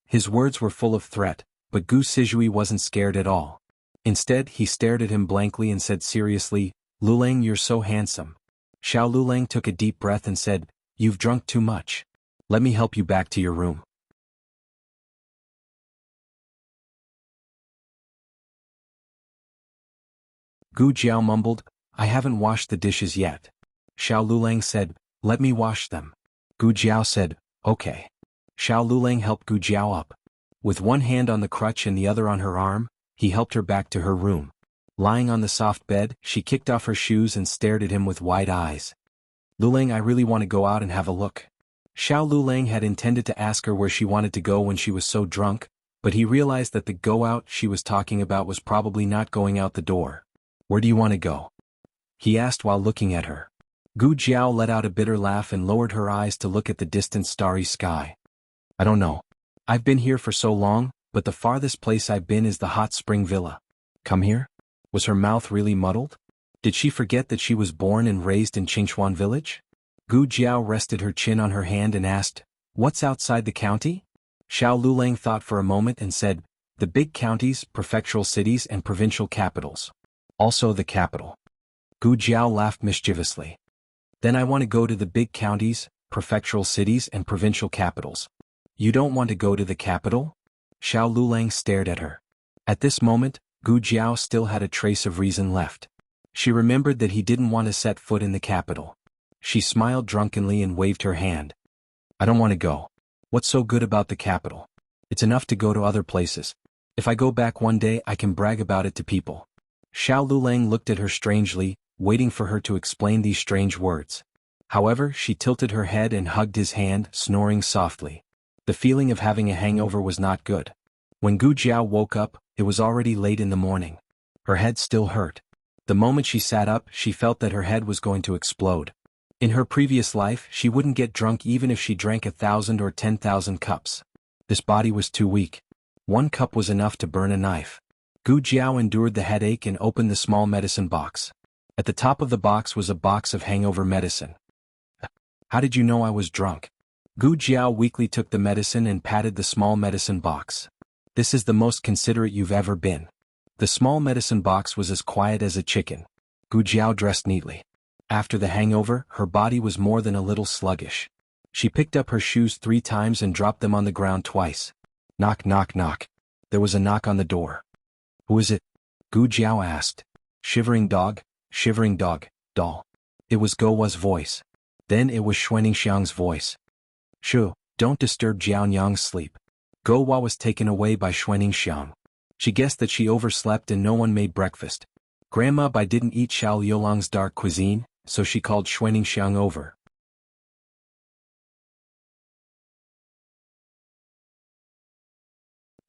His words were full of threat, but Gu Sizhui wasn't scared at all. Instead, he stared at him blankly and said seriously, Lulang, you're so handsome. Xiao Lulang took a deep breath and said, You've drunk too much. Let me help you back to your room. Gu Jiao mumbled, I haven't washed the dishes yet. Xiao Lulang said, Let me wash them. Gu Jiao said, Okay. Xiao Lulang helped Gu Jiao up. With one hand on the crutch and the other on her arm, he helped her back to her room. Lying on the soft bed, she kicked off her shoes and stared at him with wide eyes. Lulang, I really want to go out and have a look. Xiao Lulang had intended to ask her where she wanted to go when she was so drunk, but he realized that the go out she was talking about was probably not going out the door. Where do you want to go? He asked while looking at her. Gu Jiao let out a bitter laugh and lowered her eyes to look at the distant starry sky. I don't know. I've been here for so long, but the farthest place I've been is the hot spring villa. Come here? Was her mouth really muddled? Did she forget that she was born and raised in Qingchuan village? Gu Jiao rested her chin on her hand and asked, What's outside the county? Xiao Lulang thought for a moment and said, The big counties, prefectural cities and provincial capitals. Also the capital. Gu Jiao laughed mischievously. Then I want to go to the big counties, prefectural cities and provincial capitals. You don't want to go to the capital? Xiao Lulang stared at her. At this moment, Gu Jiao still had a trace of reason left. She remembered that he didn't want to set foot in the capital. She smiled drunkenly and waved her hand. I don't want to go. What's so good about the capital? It's enough to go to other places. If I go back one day I can brag about it to people. Xiao Lulang looked at her strangely, waiting for her to explain these strange words. However, she tilted her head and hugged his hand, snoring softly. The feeling of having a hangover was not good. When Gu Jiao woke up, it was already late in the morning. Her head still hurt. The moment she sat up, she felt that her head was going to explode. In her previous life, she wouldn't get drunk even if she drank 1,000 or 10,000 cups. This body was too weak. 1 cup was enough to burn a knife. Gu Jiao endured the headache and opened the small medicine box. At the top of the box was a box of hangover medicine. How did you know I was drunk? Gu Jiao weakly took the medicine and patted the small medicine box. This is the most considerate you've ever been. The small medicine box was as quiet as a chicken. Gu Jiao dressed neatly. After the hangover, her body was more than a little sluggish. She picked up her shoes 3 times and dropped them on the ground twice. Knock, knock, knock. There was a knock on the door. Who is it? Gu Jiao asked. Shivering dog, doll. It was Guowa's voice. Then it was Xuaningxiang's voice. Shu, don't disturb Jianyang's sleep. Guowa was taken away by Xuaningxiang. She guessed that she overslept and no one made breakfast. Grandma Bai didn't eat Xiao Liulang's dark cuisine, so she called Xuaningxiang over.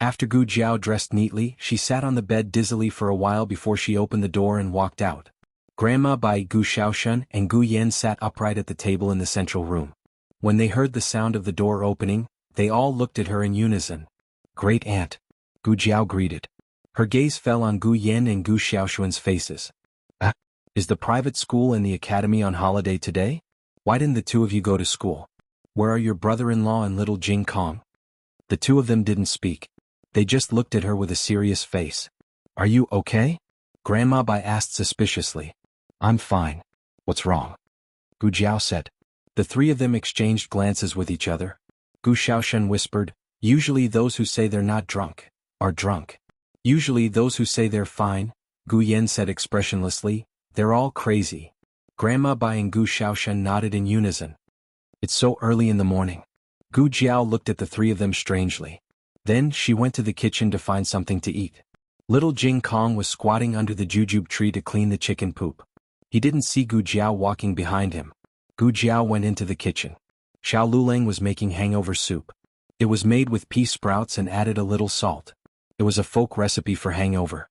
After Gu Jiao dressed neatly, she sat on the bed dizzily for a while before she opened the door and walked out. Grandma Bai, Gu Xiaoshen, and Gu Yan sat upright at the table in the central room. When they heard the sound of the door opening, they all looked at her in unison. Great Aunt, Gu Jiao greeted. Her gaze fell on Gu Yan and Gu Xiaoshuan's faces. Is the private school and the academy on holiday today? Why didn't the 2 of you go to school? Where are your brother-in-law and little Jing Kong? The 2 of them didn't speak. They just looked at her with a serious face. Are you okay? Grandma Bai asked suspiciously. I'm fine. What's wrong? Gu Jiao said. The 3 of them exchanged glances with each other. Gu Xiaoshen whispered, Usually those who say they're not drunk are drunk. Usually those who say they're fine, Gu Yan said expressionlessly, they're all crazy. Grandma Bai and Gu Xiaoshen nodded in unison. It's so early in the morning. Gu Jiao looked at the 3 of them strangely. Then she went to the kitchen to find something to eat. Little Jing Kong was squatting under the jujube tree to clean the chicken poop. He didn't see Gu Jiao walking behind him. Gu Jiao went into the kitchen. Xiao Lulang was making hangover soup. It was made with pea sprouts and added a little salt. It was a folk recipe for hangover.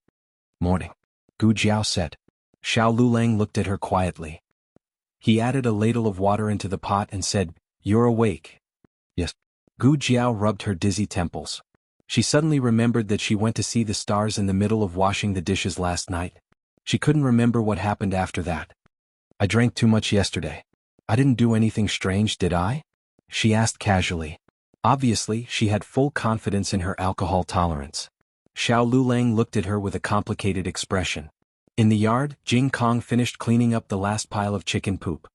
Morning, Gu Jiao said. Xiao Lulang looked at her quietly. He added a ladle of water into the pot and said, You're awake. Yes. Gu Jiao rubbed her dizzy temples. She suddenly remembered that she went to see the stars in the middle of washing the dishes last night. She couldn't remember what happened after that. I drank too much yesterday. I didn't do anything strange, did I? She asked casually. Obviously, she had full confidence in her alcohol tolerance. Xiao Lulang looked at her with a complicated expression. In the yard, Jing Kong finished cleaning up the last pile of chicken poop.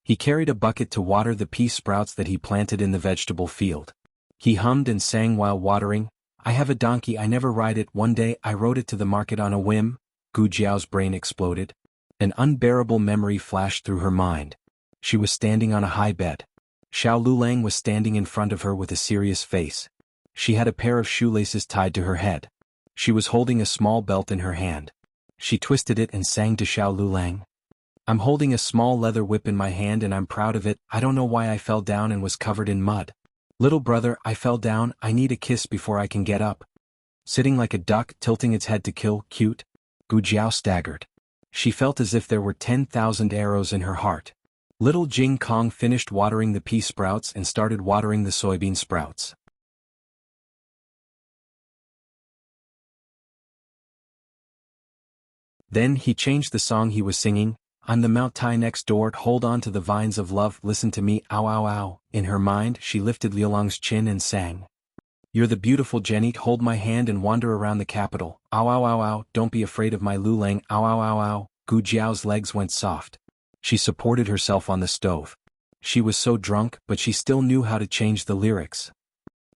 He carried a bucket to water the pea sprouts that he planted in the vegetable field. He hummed and sang while watering. I have a donkey, I never ride it. One day I rode it to the market on a whim. Gu Jiao's brain exploded. An unbearable memory flashed through her mind. She was standing on a high bed. Xiao Lulang was standing in front of her with a serious face. She had a pair of shoelaces tied to her head. She was holding a small belt in her hand. She twisted it and sang to Xiao Lulang. I'm holding a small leather whip in my hand and I'm proud of it. I don't know why I fell down and was covered in mud. Little brother, I fell down, I need a kiss before I can get up. Sitting like a duck, tilting its head to kill, cute. Gu Jiao staggered. She felt as if there were 10,000 arrows in her heart. Little Jing Kong finished watering the pea sprouts and started watering the soybean sprouts. Then he changed the song he was singing. I'm the Mount Tai next door, hold on to the vines of love, listen to me, ow ow ow. In her mind, she lifted Liulang's chin and sang. You're the beautiful Jenny, hold my hand and wander around the capital, ow ow ow ow, don't be afraid of my Lulang, ow ow ow ow. Gu Jiao's legs went soft. She supported herself on the stove. She was so drunk, but she still knew how to change the lyrics.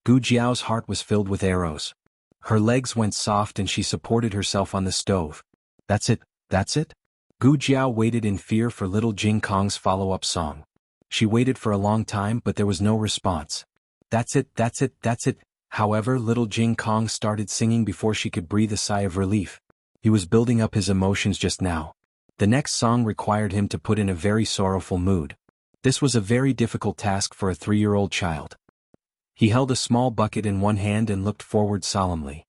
Gu Jiao's heart was filled with arrows. Her legs went soft and she supported herself on the stove. That's it, that's it? Gu Jiao waited in fear for little Jing Kong's follow-up song. She waited for a long time but there was no response. That's it, that's it, that's it. However, little Jing Kong started singing before she could breathe a sigh of relief. He was building up his emotions just now. The next song required him to put in a very sorrowful mood. This was a very difficult task for a 3-year-old child. He held a small bucket in one hand and looked forward solemnly.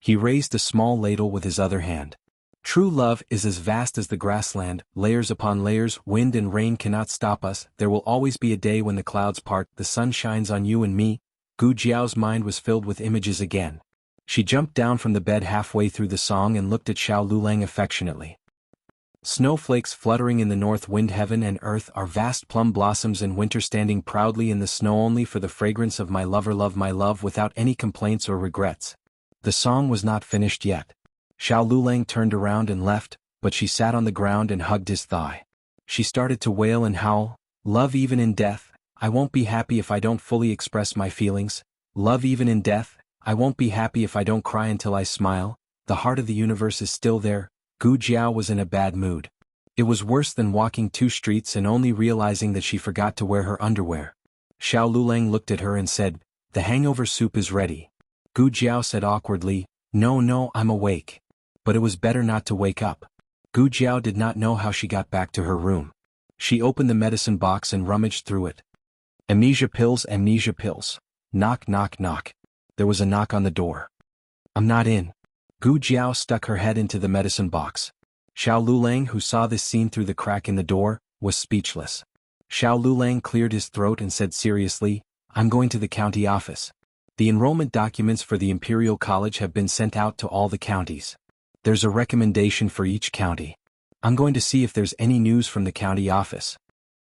He raised a small ladle with his other hand. True love is as vast as the grassland, layers upon layers, wind and rain cannot stop us, there will always be a day when the clouds part, the sun shines on you and me. Gu Jiao's mind was filled with images again. She jumped down from the bed halfway through the song and looked at Xiao Lulang affectionately. Snowflakes fluttering in the north wind, heaven and earth are vast plum blossoms in winter standing proudly in the snow only for the fragrance of my lover, love my love without any complaints or regrets. The song was not finished yet. Xiao Lulang turned around and left, but she sat on the ground and hugged his thigh. She started to wail and howl, love even in death, I won't be happy if I don't fully express my feelings. Love even in death, I won't be happy if I don't cry until I smile. The heart of the universe is still there. Gu Jiao was in a bad mood. It was worse than walking 2 streets and only realizing that she forgot to wear her underwear. Xiao Lulang looked at her and said, the hangover soup is ready. Gu Jiao said awkwardly, no, I'm awake. But it was better not to wake up. Gu Jiao did not know how she got back to her room. She opened the medicine box and rummaged through it. Amnesia pills, amnesia pills. Knock, knock, knock. There was a knock on the door. I'm not in. Gu Jiao stuck her head into the medicine box. Xiao Lulang, who saw this scene through the crack in the door, was speechless. Xiao Lulang cleared his throat and said seriously, I'm going to the county office. The enrollment documents for the Imperial College have been sent out to all the counties. There's a recommendation for each county. I'm going to see if there's any news from the county office.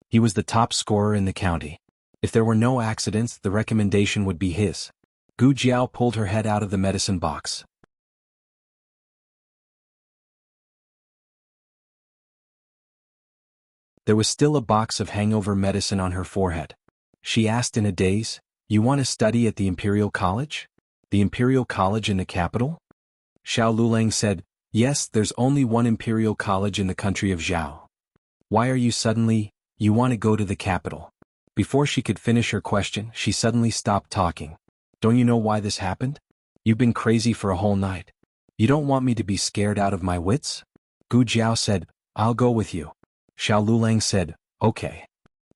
He was the top scorer in the county. If there were no accidents, the recommendation would be his. Gu Jiao pulled her head out of the medicine box. There was still a box of hangover medicine on her forehead. She asked in a daze, you want to study at the Imperial College? The Imperial College in the capital? Xiao Lulang said, yes, there's only one Imperial College in the country of Zhao. Why are you suddenly, you want to go to the capital? Before she could finish her question, she suddenly stopped talking. Don't you know why this happened? You've been crazy for a whole night. You don't want me to be scared out of my wits? Gu Jiao said, I'll go with you. Xiao Lulang said, okay.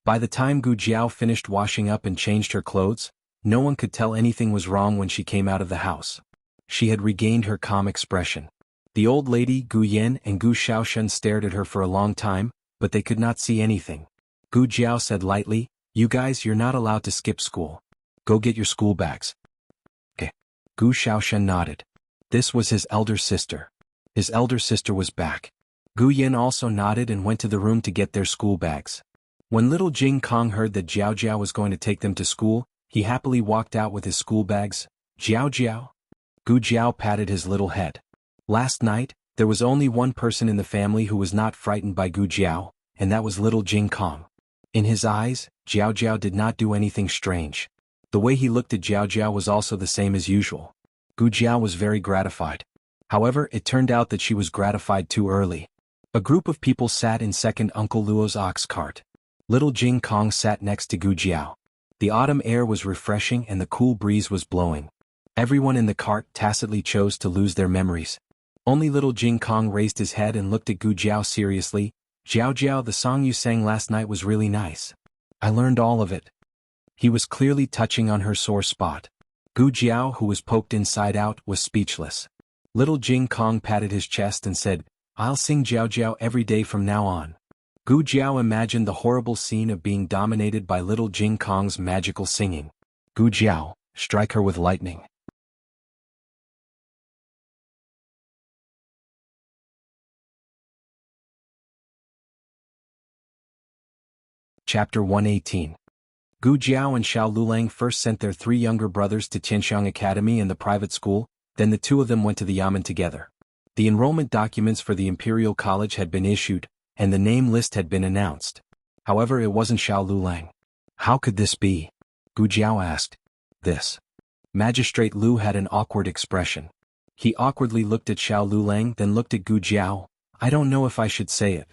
By the time Gu Jiao finished washing up and changed her clothes, no one could tell anything was wrong when she came out of the house. She had regained her calm expression. The old lady, Gu Yan and Gu Shaoshen stared at her for a long time, but they could not see anything. Gu Jiao said lightly, you guys, you're not allowed to skip school. Go get your school bags. Okay. Gu Xiaoshen nodded. This was his elder sister. His elder sister was back. Gu Yin also nodded and went to the room to get their school bags. When little Jing Kong heard that Jiao Jiao was going to take them to school, he happily walked out with his school bags. Jiao Jiao? Gu Jiao patted his little head. Last night, there was only one person in the family who was not frightened by Gu Jiao, and that was little Jing Kong. In his eyes, Jiao Jiao did not do anything strange. The way he looked at Jiao Jiao was also the same as usual. Gu Jiao was very gratified. However, it turned out that she was gratified too early. A group of people sat in second Uncle Luo's ox cart. Little Jing Kong sat next to Gu Jiao. The autumn air was refreshing and the cool breeze was blowing. Everyone in the cart tacitly chose to lose their memories. Only little Jing Kong raised his head and looked at Gu Jiao seriously. Jiao Jiao, the song you sang last night was really nice. I learned all of it. He was clearly touching on her sore spot. Gu Jiao, who was poked inside out, was speechless. Little Jing Kong patted his chest and said, I'll sing Jiao Jiao every day from now on. Gu Jiao imagined the horrible scene of being dominated by little Jing Kong's magical singing. Gu Jiao, strike her with lightning. Chapter 118. Gu Jiao and Xiao Lulang first sent their 3 younger brothers to Tianxiang Academy and the private school, then the 2 of them went to the Yamen together. The enrollment documents for the Imperial College had been issued, and the name list had been announced. However, it wasn't Xiao Lulang. How could this be? Gu Jiao asked. This. Magistrate Lu had an awkward expression. He awkwardly looked at Xiao Lulang, then looked at Gu Jiao. I don't know if I should say it.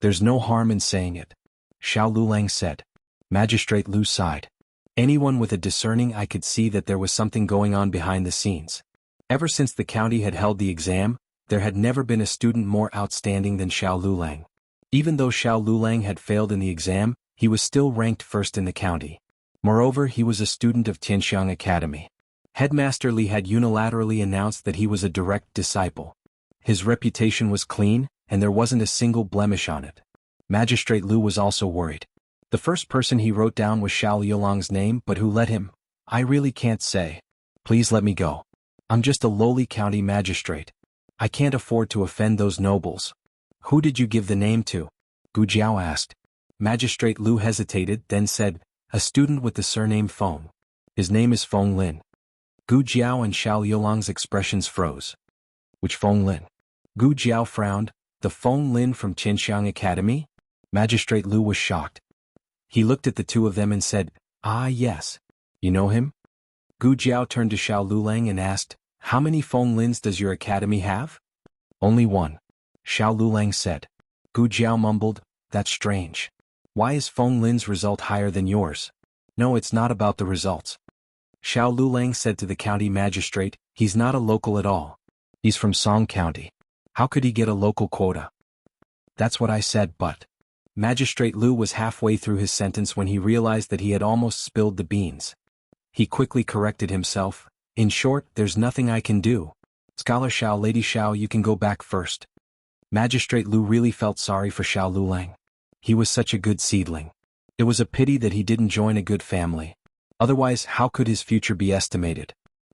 There's no harm in saying it, Xiao Lulang said. Magistrate Lu sighed. Anyone with a discerning eye could see that there was something going on behind the scenes. Ever since the county had held the exam, there had never been a student more outstanding than Xiao Lulang. Even though Xiao Lulang had failed in the exam, he was still ranked first in the county. Moreover, he was a student of Tianxiang Academy. Headmaster Li had unilaterally announced that he was a direct disciple. His reputation was clean, and there wasn't a single blemish on it. Magistrate Lu was also worried. The first person he wrote down was Xiao Liulang's name, but who let him? I really can't say. Please let me go. I'm just a lowly county magistrate. I can't afford to offend those nobles. Who did you give the name to? Gu Jiao asked. Magistrate Lu hesitated, then said, a student with the surname Feng. His name is Feng Lin. Gu Jiao and Xiao Liulang's expressions froze. Which Feng Lin? Gu Jiao frowned. The Feng Lin from Tianxiang Academy? Magistrate Lu was shocked. He looked at the 2 of them and said, Ah yes. You know him? Gu Jiao turned to Xiao Lulang and asked, How many Feng Lins does your academy have? Only 1. Xiao Lulang said. Gu Jiao mumbled, That's strange. Why is Feng Lin's result higher than yours? No, it's not about the results. Xiao Lulang said to the county magistrate, He's not a local at all. He's from Song County. How could he get a local quota? That's what I said, but... Magistrate Lu was halfway through his sentence when he realized that he had almost spilled the beans. He quickly corrected himself. In short, there's nothing I can do. Scholar Xiao, Lady Xiao, you can go back first. Magistrate Lu really felt sorry for Xiao Lulang. He was such a good seedling. It was a pity that he didn't join a good family. Otherwise, how could his future be estimated?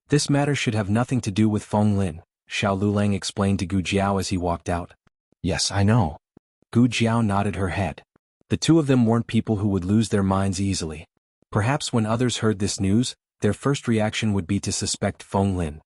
This matter should have nothing to do with Feng Lin, Xiao Lulang explained to Gu Jiao as he walked out. Yes, I know. Gu Jiao nodded her head. The 2 of them weren't people who would lose their minds easily. Perhaps when others heard this news, their first reaction would be to suspect Feng Lin.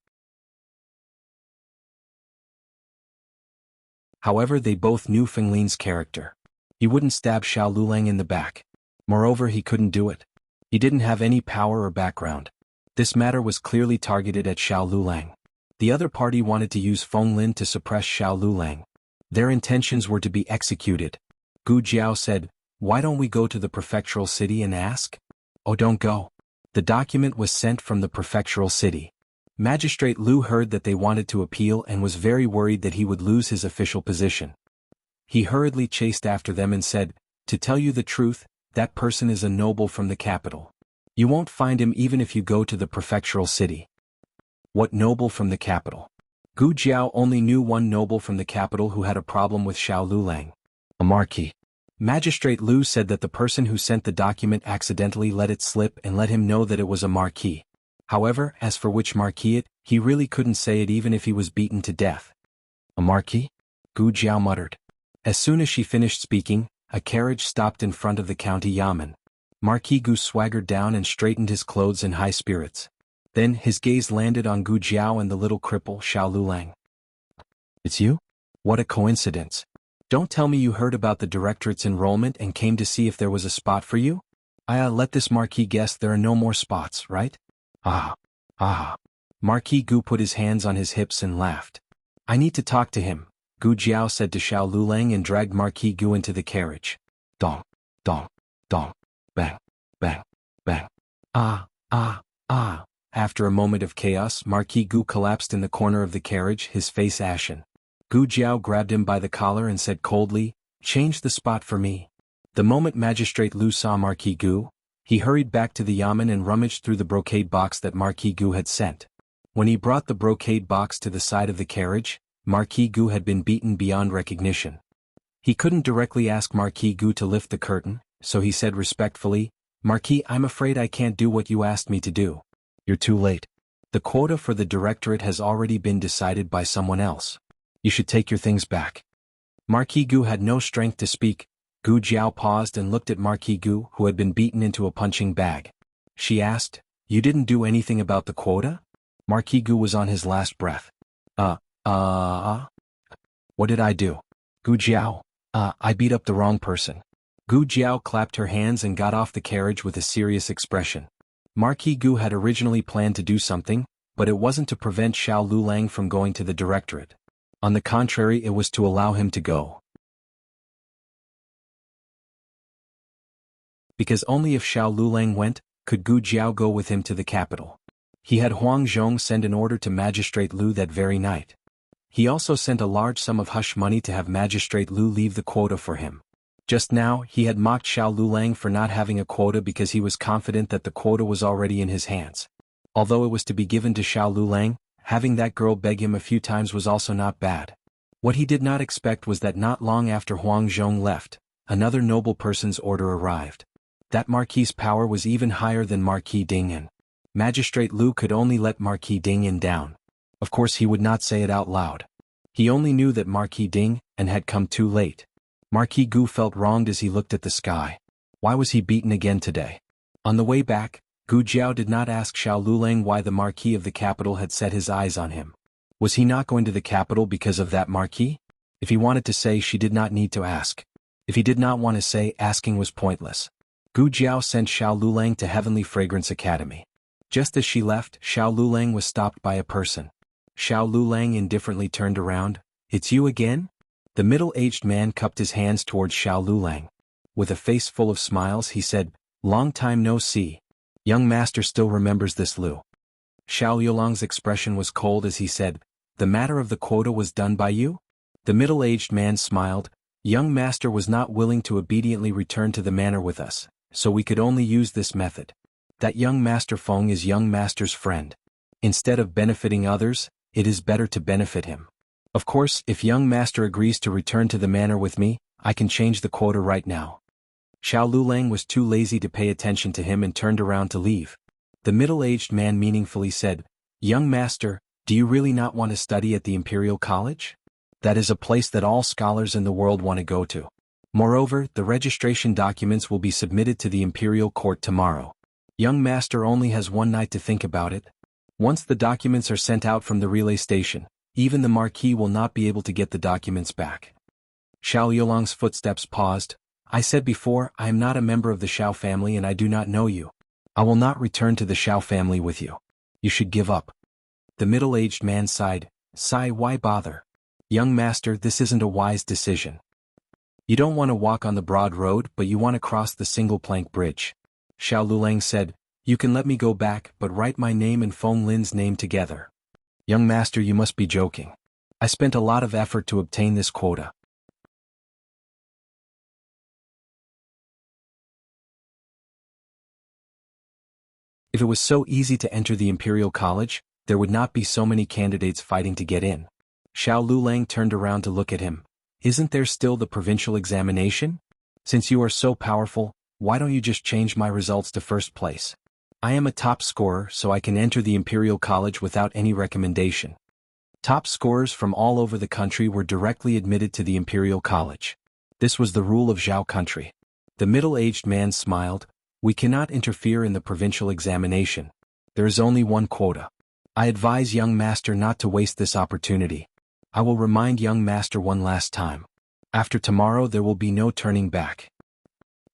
However, they both knew Feng Lin's character. He wouldn't stab Xiao Lulang in the back. Moreover, he couldn't do it. He didn't have any power or background. This matter was clearly targeted at Xiao Lulang. The other party wanted to use Feng Lin to suppress Xiao Lulang. Their intentions were to be executed. Gu Jiao said, Why don't we go to the prefectural city and ask? Oh, don't go. The document was sent from the prefectural city. Magistrate Lu heard that they wanted to appeal and was very worried that he would lose his official position. He hurriedly chased after them and said, To tell you the truth, that person is a noble from the capital. You won't find him even if you go to the prefectural city. What noble from the capital? Gu Jiao only knew one noble from the capital who had a problem with Xiao Lulang. A marquis. Magistrate Lu said that the person who sent the document accidentally let it slip and let him know that it was a marquis. However, as for which marquis he really couldn't say it even if he was beaten to death. A marquis? Gu Jiao muttered. As soon as she finished speaking, a carriage stopped in front of the county yamen. Marquis Gu swaggered down and straightened his clothes in high spirits. Then his gaze landed on Gu Jiao and the little cripple Xiao Lulang. It's you? What a coincidence. Don't tell me you heard about the directorate's enrollment and came to see if there was a spot for you? I let this Marquis guess there are no more spots, right? Ah. Marquis Gu put his hands on his hips and laughed. I need to talk to him, Gu Jiao said to Xiao Lulang and dragged Marquis Gu into the carriage. Dong, dong, dong, bang, bang, bang. Ah. After a moment of chaos, Marquis Gu collapsed in the corner of the carriage, his face ashen. Gu Jiao grabbed him by the collar and said coldly, change the spot for me. The moment Magistrate Lu saw Marquis Gu, he hurried back to the yamen and rummaged through the brocade box that Marquis Gu had sent. When he brought the brocade box to the side of the carriage, Marquis Gu had been beaten beyond recognition. He couldn't directly ask Marquis Gu to lift the curtain, so he said respectfully, Marquis, I'm afraid I can't do what you asked me to do. You're too late. The quota for the directorate has already been decided by someone else. You should take your things back. Marquis Gu had no strength to speak. Gu Jiao paused and looked at Marquis Gu, who had been beaten into a punching bag. She asked, you didn't do anything about the quota? Marquis Gu was on his last breath. What did I do? Gu Jiao, I beat up the wrong person. Gu Jiao clapped her hands and got off the carriage with a serious expression. Marquis Gu had originally planned to do something, but it wasn't to prevent Xiao Lulang from going to the directorate. On the contrary, it was to allow him to go. Because only if Xiao Lulang went, could Gu Jiao go with him to the capital. He had Huang Zhong send an order to Magistrate Lu that very night. He also sent a large sum of hush money to have Magistrate Lu leave the quota for him. Just now, he had mocked Xiao Lulang for not having a quota because he was confident that the quota was already in his hands. Although it was to be given to Xiao Lulang, having that girl beg him a few times was also not bad. What he did not expect was that not long after Huang Zhong left, another noble person's order arrived. That Marquis's power was even higher than Marquis Dingyan. Magistrate Lu could only let Marquis Dingyan down. Of course he would not say it out loud. He only knew that Marquis Ding and had come too late. Marquis Gu felt wronged as he looked at the sky. Why was he beaten again today? On the way back, Gu Jiao did not ask Xiao Lulang why the Marquis of the capital had set his eyes on him. Was he not going to the capital because of that Marquis? If he wanted to say, she did not need to ask. If he did not want to say, asking was pointless. Gu Jiao sent Xiao Lulang to Heavenly Fragrance Academy. Just as she left, Xiao Lulang was stopped by a person. Xiao Lulang indifferently turned around. It's you again? The middle-aged man cupped his hands towards Xiao Lulang. With a face full of smiles he said, long time no see. Young master still remembers this Lu. Xiao Lulang's expression was cold as he said, the matter of the quota was done by you? The middle-aged man smiled. Young master was not willing to obediently return to the manor with us, so we could only use this method. That young master Feng is young master's friend. Instead of benefiting others, it is better to benefit him. Of course, if young master agrees to return to the manor with me, I can change the quota right now. Xiao Lulang was too lazy to pay attention to him and turned around to leave. The middle-aged man meaningfully said, young master, do you really not want to study at the Imperial College? That is a place that all scholars in the world want to go to. Moreover, the registration documents will be submitted to the Imperial Court tomorrow. Young master only has one night to think about it. Once the documents are sent out from the relay station, even the Marquis will not be able to get the documents back. Xiao Yulang's footsteps paused. I said before, I am not a member of the Xiao family and I do not know you. I will not return to the Xiao family with you. You should give up. The middle-aged man sighed. Sigh, why bother? Young master, this isn't a wise decision. You don't want to walk on the broad road, but you want to cross the single-plank bridge. Xiao Lulang said, you can let me go back, but write my name and Feng Lin's name together. Young master, you must be joking. I spent a lot of effort to obtain this quota. If it was so easy to enter the Imperial College, there would not be so many candidates fighting to get in. Xiao Lulang turned around to look at him. Isn't there still the provincial examination? Since you are so powerful, why don't you just change my results to first place? I am a top scorer, so I can enter the Imperial College without any recommendation. Top scorers from all over the country were directly admitted to the Imperial College. This was the rule of Zhao country. The middle-aged man smiled. We cannot interfere in the provincial examination. There is only one quota. I advise young master not to waste this opportunity. I will remind young master one last time. After tomorrow there will be no turning back.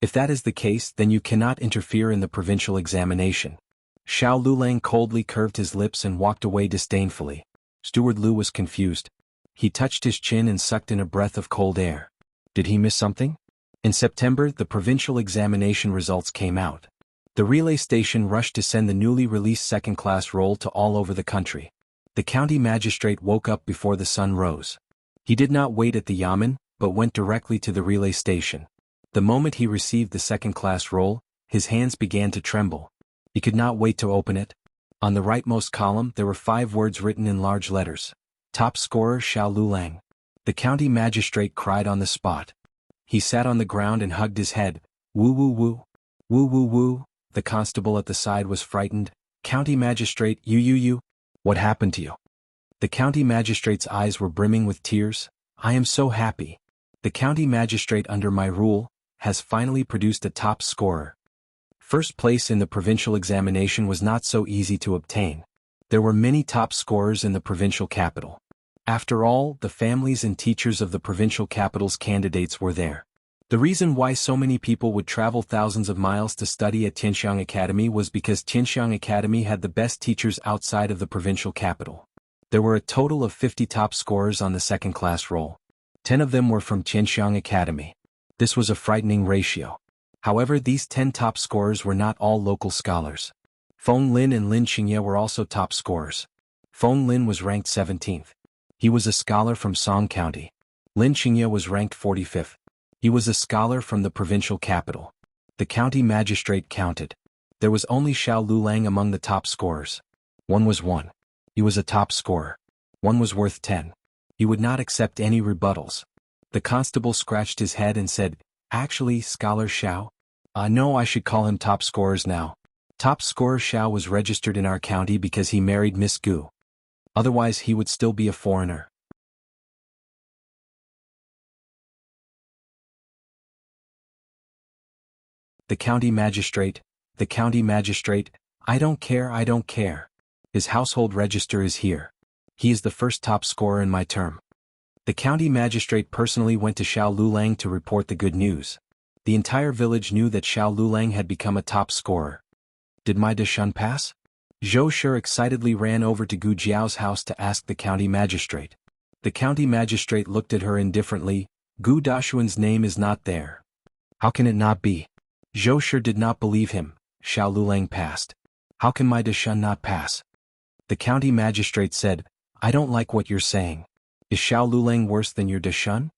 If that is the case, then you cannot interfere in the provincial examination. Xiao Lulang coldly curved his lips and walked away disdainfully. Steward Lu was confused. He touched his chin and sucked in a breath of cold air. Did he miss something? In September, the provincial examination results came out. The relay station rushed to send the newly released second-class roll to all over the country. The county magistrate woke up before the sun rose. He did not wait at the yamen, but went directly to the relay station. The moment he received the second-class roll, his hands began to tremble. He could not wait to open it. On the rightmost column there were 5 words written in large letters. Top scorer Xiao Lulang. The county magistrate cried on the spot. He sat on the ground and hugged his head. Woo woo woo. Woo woo woo. The constable at the side was frightened. County magistrate, you. What happened to you? The county magistrate's eyes were brimming with tears. I am so happy. The county magistrate under my rule has finally produced a top scorer. First place in the provincial examination was not so easy to obtain. There were many top scorers in the provincial capital. After all, the families and teachers of the provincial capital's candidates were there. The reason why so many people would travel thousands of miles to study at Tianxiang Academy was because Tianxiang Academy had the best teachers outside of the provincial capital. There were a total of 50 top scorers on the second-class roll. 10 of them were from Tianxiang Academy. This was a frightening ratio. However, these 10 top scorers were not all local scholars. Feng Lin and Lin Qingye were also top scorers. Feng Lin was ranked 17th. He was a scholar from Song County. Lin Qingye was ranked 45th. He was a scholar from the provincial capital. The county magistrate counted. There was only Xiao Lulang among the top scorers. 1 was 1. He was a top scorer. 1 was worth 10. He would not accept any rebuttals. The constable scratched his head and said, Actually, Scholar Xiao? No, I should call him top scorers now. Top scorer Xiao was registered in our county because he married Miss Gu. Otherwise he would still be a foreigner. The county magistrate, I don't care. His household register is here. He is the first top scorer in my term. The county magistrate personally went to Xiao Lulang to report the good news. The entire village knew that Xiao Lulang had become a top scorer. Did my Dashun pass? Zhou Shi excitedly ran over to Gu Jiao's house to ask the county magistrate. The county magistrate looked at her indifferently. Gu Dashuan's name is not there. How can it not be? Zhou Shi did not believe him. Xiao Lulang passed. How can my Dashun not pass? The county magistrate said, I don't like what you're saying. Is Xiao Lulang worse than your Dashun?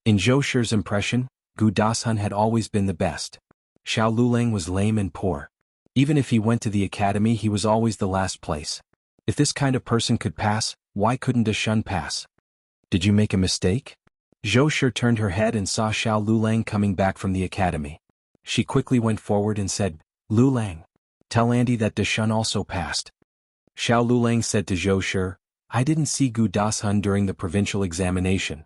In Zhou Shi's impression, Gu Dashun had always been the best. Xiao Lulang was lame and poor. Even if he went to the academy, he was always the last place. If this kind of person could pass, why couldn't Dashun pass? Did you make a mistake? Zhou Shi turned her head and saw Xiao Lulang coming back from the academy. She quickly went forward and said, Lulang, tell Andy that Dashun also passed. Xiao Lulang said to Zhou Shi, I didn't see Gu Dashun during the provincial examination.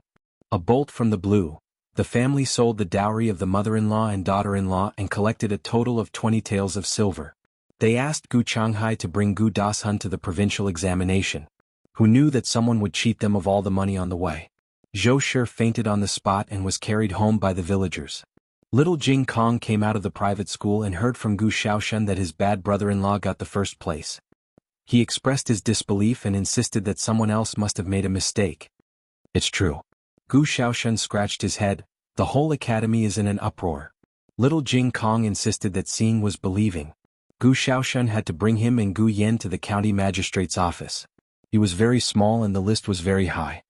A bolt from the blue. The family sold the dowry of the mother-in-law and daughter-in-law and collected a total of 20 taels of silver. They asked Gu Changhai to bring Gu Dashun to the provincial examination. Who knew that someone would cheat them of all the money on the way? Zhou Shi fainted on the spot and was carried home by the villagers. Little Jing Kong came out of the private school and heard from Gu Xiaoshen that his bad brother-in-law got the first place. He expressed his disbelief and insisted that someone else must have made a mistake. It's true. Gu Xiaoshen scratched his head. The whole academy is in an uproar. Little Jing Kong insisted that seeing was believing. Gu Xiaoshen had to bring him and Gu Yen to the county magistrate's office. He was very small and the list was very high.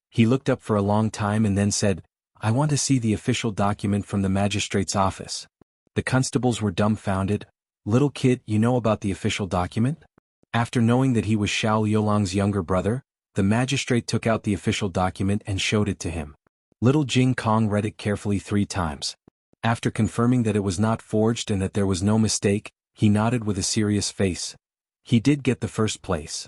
He looked up for a long time and then said, I want to see the official document from the magistrate's office. The constables were dumbfounded. Little kid, you know about the official document? After knowing that he was Xiao Yolang's younger brother, the magistrate took out the official document and showed it to him. Little Jing Kong read it carefully 3 times. After confirming that it was not forged and that there was no mistake, He nodded with a serious face. He did get the first place.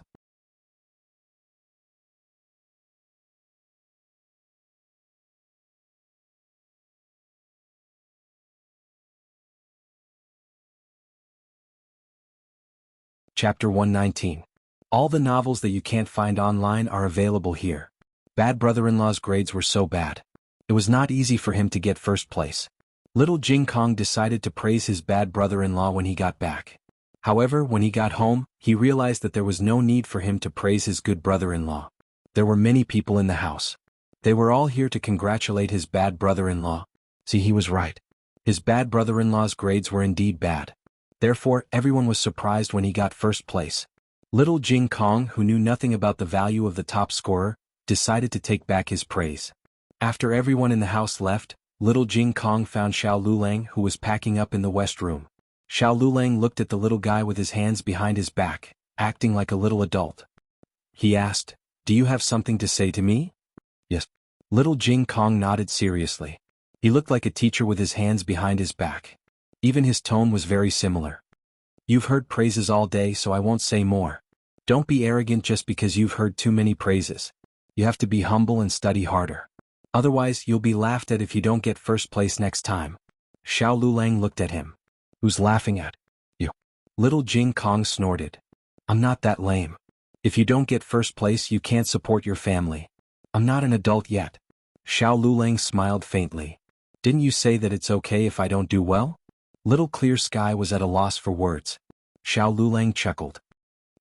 Chapter 119. All the novels that you can't find online are available here. Bad brother-in-law's grades were so bad. It was not easy for him to get first place. Little Jing Kong decided to praise his bad brother-in-law when he got back. However, when he got home, he realized that there was no need for him to praise his good brother-in-law. There were many people in the house. They were all here to congratulate his bad brother-in-law. See, he was right. His bad brother-in-law's grades were indeed bad. Therefore, everyone was surprised when he got first place. Little Jing Kong, who knew nothing about the value of the top scorer, decided to take back his praise. After everyone in the house left, little Jing Kong found Xiao Lulang, who was packing up in the west room. Xiao Lulang looked at the little guy with his hands behind his back, acting like a little adult. He asked, "Do you have something to say to me?" "Yes." Little Jing Kong nodded seriously. He looked like a teacher with his hands behind his back. Even his tone was very similar. "You've heard praises all day, so I won't say more. Don't be arrogant just because you've heard too many praises. You have to be humble and study harder. Otherwise, you'll be laughed at if you don't get first place next time." Xiao Lulang looked at him. "Who's laughing at you?" Little Jing Kong snorted. "I'm not that lame. If you don't get first place, you can't support your family. I'm not an adult yet." Xiao Lulang smiled faintly. "Didn't you say that it's okay if I don't do well?" Little Clear Sky was at a loss for words. Xiao Lulang chuckled.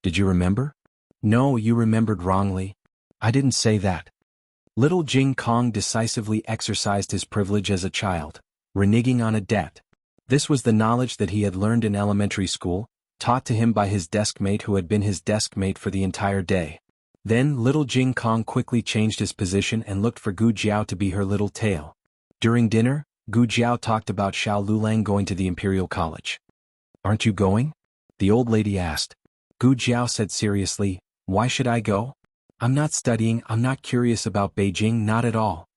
"Did you remember?" "No, you remembered wrongly. I didn't say that." Little Jing Kong decisively exercised his privilege as a child, reneging on a debt. This was the knowledge that he had learned in elementary school, taught to him by his desk mate who had been his desk mate for the entire day. Then little Jing Kong quickly changed his position and looked for Gu Jiao to be her little tail. During dinner, Gu Jiao talked about Xiao Lulang going to the Imperial College. "Aren't you going?" the old lady asked. Gu Jiao said seriously, "Why should I go? I'm not studying, I'm not curious about Beijing, not at all."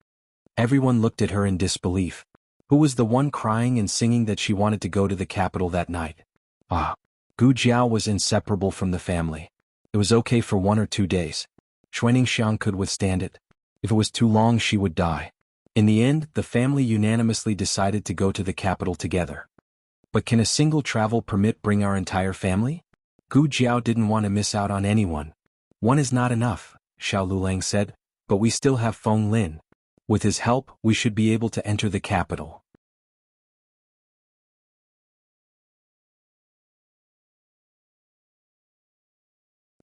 Everyone looked at her in disbelief. Who was the one crying and singing that she wanted to go to the capital that night? Gu Jiao was inseparable from the family. It was okay for 1 or 2 days. Xuaningxiang could withstand it. If it was too long, she would die. In the end, the family unanimously decided to go to the capital together. But can a single travel permit bring our entire family? Gu Jiao didn't want to miss out on anyone. "One is not enough," Xiao Lulang said, "but we still have Feng Lin. With his help, we should be able to enter the capital."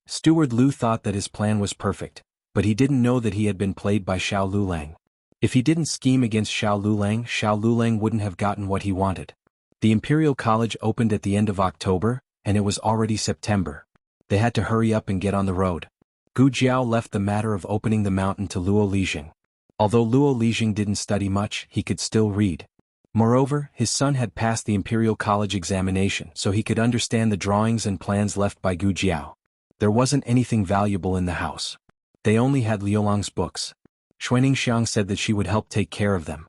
Steward Lu thought that his plan was perfect, but he didn't know that he had been played by Xiao Lulang. If he didn't scheme against Xiao Lulang wouldn't have gotten what he wanted. The Imperial College opened at the end of October, and it was already September. They had to hurry up and get on the road. Gu Jiao left the matter of opening the mountain to Luo Lijing. Although Luo Lijing didn't study much, he could still read. Moreover, his son had passed the Imperial College examination, so he could understand the drawings and plans left by Gu Jiao. There wasn't anything valuable in the house. They only had Liolang's books. Xuaningxiang said that she would help take care of them.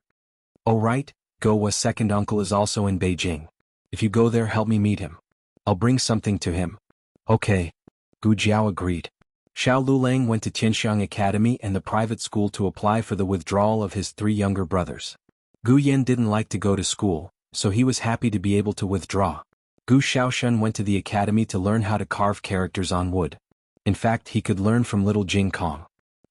"Oh right, Gowa's second uncle is also in Beijing. If you go there, help me meet him. I'll bring something to him." "Okay." Gu Jiao agreed. Xiao Lulang went to Tianxiang Academy and the private school to apply for the withdrawal of his 3 younger brothers. Gu Yan didn't like to go to school, so he was happy to be able to withdraw. Gu Xiaoshen went to the academy to learn how to carve characters on wood. In fact, he could learn from little Jing Kong.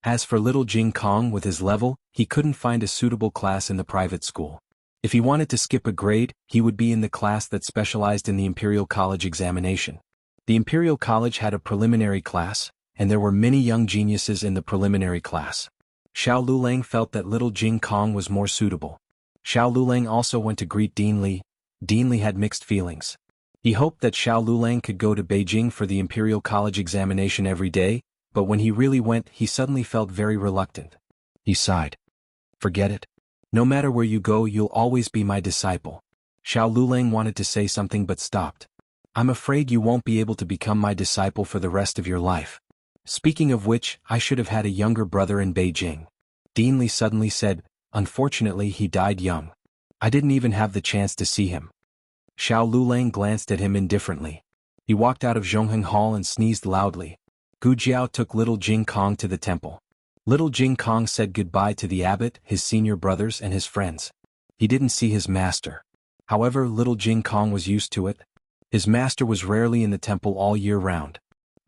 As for little Jing Kong with his level, he couldn't find a suitable class in the private school. If he wanted to skip a grade, he would be in the class that specialized in the Imperial College examination. The Imperial College had a preliminary class, and there were many young geniuses in the preliminary class. Xiao Lulang felt that little Jing Kong was more suitable. Xiao Lulang also went to greet Dean Li. Dean Li had mixed feelings. He hoped that Xiao Lulang could go to Beijing for the Imperial College examination every day, but when he really went, he suddenly felt very reluctant. He sighed. "Forget it. No matter where you go, you'll always be my disciple." Xiao Lulang wanted to say something but stopped. "I'm afraid you won't be able to become my disciple for the rest of your life. Speaking of which, I should have had a younger brother in Beijing." Dean Li suddenly said, "Unfortunately, he died young. I didn't even have the chance to see him." Xiao Lulang glanced at him indifferently. He walked out of Zhongheng Hall and sneezed loudly. Gu Jiao took little Jing Kong to the temple. Little Jing Kong said goodbye to the abbot, his senior brothers and his friends. He didn't see his master. However, little Jing Kong was used to it. His master was rarely in the temple all year round.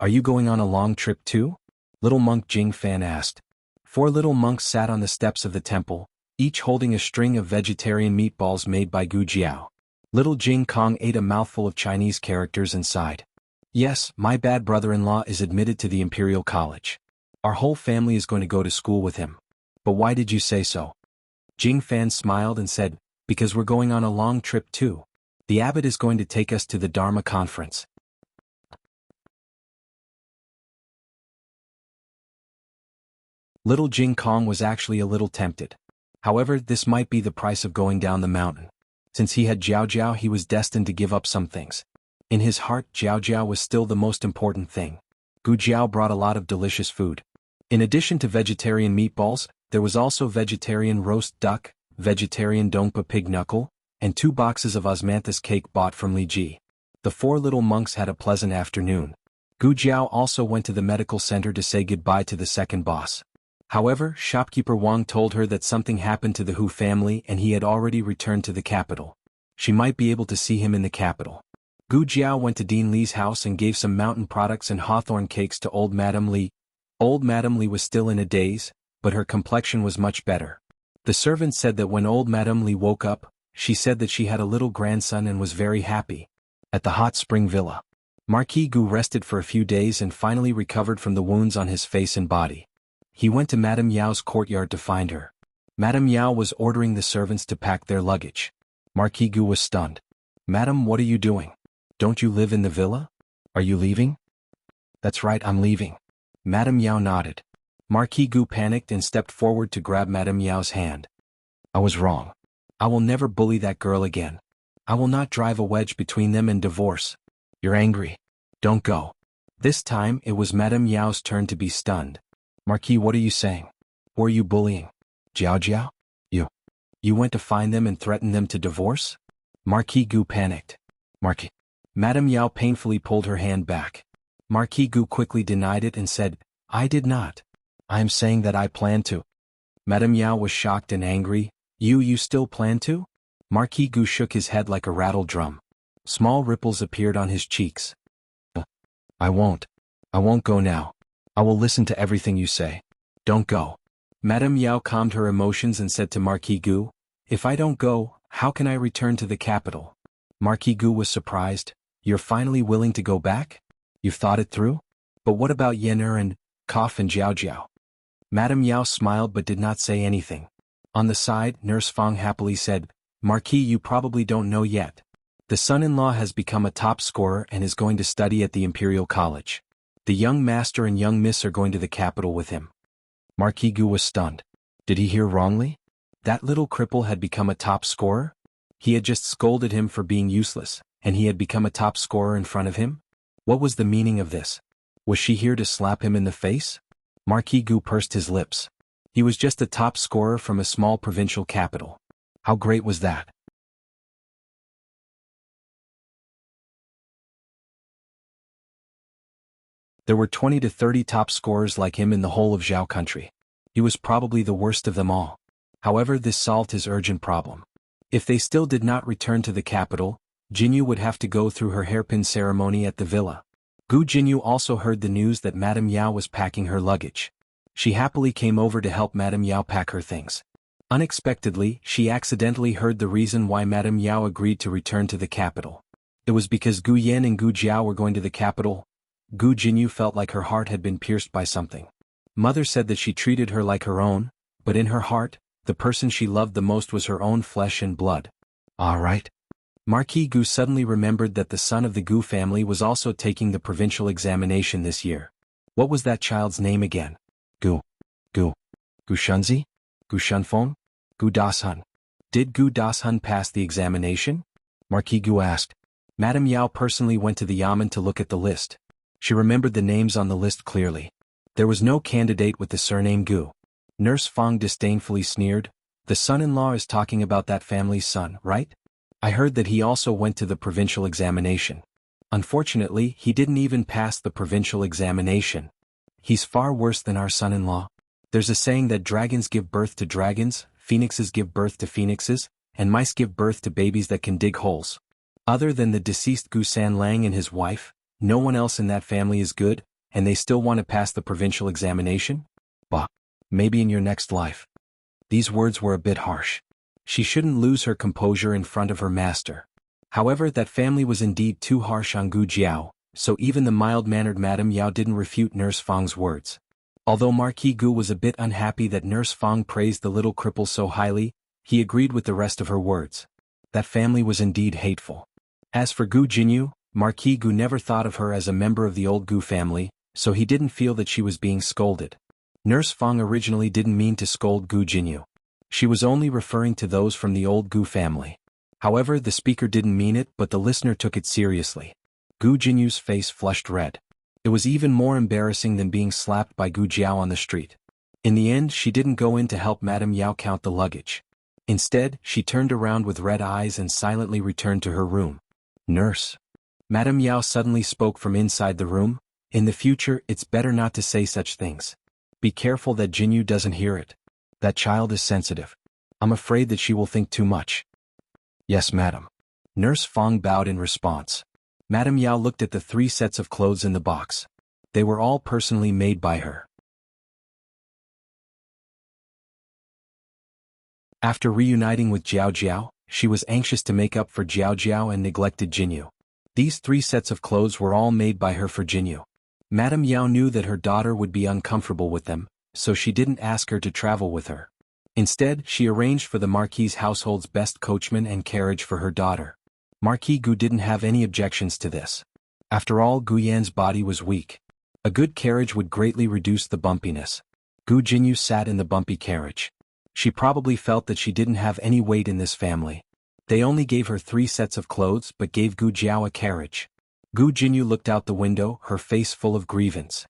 Are you going on a long trip too? Little monk Jing Fan asked. 4 little monks sat on the steps of the temple, each holding a string of vegetarian meatballs made by Gu Jiao. Little Jing Kong ate a mouthful of Chinese characters and sighed. Yes, my bad brother-in-law is admitted to the Imperial College. Our whole family is going to go to school with him. But why did you say so? Jing Fan smiled and said, because we're going on a long trip too. The abbot is going to take us to the Dharma conference. Little Jing Kong was actually a little tempted. However, this might be the price of going down the mountain. Since he had Jiao Jiao, he was destined to give up some things. In his heart, Jiao Jiao was still the most important thing. Gu Jiao brought a lot of delicious food. In addition to vegetarian meatballs, there was also vegetarian roast duck, vegetarian dongpa pig knuckle, and 2 boxes of osmanthus cake bought from Li Ji. The 4 little monks had a pleasant afternoon. Gu Jiao also went to the medical center to say goodbye to the second boss. However, shopkeeper Wang told her that something happened to the Hu family and he had already returned to the capital. She might be able to see him in the capital. Gu Jiao went to Dean Li's house and gave some mountain products and hawthorn cakes to old Madame Li. Old Madame Li was still in a daze, but her complexion was much better. The servant said that when old Madame Li woke up, she said that she had a little grandson and was very happy. At the hot spring villa, Marquis Gu rested for a few days and finally recovered from the wounds on his face and body. He went to Madame Yao's courtyard to find her. Madame Yao was ordering the servants to pack their luggage. Marquis Gu was stunned. Madam, what are you doing? Don't you live in the villa? Are you leaving? That's right, I'm leaving. Madame Yao nodded. Marquis Gu panicked and stepped forward to grab Madame Yao's hand. I was wrong. I will never bully that girl again. I will not drive a wedge between them and divorce. You're angry. Don't go. This time it was Madame Yao's turn to be stunned. Marquis, what are you saying? Who are you bullying? Jiao Jiao? You went to find them and threatened them to divorce? Marquis Gu panicked. Marquis. Madame Yao painfully pulled her hand back. Marquis Gu quickly denied it and said, I did not. I am saying that I plan to. Madame Yao was shocked and angry. You still plan to? Marquis Gu shook his head like a rattle drum. Small ripples appeared on his cheeks. I won't go now. I will listen to everything you say. Don't go. Madame Yao calmed her emotions and said to Marquis Gu, if I don't go, how can I return to the capital? Marquis Gu was surprised. You're finally willing to go back? You've thought it through? But what about Yener and Koff and Jiao Jiao? Madame Yao smiled but did not say anything. On the side, Nurse Fang happily said, Marquis, you probably don't know yet. The son-in-law has become a top scorer and is going to study at the Imperial College. The young master and young miss are going to the capital with him. Marquis Gu was stunned. Did he hear wrongly? That little cripple had become a top scorer? He had just scolded him for being useless, and he had become a top scorer in front of him? What was the meaning of this? Was she here to slap him in the face? Marquis Gu pursed his lips. He was just a top scorer from a small provincial capital. How great was that? There were 20 to 30 top scorers like him in the whole of Zhao country. He was probably the worst of them all. However, this solved his urgent problem. If they still did not return to the capital, Jinyu would have to go through her hairpin ceremony at the villa. Gu Jinyu also heard the news that Madame Yao was packing her luggage. She happily came over to help Madame Yao pack her things. Unexpectedly, she accidentally heard the reason why Madame Yao agreed to return to the capital. It was because Gu Yan and Gu Jiao were going to the capital. Gu Jinyu felt like her heart had been pierced by something. Mother said that she treated her like her own, but in her heart, the person she loved the most was her own flesh and blood. All right. Marquis Gu suddenly remembered that the son of the Gu family was also taking the provincial examination this year. What was that child's name again? Gu Shunzi? Gu Shunfeng? Gu Dashun. Did Gu Dashun pass the examination? Marquis Gu asked. Madame Yao personally went to the Yamen to look at the list. She remembered the names on the list clearly. There was no candidate with the surname Gu. Nurse Fang disdainfully sneered. The son-in-law is talking about that family's son, right? I heard that he also went to the provincial examination. Unfortunately, he didn't even pass the provincial examination. He's far worse than our son-in-law. There's a saying that dragons give birth to dragons, phoenixes give birth to phoenixes, and mice give birth to babies that can dig holes. Other than the deceased Gu Sanlang and his wife, no one else in that family is good, and they still want to pass the provincial examination? Bah. Maybe in your next life. These words were a bit harsh. She shouldn't lose her composure in front of her master. However, that family was indeed too harsh on Gu Jiao, so even the mild-mannered Madame Yao didn't refute Nurse Fang's words. Although Marquis Gu was a bit unhappy that Nurse Fang praised the little cripple so highly, he agreed with the rest of her words. That family was indeed hateful. As for Gu Jinyu, Marquis Gu never thought of her as a member of the old Gu family, so he didn't feel that she was being scolded. Nurse Fang originally didn't mean to scold Gu Jinyu. She was only referring to those from the old Gu family. However, the speaker didn't mean it, but the listener took it seriously. Gu Jinyu's face flushed red. It was even more embarrassing than being slapped by Gu Jiao on the street. In the end, she didn't go in to help Madame Yao count the luggage. Instead, she turned around with red eyes and silently returned to her room. Nurse. Madame Yao suddenly spoke from inside the room. In the future, it's better not to say such things. Be careful that Jinyu doesn't hear it. That child is sensitive. I'm afraid that she will think too much. Yes, madam. Nurse Fang bowed in response. Madame Yao looked at the 3 sets of clothes in the box. They were all personally made by her. After reuniting with Jiao Jiao, she was anxious to make up for Jiao Jiao and neglected Jinyu. These 3 sets of clothes were all made by her for Jinyu. Madame Yao knew that her daughter would be uncomfortable with them, so she didn't ask her to travel with her. Instead, she arranged for the Marquis's household's best coachman and carriage for her daughter. Marquis Gu didn't have any objections to this. After all, Gu Yan's body was weak. A good carriage would greatly reduce the bumpiness. Gu Jinyu sat in the bumpy carriage. She probably felt that she didn't have any weight in this family. They only gave her 3 sets of clothes but gave Gu Jiao a carriage. Gu Jinyu looked out the window, her face full of grievance.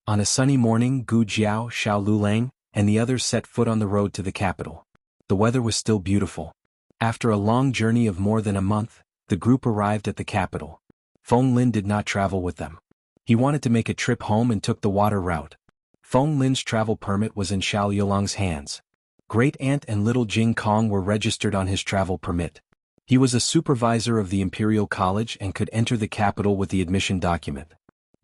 On a sunny morning, Gu Jiao, Xiao Lulang, and the others set foot on the road to the capital. The weather was still beautiful. After a long journey of more than a month, the group arrived at the capital. Feng Lin did not travel with them. He wanted to make a trip home and took the water route. Feng Lin's travel permit was in Xiao Yulang's hands. Great Aunt and Little Jing Kong were registered on his travel permit. He was a supervisor of the Imperial College and could enter the capital with the admission document.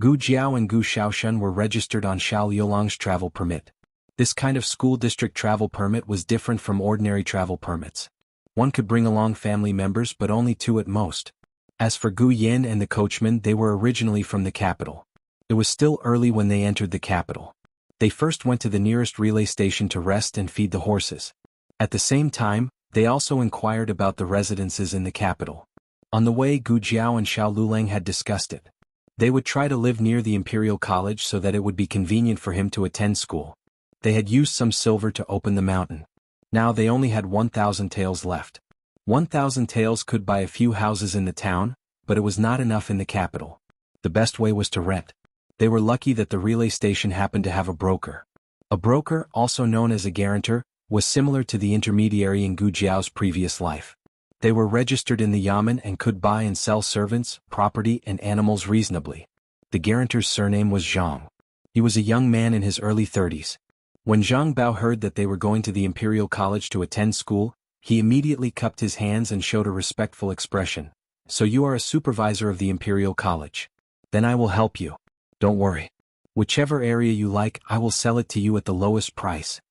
Gu Jiao and Gu Xiaoshan were registered on Xiao Yulang's travel permit. This kind of school district travel permit was different from ordinary travel permits. One could bring along family members but only 2 at most. As for Gu Yin and the coachman, they were originally from the capital. It was still early when they entered the capital. They first went to the nearest relay station to rest and feed the horses. At the same time, they also inquired about the residences in the capital. On the way, Gu Jiao and Xiao Lulang had discussed it. They would try to live near the Imperial College so that it would be convenient for him to attend school. They had used some silver to open the mountain. Now they only had 1,000 taels left. 1,000 taels could buy a few houses in the town, but it was not enough in the capital. The best way was to rent. They were lucky that the relay station happened to have a broker. A broker, also known as a guarantor, was similar to the intermediary in Gu Jiao's previous life. They were registered in the Yamen and could buy and sell servants, property, and animals reasonably. The guarantor's surname was Zhang. He was a young man in his early 30s. When Zhang Bao heard that they were going to the Imperial College to attend school, he immediately cupped his hands and showed a respectful expression. So you are a supervisor of the Imperial College. Then I will help you. Don't worry. Whichever area you like, I will sell it to you at the lowest price.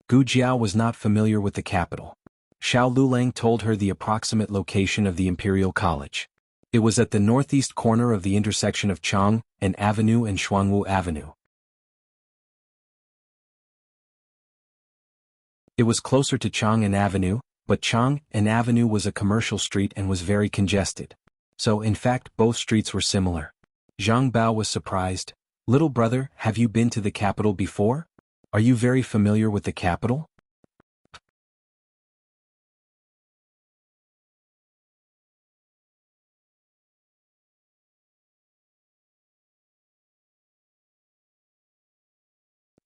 Gu Jiao was not familiar with the capital. Xiao Lulang told her the approximate location of the Imperial College. It was at the northeast corner of the intersection of Chang'an Avenue and Xuanwu Avenue. It was closer to Chang'an Avenue, but Chang'an Avenue was a commercial street and was very congested. So in fact both streets were similar. Zhang Bao was surprised. Little brother, have you been to the capital before? Are you very familiar with the capital?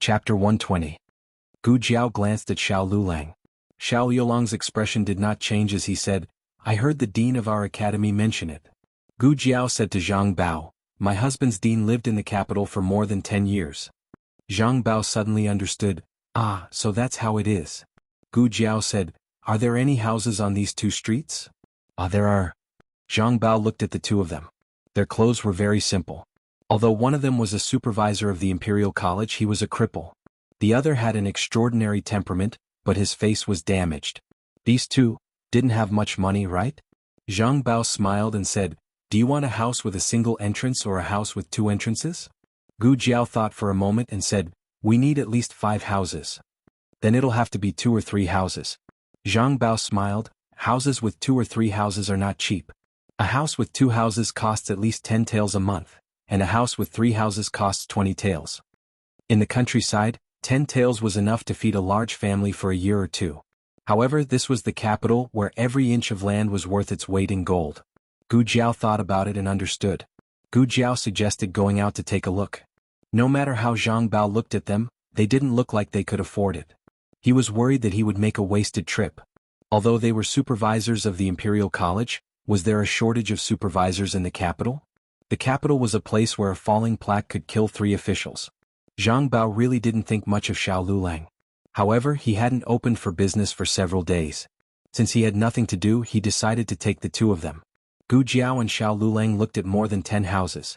Chapter 120. Gu Jiao glanced at Xiao Lulang. Xiao Yulang's expression did not change as he said, I heard the dean of our academy mention it. Gu Jiao said to Zhang Bao, my husband's dean lived in the capital for more than 10 years. Zhang Bao suddenly understood, ah, so that's how it is. Gu Jiao said, are there any houses on these 2 streets? Ah, there are. Zhang Bao looked at the 2 of them. Their clothes were very simple. Although one of them was a supervisor of the Imperial College, he was a cripple. The other had an extraordinary temperament, but his face was damaged. These 2 didn't have much money, right? Zhang Bao smiled and said, do you want a house with a single entrance or a house with 2 entrances? Gu Jiao thought for a moment and said, we need at least 5 houses. Then it'll have to be 2 or 3 houses. Zhang Bao smiled, houses with 2 or 3 houses are not cheap. A house with 2 houses costs at least 10 taels a month, and a house with 3 houses costs 20 taels. In the countryside, 10 taels was enough to feed a large family for a year or 2. However, this was the capital where every inch of land was worth its weight in gold. Gu Jiao thought about it and understood. Gu Jiao suggested going out to take a look. No matter how Zhang Bao looked at them, they didn't look like they could afford it. He was worried that he would make a wasted trip. Although they were supervisors of the Imperial College, was there a shortage of supervisors in the capital? The capital was a place where a falling plaque could kill 3 officials. Zhang Bao really didn't think much of Xiao Lulang. However, he hadn't opened for business for several days. Since he had nothing to do, he decided to take the 2 of them. Gu Jiao and Xiao Lulang looked at more than 10 houses.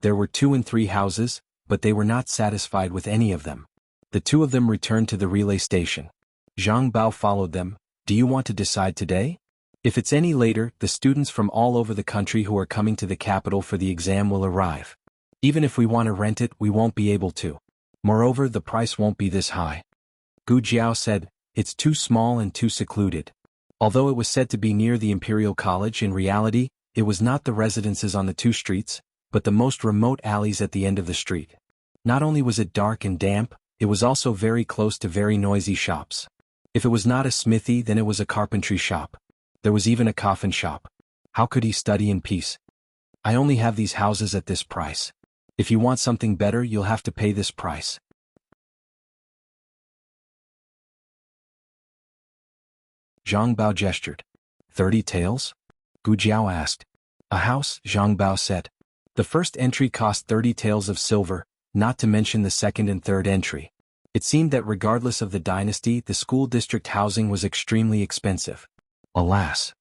There were 2 and 3 houses, but they were not satisfied with any of them. The 2 of them returned to the relay station. Zhang Bao followed them. Do you want to decide today? If it's any later, the students from all over the country who are coming to the capital for the exam will arrive. Even if we want to rent it, we won't be able to. Moreover, the price won't be this high. Gu Jiao said, it's too small and too secluded. Although it was said to be near the Imperial College, in reality, it was not the residences on the 2 streets, but the most remote alleys at the end of the street. Not only was it dark and damp, it was also very close to very noisy shops. If it was not a smithy, then it was a carpentry shop. There was even a coffin shop. How could he study in peace? I only have these houses at this price. If you want something better, you'll have to pay this price. Zhang Bao gestured. 30 taels? Gu Jiao asked. A house, Zhang Bao said. The first entry cost 30 taels of silver, not to mention the second and third entry. It seemed that regardless of the dynasty, the school district housing was extremely expensive. Alas.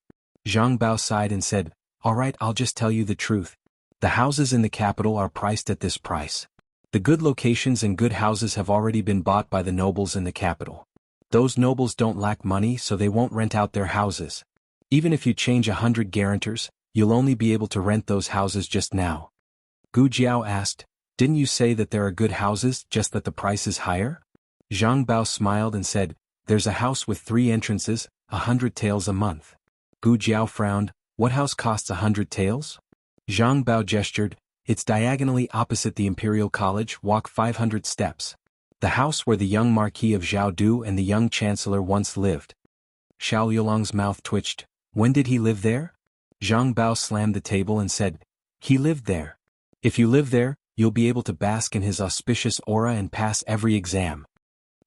Zhang Bao sighed and said, all right, I'll just tell you the truth. The houses in the capital are priced at this price. The good locations and good houses have already been bought by the nobles in the capital. Those nobles don't lack money, so they won't rent out their houses. Even if you change 100 guarantors, you'll only be able to rent those houses just now. Gu Jiao asked, didn't you say that there are good houses, just that the price is higher? Zhang Bao smiled and said, there's a house with 3 entrances, 100 taels a month. Gu Jiao frowned, what house costs 100 taels? Zhang Bao gestured, it's diagonally opposite the Imperial College, walk 500 steps. The house where the young Marquis of Jiaodu and the young Chancellor once lived. Xiao Yulong's mouth twitched. When did he live there? Zhang Bao slammed the table and said, he lived there. If you live there, you'll be able to bask in his auspicious aura and pass every exam.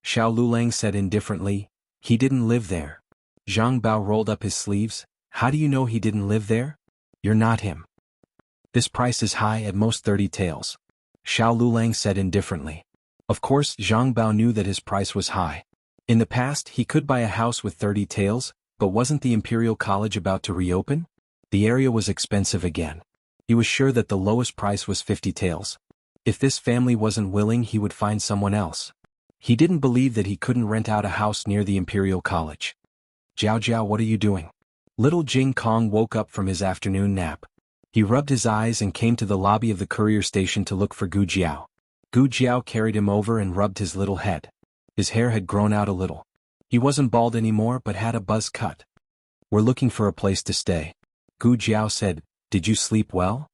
Xiao Lulang said indifferently, he didn't live there. Zhang Bao rolled up his sleeves, how do you know he didn't live there? You're not him. This price is high, at most 30 taels. Xiao Lulang said indifferently. Of course, Zhang Bao knew that his price was high. In the past, he could buy a house with 30 taels, but wasn't the Imperial College about to reopen? The area was expensive again. He was sure that the lowest price was 50 taels. If this family wasn't willing, he would find someone else. He didn't believe that he couldn't rent out a house near the Imperial College. Jiao Jiao, what are you doing? Little Jing Kong woke up from his afternoon nap. He rubbed his eyes and came to the lobby of the courier station to look for Gu Jiao. Gu Jiao carried him over and rubbed his little head. His hair had grown out a little. He wasn't bald anymore but had a buzz cut. We're looking for a place to stay. Gu Jiao said, did you sleep well?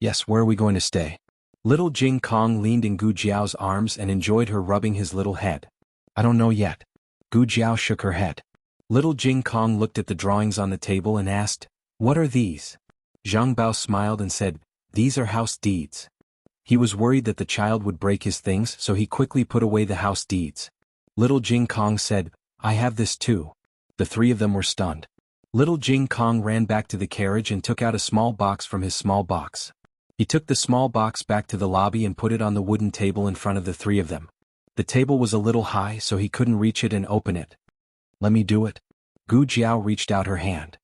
Yes, where are we going to stay? Little Jing Kong leaned in Gu Jiao's arms and enjoyed her rubbing his little head. I don't know yet. Gu Jiao shook her head. Little Jing Kong looked at the drawings on the table and asked, what are these? Zhang Bao smiled and said, these are house deeds. He was worried that the child would break his things, so he quickly put away the house deeds. Little Jing Kong said, I have this too. The 3 of them were stunned. Little Jing Kong ran back to the carriage and took out a small box from his small box. He took the small box back to the lobby and put it on the wooden table in front of the three of them. The table was a little high so he couldn't reach it and open it. "Let me do it." Gu Jiao reached out her hand.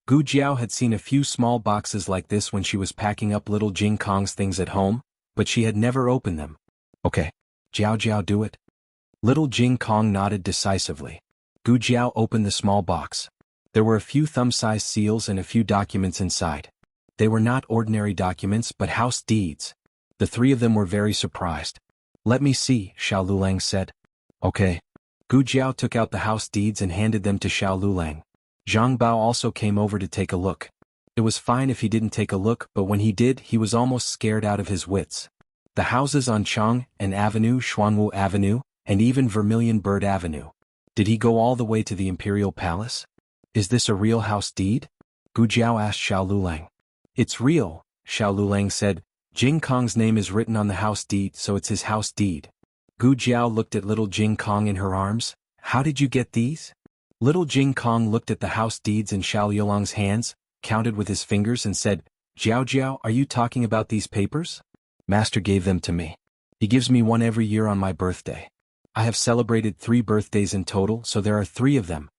Gu Jiao had seen a few small boxes like this when she was packing up little Jing Kong's things at home, but she had never opened them. "Okay. Jiao Jiao, do it." Little Jing Kong nodded decisively. Gu Jiao opened the small box. There were a few thumb-sized seals and a few documents inside. They were not ordinary documents but house deeds. The three of them were very surprised. "Let me see," Xiao Lulang said. "Okay." Gu Jiao took out the house deeds and handed them to Xiao Lulang. Zhang Bao also came over to take a look. It was fine if he didn't take a look, but when he did, he was almost scared out of his wits. The houses on Chang'an Avenue, Xuanwu Avenue, and even Vermilion Bird Avenue. Did he go all the way to the Imperial Palace? "Is this a real house deed?" Gu Jiao asked Xiao Lulang. "It's real," Xiao Lulang said. "Jing Kong's name is written on the house deed, so it's his house deed." Gu Jiao looked at little Jing Kong in her arms. "How did you get these?" Little Jing Kong looked at the house deeds in Xiao Yulong's hands, counted with his fingers and said, "Jiao Jiao, are you talking about these papers?" "Master gave them to me. He gives me one every year on my birthday. I have celebrated 3 birthdays in total, so there are 3 of them."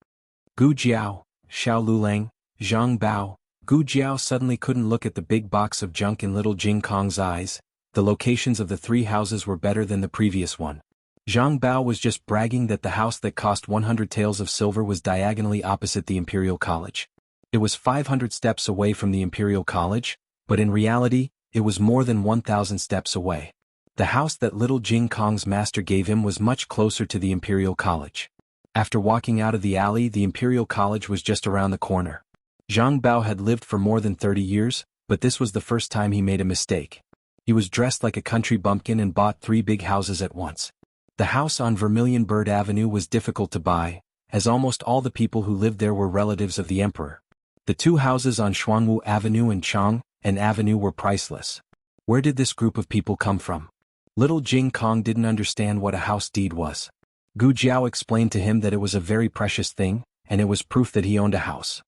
Gu Jiao, Xiao Lulang, Zhang Bao. Gu Jiao suddenly couldn't look at the big box of junk in little Jing Kong's eyes. The locations of the 3 houses were better than the previous one. Zhang Bao was just bragging that the house that cost 100 taels of silver was diagonally opposite the Imperial College. It was 500 steps away from the Imperial College, but in reality, it was more than 1,000 steps away. The house that little Jing Kong's master gave him was much closer to the Imperial College. After walking out of the alley, the Imperial College was just around the corner. Zhang Bao had lived for more than 30 years, but this was the first time he made a mistake. He was dressed like a country bumpkin and bought 3 big houses at once. The house on Vermilion Bird Avenue was difficult to buy, as almost all the people who lived there were relatives of the emperor. The 2 houses on Xuanwu Avenue and Chang'an Avenue were priceless. Where did this group of people come from? Little Jing Kong didn't understand what a house deed was. Gu Jiao explained to him that it was a very precious thing, and it was proof that he owned a house.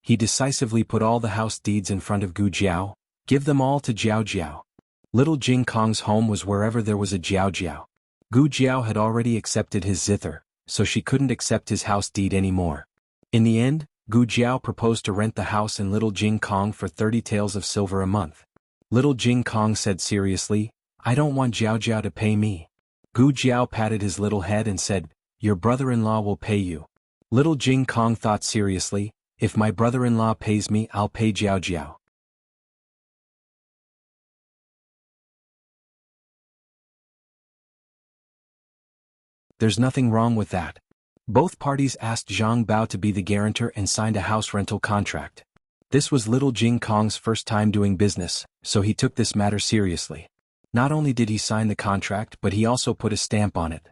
He decisively put all the house deeds in front of Gu Jiao. "Give them all to Jiao Jiao." Little Jing Kong's home was wherever there was a Jiao Jiao. Gu Jiao had already accepted his zither, so she couldn't accept his house deed anymore. In the end, Gu Jiao proposed to rent the house in Little Jing Kong for 30 taels of silver a month. Little Jing Kong said seriously, "I don't want Jiao Jiao to pay me." Gu Jiao patted his little head and said, "Your brother-in-law will pay you." Little Jing Kong thought seriously, "If my brother-in-law pays me, I'll pay Jiao Jiao." There's nothing wrong with that. Both parties asked Zhang Bao to be the guarantor and signed a house rental contract. This was little Jing Kong's first time doing business, so he took this matter seriously. Not only did he sign the contract, but he also put a stamp on it.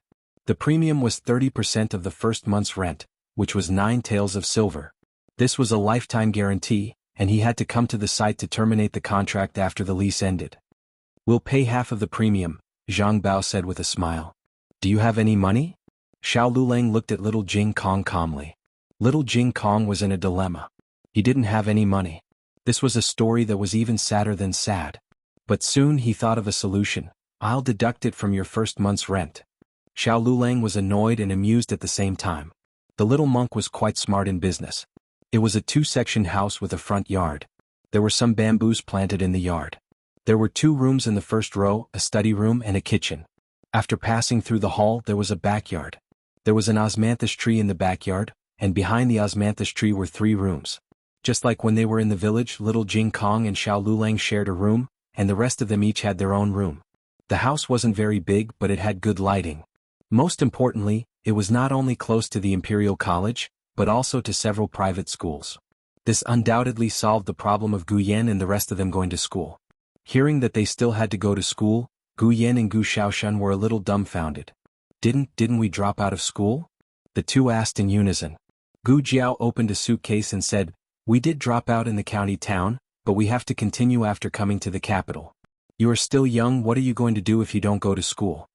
The premium was 30% of the first month's rent, which was 9 taels of silver. This was a lifetime guarantee, and he had to come to the site to terminate the contract after the lease ended. "We'll pay half of the premium," Zhang Bao said with a smile. "Do you have any money?" Xiao Lulang looked at little Jing Kong calmly. Little Jing Kong was in a dilemma. He didn't have any money. This was a story that was even sadder than sad. But soon he thought of a solution. "I'll deduct it from your first month's rent." Xiao Lulang was annoyed and amused at the same time. The little monk was quite smart in business. It was a 2-section house with a front yard. There were some bamboos planted in the yard. There were 2 rooms in the first row, a study room and a kitchen. After passing through the hall, there was a backyard. There was an osmanthus tree in the backyard, and behind the osmanthus tree were 3 rooms. Just like when they were in the village, little Jing Kong and Xiao Lulang shared a room, and the rest of them each had their own room. The house wasn't very big, but it had good lighting. Most importantly, it was not only close to the Imperial College, but also to several private schools. This undoubtedly solved the problem of Gu Yan and the rest of them going to school. Hearing that they still had to go to school, Gu Yan and Gu Shaoshan were a little dumbfounded. Didn't we drop out of school?" the 2 asked in unison. Gu Jiao opened a suitcase and said, "We did drop out in the county town, but we have to continue after coming to the capital. You are still young, what are you going to do if you don't go to school?"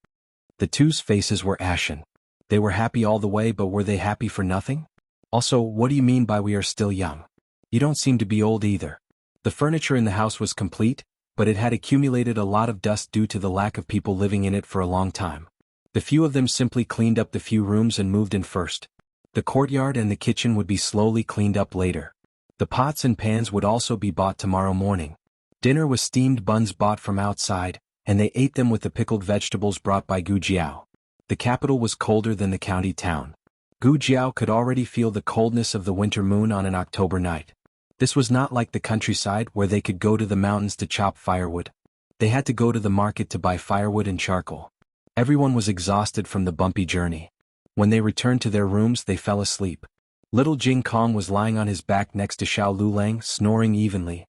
The two's faces were ashen. They were happy all the way, but were they happy for nothing? Also, what do you mean by we are still young? You don't seem to be old either. The furniture in the house was complete, but it had accumulated a lot of dust due to the lack of people living in it for a long time. The few of them simply cleaned up the few rooms and moved in first. The courtyard and the kitchen would be slowly cleaned up later. The pots and pans would also be bought tomorrow morning. Dinner was steamed buns bought from outside, and they ate them with the pickled vegetables brought by Gu Jiao. The capital was colder than the county town. Gu Jiao could already feel the coldness of the winter moon on an October night. This was not like the countryside where they could go to the mountains to chop firewood. They had to go to the market to buy firewood and charcoal. Everyone was exhausted from the bumpy journey. When they returned to their rooms, they fell asleep. Little Jing Kong was lying on his back next to Xiao Lulang, snoring evenly.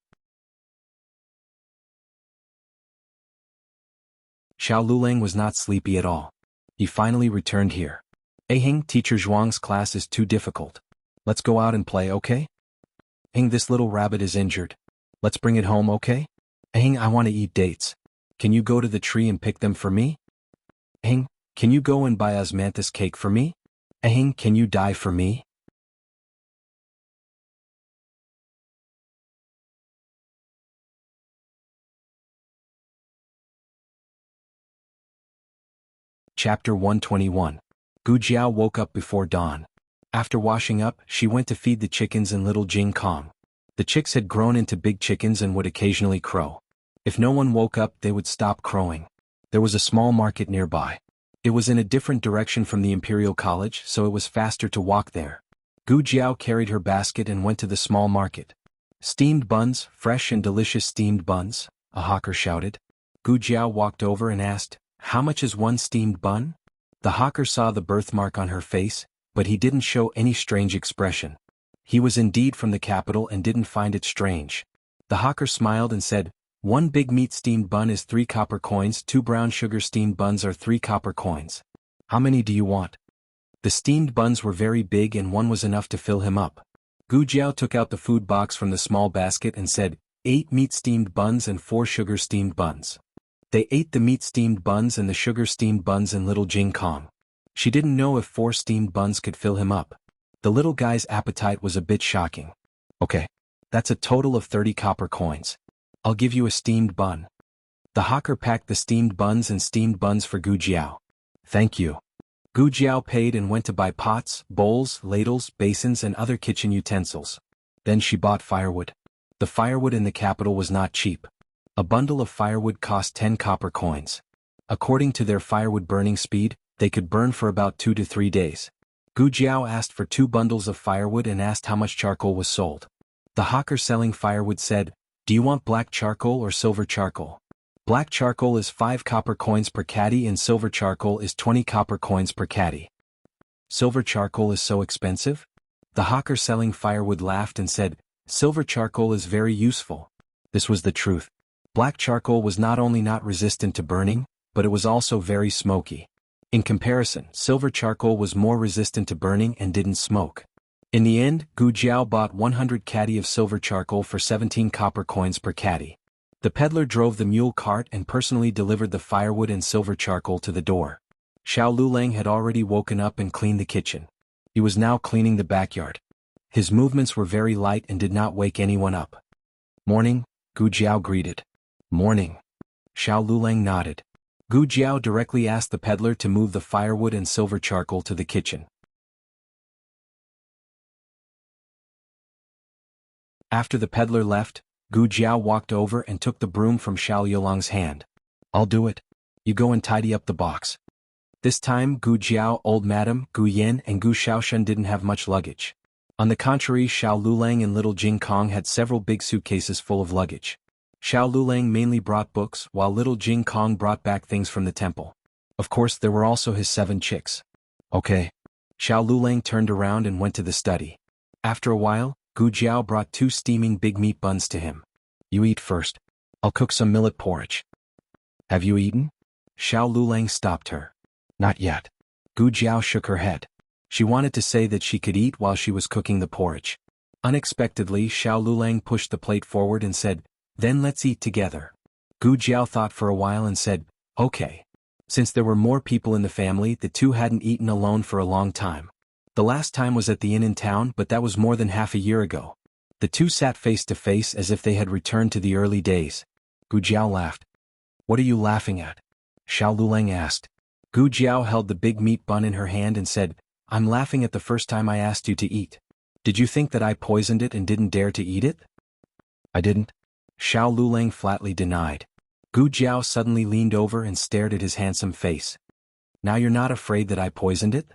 Xiao Lulang was not sleepy at all. He finally returned here. Hing, Teacher Zhuang's class is too difficult. Let's go out and play, okay? Hing, this little rabbit is injured. Let's bring it home, okay? Hing, I want to eat dates. Can you go to the tree and pick them for me? Hing, can you go and buy osmanthus cake for me? Hing, can you die for me? Chapter 121. Gu Jiao woke up before dawn. After washing up, she went to feed the chickens and little Jing Kong. The chicks had grown into big chickens and would occasionally crow. If no one woke up, they would stop crowing. There was a small market nearby. It was in a different direction from the Imperial College, so it was faster to walk there. Gu Jiao carried her basket and went to the small market. Steamed buns, fresh and delicious steamed buns, a hawker shouted. Gu Jiao walked over and asked, "How much is one steamed bun?" The hawker saw the birthmark on her face, but he didn't show any strange expression. He was indeed from the capital and didn't find it strange. The hawker smiled and said, "One big meat steamed bun is 3 copper coins, 2 brown sugar steamed buns are 3 copper coins. How many do you want?" The steamed buns were very big and one was enough to fill him up. Gu Jiao took out the food box from the small basket and said, 8 meat steamed buns and 4 sugar steamed buns. They ate the meat steamed buns and the sugar steamed buns and little Jing Kong. She didn't know if 4 steamed buns could fill him up. The little guy's appetite was a bit shocking. "Okay. That's a total of 30 copper coins. I'll give you a steamed bun." The hawker packed the steamed buns and steamed buns for Gu Jiao. "Thank you." Gu Jiao paid and went to buy pots, bowls, ladles, basins and other kitchen utensils. Then she bought firewood. The firewood in the capital was not cheap. A bundle of firewood cost 10 copper coins. According to their firewood burning speed, they could burn for about 2 to 3 days. Gu Jiao asked for 2 bundles of firewood and asked how much charcoal was sold. The hawker selling firewood said, "Do you want black charcoal or silver charcoal? Black charcoal is 5 copper coins per caddy and silver charcoal is 20 copper coins per caddy." "Silver charcoal is so expensive?" The hawker selling firewood laughed and said, "Silver charcoal is very useful." This was the truth. Black charcoal was not only not resistant to burning, but it was also very smoky. In comparison, silver charcoal was more resistant to burning and didn't smoke. In the end, Gu Jiao bought 100 caddy of silver charcoal for 17 copper coins per caddy. The peddler drove the mule cart and personally delivered the firewood and silver charcoal to the door. Xiao Lulang had already woken up and cleaned the kitchen. He was now cleaning the backyard. His movements were very light and did not wake anyone up. "Morning," Gu Jiao greeted. "Morning." Xiao Lulang nodded. Gu Jiao directly asked the peddler to move the firewood and silver charcoal to the kitchen. After the peddler left, Gu Jiao walked over and took the broom from Xiao Yulang's hand. "I'll do it. You go and tidy up the box." This time Gu Jiao, Old Madam, Gu Yen and Gu Xiaoshen didn't have much luggage. On the contrary, Xiao Lulang and little Jing Kong had several big suitcases full of luggage. Xiao Lulang mainly brought books, while little Jing Kong brought back things from the temple. Of course, there were also his 7 chicks. "Okay." Xiao Lulang turned around and went to the study. After a while, Gu Jiao brought 2 steaming big meat buns to him. "You eat first. I'll cook some millet porridge." "Have you eaten?" Xiao Lulang stopped her. "Not yet." Gu Jiao shook her head. She wanted to say that she could eat while she was cooking the porridge. Unexpectedly, Xiao Lulang pushed the plate forward and said, "Then let's eat together." Gu Jiao thought for a while and said, "Okay." Since there were more people in the family, the two hadn't eaten alone for a long time. The last time was at the inn in town, but that was more than half a year ago. The two sat face to face as if they had returned to the early days. Gu Jiao laughed. "What are you laughing at?" Xiao Luleng asked. Gu Jiao held the big meat bun in her hand and said, "I'm laughing at the first time I asked you to eat. Did you think that I poisoned it and didn't dare to eat it?" "I didn't," Xiao Luleng flatly denied. Gu Jiao suddenly leaned over and stared at his handsome face. "Now you're not afraid that I poisoned it?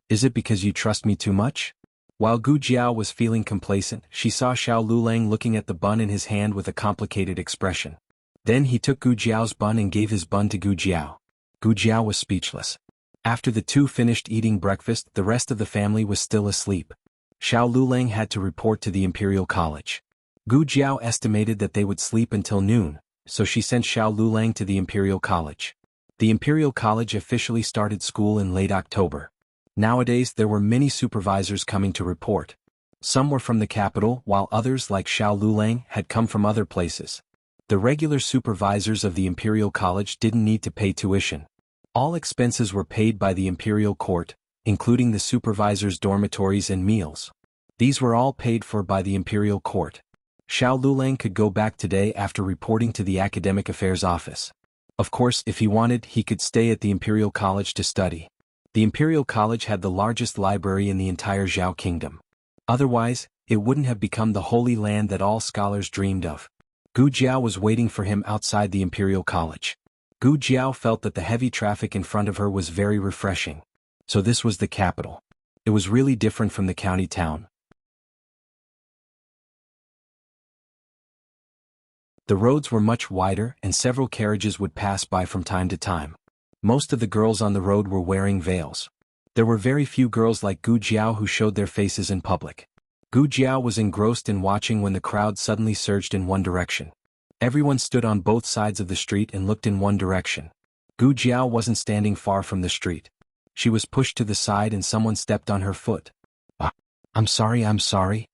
Is it because you trust me too much?" While Gu Jiao was feeling complacent, she saw Xiao Luleng looking at the bun in his hand with a complicated expression. Then he took Gu Jiao's bun and gave his bun to Gu Jiao. Gu Jiao was speechless. After the two finished eating breakfast, the rest of the family was still asleep. Xiao Luleng had to report to the Imperial College. Gu Jiao estimated that they would sleep until noon, so she sent Xiao Luleng to the Imperial College. The Imperial College officially started school in late October. Nowadays there were many supervisors coming to report. Some were from the capital, while others like Xiao Luleng had come from other places. The regular supervisors of the Imperial College didn't need to pay tuition. All expenses were paid by the Imperial Court, including the supervisors' dormitories and meals. These were all paid for by the Imperial Court. Xiao Luleng could go back today after reporting to the Academic Affairs Office. Of course, if he wanted, he could stay at the Imperial College to study. The Imperial College had the largest library in the entire Zhao Kingdom. Otherwise, it wouldn't have become the holy land that all scholars dreamed of. Gu Jiao was waiting for him outside the Imperial College. Gu Jiao felt that the heavy traffic in front of her was very refreshing. So this was the capital. It was really different from the county town. The roads were much wider and several carriages would pass by from time to time. Most of the girls on the road were wearing veils. There were very few girls like Gu Jiao who showed their faces in public. Gu Jiao was engrossed in watching when the crowd suddenly surged in one direction. Everyone stood on both sides of the street and looked in one direction. Gu Jiao wasn't standing far from the street. She was pushed to the side and someone stepped on her foot. I'm sorry.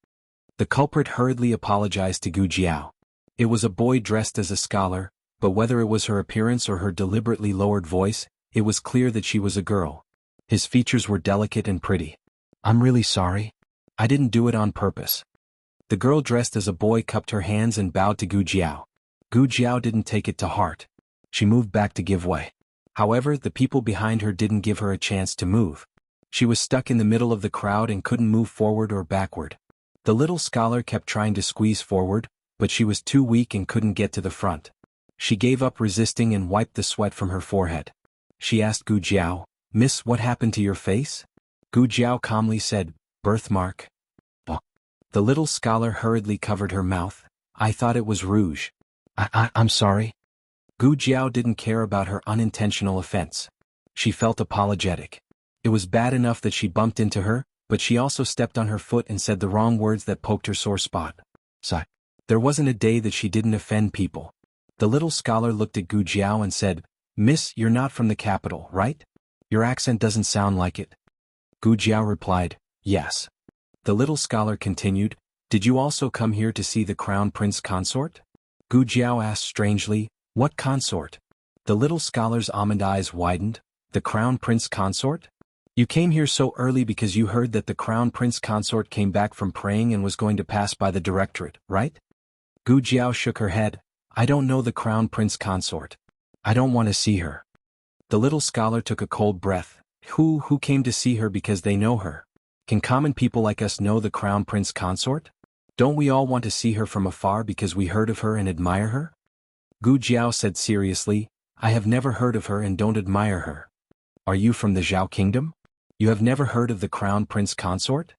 The culprit hurriedly apologized to Gu Jiao. It was a boy dressed as a scholar, but whether it was her appearance or her deliberately lowered voice, it was clear that she was a girl. His features were delicate and pretty. "I'm really sorry. I didn't do it on purpose." The girl dressed as a boy cupped her hands and bowed to Gu Jiao. Gu Jiao didn't take it to heart. She moved back to give way. However, the people behind her didn't give her a chance to move. She was stuck in the middle of the crowd and couldn't move forward or backward. The little scholar kept trying to squeeze forward, but she was too weak and couldn't get to the front. She gave up resisting and wiped the sweat from her forehead. She asked Gu Jiao, "Miss, what happened to your face?" Gu Jiao calmly said, "Birthmark." The little scholar hurriedly covered her mouth. "I thought it was rouge." I'm sorry." Gu Jiao didn't care about her unintentional offense. She felt apologetic. It was bad enough that she bumped into her, but she also stepped on her foot and said the wrong words that poked her sore spot. There wasn't a day that she didn't offend people. The little scholar looked at Gu Jiao and said, "Miss, you're not from the capital, right? Your accent doesn't sound like it." Gu Jiao replied, "Yes." The little scholar continued, "Did you also come here to see the crown prince consort?" Gu Jiao asked strangely, "What consort?" The little scholar's almond eyes widened. "The crown prince consort? You came here so early because you heard that the crown prince consort came back from praying and was going to pass by the directorate, right?" Gu Jiao shook her head. "I don't know the crown prince consort. I don't want to see her." The little scholar took a cold breath. Who came to see her because they know her? Can common people like us know the crown prince consort? Don't we all want to see her from afar because we heard of her and admire her? Gu Jiao said seriously, "I have never heard of her and don't admire her." "Are you from the Zhao Kingdom? You have never heard of the crown prince consort?"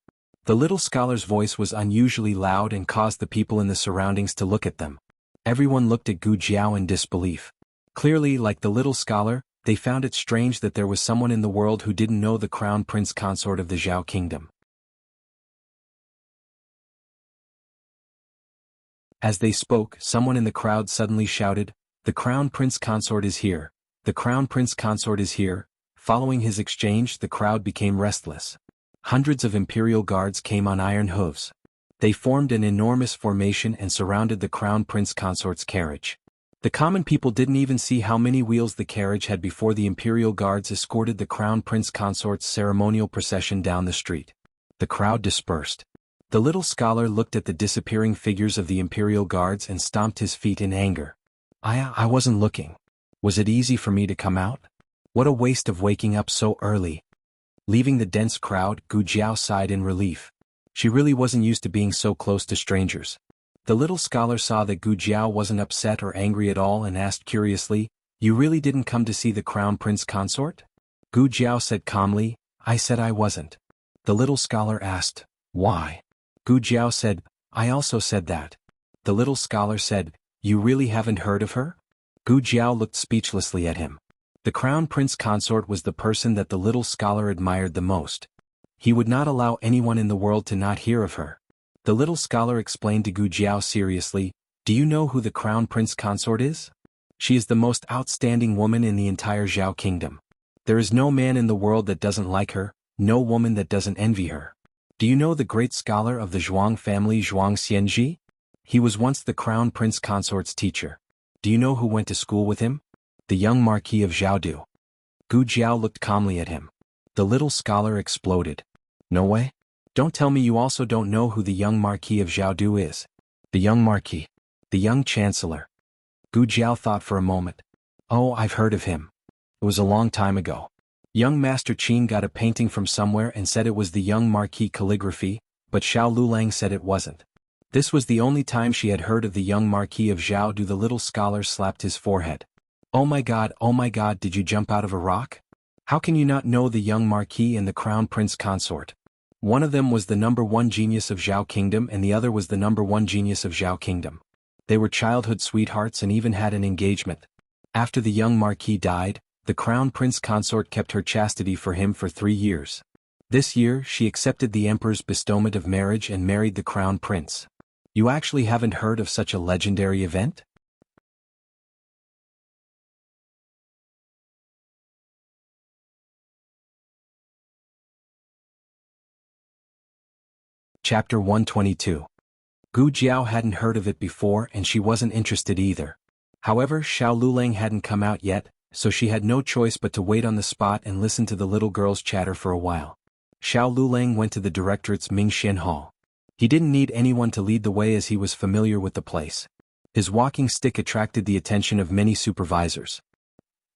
The little scholar's voice was unusually loud and caused the people in the surroundings to look at them. Everyone looked at Gu Jiao in disbelief. Clearly, like the little scholar, they found it strange that there was someone in the world who didn't know the crown prince consort of the Zhao Kingdom. As they spoke, someone in the crowd suddenly shouted, "The crown prince consort is here! The crown prince consort is here!" Following his exchange, the crowd became restless. Hundreds of imperial guards came on iron hooves. They formed an enormous formation and surrounded the crown prince consort's carriage. The common people didn't even see how many wheels the carriage had before the imperial guards escorted the crown prince consort's ceremonial procession down the street. The crowd dispersed. The little scholar looked at the disappearing figures of the imperial guards and stomped his feet in anger. I wasn't looking. Was it easy for me to come out? What a waste of waking up so early. Leaving the dense crowd, Gu Jiao sighed in relief. She really wasn't used to being so close to strangers. The little scholar saw that Gu Jiao wasn't upset or angry at all and asked curiously, "You really didn't come to see the crown prince consort?" Gu Jiao said calmly, "I said I wasn't." The little scholar asked, "Why?" Gu Jiao said, "I also said that." The little scholar said, "You really haven't heard of her?" Gu Jiao looked speechlessly at him. The crown prince consort was the person that the little scholar admired the most. He would not allow anyone in the world to not hear of her. The little scholar explained to Gu Jiao seriously, "Do you know who the crown prince consort is? She is the most outstanding woman in the entire Zhao kingdom. There is no man in the world that doesn't like her, no woman that doesn't envy her. Do you know the great scholar of the Zhuang family, Zhuang Xianji? He was once the crown prince consort's teacher. Do you know who went to school with him? The young Marquis of Zhaodu." Gu Jiao looked calmly at him. The little scholar exploded. "No way? Don't tell me you also don't know who the young Marquis of Zhaodu is." "The young Marquis? The young Chancellor?" Gu Jiao thought for a moment. "Oh, I've heard of him. It was a long time ago. Young Master Qin got a painting from somewhere and said it was the young Marquis calligraphy, but Xiao Lulang said it wasn't." This was the only time she had heard of the young Marquis of Zhaodu. The little scholar slapped his forehead. Oh my God, did you jump out of a rock? How can you not know the young Marquis and the crown prince consort? One of them was the #1 genius of Zhao Kingdom and the other was the #1 genius of Zhao Kingdom. They were childhood sweethearts and even had an engagement. After the young Marquis died, the crown prince consort kept her chastity for him for 3 years. This year, she accepted the emperor's bestowment of marriage and married the crown prince. You actually haven't heard of such a legendary event? Chapter 122. Gu Jiao hadn't heard of it before and she wasn't interested either. However, Xiao Lulang hadn't come out yet, so she had no choice but to wait on the spot and listen to the little girl's chatter for a while. Xiao Lulang went to the directorate's Mingxian Hall. He didn't need anyone to lead the way as he was familiar with the place. His walking stick attracted the attention of many supervisors.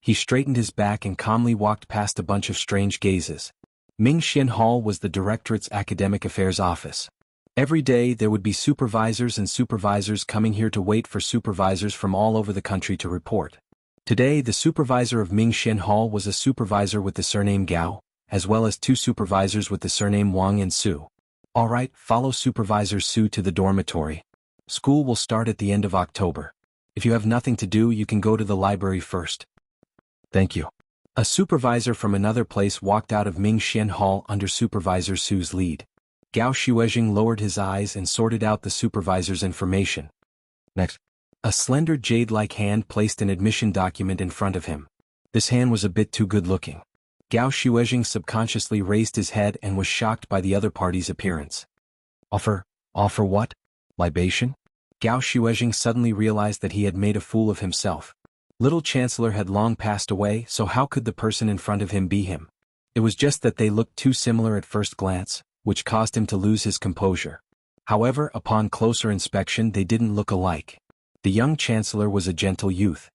He straightened his back and calmly walked past a bunch of strange gazes. Mingxian Hall was the directorate's academic affairs office. Every day there would be supervisors and supervisors coming here to wait for supervisors from all over the country to report. Today the supervisor of Mingxian Hall was a supervisor with the surname Gao, as well as 2 supervisors with the surname Wang and Su. All right, follow Supervisor Su to the dormitory. School will start at the end of October. If you have nothing to do, you can go to the library first. Thank you. A supervisor from another place walked out of Mingxian Hall under Supervisor Su's lead. Gao Shuejing lowered his eyes and sorted out the supervisor's information. Next. A slender jade-like hand placed an admission document in front of him. This hand was a bit too good-looking. Gao Shuejing subconsciously raised his head and was shocked by the other party's appearance. Offer what? Libation? Gao Shuejing suddenly realized that he had made a fool of himself. Little Chancellor had long passed away, so how could the person in front of him be him? It was just that they looked too similar at first glance, which caused him to lose his composure. However, upon closer inspection they didn't look alike. The young Chancellor was a gentle youth.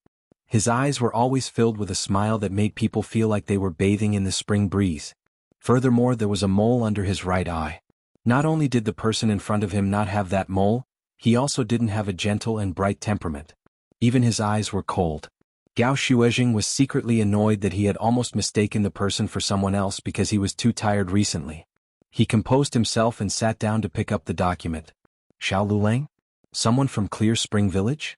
His eyes were always filled with a smile that made people feel like they were bathing in the spring breeze. Furthermore, there was a mole under his right eye. Not only did the person in front of him not have that mole, he also didn't have a gentle and bright temperament. Even his eyes were cold. Gao Shuejing was secretly annoyed that he had almost mistaken the person for someone else because he was too tired recently. He composed himself and sat down to pick up the document. Xiao Lulang? Someone from Clear Spring Village?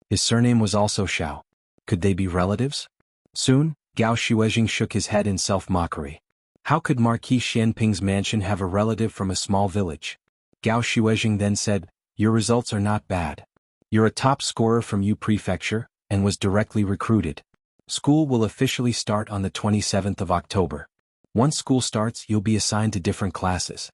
His surname was also Xiao. Could they be relatives? Soon, Gao Shuejing shook his head in self-mockery. How could Marquis Xianping's mansion have a relative from a small village? Gao Shuejing then said, "Your results are not bad. You're a top scorer from Yu Prefecture, and was directly recruited. School will officially start on the 27th of October. Once school starts, you'll be assigned to different classes.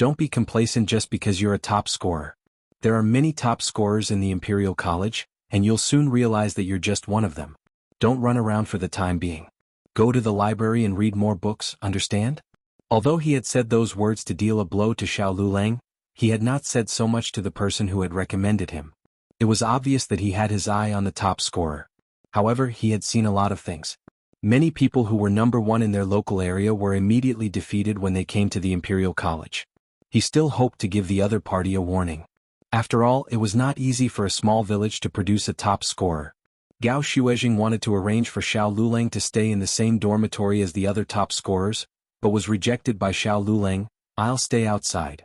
Don't be complacent just because you're a top scorer. There are many top scorers in the Imperial College, and you'll soon realize that you're just one of them. Don't run around for the time being. Go to the library and read more books, understand? Although he had said those words to deal a blow to Xiao Lulang, he had not said so much to the person who had recommended him. It was obvious that he had his eye on the top scorer. However, he had seen a lot of things. Many people who were number one in their local area were immediately defeated when they came to the Imperial College. He still hoped to give the other party a warning. After all, it was not easy for a small village to produce a top scorer. Gao Xuejing wanted to arrange for Xiao Lulang to stay in the same dormitory as the other top scorers, but was rejected by Xiao Lulang. "I'll stay outside."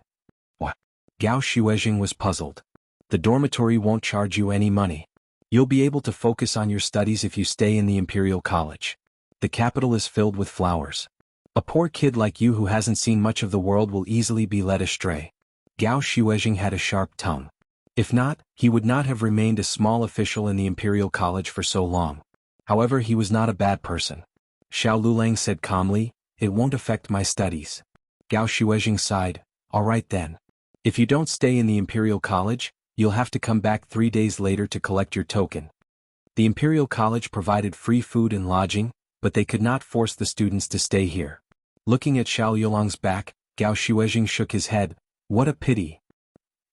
What? Gao Xuejing was puzzled. "The dormitory won't charge you any money. You'll be able to focus on your studies if you stay in the Imperial College. The capital is filled with flowers. A poor kid like you who hasn't seen much of the world will easily be led astray." Gao Xuejing had a sharp tongue. If not, he would not have remained a small official in the Imperial College for so long. However, he was not a bad person. Xiao Lulang said calmly, "It won't affect my studies." Gao Xuejing sighed, "All right then. If you don't stay in the Imperial College, you'll have to come back 3 days later to collect your token." The Imperial College provided free food and lodging, but they could not force the students to stay here. Looking at Xiao Yulong's back, Gao Xuejing shook his head. What a pity.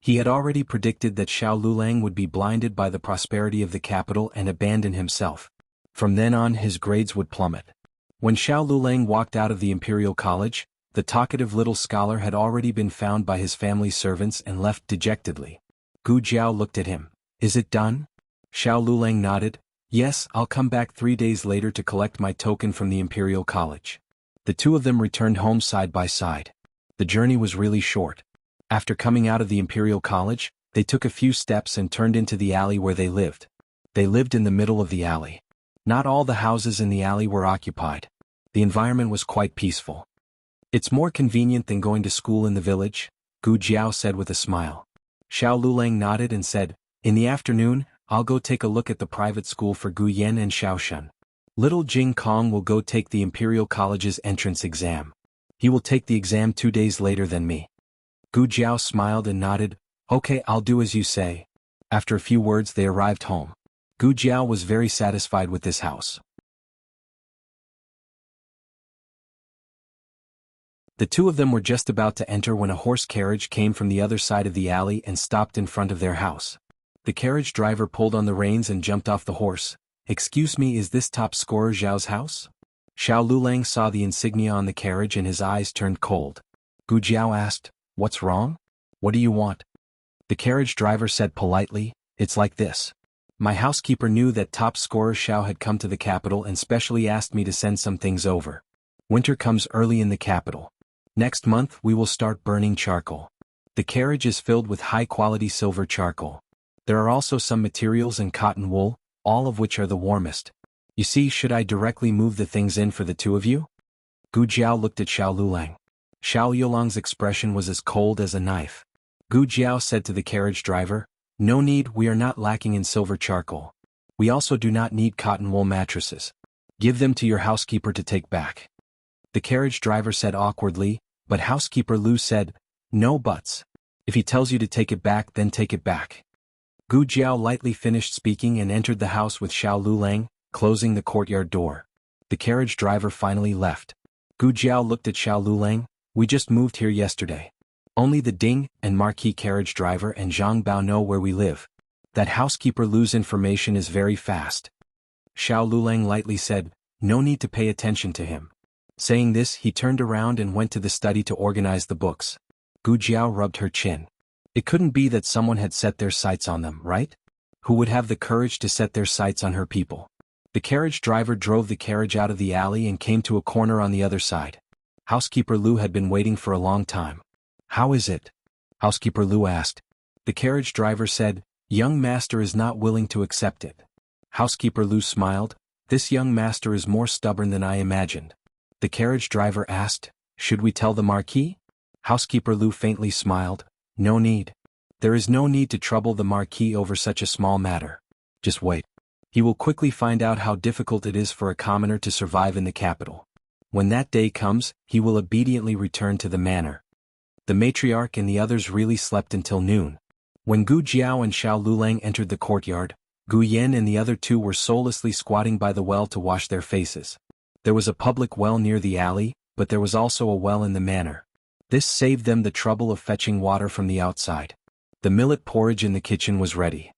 He had already predicted that Xiao Lulang would be blinded by the prosperity of the capital and abandon himself. From then on his grades would plummet. When Xiao Lulang walked out of the Imperial College, the talkative little scholar had already been found by his family servants and left dejectedly. Gu Jiao looked at him. "Is it done?" Xiao Lulang nodded. "Yes, I'll come back 3 days later to collect my token from the Imperial College." The two of them returned home side by side. The journey was really short. After coming out of the Imperial College, they took a few steps and turned into the alley where they lived. They lived in the middle of the alley. Not all the houses in the alley were occupied. The environment was quite peaceful. "It's more convenient than going to school in the village," Gu Jiao said with a smile. Xiao Lulang nodded and said, "In the afternoon, I'll go take a look at the private school for Gu Yan and Xiao Shun. Little Jing Kong will go take the Imperial College's entrance exam. He will take the exam 2 days later than me." Gu Jiao smiled and nodded. "Okay, I'll do as you say." After a few words they arrived home. Gu Jiao was very satisfied with this house. The two of them were just about to enter when a horse carriage came from the other side of the alley and stopped in front of their house. The carriage driver pulled on the reins and jumped off the horse. "Excuse me, is this top scorer Zhao's house?" Xiao Lulang saw the insignia on the carriage and his eyes turned cold. Gu Jiao asked, "What's wrong? What do you want?" The carriage driver said politely, "It's like this. My housekeeper knew that top scorer Xiao had come to the capital and specially asked me to send some things over. Winter comes early in the capital. Next month we will start burning charcoal. The carriage is filled with high-quality silver charcoal. There are also some materials and cotton wool, all of which are the warmest. You see, should I directly move the things in for the two of you?" Gu Jiao looked at Xiao Lulang. Xiao Yulong's expression was as cold as a knife. Gu Jiao said to the carriage driver, "No need, we are not lacking in silver charcoal. We also do not need cotton wool mattresses. Give them to your housekeeper to take back." The carriage driver said awkwardly, but housekeeper Lu said, "No buts. If he tells you to take it back, then take it back." Gu Jiao lightly finished speaking and entered the house with Xiao Lulang, closing the courtyard door. The carriage driver finally left. Gu Jiao looked at Xiao Lulang. "We just moved here yesterday. Only the Ding and Marquis carriage driver and Zhang Bao know where we live. That housekeeper Lu's information is very fast." Xiao Lulang lightly said, "No need to pay attention to him." Saying this, he turned around and went to the study to organize the books. Gu Jiao rubbed her chin. It couldn't be that someone had set their sights on them, right? Who would have the courage to set their sights on her people? The carriage driver drove the carriage out of the alley and came to a corner on the other side. Housekeeper Lu had been waiting for a long time. "How is it?" Housekeeper Lu asked. The carriage driver said, "Young master is not willing to accept it." Housekeeper Lu smiled. "This young master is more stubborn than I imagined." The carriage driver asked, "Should we tell the Marquis?" Housekeeper Lu faintly smiled. "No need. There is no need to trouble the Marquis over such a small matter. Just wait. He will quickly find out how difficult it is for a commoner to survive in the capital. When that day comes, he will obediently return to the manor." The matriarch and the others really slept until noon. When Gu Jiao and Xiao Lulang entered the courtyard, Gu Yan and the other two were soullessly squatting by the well to wash their faces. There was a public well near the alley, but there was also a well in the manor. This saved them the trouble of fetching water from the outside. The millet porridge in the kitchen was ready.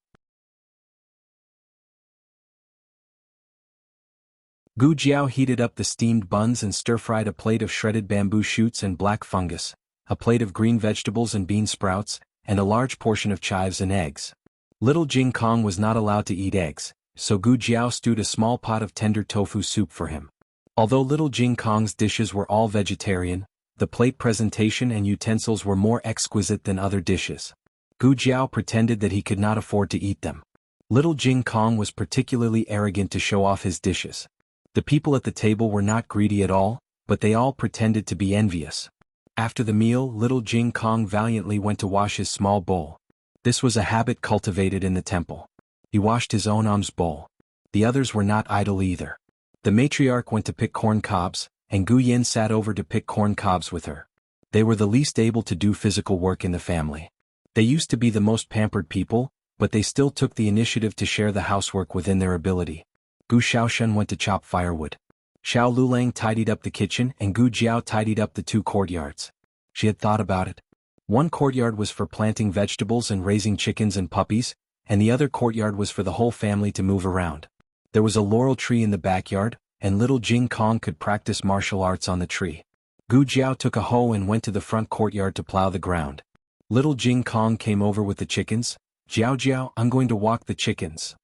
Gu Jiao heated up the steamed buns and stir-fried a plate of shredded bamboo shoots and black fungus, a plate of green vegetables and bean sprouts, and a large portion of chives and eggs. Little Jing Kong was not allowed to eat eggs, so Gu Jiao stewed a small pot of tender tofu soup for him. Although Little Jing Kong's dishes were all vegetarian, the plate presentation and utensils were more exquisite than other dishes. Gu Jiao pretended that he could not afford to eat them. Little Jing Kong was particularly arrogant to show off his dishes. The people at the table were not greedy at all, but they all pretended to be envious. After the meal, Little Jing Kong valiantly went to wash his small bowl. This was a habit cultivated in the temple. He washed his own alms bowl. The others were not idle either. The matriarch went to pick corn cobs, and Gu Yin sat over to pick corn cobs with her. They were the least able to do physical work in the family. They used to be the most pampered people, but they still took the initiative to share the housework within their ability. Gu Xiaoshen went to chop firewood. Xiao Lulang tidied up the kitchen and Gu Jiao tidied up the two courtyards. She had thought about it. One courtyard was for planting vegetables and raising chickens and puppies, and the other courtyard was for the whole family to move around. There was a laurel tree in the backyard, and Little Jing Kong could practice martial arts on the tree. Gu Jiao took a hoe and went to the front courtyard to plow the ground. Little Jing Kong came over with the chickens. Jiao Jiao, I'm going to walk the chickens.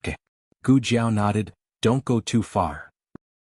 Okay. Gu Jiao nodded, don't go too far.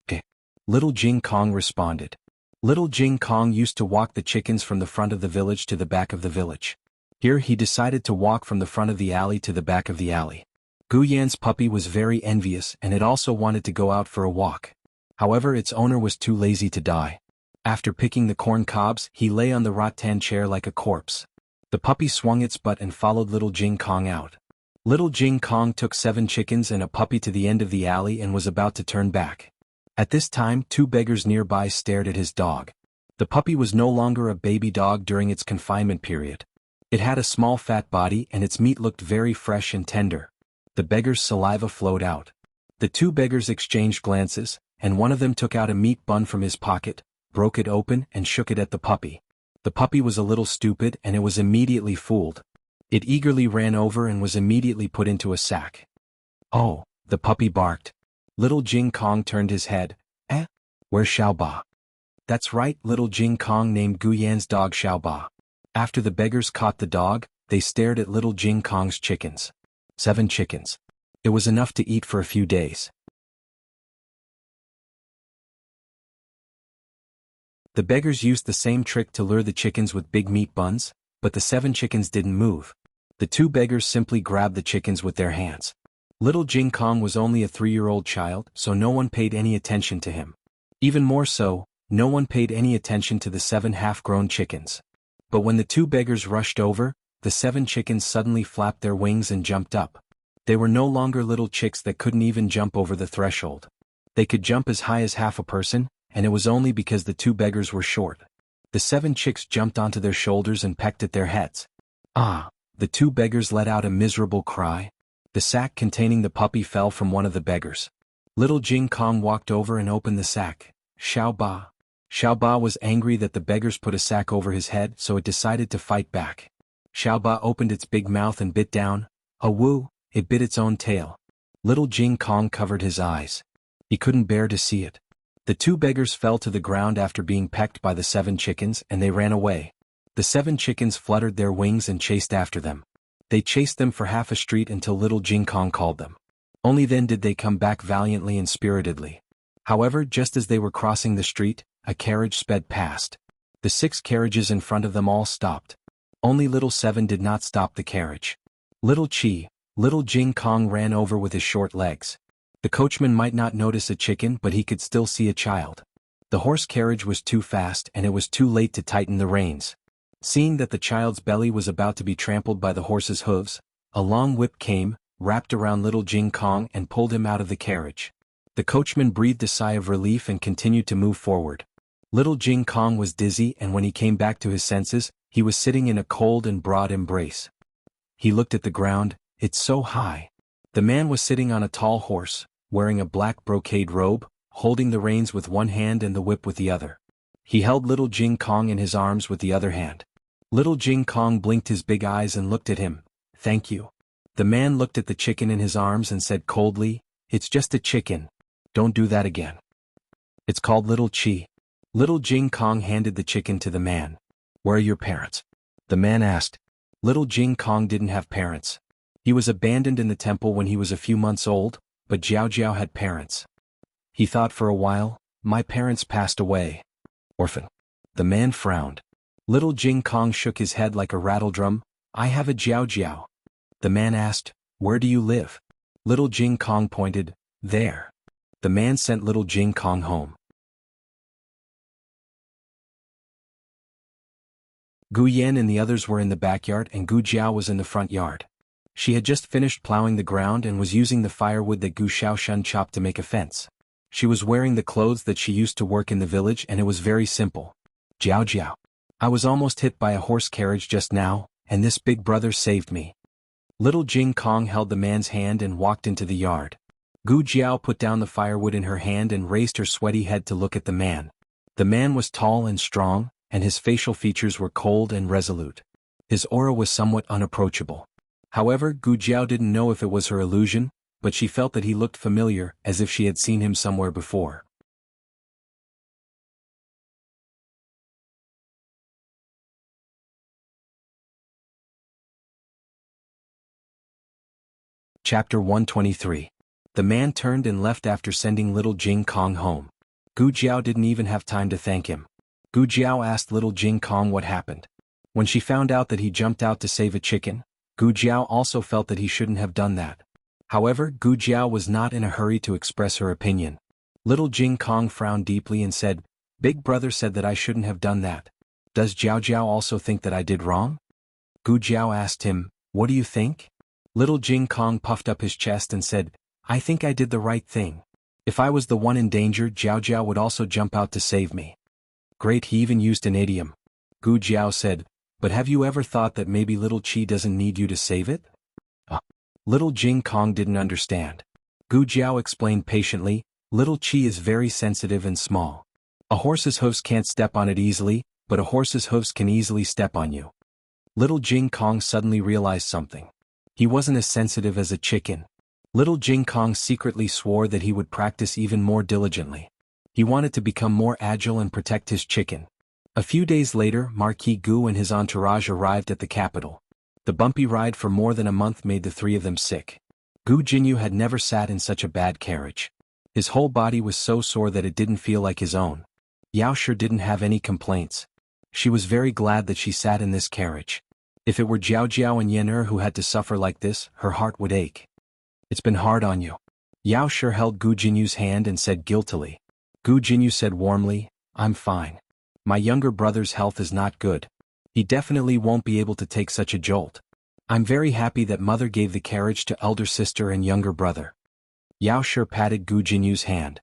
Okay. Little Jing Kong responded. Little Jing Kong used to walk the chickens from the front of the village to the back of the village. Here he decided to walk from the front of the alley to the back of the alley. Gu Yan's puppy was very envious and it also wanted to go out for a walk. However, its owner was too lazy to die. After picking the corn cobs, he lay on the rattan chair like a corpse. The puppy swung its butt and followed Little Jing Kong out. Little Jing Kong took 7 chickens and a puppy to the end of the alley and was about to turn back. At this time, 2 beggars nearby stared at his dog. The puppy was no longer a baby dog during its confinement period. It had a small fat body and its meat looked very fresh and tender. The beggar's saliva flowed out. The 2 beggars exchanged glances, and one of them took out a meat bun from his pocket, broke it open and shook it at the puppy. The puppy was a little stupid and it was immediately fooled. It eagerly ran over and was immediately put into a sack. Oh, the puppy barked. Little Jing Kong turned his head. Where's Xiaoba? That's right, Little Jing Kong named Gu Yan's dog Xiaoba. After the beggars caught the dog, they stared at Little Jing Kong's chickens. 7 chickens. It was enough to eat for a few days. The beggars used the same trick to lure the chickens with big meat buns, but the 7 chickens didn't move. The 2 beggars simply grabbed the chickens with their hands. Little Jing Kong was only a 3-year-old child, so no one paid any attention to him. Even more so, no one paid any attention to the 7 half-grown chickens. But when the 2 beggars rushed over, the 7 chickens suddenly flapped their wings and jumped up. They were no longer little chicks that couldn't even jump over the threshold. They could jump as high as half a person, and it was only because the 2 beggars were short. The 7 chicks jumped onto their shoulders and pecked at their heads. Ah! The 2 beggars let out a miserable cry. The sack containing the puppy fell from one of the beggars. Little Jing Kong walked over and opened the sack. Xiaoba. Xiaoba was angry that the beggars put a sack over his head, so it decided to fight back. Xiaoba opened its big mouth and bit down. Woo! It bit its own tail. Little Jing Kong covered his eyes. He couldn't bear to see it. The 2 beggars fell to the ground after being pecked by the 7 chickens and they ran away. The 7 chickens fluttered their wings and chased after them. They chased them for half a street until Little Jing Kong called them. Only then did they come back valiantly and spiritedly. However, just as they were crossing the street, a carriage sped past. The 6 carriages in front of them all stopped. Only Little 7 did not stop the carriage. Little Jing Kong ran over with his short legs. The coachman might not notice a chicken, but he could still see a child. The horse carriage was too fast and it was too late to tighten the reins. Seeing that the child's belly was about to be trampled by the horse's hooves, a long whip came, wrapped around Little Jing Kong and pulled him out of the carriage. The coachman breathed a sigh of relief and continued to move forward. Little Jing Kong was dizzy, and when he came back to his senses, he was sitting in a cold and broad embrace. He looked at the ground. It's so high. The man was sitting on a tall horse, wearing a black brocade robe, holding the reins with one hand and the whip with the other. He held little Jing Kong in his arms with the other hand. Little Jing Kong blinked his big eyes and looked at him. Thank you. The man looked at the chicken in his arms and said coldly, It's just a chicken. Don't do that again. It's called Little Chi. Little Jing Kong handed the chicken to the man. Where are your parents? The man asked. Little Jing Kong didn't have parents. He was abandoned in the temple when he was a few months old, but Jiao Jiao had parents. He thought for a while. My parents passed away. Orphan. The man frowned. Little Jing Kong shook his head like a rattledrum. I have a Jiao Jiao. The man asked, Where do you live? Little Jing Kong pointed, There. The man sent little Jing Kong home. Gu Yan and the others were in the backyard and Gu Jiao was in the front yard. She had just finished plowing the ground and was using the firewood that Gu Xiaoshan chopped to make a fence. She was wearing the clothes that she used to work in the village and it was very simple. Jiao Jiao. I was almost hit by a horse carriage just now, and this big brother saved me. Little Jing Kong held the man's hand and walked into the yard. Gu Jiao put down the firewood in her hand and raised her sweaty head to look at the man. The man was tall and strong, and his facial features were cold and resolute. His aura was somewhat unapproachable. However, Gu Jiao didn't know if it was her illusion, but she felt that he looked familiar, as if she had seen him somewhere before. Chapter 123. The man turned and left after sending little Jing Kong home. Gu Jiao didn't even have time to thank him. Gu Jiao asked little Jing Kong what happened. When she found out that he jumped out to save a chicken, Gu Jiao also felt that he shouldn't have done that. However, Gu Jiao was not in a hurry to express her opinion. Little Jing Kong frowned deeply and said, Big brother said that I shouldn't have done that. Does Jiao Jiao also think that I did wrong? Gu Jiao asked him, What do you think? Little Jing Kong puffed up his chest and said, I think I did the right thing. If I was the one in danger, Jiao Jiao would also jump out to save me. Great, he even used an idiom. Gu Jiao said, But have you ever thought that maybe little Chi doesn't need you to save it? Little Jing Kong didn't understand. Gu Jiao explained patiently, Little Chi is very sensitive and small. A horse's hoofs can't step on it easily, but a horse's hoofs can easily step on you. Little Jing Kong suddenly realized something. He wasn't as sensitive as a chicken. Little Jing Kong secretly swore that he would practice even more diligently. He wanted to become more agile and protect his chicken. A few days later, Marquis Gu and his entourage arrived at the capital. The bumpy ride for more than a month made the three of them sick. Gu Jinyu had never sat in such a bad carriage. His whole body was so sore that it didn't feel like his own. Yao Shi didn't have any complaints. She was very glad that she sat in this carriage. If it were Jiao Jiao and Yan who had to suffer like this, her heart would ache. It's been hard on you. Yao Shi held Gu Jinyu's hand and said guiltily. Gu Jinyu said warmly, I'm fine. My younger brother's health is not good. He definitely won't be able to take such a jolt. I'm very happy that mother gave the carriage to elder sister and younger brother. Yao Shi patted Gu Jinyu's hand.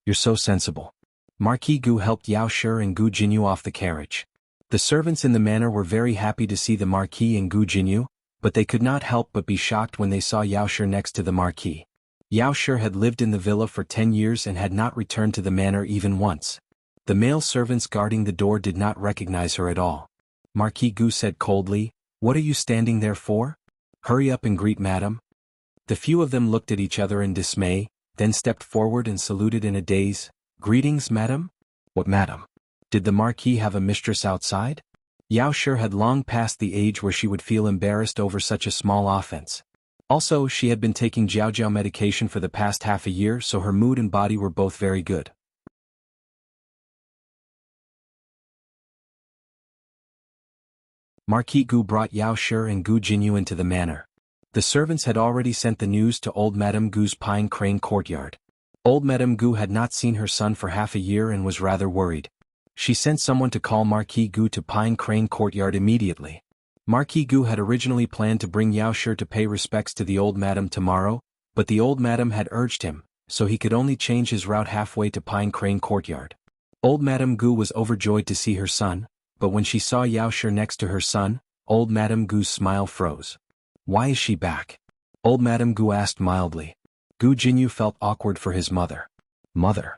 You're so sensible. Marquis Gu helped Yao Shi and Gu Jinyu off the carriage. The servants in the manor were very happy to see the Marquis and Gu Jinyu, but they could not help but be shocked when they saw Yao Shi next to the Marquis. Yao Shi had lived in the villa for 10 years and had not returned to the manor even once. The male servants guarding the door did not recognize her at all. Marquis Gu said coldly, What are you standing there for? Hurry up and greet madam. The few of them looked at each other in dismay, then stepped forward and saluted in a daze. Greetings, madam? What madam? Did the Marquis have a mistress outside? Yao Shi had long passed the age where she would feel embarrassed over such a small offense. Also, she had been taking Jiao Jiao medication for the past half a year, so her mood and body were both very good. Marquis Gu brought Yao Shi and Gu Jinyu into the manor. The servants had already sent the news to old Madame Gu's Pine Crane courtyard. Old Madame Gu had not seen her son for half a year and was rather worried. She sent someone to call Marquis Gu to Pine Crane courtyard immediately. Marquis Gu had originally planned to bring Yao Shi to pay respects to the old madam tomorrow, but the old madam had urged him, so he could only change his route halfway to Pine Crane courtyard. Old Madame Gu was overjoyed to see her son, but when she saw Yao Shi next to her son, old Madame Gu's smile froze. Why is she back? Old Madame Gu asked mildly. Gu Jinyu felt awkward for his mother. Mother.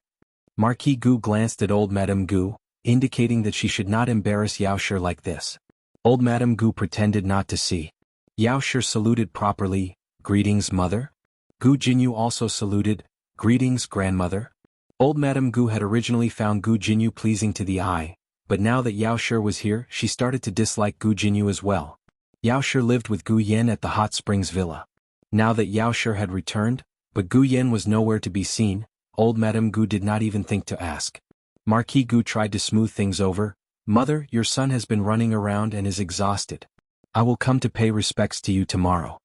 Marquis Gu glanced at old Madame Gu, indicating that she should not embarrass Yao Shi like this. Old Madame Gu pretended not to see. Yao Shi saluted properly. Greetings, mother. Gu Jinyu also saluted. Greetings, grandmother. Old Madame Gu had originally found Gu Jinyu pleasing to the eye, but now that Yao Shi was here, she started to dislike Gu Jinyu as well. Yao Shi lived with Gu Yan at the Hot Springs Villa. Now that Yao Shi had returned, but Gu Yan was nowhere to be seen, old Madame Gu did not even think to ask. Marquis Gu tried to smooth things over. Mother, your son has been running around and is exhausted. I will come to pay respects to you tomorrow.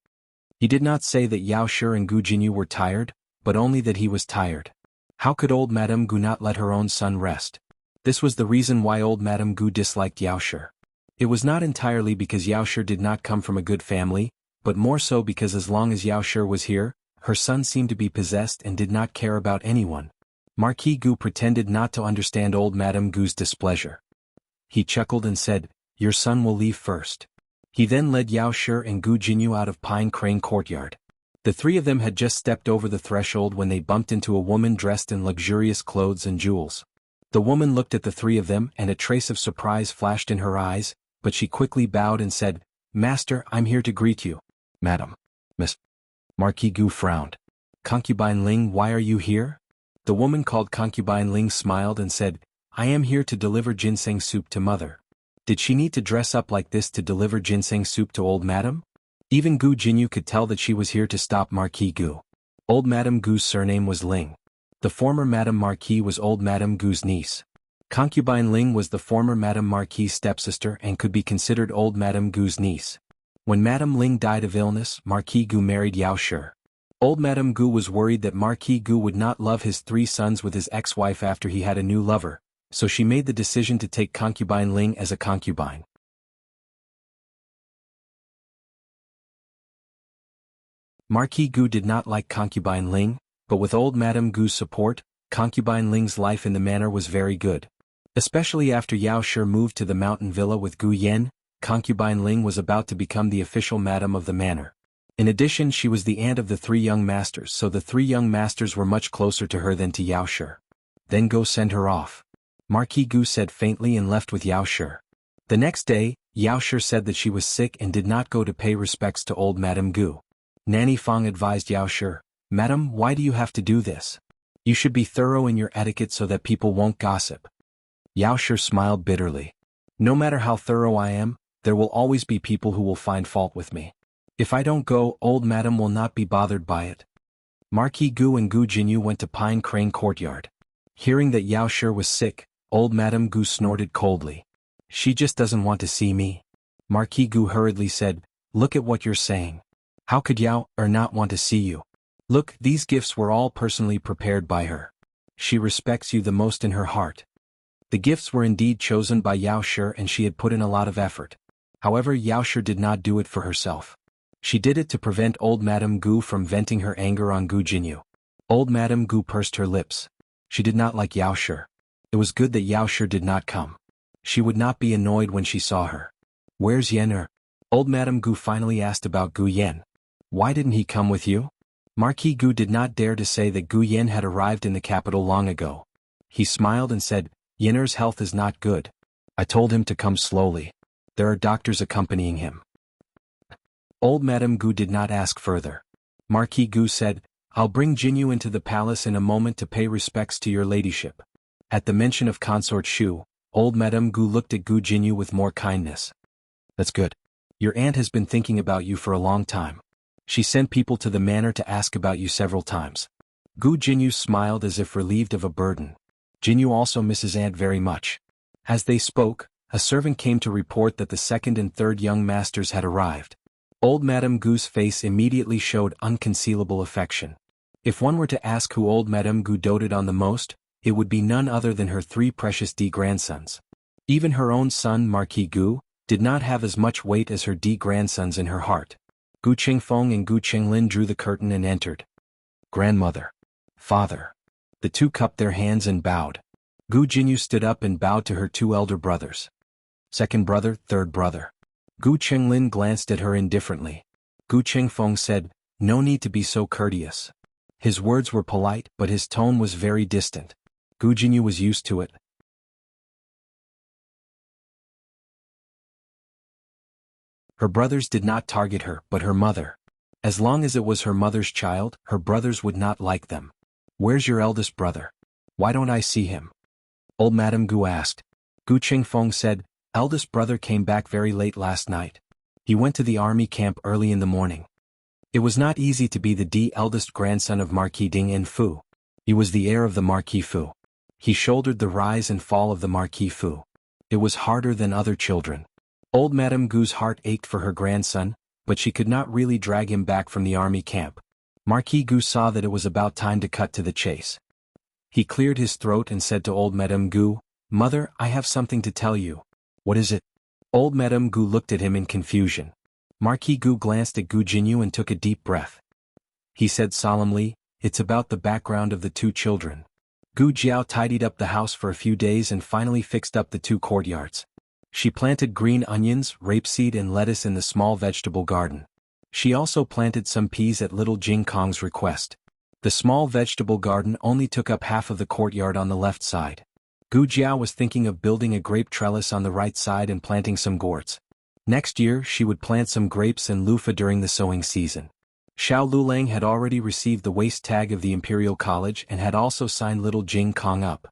He did not say that Yao Shi and Gu Jinyu were tired, but only that he was tired. How could old Madame Gu not let her own son rest? This was the reason why old Madame Gu disliked Yao Shi. It was not entirely because Yao Shi did not come from a good family, but more so because as long as Yao Shi was here, her son seemed to be possessed and did not care about anyone. Marquis Gu pretended not to understand old Madame Gu's displeasure. He chuckled and said, your son will leave first. He then led Yao Shi and Gu Jinyu out of Pine Crane Courtyard. The three of them had just stepped over the threshold when they bumped into a woman dressed in luxurious clothes and jewels. The woman looked at the three of them and a trace of surprise flashed in her eyes, but she quickly bowed and said, Master, I'm here to greet you. Madam. Miss. Marquis Gu frowned. Concubine Ling, why are you here? The woman called Concubine Ling smiled and said, I am here to deliver ginseng soup to mother. Did she need to dress up like this to deliver ginseng soup to old madam? Even Gu Jinyu could tell that she was here to stop Marquis Gu. Old Madame Gu's surname was Ling. The former Madame Marquis was old Madame Gu's niece. Concubine Ling was the former Madame Marquis' stepsister and could be considered old Madame Gu's niece. When Madame Ling died of illness, Marquis Gu married Yao Shi. Old Madame Gu was worried that Marquis Gu would not love his three sons with his ex-wife after he had a new lover, so she made the decision to take Concubine Ling as a concubine. Marquis Gu did not like Concubine Ling, but with old Madame Gu's support, Concubine Ling's life in the manor was very good. Especially after Yao Shi moved to the mountain villa with Gu Yan, Concubine Ling was about to become the official madam of the manor. In addition, she was the aunt of the three young masters, so the three young masters were much closer to her than to Yao Shi. Then go send her off. Marquis Gu said faintly and left with Yao Shi. The next day, Yao Shi said that she was sick and did not go to pay respects to old Madame Gu. Nanny Fang advised Yao Shi, Madam, why do you have to do this? You should be thorough in your etiquette so that people won't gossip. Yao Shi smiled bitterly. No matter how thorough I am, there will always be people who will find fault with me. If I don't go, old madam will not be bothered by it. Marquis Gu and Gu Jinyu went to Pine Crane Courtyard. Hearing that Yao Shi was sick, old Madame Gu snorted coldly. She just doesn't want to see me. Marquis Gu hurriedly said, look at what you're saying. How could Yao not want to see you? Look, these gifts were all personally prepared by her. She respects you the most in her heart. The gifts were indeed chosen by Yao Shi and she had put in a lot of effort. However, Yao Shi did not do it for herself. She did it to prevent old Madame Gu from venting her anger on Gu Jinyu. Old Madame Gu pursed her lips. She did not like Yao Shi. It was good that Yao Shi did not come. She would not be annoyed when she saw her. Where's Yan? Old Madame Gu finally asked about Gu Yan. Why didn't he come with you? Marquis Gu did not dare to say that Gu Yan had arrived in the capital long ago. He smiled and said, Yan'er's health is not good. I told him to come slowly. There are doctors accompanying him. Old Madame Gu did not ask further. Marquis Gu said, I'll bring Jinyu into the palace in a moment to pay respects to your ladyship. At the mention of Consort Shu, old Madame Gu looked at Gu Jinyu with more kindness. That's good. Your aunt has been thinking about you for a long time. She sent people to the manor to ask about you several times. Gu Jinyu smiled as if relieved of a burden. Jinyu also misses aunt very much. As they spoke, a servant came to report that the second and third young masters had arrived. Old Madame Gu's face immediately showed unconcealable affection. If one were to ask who old Madame Gu doted on the most, it would be none other than her three precious grandsons. Even her own son Marquis Gu did not have as much weight as her grandsons in her heart. Gu Qingfeng and Gu Qinglin drew the curtain and entered. Grandmother. Father. The two cupped their hands and bowed. Gu Jinyu stood up and bowed to her two elder brothers. Second brother, third brother. Gu Chenglin glanced at her indifferently. Gu Chengfeng said, "No need to be so courteous." His words were polite, but his tone was very distant. Gu Jinyu was used to it. Her brothers did not target her, but her mother. As long as it was her mother's child, her brothers would not like them. "Where's your eldest brother? Why don't I see him?" Old Madame Gu asked. Gu Chengfeng said, "Eldest brother came back very late last night. He went to the army camp early in the morning." It was not easy to be the eldest grandson of Marquis Ding En Fu. He was the heir of the Marquis Fu. He shouldered the rise and fall of the Marquis Fu. It was harder than other children. Old Madame Gu's heart ached for her grandson, but she could not really drag him back from the army camp. Marquis Gu saw that it was about time to cut to the chase. He cleared his throat and said to old Madame Gu, "Mother, I have something to tell you." "What is it?" Old Madame Gu looked at him in confusion. Marquis Gu glanced at Gu Jinyu and took a deep breath. He said solemnly, "It's about the background of the two children." Gu Jiao tidied up the house for a few days and finally fixed up the two courtyards. She planted green onions, rapeseed and lettuce in the small vegetable garden. She also planted some peas at little Jing Kong's request. The small vegetable garden only took up half of the courtyard on the left side. Gu Jiao was thinking of building a grape trellis on the right side and planting some gourds. Next year she would plant some grapes and loofah during the sowing season. Xiao Lulang had already received the waist tag of the Imperial College and had also signed little Jing Kong up.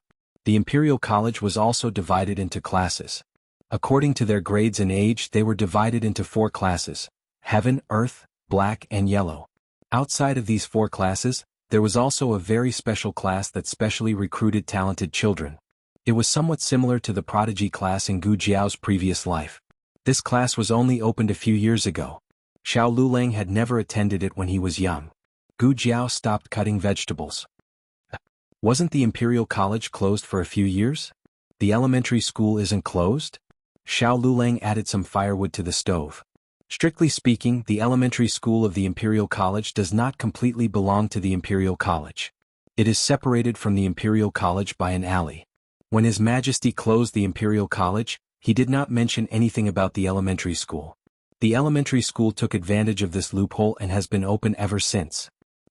The Imperial College was also divided into classes. According to their grades and age, they were divided into 4 classes: Heaven, Earth, Black and Yellow. Outside of these 4 classes, there was also a very special class that specially recruited talented children. It was somewhat similar to the prodigy class in Gu Jiao's previous life. This class was only opened a few years ago. Xiao Lulang had never attended it when he was young. Gu Jiao stopped cutting vegetables. "Wasn't the Imperial College closed for a few years? The elementary school isn't closed?" Xiao Lulang added some firewood to the stove. Strictly speaking, the elementary school of the Imperial College does not completely belong to the Imperial College. It is separated from the Imperial College by an alley. When His Majesty closed the Imperial College, he did not mention anything about the elementary school. The elementary school took advantage of this loophole and has been open ever since.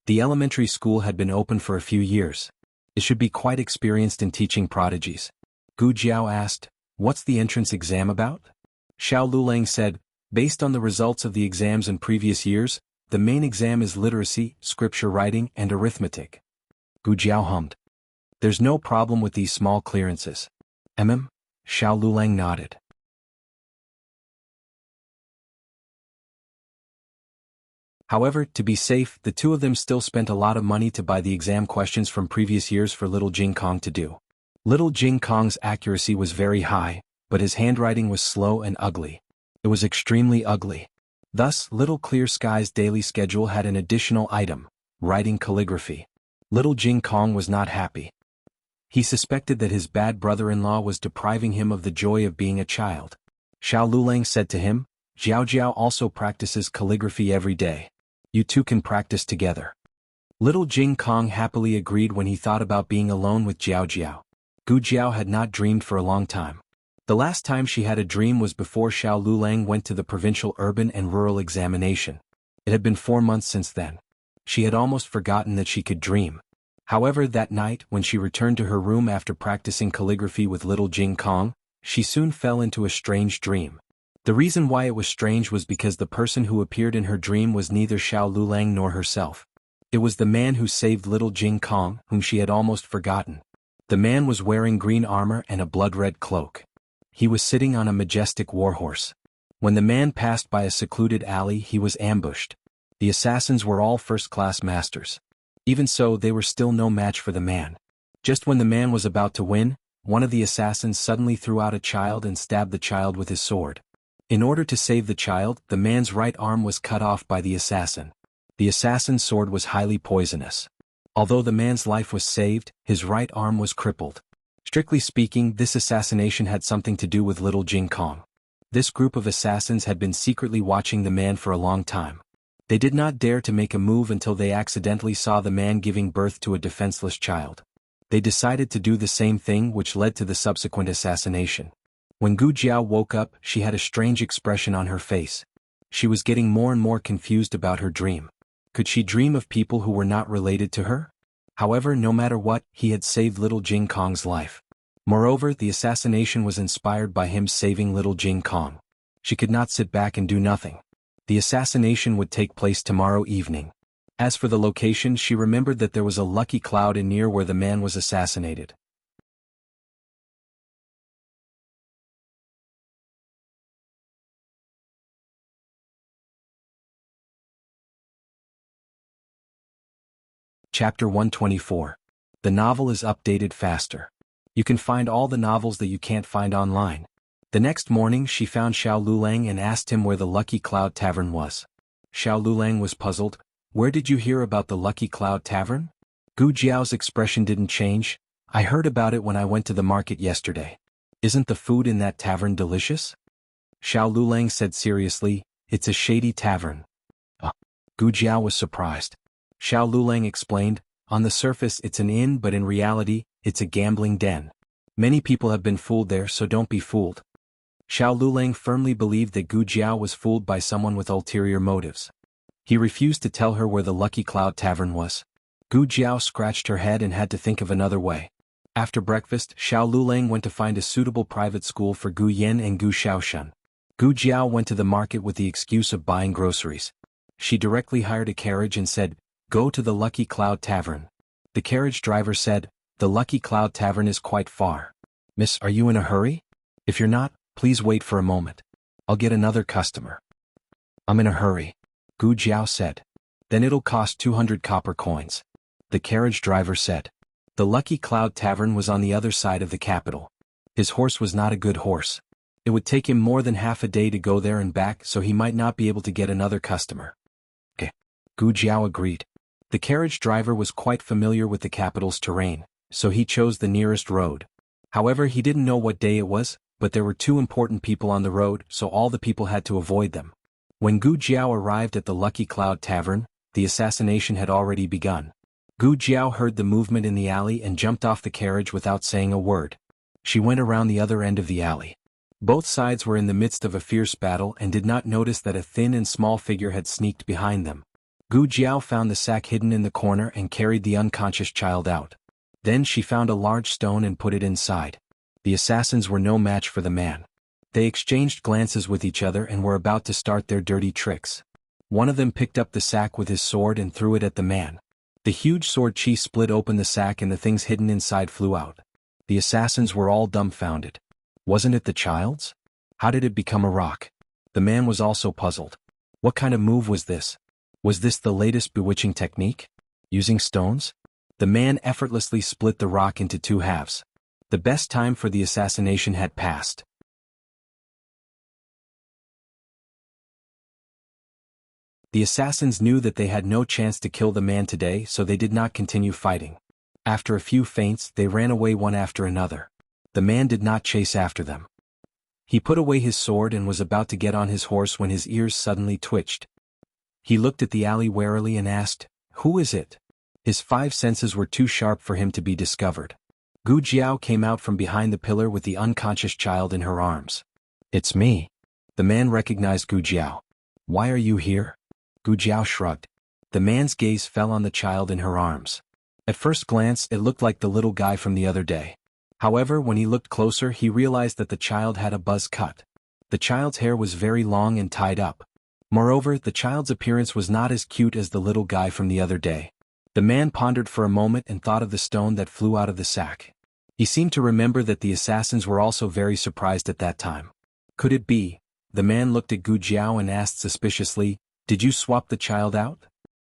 The elementary school had been open for a few years. It should be quite experienced in teaching prodigies. Gu Jiao asked, "What's the entrance exam about?" Xiao Lulang said, "Based on the results of the exams in previous years, the main exam is literacy, scripture writing, and arithmetic." Gu Jiao hummed. "There's no problem with these small clearances." Xiao Lulang nodded. However, to be safe, the two of them still spent a lot of money to buy the exam questions from previous years for little Jing Kong to do. Little Jing Kong's accuracy was very high, but his handwriting was slow and ugly. It was extremely ugly. Thus, Little Clear Sky's daily schedule had an additional item: writing calligraphy. Little Jing Kong was not happy. He suspected that his bad brother-in-law was depriving him of the joy of being a child. Xiao Lulang said to him, "Jiao Jiao also practices calligraphy every day. You two can practice together." Little Jing Kong happily agreed when he thought about being alone with Jiao Jiao. Gu Jiao had not dreamed for a long time. The last time she had a dream was before Xiao Lulang went to the provincial urban and rural examination. It had been 4 months since then. She had almost forgotten that she could dream. However, that night, when she returned to her room after practicing calligraphy with little Jing Kong, she soon fell into a strange dream. The reason why it was strange was because the person who appeared in her dream was neither Xiao Lulang nor herself. It was the man who saved little Jing Kong, whom she had almost forgotten. The man was wearing green armor and a blood-red cloak. He was sitting on a majestic warhorse. When the man passed by a secluded alley, he was ambushed. The assassins were all first-class masters. Even so, they were still no match for the man. Just when the man was about to win, one of the assassins suddenly threw out a child and stabbed the child with his sword. In order to save the child, the man's right arm was cut off by the assassin. The assassin's sword was highly poisonous. Although the man's life was saved, his right arm was crippled. Strictly speaking, this assassination had something to do with little Jing Kong. This group of assassins had been secretly watching the man for a long time. They did not dare to make a move until they accidentally saw the man giving birth to a defenseless child. They decided to do the same thing, which led to the subsequent assassination. When Gu Jiao woke up, she had a strange expression on her face. She was getting more and more confused about her dream. Could she dream of people who were not related to her? However, no matter what, he had saved little Jing Kong's life. Moreover, the assassination was inspired by him saving little Jing Kong. She could not sit back and do nothing. The assassination would take place tomorrow evening. As for the location, she remembered that there was a lucky cloud near where the man was assassinated. Chapter 124. The novel is updated faster. You can find all the novels that you can't find online. The next morning she found Xiao Lulang and asked him where the Lucky Cloud Tavern was. Xiao Lulang was puzzled. Where did you hear about the Lucky Cloud Tavern? Gu Jiao's expression didn't change. I heard about it when I went to the market yesterday. Isn't the food in that tavern delicious? Xiao Lulang said seriously, it's a shady tavern. Gu Jiao was surprised. Xiao Lulang explained, on the surface it's an inn, but in reality, it's a gambling den. Many people have been fooled there, so don't be fooled. Xiao Lulang firmly believed that Gu Jiao was fooled by someone with ulterior motives. He refused to tell her where the Lucky Cloud Tavern was. Gu Jiao scratched her head and had to think of another way. After breakfast, Xiao Lulang went to find a suitable private school for Gu Yen and Gu Xiaoshan. Gu Jiao went to the market with the excuse of buying groceries. She directly hired a carriage and said, "Go to the Lucky Cloud Tavern." The carriage driver said, "The Lucky Cloud Tavern is quite far. Miss, are you in a hurry? If you're not, please wait for a moment. I'll get another customer." "I'm in a hurry," Gu Jiao said. "Then it'll cost 200 copper coins." The carriage driver said. The Lucky Cloud Tavern was on the other side of the capital. His horse was not a good horse. It would take him more than half a day to go there and back, so he might not be able to get another customer. Okay. Gu Jiao agreed. The carriage driver was quite familiar with the capital's terrain, so he chose the nearest road. However, he didn't know what day it was, but there were two important people on the road, so all the people had to avoid them. When Gu Jiao arrived at the Lucky Cloud Tavern, the assassination had already begun. Gu Jiao heard the movement in the alley and jumped off the carriage without saying a word. She went around the other end of the alley. Both sides were in the midst of a fierce battle and did not notice that a thin and small figure had sneaked behind them. Gu Jiao found the sack hidden in the corner and carried the unconscious child out. Then she found a large stone and put it inside. The assassins were no match for the man. They exchanged glances with each other and were about to start their dirty tricks. One of them picked up the sack with his sword and threw it at the man. The huge sword chi split open the sack and the things hidden inside flew out. The assassins were all dumbfounded. Wasn't it the child's? How did it become a rock? The man was also puzzled. What kind of move was this? Was this the latest bewitching technique? Using stones? The man effortlessly split the rock into two halves. The best time for the assassination had passed. The assassins knew that they had no chance to kill the man today, so they did not continue fighting. After a few feints, they ran away one after another. The man did not chase after them. He put away his sword and was about to get on his horse when his ears suddenly twitched. He looked at the alley warily and asked, "Who is it?" His five senses were too sharp for him to be discovered. Gu Jiao came out from behind the pillar with the unconscious child in her arms. "It's me." The man recognized Gu Jiao. "Why are you here?" Gu Jiao shrugged. The man's gaze fell on the child in her arms. At first glance, it looked like the little guy from the other day. However, when he looked closer, he realized that the child had a buzz cut. The child's hair was very long and tied up. Moreover, the child's appearance was not as cute as the little guy from the other day. The man pondered for a moment and thought of the stone that flew out of the sack. He seemed to remember that the assassins were also very surprised at that time. Could it be? The man looked at Gu Jiao and asked suspiciously, "Did you swap the child out?"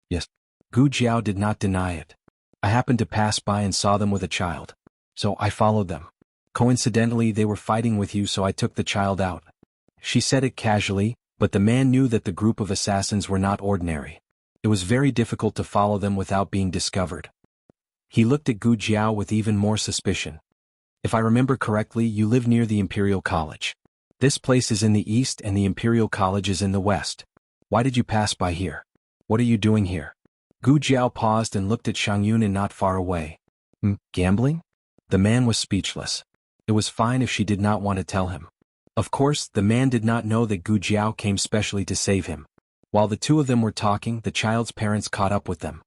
"Yes." Gu Jiao did not deny it. "I happened to pass by and saw them with a child. So I followed them. Coincidentally, they were fighting with you, so I took the child out." She said it casually, but the man knew that the group of assassins were not ordinary. It was very difficult to follow them without being discovered. He looked at Gu Jiao with even more suspicion. "If I remember correctly, you live near the Imperial College. This place is in the east and the Imperial College is in the west. Why did you pass by here? What are you doing here?" Gu Jiao paused and looked at Shang Yun not far away. Gambling? The man was speechless. It was fine if she did not want to tell him. Of course, the man did not know that Gu Jiao came specially to save him. While the two of them were talking, the child's parents caught up with them.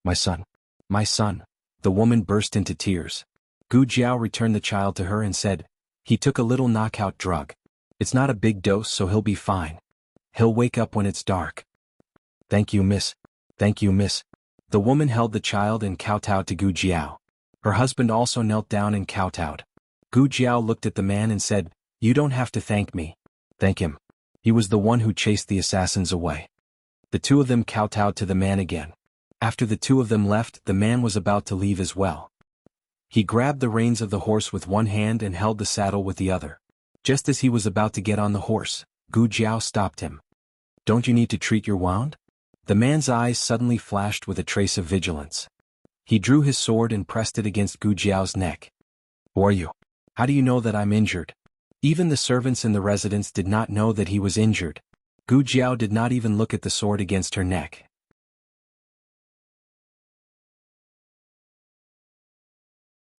My son. My son. The woman burst into tears. Gu Jiao returned the child to her and said, he took a little knockout drug. It's not a big dose, so he'll be fine. He'll wake up when it's dark. Thank you, miss. Thank you, miss. The woman held the child and kowtowed to Gu Jiao. Her husband also knelt down and kowtowed. Gu Jiao looked at the man and said, you don't have to thank me. Thank him. He was the one who chased the assassins away. The two of them kowtowed to the man again. After the two of them left, the man was about to leave as well. He grabbed the reins of the horse with one hand and held the saddle with the other. Just as he was about to get on the horse, Gu Jiao stopped him. Don't you need to treat your wound? The man's eyes suddenly flashed with a trace of vigilance. He drew his sword and pressed it against Gu Jiao's neck. Who are you? How do you know that I'm injured? Even the servants in the residence did not know that he was injured. Gu Jiao did not even look at the sword against her neck.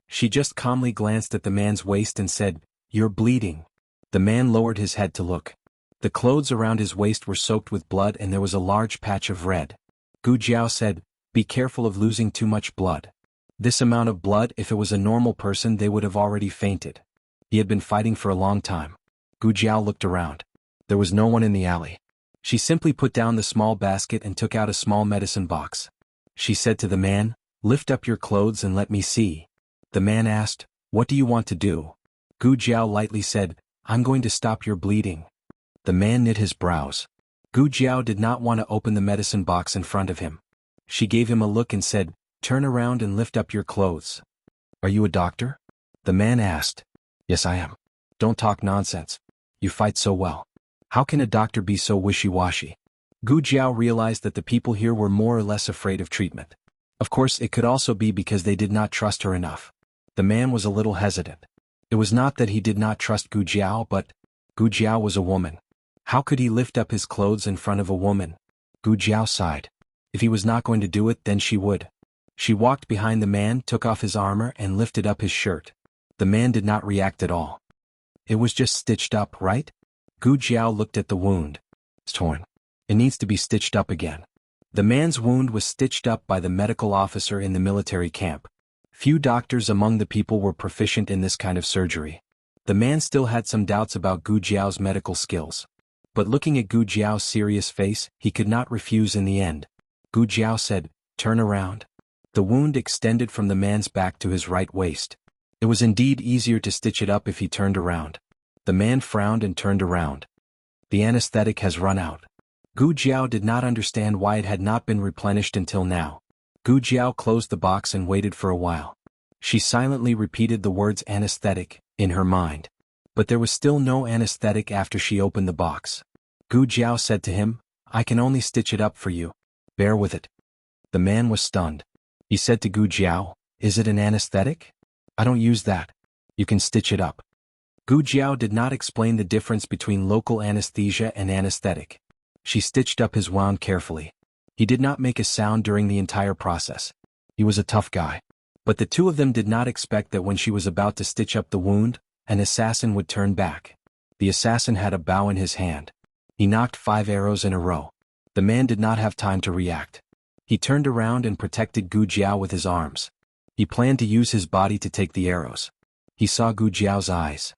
She just calmly glanced at the man's waist and said, you're bleeding. The man lowered his head to look. The clothes around his waist were soaked with blood and there was a large patch of red. Gu Jiao said, be careful of losing too much blood. This amount of blood, if it was a normal person, they would have already fainted. He had been fighting for a long time. Gu Jiao looked around. There was no one in the alley. She simply put down the small basket and took out a small medicine box. She said to the man, lift up your clothes and let me see. The man asked, what do you want to do? Gu Jiao lightly said, I'm going to stop your bleeding. The man knit his brows. Gu Jiao did not want to open the medicine box in front of him. She gave him a look and said, turn around and lift up your clothes. Are you a doctor? The man asked. Yes, I am. Don't talk nonsense. You fight so well. How can a doctor be so wishy-washy? Gu Jiao realized that the people here were more or less afraid of treatment. Of course, it could also be because they did not trust her enough. The man was a little hesitant. It was not that he did not trust Gu Jiao, but Gu Jiao was a woman. How could he lift up his clothes in front of a woman? Gu Jiao sighed. If he was not going to do it, then she would. She walked behind the man, took off his armor, and lifted up his shirt. The man did not react at all. It was just stitched up, right? Gu Jiao looked at the wound. It's torn. It needs to be stitched up again. The man's wound was stitched up by the medical officer in the military camp. Few doctors among the people were proficient in this kind of surgery. The man still had some doubts about Gu Jiao's medical skills. But looking at Gu Jiao's serious face, he could not refuse in the end. Gu Jiao said, turn around. The wound extended from the man's back to his right waist. It was indeed easier to stitch it up if he turned around. The man frowned and turned around. The anesthetic has run out. Gu Jiao did not understand why it had not been replenished until now. Gu Jiao closed the box and waited for a while. She silently repeated the words anesthetic in her mind. But there was still no anesthetic after she opened the box. Gu Jiao said to him, I can only stitch it up for you. Bear with it. The man was stunned. He said to Gu Jiao, is it an anesthetic? I don't use that. You can stitch it up. Gu Jiao did not explain the difference between local anesthesia and anesthetic. She stitched up his wound carefully. He did not make a sound during the entire process. He was a tough guy. But the two of them did not expect that when she was about to stitch up the wound, an assassin would turn back. The assassin had a bow in his hand. He knocked 5 arrows in a row. The man did not have time to react. He turned around and protected Gu Jiao with his arms. He planned to use his body to take the arrows. He saw Gu Jiao's eyes.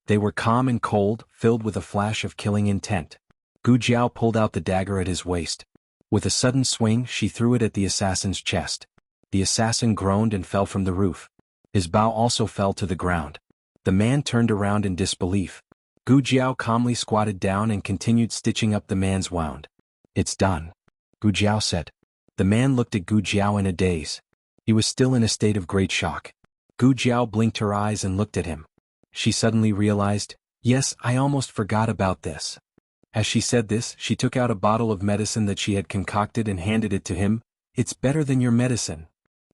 They were calm and cold, filled with a flash of killing intent. Gu Jiao pulled out the dagger at his waist. With a sudden swing, she threw it at the assassin's chest. The assassin groaned and fell from the roof. His bow also fell to the ground. The man turned around in disbelief. Gu Jiao calmly squatted down and continued stitching up the man's wound. It's done. Gu Jiao said. The man looked at Gu Jiao in a daze. He was still in a state of great shock. Gu Jiao blinked her eyes and looked at him. She suddenly realized, yes, I almost forgot about this. As she said this, she took out a bottle of medicine that she had concocted and handed it to him. It's better than your medicine.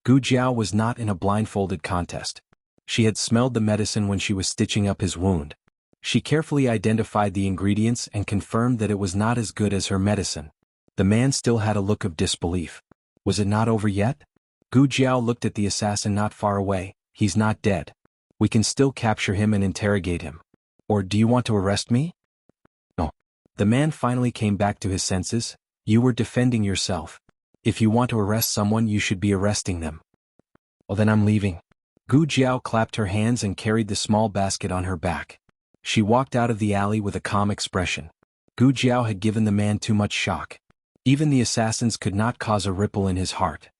Gu Jiao was not in a blindfolded contest. She had smelled the medicine when she was stitching up his wound. She carefully identified the ingredients and confirmed that it was not as good as her medicine. The man still had a look of disbelief. Was it not over yet? Gu Jiao looked at the assassin not far away. He's not dead. We can still capture him and interrogate him. Or do you want to arrest me? No. The man finally came back to his senses. You were defending yourself. If you want to arrest someone, you should be arresting them. Well, then I'm leaving. Gu Jiao clapped her hands and carried the small basket on her back. She walked out of the alley with a calm expression. Gu Jiao had given the man too much shock. Even the assassins could not cause a ripple in his heart.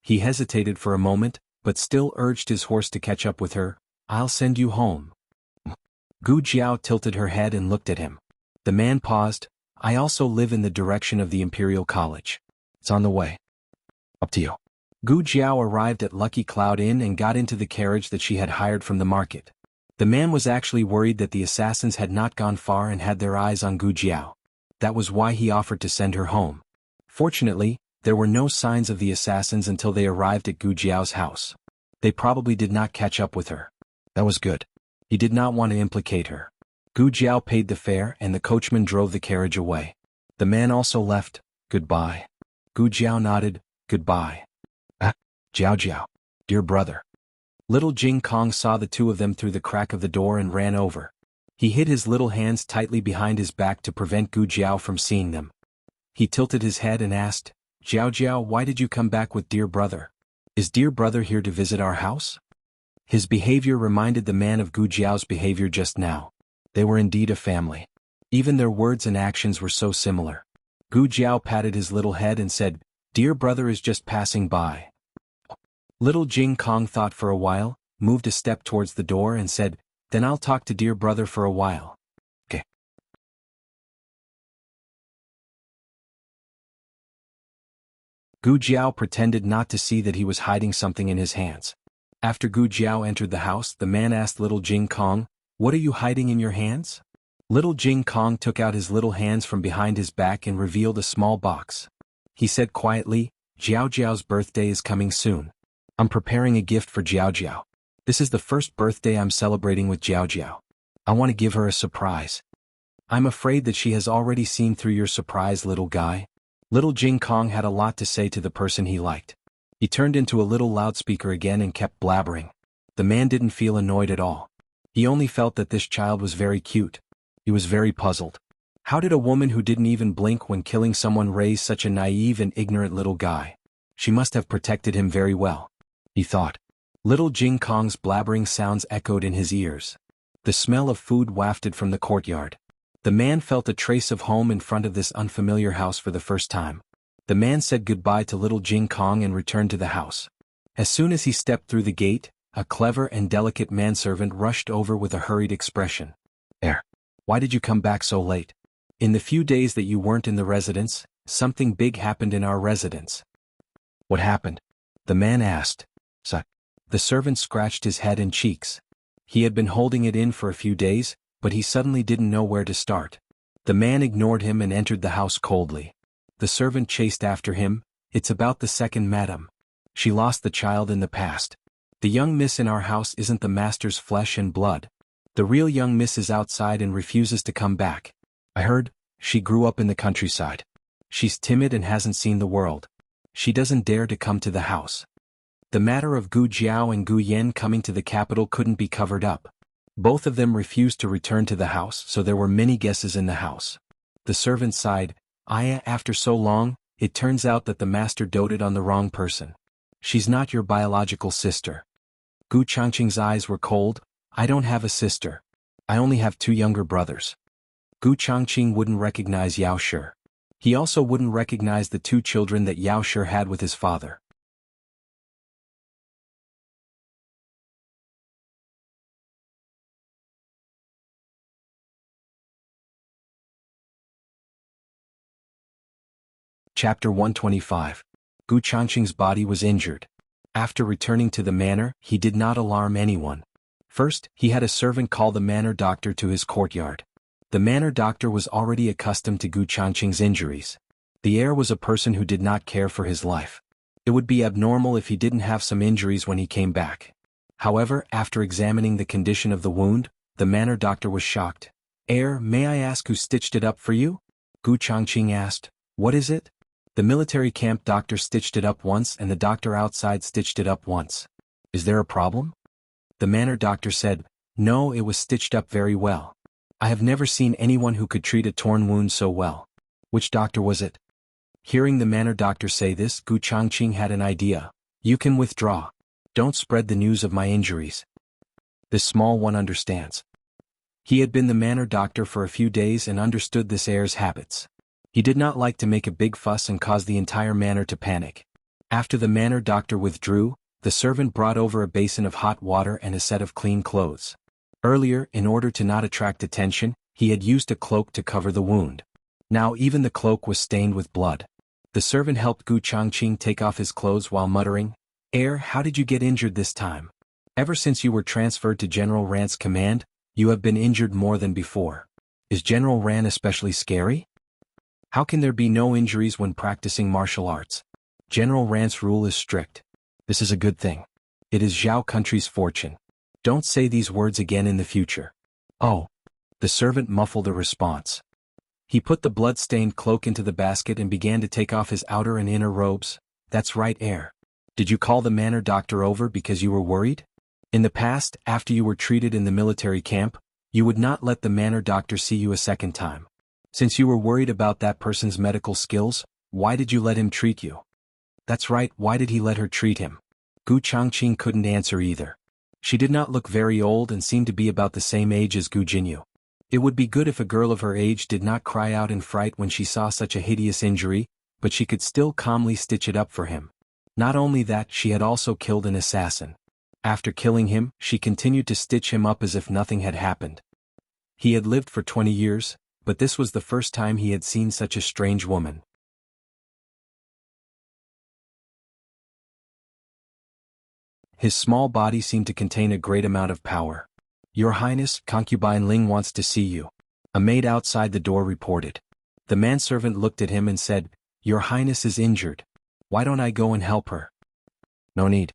He hesitated for a moment, but still urged his horse to catch up with her. I'll send you home. Gu Jiao tilted her head and looked at him. The man paused. I also live in the direction of the Imperial College. It's on the way. Up to you. Gu Jiao arrived at Lucky Cloud Inn and got into the carriage that she had hired from the market. The man was actually worried that the assassins had not gone far and had their eyes on Gu Jiao. That was why he offered to send her home. Fortunately, there were no signs of the assassins until they arrived at Gu Jiao's house. They probably did not catch up with her. That was good. He did not want to implicate her. Gu Jiao paid the fare and the coachman drove the carriage away. The man also left. Goodbye. Gu Jiao nodded. Goodbye. Jiao Jiao. Dear brother. Little Jing Kong saw the two of them through the crack of the door and ran over. He hid his little hands tightly behind his back to prevent Gu Jiao from seeing them. He tilted his head and asked, Jiao Jiao, why did you come back with dear brother? Is dear brother here to visit our house? His behavior reminded the man of Gu Jiao's behavior just now. They were indeed a family. Even their words and actions were so similar. Gu Jiao patted his little head and said, Dear brother is just passing by. Little Jing Kong thought for a while, moved a step towards the door and said, Then I'll talk to dear brother for a while. Okay. Gu Jiao pretended not to see that he was hiding something in his hands. After Gu Jiao entered the house, the man asked Little Jing Kong, What are you hiding in your hands? Little Jing Kong took out his little hands from behind his back and revealed a small box. He said quietly, Jiao Jiao's birthday is coming soon. I'm preparing a gift for Jiao Jiao. This is the first birthday I'm celebrating with Jiao Jiao. I want to give her a surprise. I'm afraid that she has already seen through your surprise, little guy. Little Jing Kong had a lot to say to the person he liked. He turned into a little loudspeaker again and kept blabbering. The man didn't feel annoyed at all. He only felt that this child was very cute. He was very puzzled. How did a woman who didn't even blink when killing someone raise such a naive and ignorant little guy? She must have protected him very well, he thought. Little Jing Kong's blabbering sounds echoed in his ears. The smell of food wafted from the courtyard. The man felt a trace of home in front of this unfamiliar house for the first time. The man said goodbye to Little Jing Kong and returned to the house. As soon as he stepped through the gate, a clever and delicate manservant rushed over with a hurried expression. Why did you come back so late? In the few days that you weren't in the residence, something big happened in our residence. What happened? The man asked. The servant scratched his head and cheeks. He had been holding it in for a few days, but he suddenly didn't know where to start. The man ignored him and entered the house coldly. The servant chased after him. It's about the second madam. She lost the child in the past. The young miss in our house isn't the master's flesh and blood. The real young miss is outside and refuses to come back. I heard, she grew up in the countryside. She's timid and hasn't seen the world. She doesn't dare to come to the house. The matter of Gu Jiao and Gu Yan coming to the capital couldn't be covered up. Both of them refused to return to the house, so there were many guesses in the house. The servant sighed. After so long, it turns out that the master doted on the wrong person. She's not your biological sister. Gu Changqing's eyes were cold. I don't have a sister. I only have 2 younger brothers. Gu Changqing wouldn't recognize Yao Shi. He also wouldn't recognize the 2 children that Yao Shi had with his father. Chapter 125. Gu Changqing's body was injured. After returning to the manor, he did not alarm anyone. First, he had a servant call the manor doctor to his courtyard. The manor doctor was already accustomed to Gu Changqing's injuries. The heir was a person who did not care for his life. It would be abnormal if he didn't have some injuries when he came back. However, after examining the condition of the wound, the manor doctor was shocked. May I ask who stitched it up for you? Gu Changqing asked. What is it? The military camp doctor stitched it up once and the doctor outside stitched it up once. Is there a problem? The manor doctor said, no, it was stitched up very well. I have never seen anyone who could treat a torn wound so well. Which doctor was it? Hearing the manor doctor say this, Gu Changqing had an idea. You can withdraw. Don't spread the news of my injuries. This small one understands. He had been the manor doctor for a few days and understood this heir's habits. He did not like to make a big fuss and cause the entire manor to panic. After the manor doctor withdrew, the servant brought over a basin of hot water and a set of clean clothes. Earlier, in order to not attract attention, he had used a cloak to cover the wound. Now even the cloak was stained with blood. The servant helped Gu Changqing take off his clothes while muttering, Heir, how did you get injured this time? Ever since you were transferred to General Ran's command, you have been injured more than before. Is General Ran especially scary? How can there be no injuries when practicing martial arts? General Ran's rule is strict. This is a good thing. It is Zhao country's fortune. Don't say these words again in the future. Oh. The servant muffled a response. He put the blood-stained cloak into the basket and began to take off his outer and inner robes. That's right, heir. Did you call the manor doctor over because you were worried? In the past, after you were treated in the military camp, you would not let the manor doctor see you a second time. Since you were worried about that person's medical skills, why did you let him treat you? That's right, why did he let her treat him? Gu Changqing couldn't answer either. She did not look very old and seemed to be about the same age as Gu Jinyu. It would be good if a girl of her age did not cry out in fright when she saw such a hideous injury, but she could still calmly stitch it up for him. Not only that, she had also killed an assassin. After killing him, she continued to stitch him up as if nothing had happened. He had lived for 20 years, but this was the first time he had seen such a strange woman. His small body seemed to contain a great amount of power. Your Highness, concubine Ling wants to see you. A maid outside the door reported. The manservant looked at him and said, Your Highness is injured. Why don't I go and help her? No need.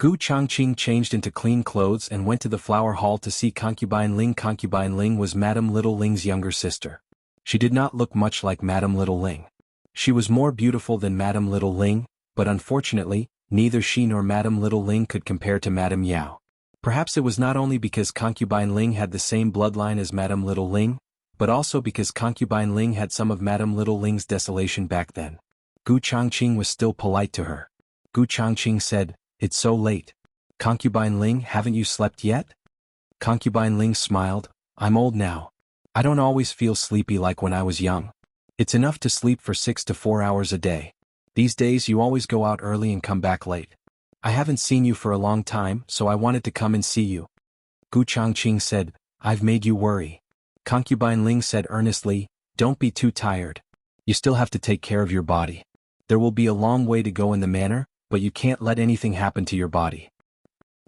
Gu Changqing changed into clean clothes and went to the flower hall to see concubine Ling. Concubine Ling was Madame Little Ling's younger sister. She did not look much like Madame Little Ling. She was more beautiful than Madame Little Ling, but unfortunately, neither she nor Madame Little Ling could compare to Madame Yao. Perhaps it was not only because concubine Ling had the same bloodline as Madame Little Ling, but also because concubine Ling had some of Madame Little Ling's desolation back then. Gu Changqing was still polite to her. Gu Changqing said, It's so late. Concubine Ling, haven't you slept yet? Concubine Ling smiled, I'm old now. I don't always feel sleepy like when I was young. It's enough to sleep for 6 to 4 hours a day. These days you always go out early and come back late. I haven't seen you for a long time, so I wanted to come and see you. Gu Changqing said, I've made you worry. Concubine Ling said earnestly, Don't be too tired. You still have to take care of your body. There will be a long way to go in the manor, but you can't let anything happen to your body.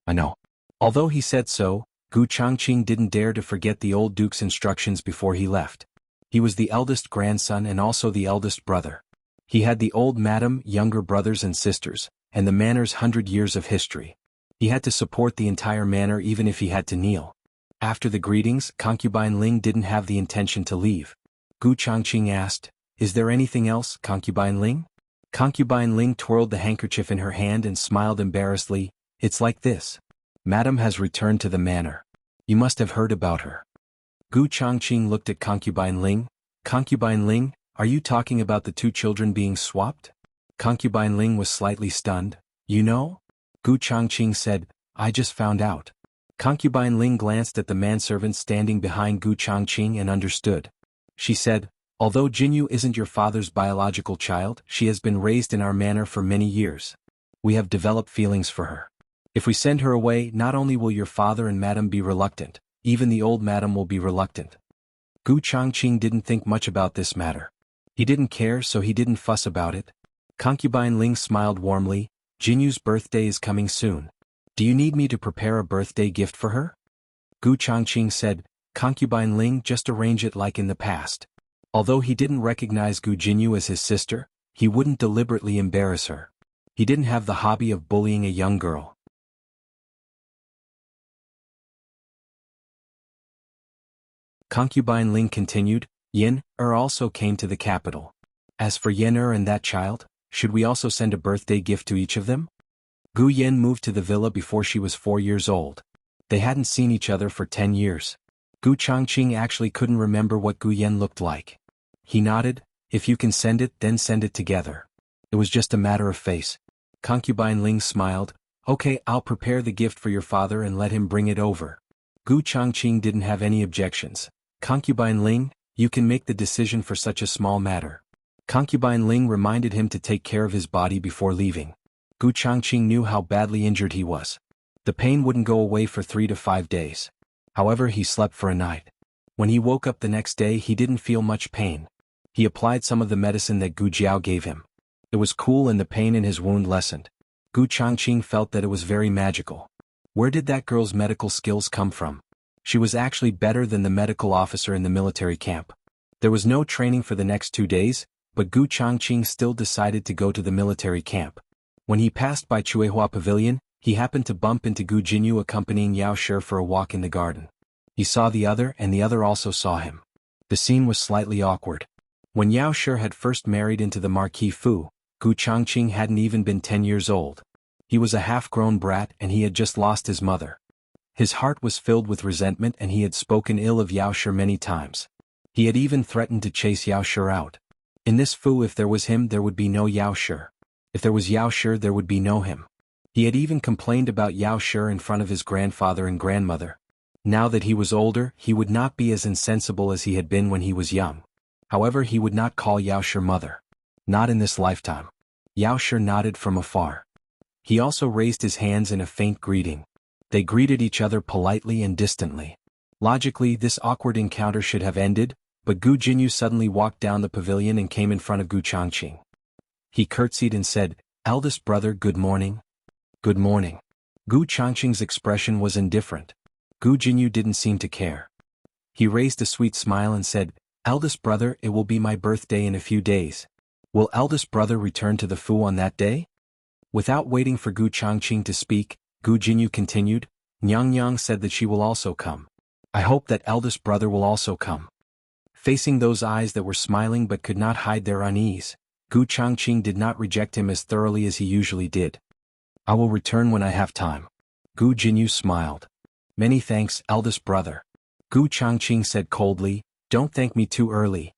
I know. Although he said so, Gu Changqing didn't dare to forget the old duke's instructions before he left. He was the eldest grandson and also the eldest brother. He had the old madam, younger brothers and sisters, and the manor's 100 years of history. He had to support the entire manor even if he had to kneel. After the greetings, concubine Ling didn't have the intention to leave. Gu Changqing asked, Is there anything else, concubine Ling? Concubine Ling twirled the handkerchief in her hand and smiled embarrassedly, It's like this. Madam has returned to the manor. You must have heard about her. Gu Changqing looked at concubine Ling. Concubine Ling, are you talking about the two children being swapped? Concubine Ling was slightly stunned. You know? Gu Changqing said, I just found out. Concubine Ling glanced at the manservant standing behind Gu Changqing and understood. She said, Although Jinyu isn't your father's biological child, she has been raised in our manor for many years. We have developed feelings for her. If we send her away, not only will your father and madam be reluctant, even the old madam will be reluctant. Gu Changqing didn't think much about this matter. He didn't care, so he didn't fuss about it. Concubine Ling smiled warmly, Jinyu's birthday is coming soon. Do you need me to prepare a birthday gift for her? Gu Changqing said, Concubine Ling, just arrange it like in the past. Although he didn't recognize Gu Jinyu as his sister, he wouldn't deliberately embarrass her. He didn't have the hobby of bullying a young girl. Concubine Ling continued, Yin also came to the capital. As for Yen'er and that child, should we also send a birthday gift to each of them? Gu Yen moved to the villa before she was 4 years old. They hadn't seen each other for 10 years. Gu Changqing actually couldn't remember what Gu Yen looked like. He nodded. If you can send it, then send it together. It was just a matter of face. Concubine Ling smiled. Okay, I'll prepare the gift for your father and let him bring it over. Gu Changqing didn't have any objections. Concubine Ling, you can make the decision for such a small matter. Concubine Ling reminded him to take care of his body before leaving. Gu Changqing knew how badly injured he was. The pain wouldn't go away for 3 to 5 days. However, he slept for a night. When he woke up the next day, he didn't feel much pain. He applied some of the medicine that Gu Jiao gave him. It was cool and the pain in his wound lessened. Gu Changqing felt that it was very magical. Where did that girl's medical skills come from? She was actually better than the medical officer in the military camp. There was no training for the next 2 days, but Gu Changqing still decided to go to the military camp. When he passed by Chuehua Pavilion, he happened to bump into Gu Jinyu accompanying Yao Shi for a walk in the garden. He saw the other and the other also saw him. The scene was slightly awkward. When Yao Shi had first married into the Marquis Fu, Gu Changqing hadn't even been 10 years old. He was a half-grown brat and he had just lost his mother. His heart was filled with resentment and he had spoken ill of Yao Shi many times. He had even threatened to chase Yao Shi out. In this Fu, if there was him, there would be no Yao Shi. If there was Yao Shi, there would be no him. He had even complained about Yao Shi in front of his grandfather and grandmother. Now that he was older, he would not be as insensible as he had been when he was young. However, he would not call Yao Shi mother. Not in this lifetime. Yao Shi nodded from afar. He also raised his hands in a faint greeting. They greeted each other politely and distantly. Logically, this awkward encounter should have ended, but Gu Jinyu suddenly walked down the pavilion and came in front of Gu Changqing. He curtsied and said, "Eldest brother, good morning." "Good morning." Gu Changqing's expression was indifferent. Gu Jinyu didn't seem to care. He raised a sweet smile and said, "Eldest brother, it will be my birthday in a few days. Will eldest brother return to the Fu on that day?" Without waiting for Gu Changqing to speak, Gu Jinyu continued, "Nyang Yang said that she will also come. I hope that eldest brother will also come." Facing those eyes that were smiling but could not hide their unease, Gu Changqing did not reject him as thoroughly as he usually did. "I will return when I have time." Gu Jinyu smiled. "Many thanks, eldest brother." Gu Changqing said coldly, "Don't thank me too early.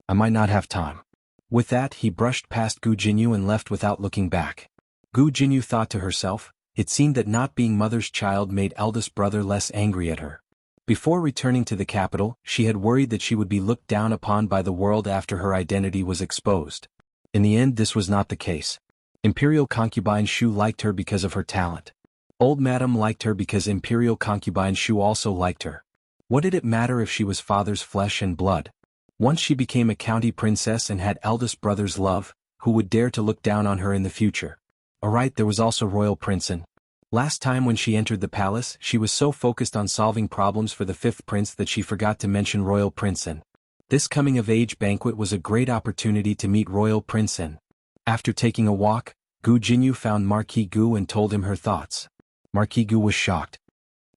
I might not have time." With that, he brushed past Gu Jinyu and left without looking back. Gu Jinyu thought to herself, it seemed that not being mother's child made eldest brother less angry at her. Before returning to the capital, she had worried that she would be looked down upon by the world after her identity was exposed. In the end, this was not the case. Imperial concubine Shu liked her because of her talent. Old Madam liked her because Imperial concubine Shu also liked her. What did it matter if she was father's flesh and blood? Once she became a county princess and had eldest brother's love, who would dare to look down on her in the future? Alright, there was also Royal Princeton. Last time when she entered the palace, she was so focused on solving problems for the 5th prince that she forgot to mention Royal Princeton. This coming-of-age banquet was a great opportunity to meet Royal Princeton. After taking a walk, Gu Jinyu found Marquis Gu and told him her thoughts. Marquis Gu was shocked.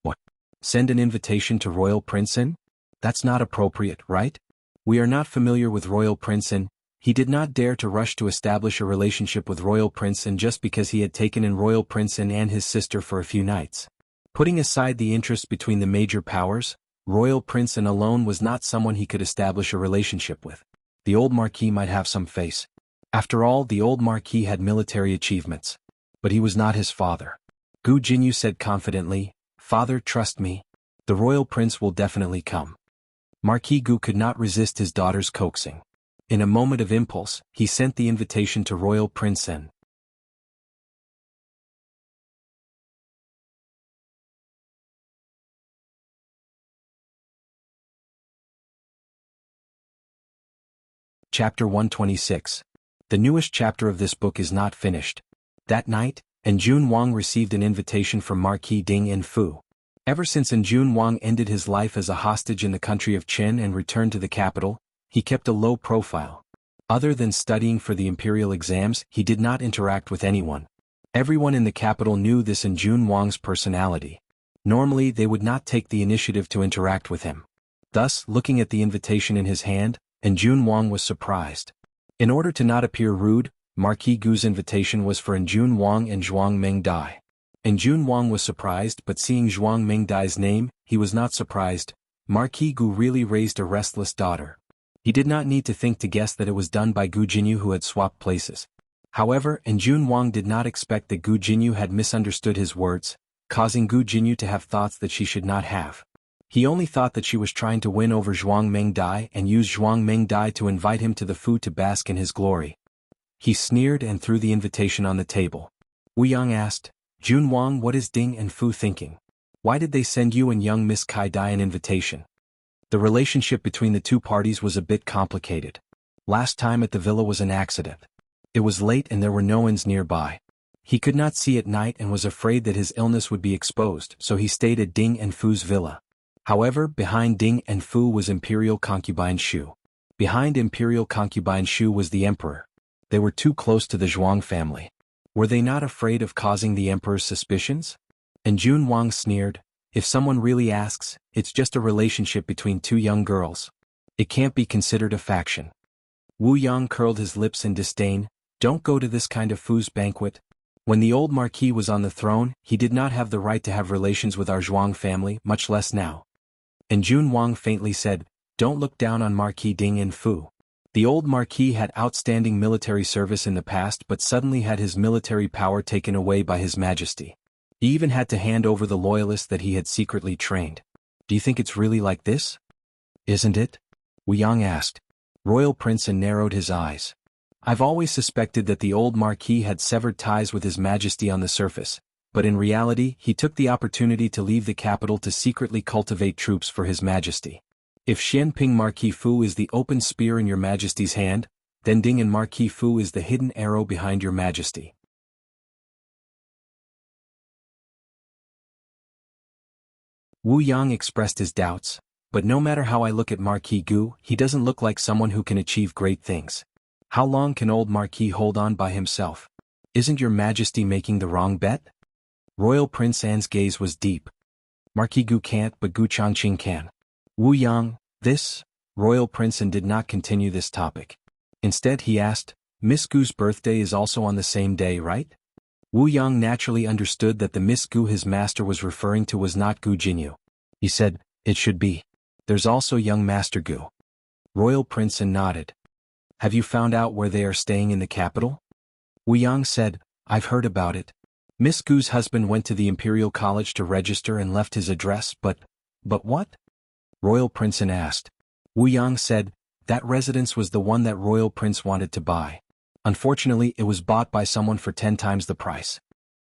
"What? Send an invitation to Royal Princeton? That's not appropriate, right? We are not familiar with Royal Princeton." He did not dare to rush to establish a relationship with Royal Princeton just because he had taken in Royal Princeton and his sister for a few nights. Putting aside the interest between the major powers, Royal Princeton alone was not someone he could establish a relationship with. The old Marquis might have some face. After all, the old Marquis had military achievements. But he was not his father. Gu Jinyu said confidently, "Father, trust me. The Royal Prince will definitely come." Marquis Gu could not resist his daughter's coaxing. In a moment of impulse, he sent the invitation to Royal Princeton. Chapter 126. The newest chapter of this book is not finished. That night, Jun Wang received an invitation from Marquis Ding in Fu. Ever since Jun Wang ended his life as a hostage in the country of Qin and returned to the capital, he kept a low profile. Other than studying for the imperial exams, he did not interact with anyone. Everyone in the capital knew this in Jun Wang's personality. Normally, they would not take the initiative to interact with him. Thus, looking at the invitation in his hand, Jun Wang was surprised. In order to not appear rude, Marquis Gu's invitation was for Jun Wang and Zhuang Mingdai. Jun Wang was surprised, but seeing Zhuang Mingdai's name, he was not surprised. Marquis Gu really raised a restless daughter. He did not need to think to guess that it was done by Gu Jinyu, who had swapped places. However, Jun Wang did not expect that Gu Jinyu had misunderstood his words, causing Gu Jinyu to have thoughts that she should not have. He only thought that she was trying to win over Zhuang Mingdai and use Zhuang Mingdai to invite him to the food to bask in his glory. He sneered and threw the invitation on the table. Wu Yang asked, Jun Wang, what is Ding and Fu thinking? Why did they send you and young Miss Kai Dai an invitation? The relationship between the two parties was a bit complicated. Last time at the villa was an accident. It was late and there were no inns nearby. He could not see at night and was afraid that his illness would be exposed, so he stayed at Ding and Fu's villa. However, behind Ding and Fu was Imperial Concubine Shu. Behind Imperial Concubine Shu was the Emperor. They were too close to the Zhuang family. Were they not afraid of causing the Emperor's suspicions? And Jun Wang sneered, if someone really asks, it's just a relationship between two young girls. It can't be considered a faction. Wu Yang curled his lips in disdain, don't go to this kind of Fu's banquet. When the old Marquis was on the throne, he did not have the right to have relations with our Zhuang family, much less now. And Jun Wang faintly said, don't look down on Marquis Ding and Fu. The old Marquis had outstanding military service in the past but suddenly had his military power taken away by His Majesty. He even had to hand over the loyalists that he had secretly trained. Do you think it's really like this? Isn't it? Wu Yang asked. Royal Prince narrowed his eyes. I've always suspected that the old Marquis had severed ties with His Majesty on the surface, but in reality he took the opportunity to leave the capital to secretly cultivate troops for His Majesty. If Xianping Marquis Fu is the open spear in Your Majesty's hand, then Ding and Marquis Fu is the hidden arrow behind Your Majesty. Wu Yang expressed his doubts, but no matter how I look at Marquis Gu, he doesn't look like someone who can achieve great things. How long can old Marquis hold on by himself? Isn't Your Majesty making the wrong bet? Royal Prince An's gaze was deep. Marquis Gu can't, but Gu Changqing can. Wu Yang, this? Royal Prince An did not continue this topic. Instead he asked, Miss Gu's birthday is also on the same day, right? Wu Yang naturally understood that the Miss Gu his master was referring to was not Gu Jinyu. He said, it should be. There's also young Master Gu. Royal Prince An nodded. Have you found out where they are staying in the capital? Wu Yang said, I've heard about it. Miss Gu's husband went to the Imperial College to register and left his address, but what? Royal Prince An asked. Wu Yang said, that residence was the one that Royal Prince wanted to buy. Unfortunately, it was bought by someone for 10 times the price.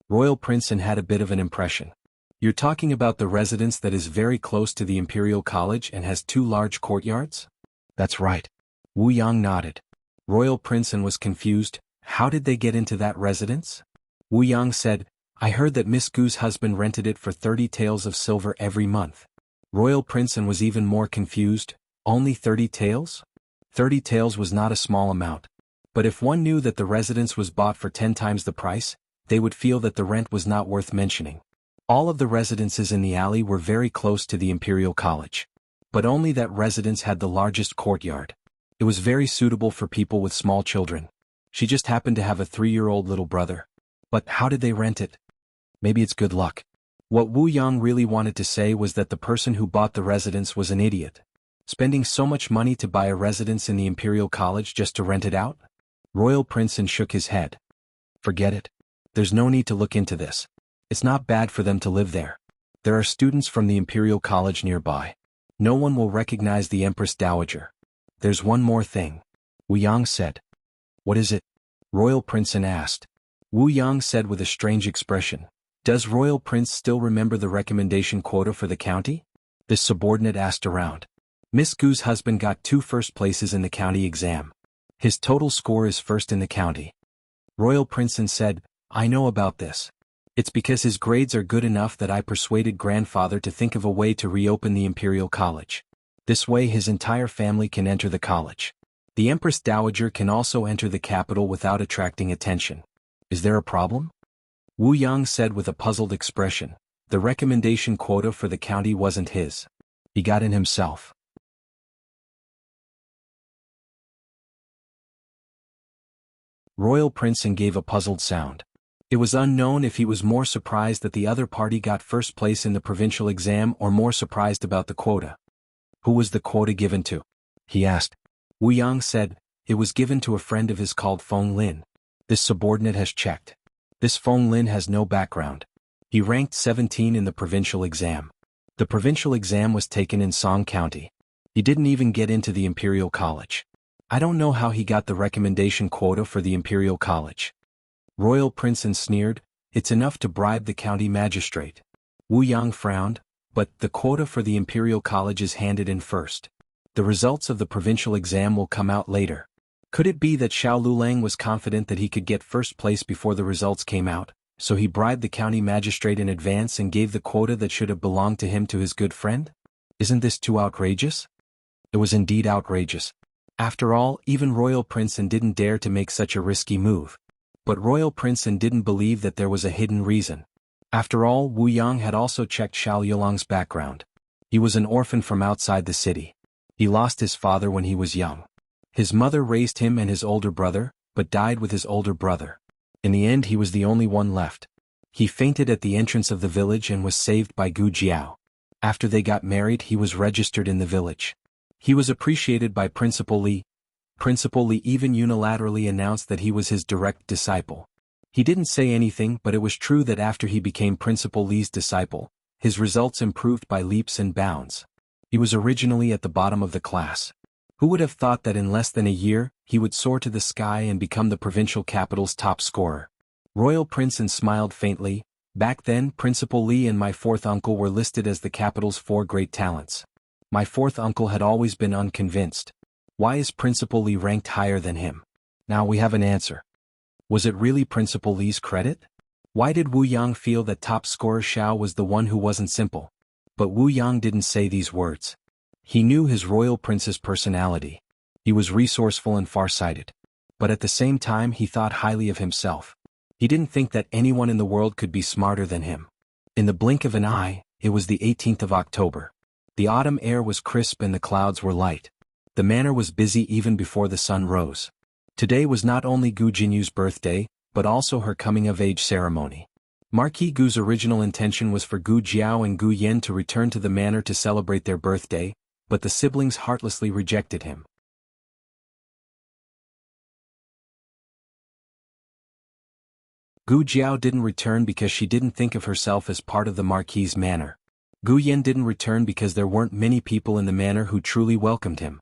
Royal Prince An had a bit of an impression. You're talking about the residence that is very close to the Imperial College and has 2 large courtyards? That's right. Wu Yang nodded. Royal Prince An was confused. How did they get into that residence? Wu Yang said, I heard that Miss Gu's husband rented it for 30 taels of silver every month. Royal Prince An was even more confused. Only 30 taels? 30 taels was not a small amount. But if one knew that the residence was bought for 10 times the price, they would feel that the rent was not worth mentioning. All of the residences in the alley were very close to the Imperial College. But only that residence had the largest courtyard. It was very suitable for people with small children. She just happened to have a 3-year-old little brother. But how did they rent it? Maybe it's good luck. What Wu Yang really wanted to say was that the person who bought the residence was an idiot. Spending so much money to buy a residence in the Imperial College just to rent it out? Royal Prince An shook his head. Forget it. There's no need to look into this. It's not bad for them to live there. There are students from the Imperial College nearby. No one will recognize the Empress Dowager. There's one more thing. Wu Yang said. What is it? Royal Prince An asked. Wu Yang said with a strange expression. Does Royal Prince still remember the recommendation quota for the county? This subordinate asked around. Miss Gu's husband got 2 first places in the county exam. His total score is first in the county. Royal Prince An said, I know about this. It's because his grades are good enough that I persuaded grandfather to think of a way to reopen the Imperial College. This way his entire family can enter the college. The Empress Dowager can also enter the capital without attracting attention. Is there a problem? Wu Yang said with a puzzled expression. The recommendation quota for the county wasn't his. He got in himself. Royal Prince gave a puzzled sound. It was unknown if he was more surprised that the other party got first place in the provincial exam or more surprised about the quota. Who was the quota given to? He asked. Wu Yang said, it was given to a friend of his called Feng Lin. This subordinate has checked. This Feng Lin has no background. He ranked 17 in the provincial exam. The provincial exam was taken in Song County. He didn't even get into the Imperial College. I don't know how he got the recommendation quota for the Imperial College. Royal Prince sneered, it's enough to bribe the county magistrate. Wu Yang frowned, but the quota for the Imperial College is handed in first. The results of the provincial exam will come out later. Could it be that Xiao Lulang was confident that he could get first place before the results came out, so he bribed the county magistrate in advance and gave the quota that should have belonged to him to his good friend? Isn't this too outrageous? It was indeed outrageous. After all, even Royal Prince didn't dare to make such a risky move. But Royal Prince didn't believe that there was a hidden reason. After all, Wu Yang had also checked Xiao Yulang's background. He was an orphan from outside the city. He lost his father when he was young. His mother raised him and his older brother, but died with his older brother. In the end he was the only one left. He fainted at the entrance of the village and was saved by Gu Jiao. After they got married he was registered in the village. He was appreciated by Principal Li. Principal Li even unilaterally announced that he was his direct disciple. He didn't say anything, but it was true that after he became Principal Li's disciple, his results improved by leaps and bounds. He was originally at the bottom of the class. Who would have thought that in less than a year, he would soar to the sky and become the provincial capital's top scorer? Royal Prince smiled faintly. Back then, Principal Li and my fourth uncle were listed as the capital's 4 great talents. My fourth uncle had always been unconvinced. Why is Principal Li ranked higher than him? Now we have an answer. Was it really Principal Li's credit? Why did Wu Yang feel that top scorer Xiao was the one who wasn't simple? But Wu Yang didn't say these words. He knew his Royal Prince's personality. He was resourceful and far-sighted. But at the same time he thought highly of himself. He didn't think that anyone in the world could be smarter than him. In the blink of an eye, it was the 18th of October. The autumn air was crisp and the clouds were light. The manor was busy even before the sun rose. Today was not only Gu Jinyu's birthday, but also her coming-of-age ceremony. Marquis Gu's original intention was for Gu Jiao and Gu Yen to return to the manor to celebrate their birthday, but the siblings heartlessly rejected him. Gu Jiao didn't return because she didn't think of herself as part of the Marquis's manor. Gu Yen didn't return because there weren't many people in the manor who truly welcomed him.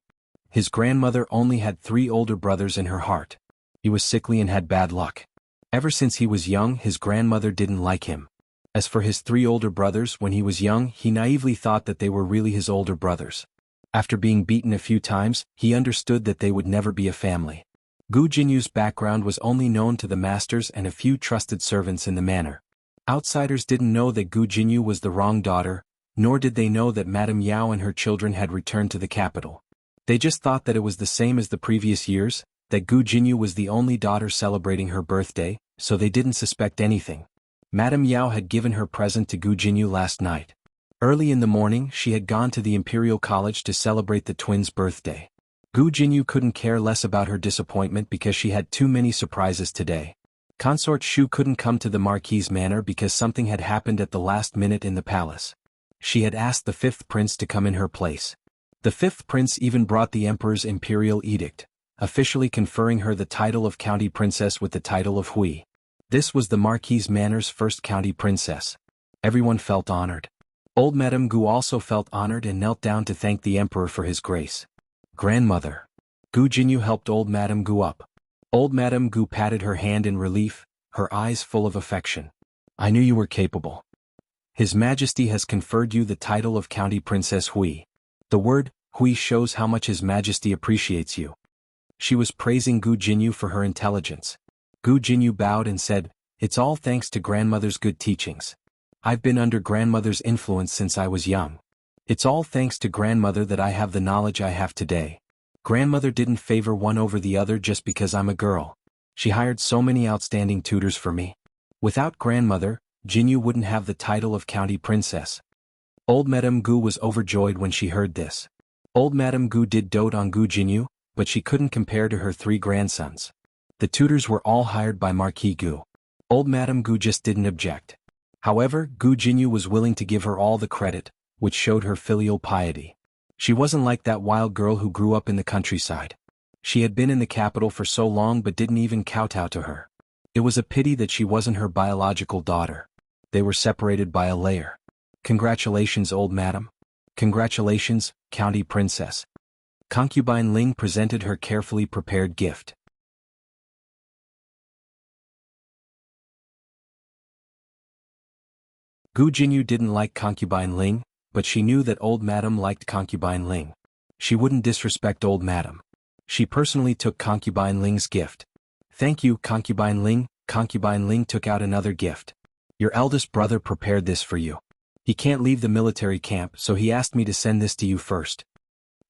His grandmother only had 3 older brothers in her heart. He was sickly and had bad luck. Ever since he was young, his grandmother didn't like him. As for his 3 older brothers, when he was young, he naively thought that they were really his older brothers. After being beaten a few times, he understood that they would never be a family. Gu Jinyu's background was only known to the masters and a few trusted servants in the manor. Outsiders didn't know that Gu Jinyu was the wrong daughter, nor did they know that Madame Yao and her children had returned to the capital. They just thought that it was the same as the previous years, that Gu Jinyu was the only daughter celebrating her birthday, so they didn't suspect anything. Madame Yao had given her present to Gu Jinyu last night. Early in the morning she had gone to the Imperial College to celebrate the twins' birthday. Gu Jinyu couldn't care less about her disappointment because she had too many surprises today. Consort Shu couldn't come to the Marquis's manor because something had happened at the last minute in the palace. She had asked the 5th prince to come in her place. The 5th prince even brought the emperor's imperial edict, officially conferring her the title of county princess with the title of Hui. This was the Marquis's manor's first county princess. Everyone felt honored. Old Madame Gu also felt honored and knelt down to thank the emperor for his grace. Grandmother. Gu Jinyu helped old Madame Gu up. Old Madame Gu patted her hand in relief, her eyes full of affection. I knew you were capable. His Majesty has conferred you the title of county princess Hui. The word, Hui, shows how much His Majesty appreciates you. She was praising Gu Jinyu for her intelligence. Gu Jinyu bowed and said, it's all thanks to grandmother's good teachings. I've been under grandmother's influence since I was young. It's all thanks to grandmother that I have the knowledge I have today. Grandmother didn't favor one over the other just because I'm a girl. She hired so many outstanding tutors for me. Without grandmother, Jinyu wouldn't have the title of county princess. Old Madame Gu was overjoyed when she heard this. Old Madame Gu did dote on Gu Jinyu, but she couldn't compare to her 3 grandsons. The tutors were all hired by Marquis Gu. Old Madame Gu just didn't object. However, Gu Jinyu was willing to give her all the credit, which showed her filial piety. She wasn't like that wild girl who grew up in the countryside. She had been in the capital for so long but didn't even kowtow to her. It was a pity that she wasn't her biological daughter. They were separated by a layer. Congratulations, old madam. Congratulations, County Princess. Concubine Ling presented her carefully prepared gift. Gu Jinyu didn't like Concubine Ling, but she knew that old madam liked Concubine Ling. She wouldn't disrespect old madam. She personally took Concubine Ling's gift. Thank you, Concubine Ling. Concubine Ling took out another gift. Your eldest brother prepared this for you. He can't leave the military camp, so he asked me to send this to you first.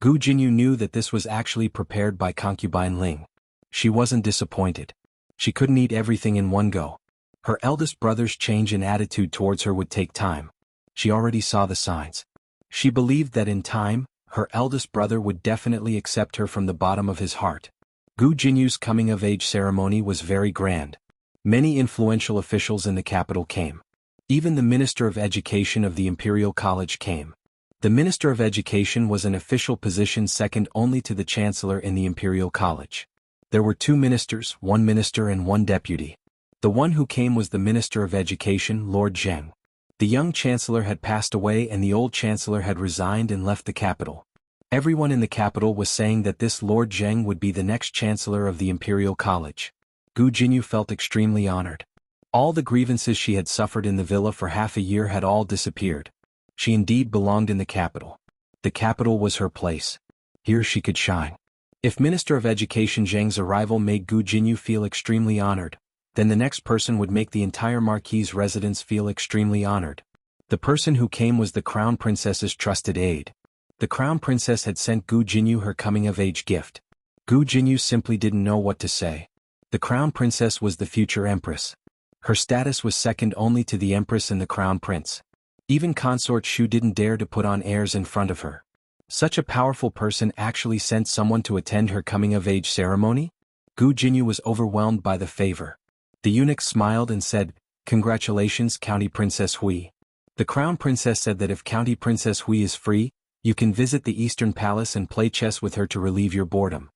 Gu Jinyu knew that this was actually prepared by Concubine Ling. She wasn't disappointed. She couldn't eat everything in one go. Her eldest brother's change in attitude towards her would take time. She already saw the signs. She believed that in time, her eldest brother would definitely accept her from the bottom of his heart. Gu Jinyu's coming-of-age ceremony was very grand. Many influential officials in the capital came. Even the Minister of Education of the Imperial College came. The Minister of Education was an official position second only to the Chancellor in the Imperial College. There were 2 ministers, 1 minister and 1 deputy. The one who came was the Minister of Education, Lord Zheng. The young Chancellor had passed away and the old Chancellor had resigned and left the capital. Everyone in the capital was saying that this Lord Zheng would be the next Chancellor of the Imperial College. Gu Jinyu felt extremely honored. All the grievances she had suffered in the villa for half a year had all disappeared. She indeed belonged in the capital. The capital was her place. Here she could shine. If Minister of Education Zheng's arrival made Gu Jinyu feel extremely honored, then the next person would make the entire Marquis' residence feel extremely honored. The person who came was the Crown Princess's trusted aide. The Crown Princess had sent Gu Jinyu her coming-of-age gift. Gu Jinyu simply didn't know what to say. The Crown Princess was the future Empress. Her status was second only to the Empress and the Crown Prince. Even Consort Shu didn't dare to put on airs in front of her. Such a powerful person actually sent someone to attend her coming-of-age ceremony? Gu Jinyu was overwhelmed by the favor. The eunuch smiled and said, "Congratulations, County Princess Hui." The Crown Princess said that if County Princess Hui is free, you can visit the Eastern Palace and play chess with her to relieve your boredom.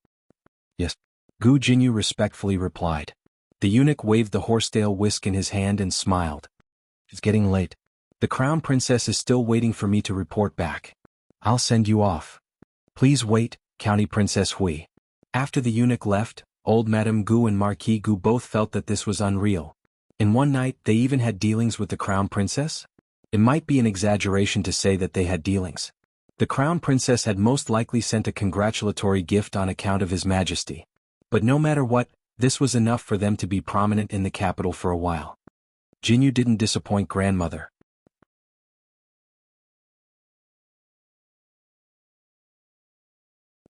Yes. Gu Jinyu respectfully replied. The eunuch waved the horsetail whisk in his hand and smiled. It's getting late. The Crown Princess is still waiting for me to report back. I'll send you off. Please wait, County Princess Hui. After the eunuch left, old Madame Gu and Marquis Gu both felt that this was unreal. In one night they even had dealings with the Crown Princess? It might be an exaggeration to say that they had dealings. The Crown Princess had most likely sent a congratulatory gift on account of His Majesty. But no matter what, this was enough for them to be prominent in the capital for a while. Jinyu didn't disappoint grandmother.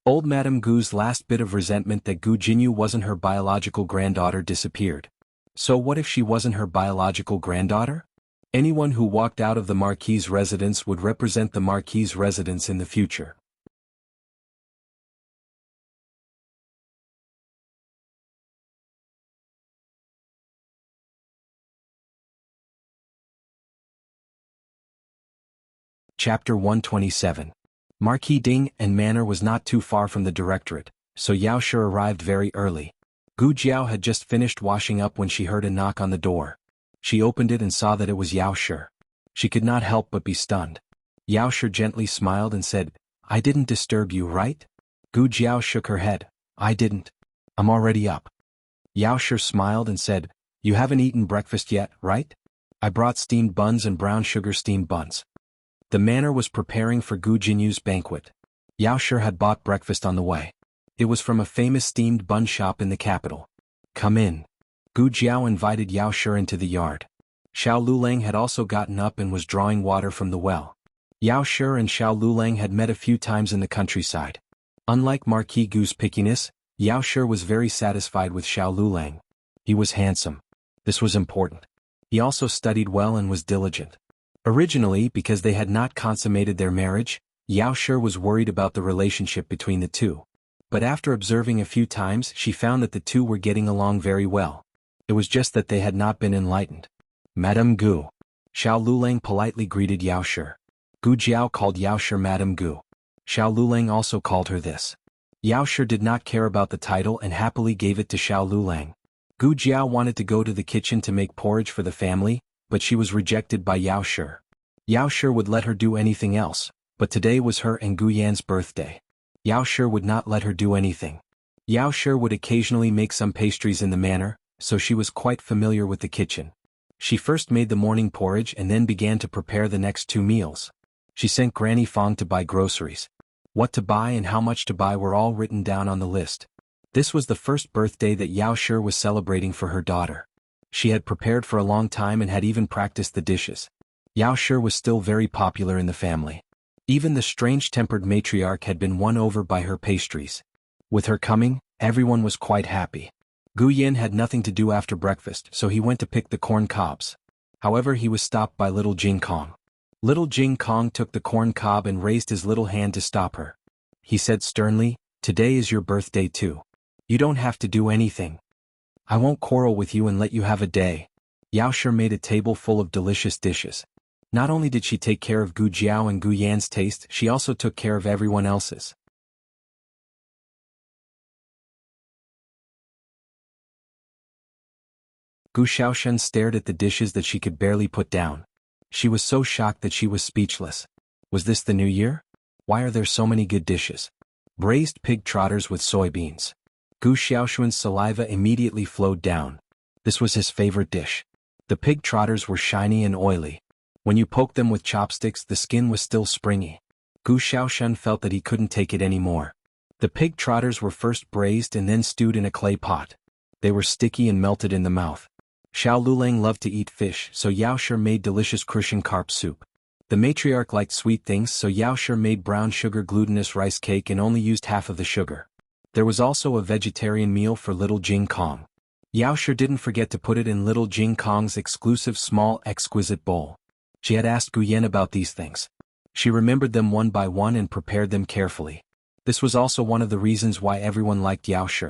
Old Madame Gu's last bit of resentment that Gu Jinyu wasn't her biological granddaughter disappeared. So what if she wasn't her biological granddaughter? Anyone who walked out of the Marquis' residence would represent the Marquis' residence in the future. Chapter 127. Marquis Ding and Manor was not too far from the directorate, so Yao Shi arrived very early. Gu Jiao had just finished washing up when she heard a knock on the door. She opened it and saw that it was Yao Shi. She could not help but be stunned. Yao Shi gently smiled and said, "I didn't disturb you, right?" Gu Jiao shook her head. "I didn't. I'm already up." Yao Shi smiled and said, "You haven't eaten breakfast yet, right? I brought steamed buns and brown sugar steamed buns." The manor was preparing for Gu Jinyu's banquet. Yao Shi had bought breakfast on the way. It was from a famous steamed bun shop in the capital. "Come in." Gu Jiao invited Yao Shi into the yard. Xiao Lulang had also gotten up and was drawing water from the well. Yao Shi and Xiao Lulang had met a few times in the countryside. Unlike Marquis Gu's pickiness, Yao Shi was very satisfied with Xiao Lulang. He was handsome. This was important. He also studied well and was diligent. Originally, because they had not consummated their marriage, Yao Shi was worried about the relationship between the two. but after observing a few times she found that the two were getting along very well. It was just that they had not been enlightened. Madame Gu. Xiao Lulang politely greeted Yao Shi. Gu Jiao called Yao Shi Madame Gu. Xiao Lulang also called her this. Yao Shi did not care about the title and happily gave it to Xiao Lulang. Gu Jiao wanted to go to the kitchen to make porridge for the family, but she was rejected by Yao Shi. Yao Shi would let her do anything else, but today was her and Gu Yan's birthday. Yao Shi would not let her do anything. Yao Shi would occasionally make some pastries in the manor, so she was quite familiar with the kitchen. She first made the morning porridge and then began to prepare the next 2 meals. She sent Granny Fong to buy groceries. What to buy and how much to buy were all written down on the list. This was the first birthday that Yao Shi was celebrating for her daughter. She had prepared for a long time and had even practiced the dishes. Yao Shi was still very popular in the family. Even the strange-tempered matriarch had been won over by her pastries. With her coming, everyone was quite happy. Gu Yan had nothing to do after breakfast, so he went to pick the corn cobs. However, he was stopped by little Jing Kong. Little Jing Kong took the corn cob and raised his little hand to stop her. He said sternly, "Today is your birthday too. You don't have to do anything. I won't quarrel with you and let you have a day." Yao Shi made a table full of delicious dishes. Not only did she take care of Gu Jiao and Gu Yan's taste, she also took care of everyone else's. Gu Xiaoshen stared at the dishes that she could barely put down. She was so shocked that she was speechless. Was this the new year? Why are there so many good dishes? Braised pig trotters with soybeans. Gu Xiaoshuan's saliva immediately flowed down. This was his favorite dish. The pig trotters were shiny and oily. When you poked them with chopsticks, the skin was still springy. Gu Xiaoshen felt that he couldn't take it anymore. The pig trotters were first braised and then stewed in a clay pot. They were sticky and melted in the mouth. Xiao Lulang loved to eat fish, so Yao Shi made delicious Crucian carp soup. The matriarch liked sweet things, so Yao Shi made brown sugar glutinous rice cake and only used half of the sugar. There was also a vegetarian meal for little Jing Kong. Yao Shi didn't forget to put it in little Jing Kong's exclusive small exquisite bowl. She had asked Gu Yan about these things. She remembered them one by one and prepared them carefully. This was also one of the reasons why everyone liked Yao Shi.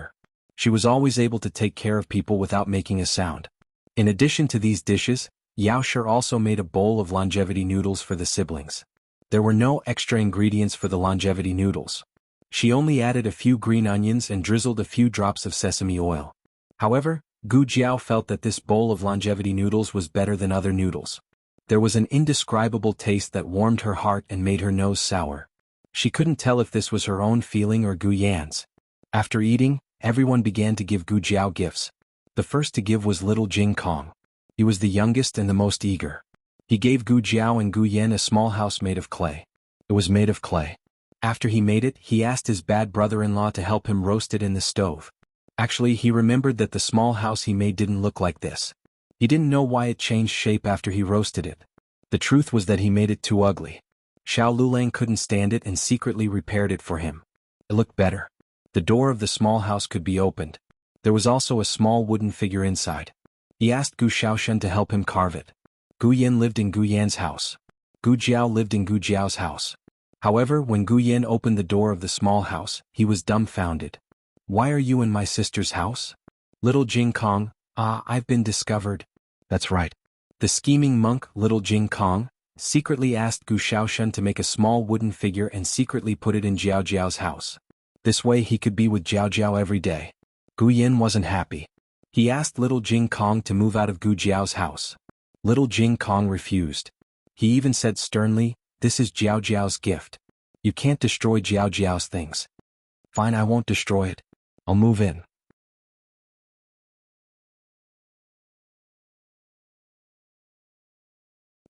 She was always able to take care of people without making a sound. In addition to these dishes, Yao Shi also made a bowl of longevity noodles for the siblings. There were no extra ingredients for the longevity noodles. She only added a few green onions and drizzled a few drops of sesame oil. However, Gu Jiao felt that this bowl of longevity noodles was better than other noodles. There was an indescribable taste that warmed her heart and made her nose sour. She couldn't tell if this was her own feeling or Gu Yan's. After eating, everyone began to give Gu Jiao gifts. The first to give was little Jing Kong. He was the youngest and the most eager. He gave Gu Jiao and Gu Yan a small house made of clay. It was made of clay. After he made it, he asked his bad brother-in-law to help him roast it in the stove. Actually, he remembered that the small house he made didn't look like this. He didn't know why it changed shape after he roasted it. The truth was that he made it too ugly. Xiao Lulang couldn't stand it and secretly repaired it for him. It looked better. The door of the small house could be opened. There was also a small wooden figure inside. He asked Gu Xiaoshen to help him carve it. Gu Yan lived in Gu Yan's house. Gu Jiao lived in Gu Jiao's house. However, when Gu Yan opened the door of the small house, he was dumbfounded. "Why are you in my sister's house?" Little Jing Kong, I've been discovered. That's right. The scheming monk, little Jing Kong, secretly asked Gu Xiaoshen to make a small wooden figure and secretly put it in Jiao Jiao's house. This way he could be with Jiao Jiao every day. Gu Yan wasn't happy. He asked little Jing Kong to move out of Gu Jiao's house. Little Jing Kong refused. He even said sternly, "This is Jiao Jiao's gift. You can't destroy Jiao Jiao's things." "Fine, I won't destroy it. I'll move in."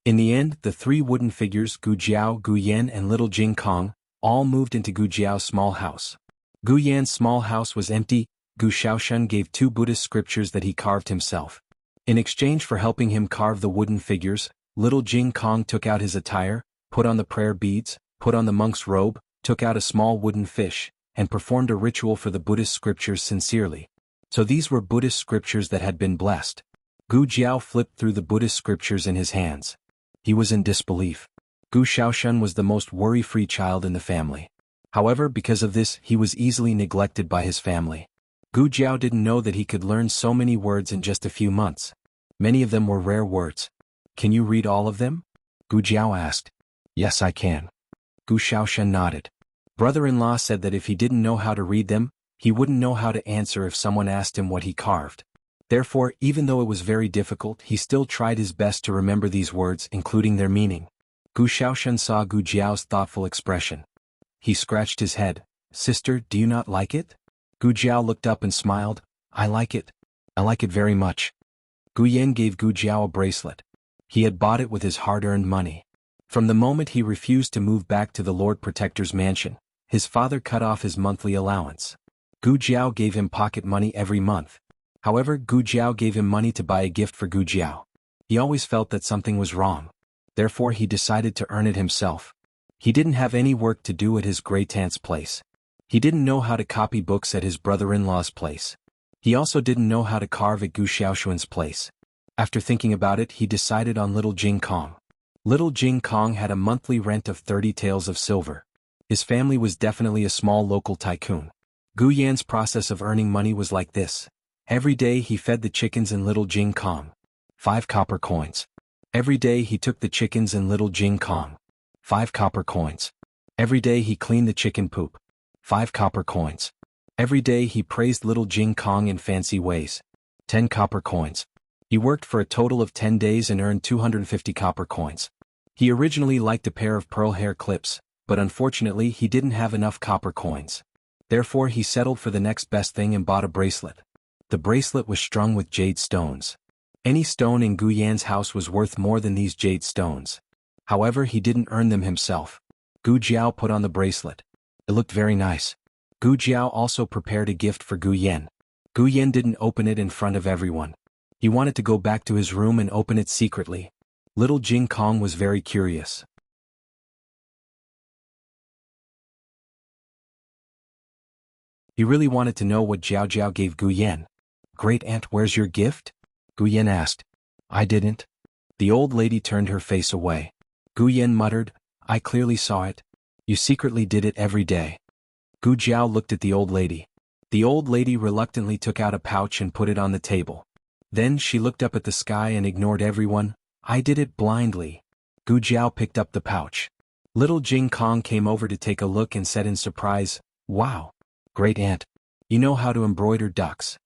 In the end, the 3 wooden figures, Gu Jiao, Gu Yan and little Jing Kong, all moved into Gu Jiao's small house. Gu Yan's small house was empty. Gu Xiaoshen gave 2 Buddhist scriptures that he carved himself. In exchange for helping him carve the wooden figures, little Jing Kong took out his attire, put on the prayer beads, put on the monk's robe, took out a small wooden fish, and performed a ritual for the Buddhist scriptures sincerely. So these were Buddhist scriptures that had been blessed. Gu Jiao flipped through the Buddhist scriptures in his hands. He was in disbelief. Gu Xiaoshen was the most worry-free child in the family. However, because of this, he was easily neglected by his family. Gu Jiao didn't know that he could learn so many words in just a few months. Many of them were rare words. Can you read all of them? Gu Jiao asked. Yes, I can. Gu Xiaoshen nodded. Brother-in-law said that if he didn't know how to read them, he wouldn't know how to answer if someone asked him what he carved. Therefore, even though it was very difficult, he still tried his best to remember these words, including their meaning. Gu Xiaoshen saw Gu Jiao's thoughtful expression. He scratched his head. Sister, do you not like it? Gu Jiao looked up and smiled. I like it. I like it very much. Gu Yan gave Gu Jiao a bracelet. He had bought it with his hard-earned money. From the moment he refused to move back to the Lord Protector's mansion, his father cut off his monthly allowance. Gu Jiao gave him pocket money every month. However, Gu Jiao gave him money to buy a gift for Gu Jiao. He always felt that something was wrong. Therefore he decided to earn it himself. He didn't have any work to do at his great-aunt's place. He didn't know how to copy books at his brother-in-law's place. He also didn't know how to carve at Gu Xiaoshuan's place. After thinking about it, he decided on little Jing Kong. Little Jing Kong had a monthly rent of 30 taels of silver. His family was definitely a small local tycoon. Gu Yan's process of earning money was like this. Every day he fed the chickens in little Jing Kong. 5 copper coins. Every day he took the chickens in little Jing Kong. 5 copper coins. Every day he cleaned the chicken poop. 5 copper coins. Every day he praised little Jing Kong in fancy ways. 10 copper coins. He worked for a total of 10 days and earned 250 copper coins. He originally liked a pair of pearl hair clips, but unfortunately he didn't have enough copper coins. Therefore he settled for the next best thing and bought a bracelet. The bracelet was strung with jade stones. Any stone in Gu Yan's house was worth more than these jade stones. However, he didn't earn them himself. Gu Jiao put on the bracelet. It looked very nice. Gu Jiao also prepared a gift for Gu Yan. Gu Yan didn't open it in front of everyone. He wanted to go back to his room and open it secretly. Little Jing Kong was very curious. He really wanted to know what Jiao Jiao gave Gu Yan. Great aunt, where's your gift? Gu Yan asked. I didn't. The old lady turned her face away. Gu Yan muttered, I clearly saw it. You secretly did it every day. Gu Jiao looked at the old lady. The old lady reluctantly took out a pouch and put it on the table. Then she looked up at the sky and ignored everyone. I did it blindly. Gu Jiao picked up the pouch. Little Jing Kong came over to take a look and said in surprise, Wow! Great aunt. You know how to embroider ducks.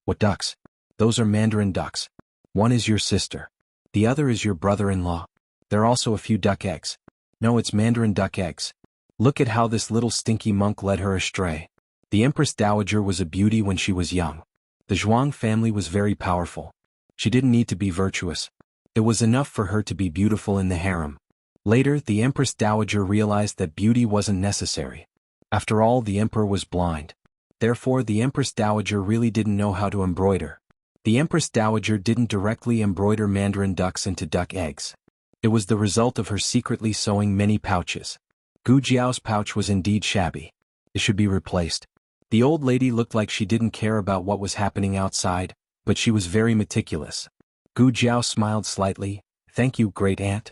What ducks? Those are mandarin ducks. One is your sister. The other is your brother-in-law. There are also a few duck eggs. No, it's mandarin duck eggs. Look at how this little stinky monk led her astray. The Empress Dowager was a beauty when she was young. The Zhuang family was very powerful. She didn't need to be virtuous. It was enough for her to be beautiful in the harem. Later, the Empress Dowager realized that beauty wasn't necessary. After all, the emperor was blind. Therefore, the Empress Dowager really didn't know how to embroider. The Empress Dowager didn't directly embroider mandarin ducks into duck eggs. It was the result of her secretly sewing many pouches. Gu Jiao's pouch was indeed shabby. It should be replaced. The old lady looked like she didn't care about what was happening outside, but she was very meticulous. Gu Jiao smiled slightly. Thank you, great aunt.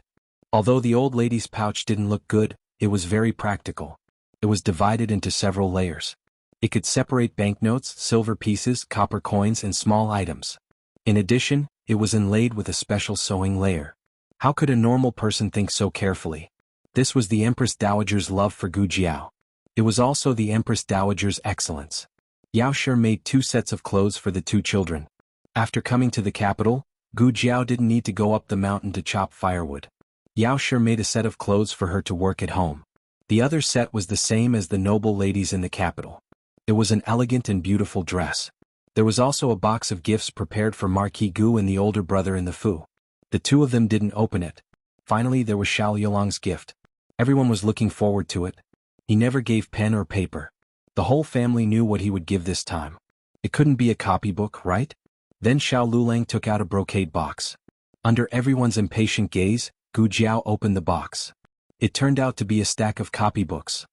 Although the old lady's pouch didn't look good, it was very practical. It was divided into several layers. It could separate banknotes, silver pieces, copper coins, and small items. In addition, it was inlaid with a special sewing layer. How could a normal person think so carefully? This was the Empress Dowager's love for Gu Jiao. It was also the Empress Dowager's excellence. Yao Shi made 2 sets of clothes for the 2 children. After coming to the capital, Gu Jiao didn't need to go up the mountain to chop firewood. Yao Shi made a set of clothes for her to work at home. The other set was the same as the noble ladies in the capital. It was an elegant and beautiful dress. There was also a box of gifts prepared for Marquis Gu and the older brother in the Fu. The 2 of them didn't open it. Finally, there was Xiao Yulong's gift. Everyone was looking forward to it. He never gave pen or paper. The whole family knew what he would give this time. It couldn't be a copybook, right? Then Xiao Lulang took out a brocade box. Under everyone's impatient gaze, Gu Jiao opened the box. It turned out to be a stack of copybooks.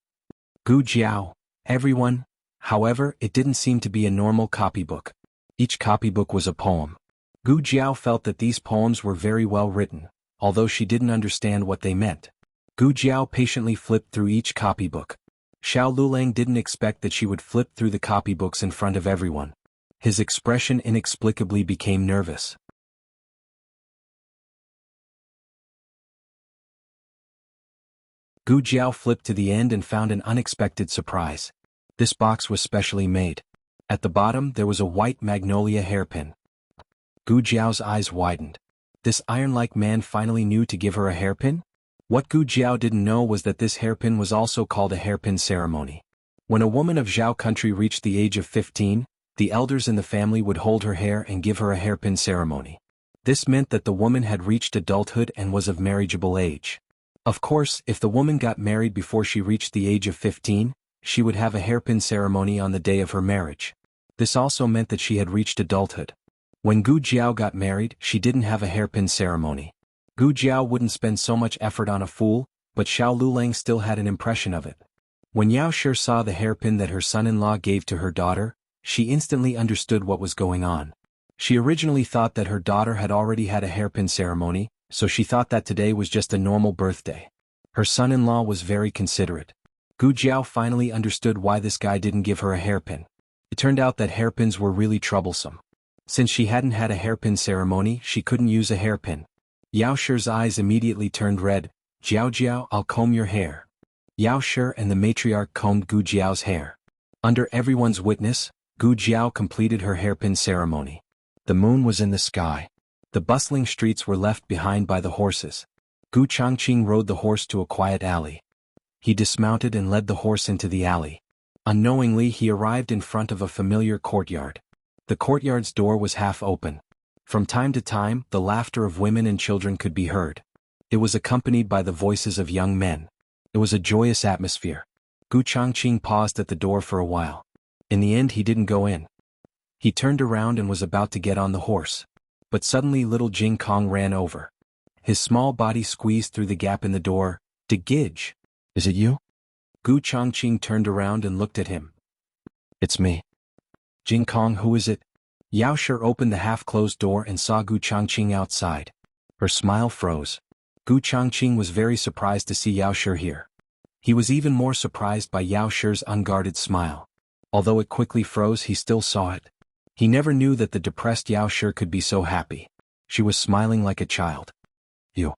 Gu Jiao, everyone. However, it didn't seem to be a normal copybook. Each copybook was a poem. Gu Jiao felt that these poems were very well written, although she didn't understand what they meant. Gu Jiao patiently flipped through each copybook. Xiao Lulang didn't expect that she would flip through the copybooks in front of everyone. His expression inexplicably became nervous. Gu Jiao flipped to the end and found an unexpected surprise. This box was specially made. At the bottom there was a white magnolia hairpin. Gu Jiao's eyes widened. This iron-like man finally knew to give her a hairpin? What Gu Jiao didn't know was that this hairpin was also called a hairpin ceremony. When a woman of Zhao country reached the age of 15, the elders in the family would hold her hair and give her a hairpin ceremony. This meant that the woman had reached adulthood and was of marriageable age. Of course, if the woman got married before she reached the age of 15, she would have a hairpin ceremony on the day of her marriage. This also meant that she had reached adulthood. When Gu Jiao got married, she didn't have a hairpin ceremony. Gu Jiao wouldn't spend so much effort on a fool, but Xiao Lulang still had an impression of it. When Yao Shi saw the hairpin that her son-in-law gave to her daughter, she instantly understood what was going on. She originally thought that her daughter had already had a hairpin ceremony, so she thought that today was just a normal birthday. Her son-in-law was very considerate. Gu Jiao finally understood why this guy didn't give her a hairpin. It turned out that hairpins were really troublesome. Since she hadn't had a hairpin ceremony, she couldn't use a hairpin. Yao Shi's eyes immediately turned red. "Jiao Jiao, I'll comb your hair." Yao Shi and the matriarch combed Gu Jiao's hair. Under everyone's witness, Gu Jiao completed her hairpin ceremony. The moon was in the sky. The bustling streets were left behind by the horses. Gu Changqing rode the horse to a quiet alley. He dismounted and led the horse into the alley. Unknowingly he arrived in front of a familiar courtyard. The courtyard's door was half open. From time to time, the laughter of women and children could be heard. It was accompanied by the voices of young men. It was a joyous atmosphere. Gu Changqing paused at the door for a while. In the end he didn't go in. He turned around and was about to get on the horse. But suddenly little Jing Kong ran over. His small body squeezed through the gap in the door. "De Gidge, is it you?" Gu Changqing turned around and looked at him. "It's me." "Jing Kong, who is it?" Yao Shi opened the half-closed door and saw Gu Changqing outside. Her smile froze. Gu Changqing was very surprised to see Yao Shi here. He was even more surprised by Yao Shi's unguarded smile. Although it quickly froze, he still saw it. He never knew that the depressed Yao Shi could be so happy. She was smiling like a child. "You."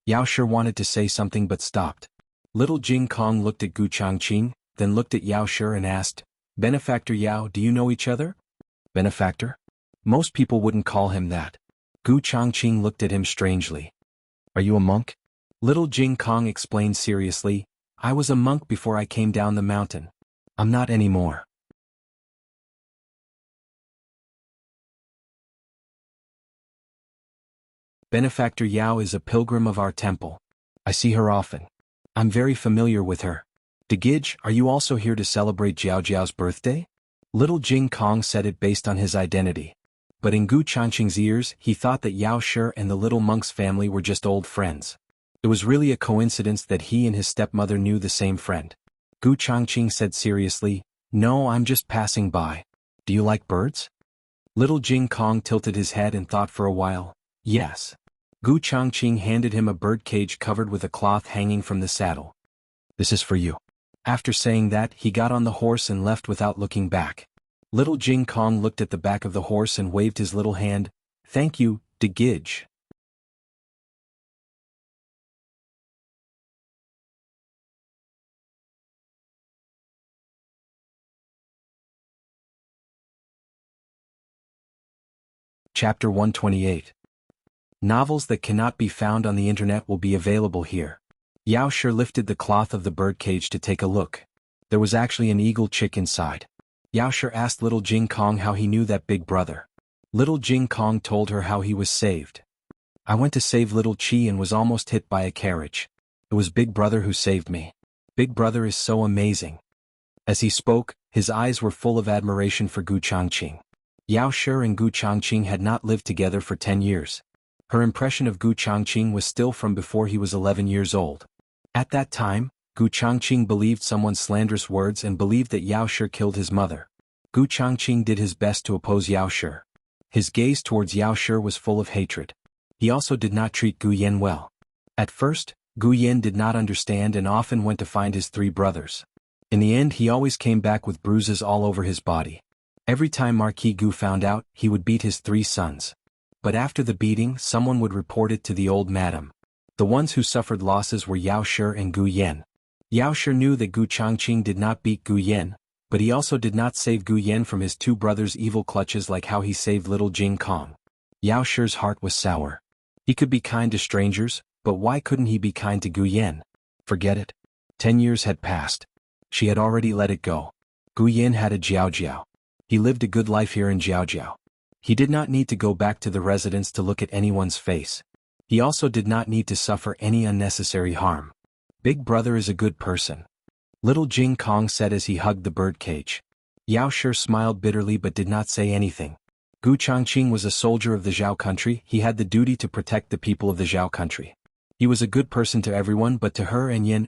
Yao Shi wanted to say something but stopped. Little Jing Kong looked at Gu Changqing, then looked at Yao Shi and asked, "Benefactor Yao, do you know each other?" "Benefactor?" Most people wouldn't call him that. Gu Changqing looked at him strangely. "Are you a monk?" Little Jing Kong explained seriously, "I was a monk before I came down the mountain. I'm not anymore." Benefactor Yao is a pilgrim of our temple. I see her often. I'm very familiar with her. De Gidge, are you also here to celebrate Jiao Jiao's birthday? Little Jing Kong said it based on his identity. But in Gu Changqing's ears, he thought that Yao Shi and the little monk's family were just old friends. It was really a coincidence that he and his stepmother knew the same friend. Gu Changqing said seriously, "No, I'm just passing by. Do you like birds?" Little Jing Kong tilted his head and thought for a while. "Yes." Gu Changqing handed him a bird cage covered with a cloth hanging from the saddle. "This is for you." After saying that, he got on the horse and left without looking back. Little Jing Kong looked at the back of the horse and waved his little hand. "Thank you, De Gidge." Chapter 128. Novels that cannot be found on the internet will be available here. Yao Shi lifted the cloth of the birdcage to take a look. There was actually an eagle chick inside. Yao Shi asked Little Jing Kong how he knew that big brother. Little Jing Kong told her how he was saved. "I went to save Little Chi and was almost hit by a carriage. It was Big Brother who saved me. Big Brother is so amazing." As he spoke, his eyes were full of admiration for Gu Changqing. Yao Shi and Gu Changqing had not lived together for 10 years. Her impression of Gu Changqing was still from before he was 11 years old. At that time, Gu Changqing believed someone's slanderous words and believed that Yao Shi killed his mother. Gu Changqing did his best to oppose Yao Shi. His gaze towards Yao Shi was full of hatred. He also did not treat Gu Yan well. At first, Gu Yan did not understand and often went to find his 3 brothers. In the end he always came back with bruises all over his body. Every time Marquis Gu found out, he would beat his 3 sons. But after the beating, someone would report it to the old madam. The ones who suffered losses were Yao Shi and Gu Yan. Yao Shi knew that Gu Changqing did not beat Gu Yan, but he also did not save Gu Yan from his 2 brothers' evil clutches like how he saved little Jing Kong. Yao Shi's heart was sour. He could be kind to strangers, but why couldn't he be kind to Gu Yan? Forget it. 10 years had passed. She had already let it go. Gu Yan had a Jiao. He lived a good life here in Jiao. He did not need to go back to the residence to look at anyone's face. He also did not need to suffer any unnecessary harm. Big brother is a good person. Little Jing Kong said as he hugged the bird cage. Yao Shi smiled bitterly but did not say anything. Gu Changqing was a soldier of the Zhao country. He had the duty to protect the people of the Zhao country. He was a good person to everyone, but to her and Yin,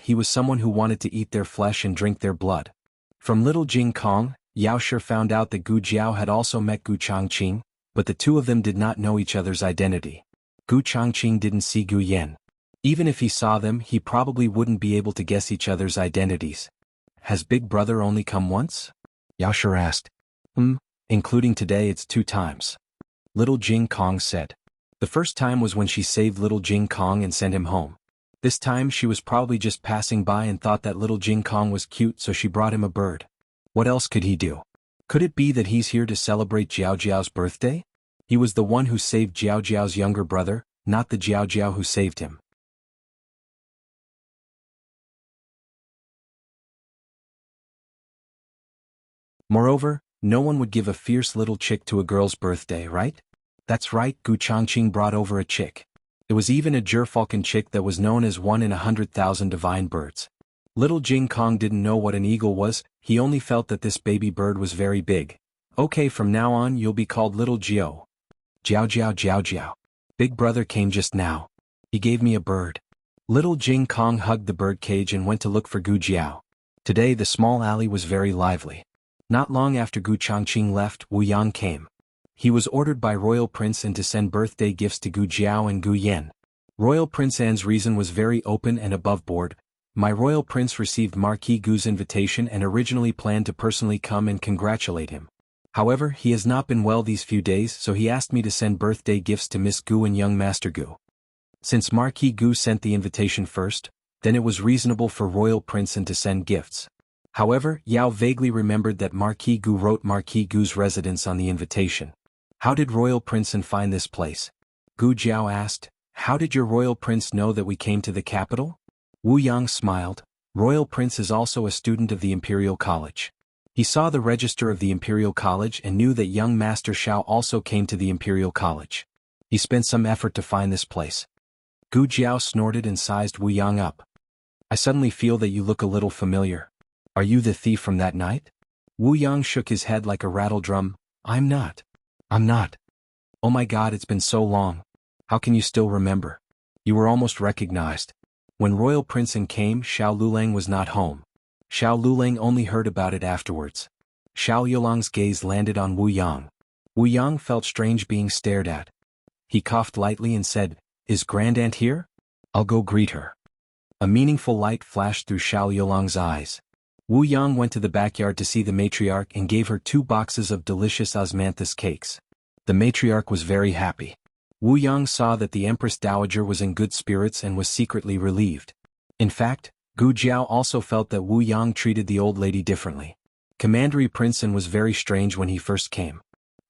he was someone who wanted to eat their flesh and drink their blood. From little Jing Kong, Yao Shi found out that Gu Jiao had also met Gu Changqing, but the 2 of them did not know each other's identity. Gu Changqing didn't see Gu Yan. Even if he saw them, he probably wouldn't be able to guess each other's identities. Has Big Brother only come once? Yao Shi asked. Including today it's 2 times. Little Jing Kong said. The first time was when she saved little Jing Kong and sent him home. This time she was probably just passing by and thought that little Jing Kong was cute, so she brought him a bird. What else could he do? Could it be that he's here to celebrate Jiao Jiao's birthday? He was the one who saved Jiao Jiao's younger brother, not the Jiao Jiao who saved him. Moreover, no one would give a fierce little chick to a girl's birthday, right? That's right, Gu Changqing brought over a chick. It was even a gerfalcon chick that was known as 1 in 100,000 divine birds. Little Jing Kong didn't know what an eagle was, he only felt that this baby bird was very big. Okay, from now on you'll be called Little Jiao. Jiao. Big brother came just now. He gave me a bird. Little Jing Kong hugged the bird cage and went to look for Gu Jiao. Today the small alley was very lively. Not long after Gu Changqing left, Wu Yang came. He was ordered by Royal Prince An to send birthday gifts to Gu Jiao and Gu Yan. Royal Prince An's reason was very open and above board. My Royal Prince received Marquis Gu's invitation and originally planned to personally come and congratulate him. However, he has not been well these few days, so he asked me to send birthday gifts to Miss Gu and young Master Gu. Since Marquis Gu sent the invitation first, then it was reasonable for Royal Prince An to send gifts. However, Yao vaguely remembered that Marquis Gu wrote Marquis Gu's residence on the invitation. How did Royal Prince An find this place? Gu Jiao asked. How did your Royal Prince know that we came to the capital? Wu Yang smiled. Royal Prince is also a student of the Imperial College. He saw the register of the Imperial College and knew that young Master Shao also came to the Imperial College. He spent some effort to find this place. Gu Jiao snorted and sized Wu Yang up. I suddenly feel that you look a little familiar. Are you the thief from that night? Wu Yang shook his head like a rattle drum. I'm not. Oh my god, it's been so long. How can you still remember? You were almost recognized. When Royal Prince An came, Xiao Lulang was not home. Xiao Lulang only heard about it afterwards. Xiao Yulang's gaze landed on Wu Yang. Wu Yang felt strange being stared at. He coughed lightly and said, Is Grandaunt here? I'll go greet her. A meaningful light flashed through Xiao Yulang's eyes. Wu Yang went to the backyard to see the matriarch and gave her 2 boxes of delicious osmanthus cakes. The matriarch was very happy. Wu Yang saw that the Empress Dowager was in good spirits and was secretly relieved. In fact, Gu Jiao also felt that Wu Yang treated the old lady differently. Commandery Prince An was very strange when he first came.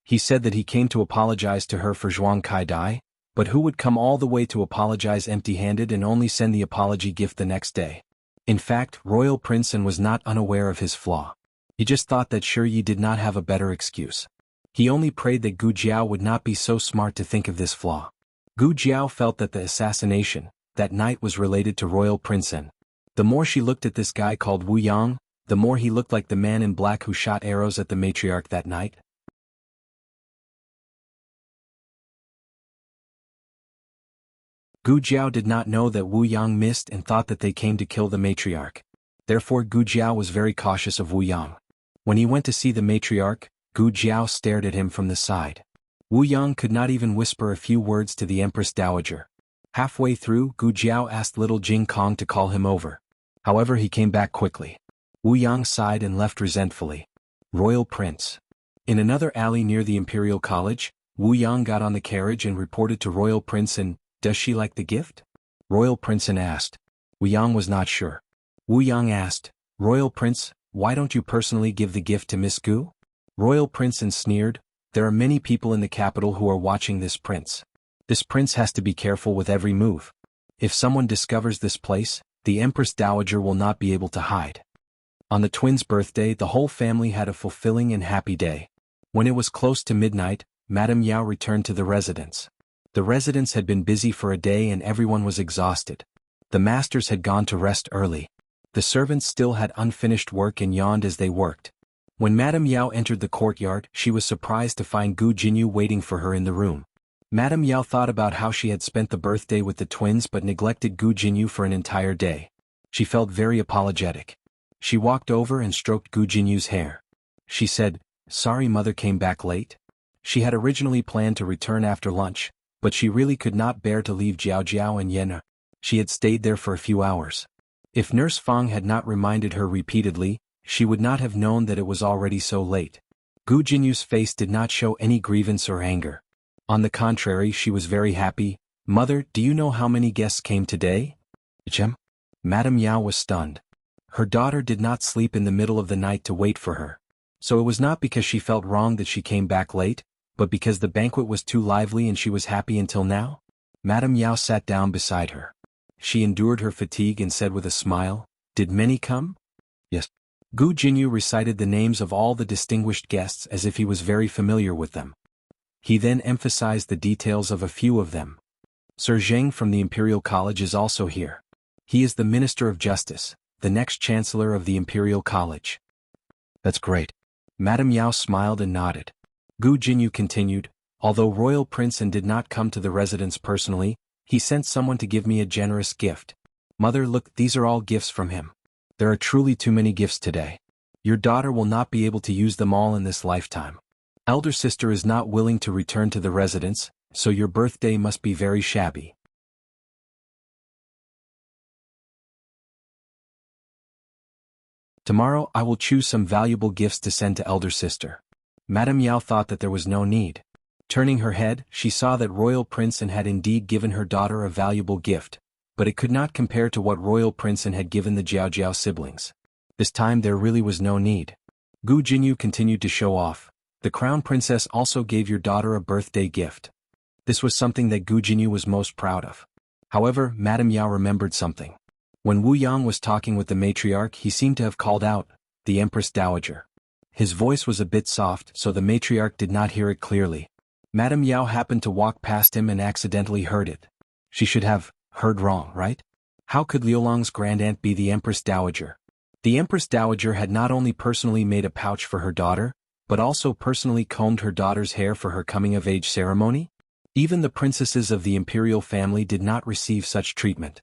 He said that he came to apologize to her for Zhuang Kai Dai, but who would come all the way to apologize empty-handed and only send the apology gift the next day? In fact, Royal Prince An was not unaware of his flaw. He just thought that Shi Yi did not have a better excuse. He only prayed that Gu Jiao would not be so smart to think of this flaw. Gu Jiao felt that the assassination, that night, was related to Royal Prince An. The more she looked at this guy called Wu Yang, the more he looked like the man in black who shot arrows at the matriarch that night. Gu Jiao did not know that Wu Yang missed and thought that they came to kill the matriarch. Therefore Gu Jiao was very cautious of Wu Yang. When he went to see the matriarch, Gu Jiao stared at him from the side. Wu Yang could not even whisper a few words to the Empress Dowager. Halfway through, Gu Jiao asked little Jing Kong to call him over. However, he came back quickly. Wu Yang sighed and left resentfully. Royal Prince. In another alley near the Imperial College, Wu Yang got on the carriage and reported to Royal Princeton, "Does she like the gift?" Royal Princeton asked. Wu Yang was not sure. Wu Yang asked, "Royal Prince, why don't you personally give the gift to Miss Gu?" Royal Princeton sneered, "There are many people in the capital who are watching this prince. This prince has to be careful with every move. If someone discovers this place, the Empress Dowager will not be able to hide." On the twins' birthday, the whole family had a fulfilling and happy day. When it was close to midnight, Madame Yao returned to the residence. The residence had been busy for a day and everyone was exhausted. The masters had gone to rest early. The servants still had unfinished work and yawned as they worked. When Madame Yao entered the courtyard, she was surprised to find Gu Jinyu waiting for her in the room. Madame Yao thought about how she had spent the birthday with the twins but neglected Gu Jinyu for an entire day. She felt very apologetic. She walked over and stroked Gu Jinyu's hair. She said, "Sorry mother came back late." She had originally planned to return after lunch, but she really could not bear to leave Jiao Jiao and Yena. She had stayed there for a few hours. If Nurse Fang had not reminded her repeatedly, she would not have known that it was already so late. Gu Jinyu's face did not show any grievance or anger. On the contrary, she was very happy. "Mother, do you know how many guests came today?" "Chem?" Madame Yao was stunned. Her daughter did not sleep in the middle of the night to wait for her. So it was not because she felt wrong that she came back late, but because the banquet was too lively and she was happy until now? Madame Yao sat down beside her. She endured her fatigue and said with a smile, "Did many come?" "Yes." Gu Jinyu recited the names of all the distinguished guests as if he was very familiar with them. He then emphasized the details of a few of them. "Sir Zheng from the Imperial College is also here. He is the Minister of Justice, the next Chancellor of the Imperial College." "That's great." Madame Yao smiled and nodded. Gu Jinyu continued, "Although Royal Prince and did not come to the residence personally, he sent someone to give me a generous gift. Mother, look, these are all gifts from him. There are truly too many gifts today. Your daughter will not be able to use them all in this lifetime. Elder sister is not willing to return to the residence, so your birthday must be very shabby." "Tomorrow I will choose some valuable gifts to send to elder sister." Madame Yao thought that there was no need. Turning her head, she saw that Royal Princeton had indeed given her daughter a valuable gift, but it could not compare to what Royal Princeton had given the Jiao Jiao siblings. This time there really was no need. Gu Jinyu continued to show off. "The Crown Princess also gave your daughter a birthday gift." This was something that Gu Jinyu was most proud of. However, Madame Yao remembered something. When Wu Yang was talking with the matriarch, he seemed to have called out, "The Empress Dowager." His voice was a bit soft, so the matriarch did not hear it clearly. Madame Yao happened to walk past him and accidentally heard it. She should have heard wrong, right? How could Liulong's grandaunt be the Empress Dowager? The Empress Dowager had not only personally made a pouch for her daughter, but also personally combed her daughter's hair for her coming-of-age ceremony? Even the princesses of the imperial family did not receive such treatment.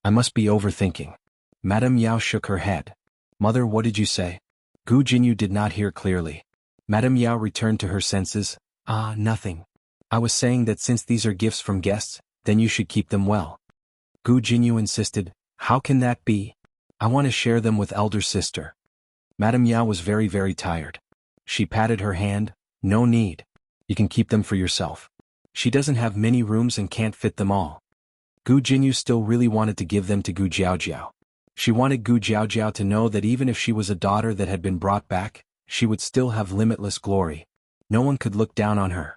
I must be overthinking. Madame Yao shook her head. "Mother, what did you say?" Gu Jinyu did not hear clearly. Madame Yao returned to her senses. Nothing. I was saying that since these are gifts from guests, then you should keep them well." Gu Jinyu insisted. "How can that be? I want to share them with elder sister." Madame Yao was very, very tired. She patted her hand. "No need. You can keep them for yourself. She doesn't have many rooms and can't fit them all." Gu Jinyu still really wanted to give them to Gu Jiaojiao. She wanted Gu Jiaojiao to know that even if she was a daughter that had been brought back, she would still have limitless glory. No one could look down on her.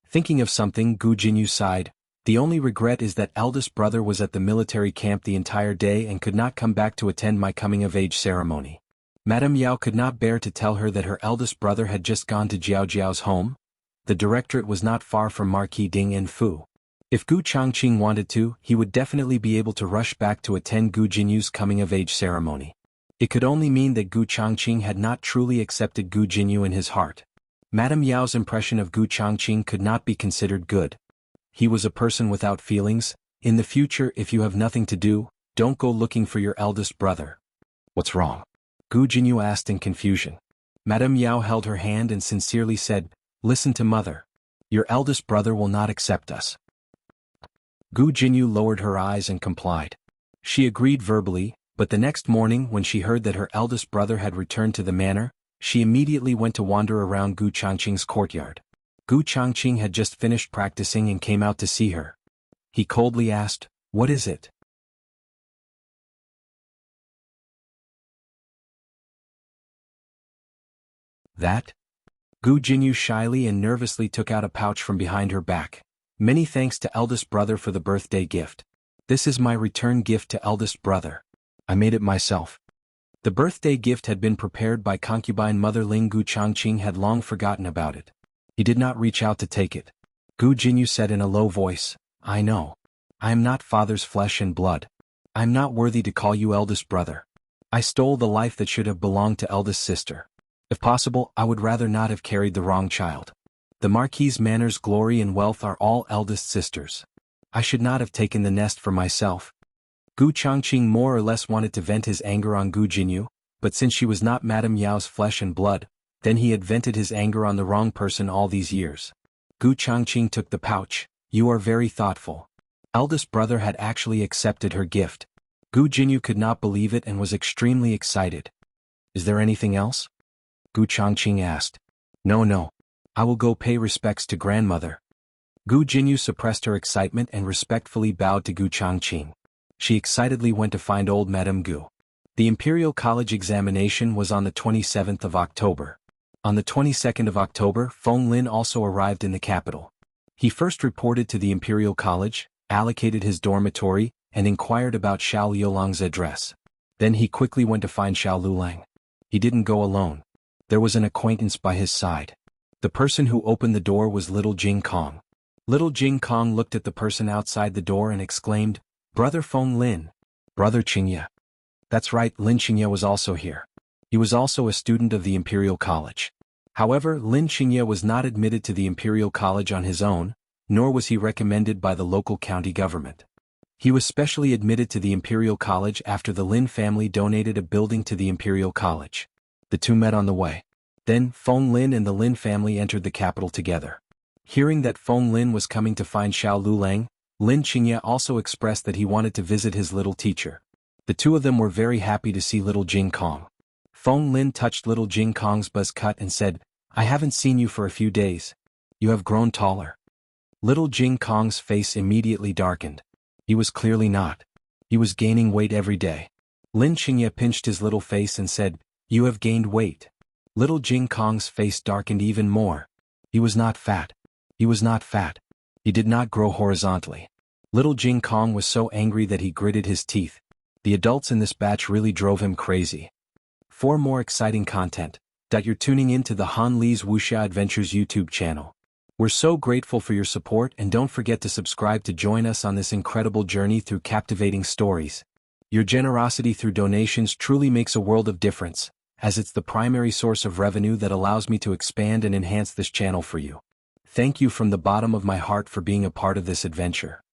Thinking of something, Gu Jinyu sighed. "The only regret is that eldest brother was at the military camp the entire day and could not come back to attend my coming-of-age ceremony." Madame Yao could not bear to tell her that her eldest brother had just gone to Jiao Jiao's home. The directorate was not far from Marquis Ding and Fu. If Gu Changqing wanted to, he would definitely be able to rush back to attend Gu Jinyu's coming-of-age ceremony. It could only mean that Gu Changqing had not truly accepted Gu Jinyu in his heart. Madame Yao's impression of Gu Changqing could not be considered good. He was a person without feelings. In the future, if you have nothing to do, don't go looking for your eldest brother. What's wrong? Gu Jinyu asked in confusion. Madame Yao held her hand and sincerely said, "Listen to mother. Your eldest brother will not accept us." Gu Jinyu lowered her eyes and complied. She agreed verbally. But the next morning when she heard that her eldest brother had returned to the manor, she immediately went to wander around Gu Changqing's courtyard. Gu Changqing had just finished practicing and came out to see her. He coldly asked, "What is it?" "That?" Gu Jinyu shyly and nervously took out a pouch from behind her back. "Many thanks to eldest brother for the birthday gift. This is my return gift to eldest brother. I made it myself." The birthday gift had been prepared by concubine mother Ling. Gu Changqing had long forgotten about it. He did not reach out to take it. Gu Jinyu said in a low voice, "I know. I am not father's flesh and blood. I am not worthy to call you eldest brother. I stole the life that should have belonged to eldest sister. If possible, I would rather not have carried the wrong child. The Marquis's manor's glory and wealth are all eldest sisters. I should not have taken the nest for myself." Gu Changqing more or less wanted to vent his anger on Gu Jinyu, but since she was not Madame Yao's flesh and blood, then he had vented his anger on the wrong person all these years. Gu Changqing took the pouch. "You are very thoughtful." Eldest brother had actually accepted her gift. Gu Jinyu could not believe it and was extremely excited. "Is there anything else?" Gu Changqing asked. No. I will go pay respects to grandmother." Gu Jinyu suppressed her excitement and respectfully bowed to Gu Changqing. She excitedly went to find old Madame Gu. The Imperial College examination was on the 27th of October. On the 22nd of October, Feng Lin also arrived in the capital. He first reported to the Imperial College, allocated his dormitory, and inquired about Xiao Liulang's address. Then he quickly went to find Xiao Liulang. He didn't go alone. There was an acquaintance by his side. The person who opened the door was little Jing Kong. Little Jing Kong looked at the person outside the door and exclaimed, "Brother Feng Lin." "Brother Qingye." That's right, Lin Qingye was also here. He was also a student of the Imperial College. However, Lin Qingye was not admitted to the Imperial College on his own, nor was he recommended by the local county government. He was specially admitted to the Imperial College after the Lin family donated a building to the Imperial College. The two met on the way. Then, Feng Lin and the Lin family entered the capital together. Hearing that Feng Lin was coming to find Xiao Liulang, Lin Qingye also expressed that he wanted to visit his little teacher. The two of them were very happy to see little Jing Kong. Feng Lin touched little Jing Kong's buzz cut and said, "I haven't seen you for a few days. You have grown taller." Little Jing Kong's face immediately darkened. He was clearly not. He was gaining weight every day. Lin Qingye pinched his little face and said, "You have gained weight." Little Jing Kong's face darkened even more. He was not fat. He was not fat. He did not grow horizontally. Little Jing Kong was so angry that he gritted his teeth. The adults in this batch really drove him crazy. For more exciting content, you're tuning in to the Han Li's Wuxia Adventures YouTube channel. We're so grateful for your support, and don't forget to subscribe to join us on this incredible journey through captivating stories. Your generosity through donations truly makes a world of difference, as it's the primary source of revenue that allows me to expand and enhance this channel for you. Thank you from the bottom of my heart for being a part of this adventure.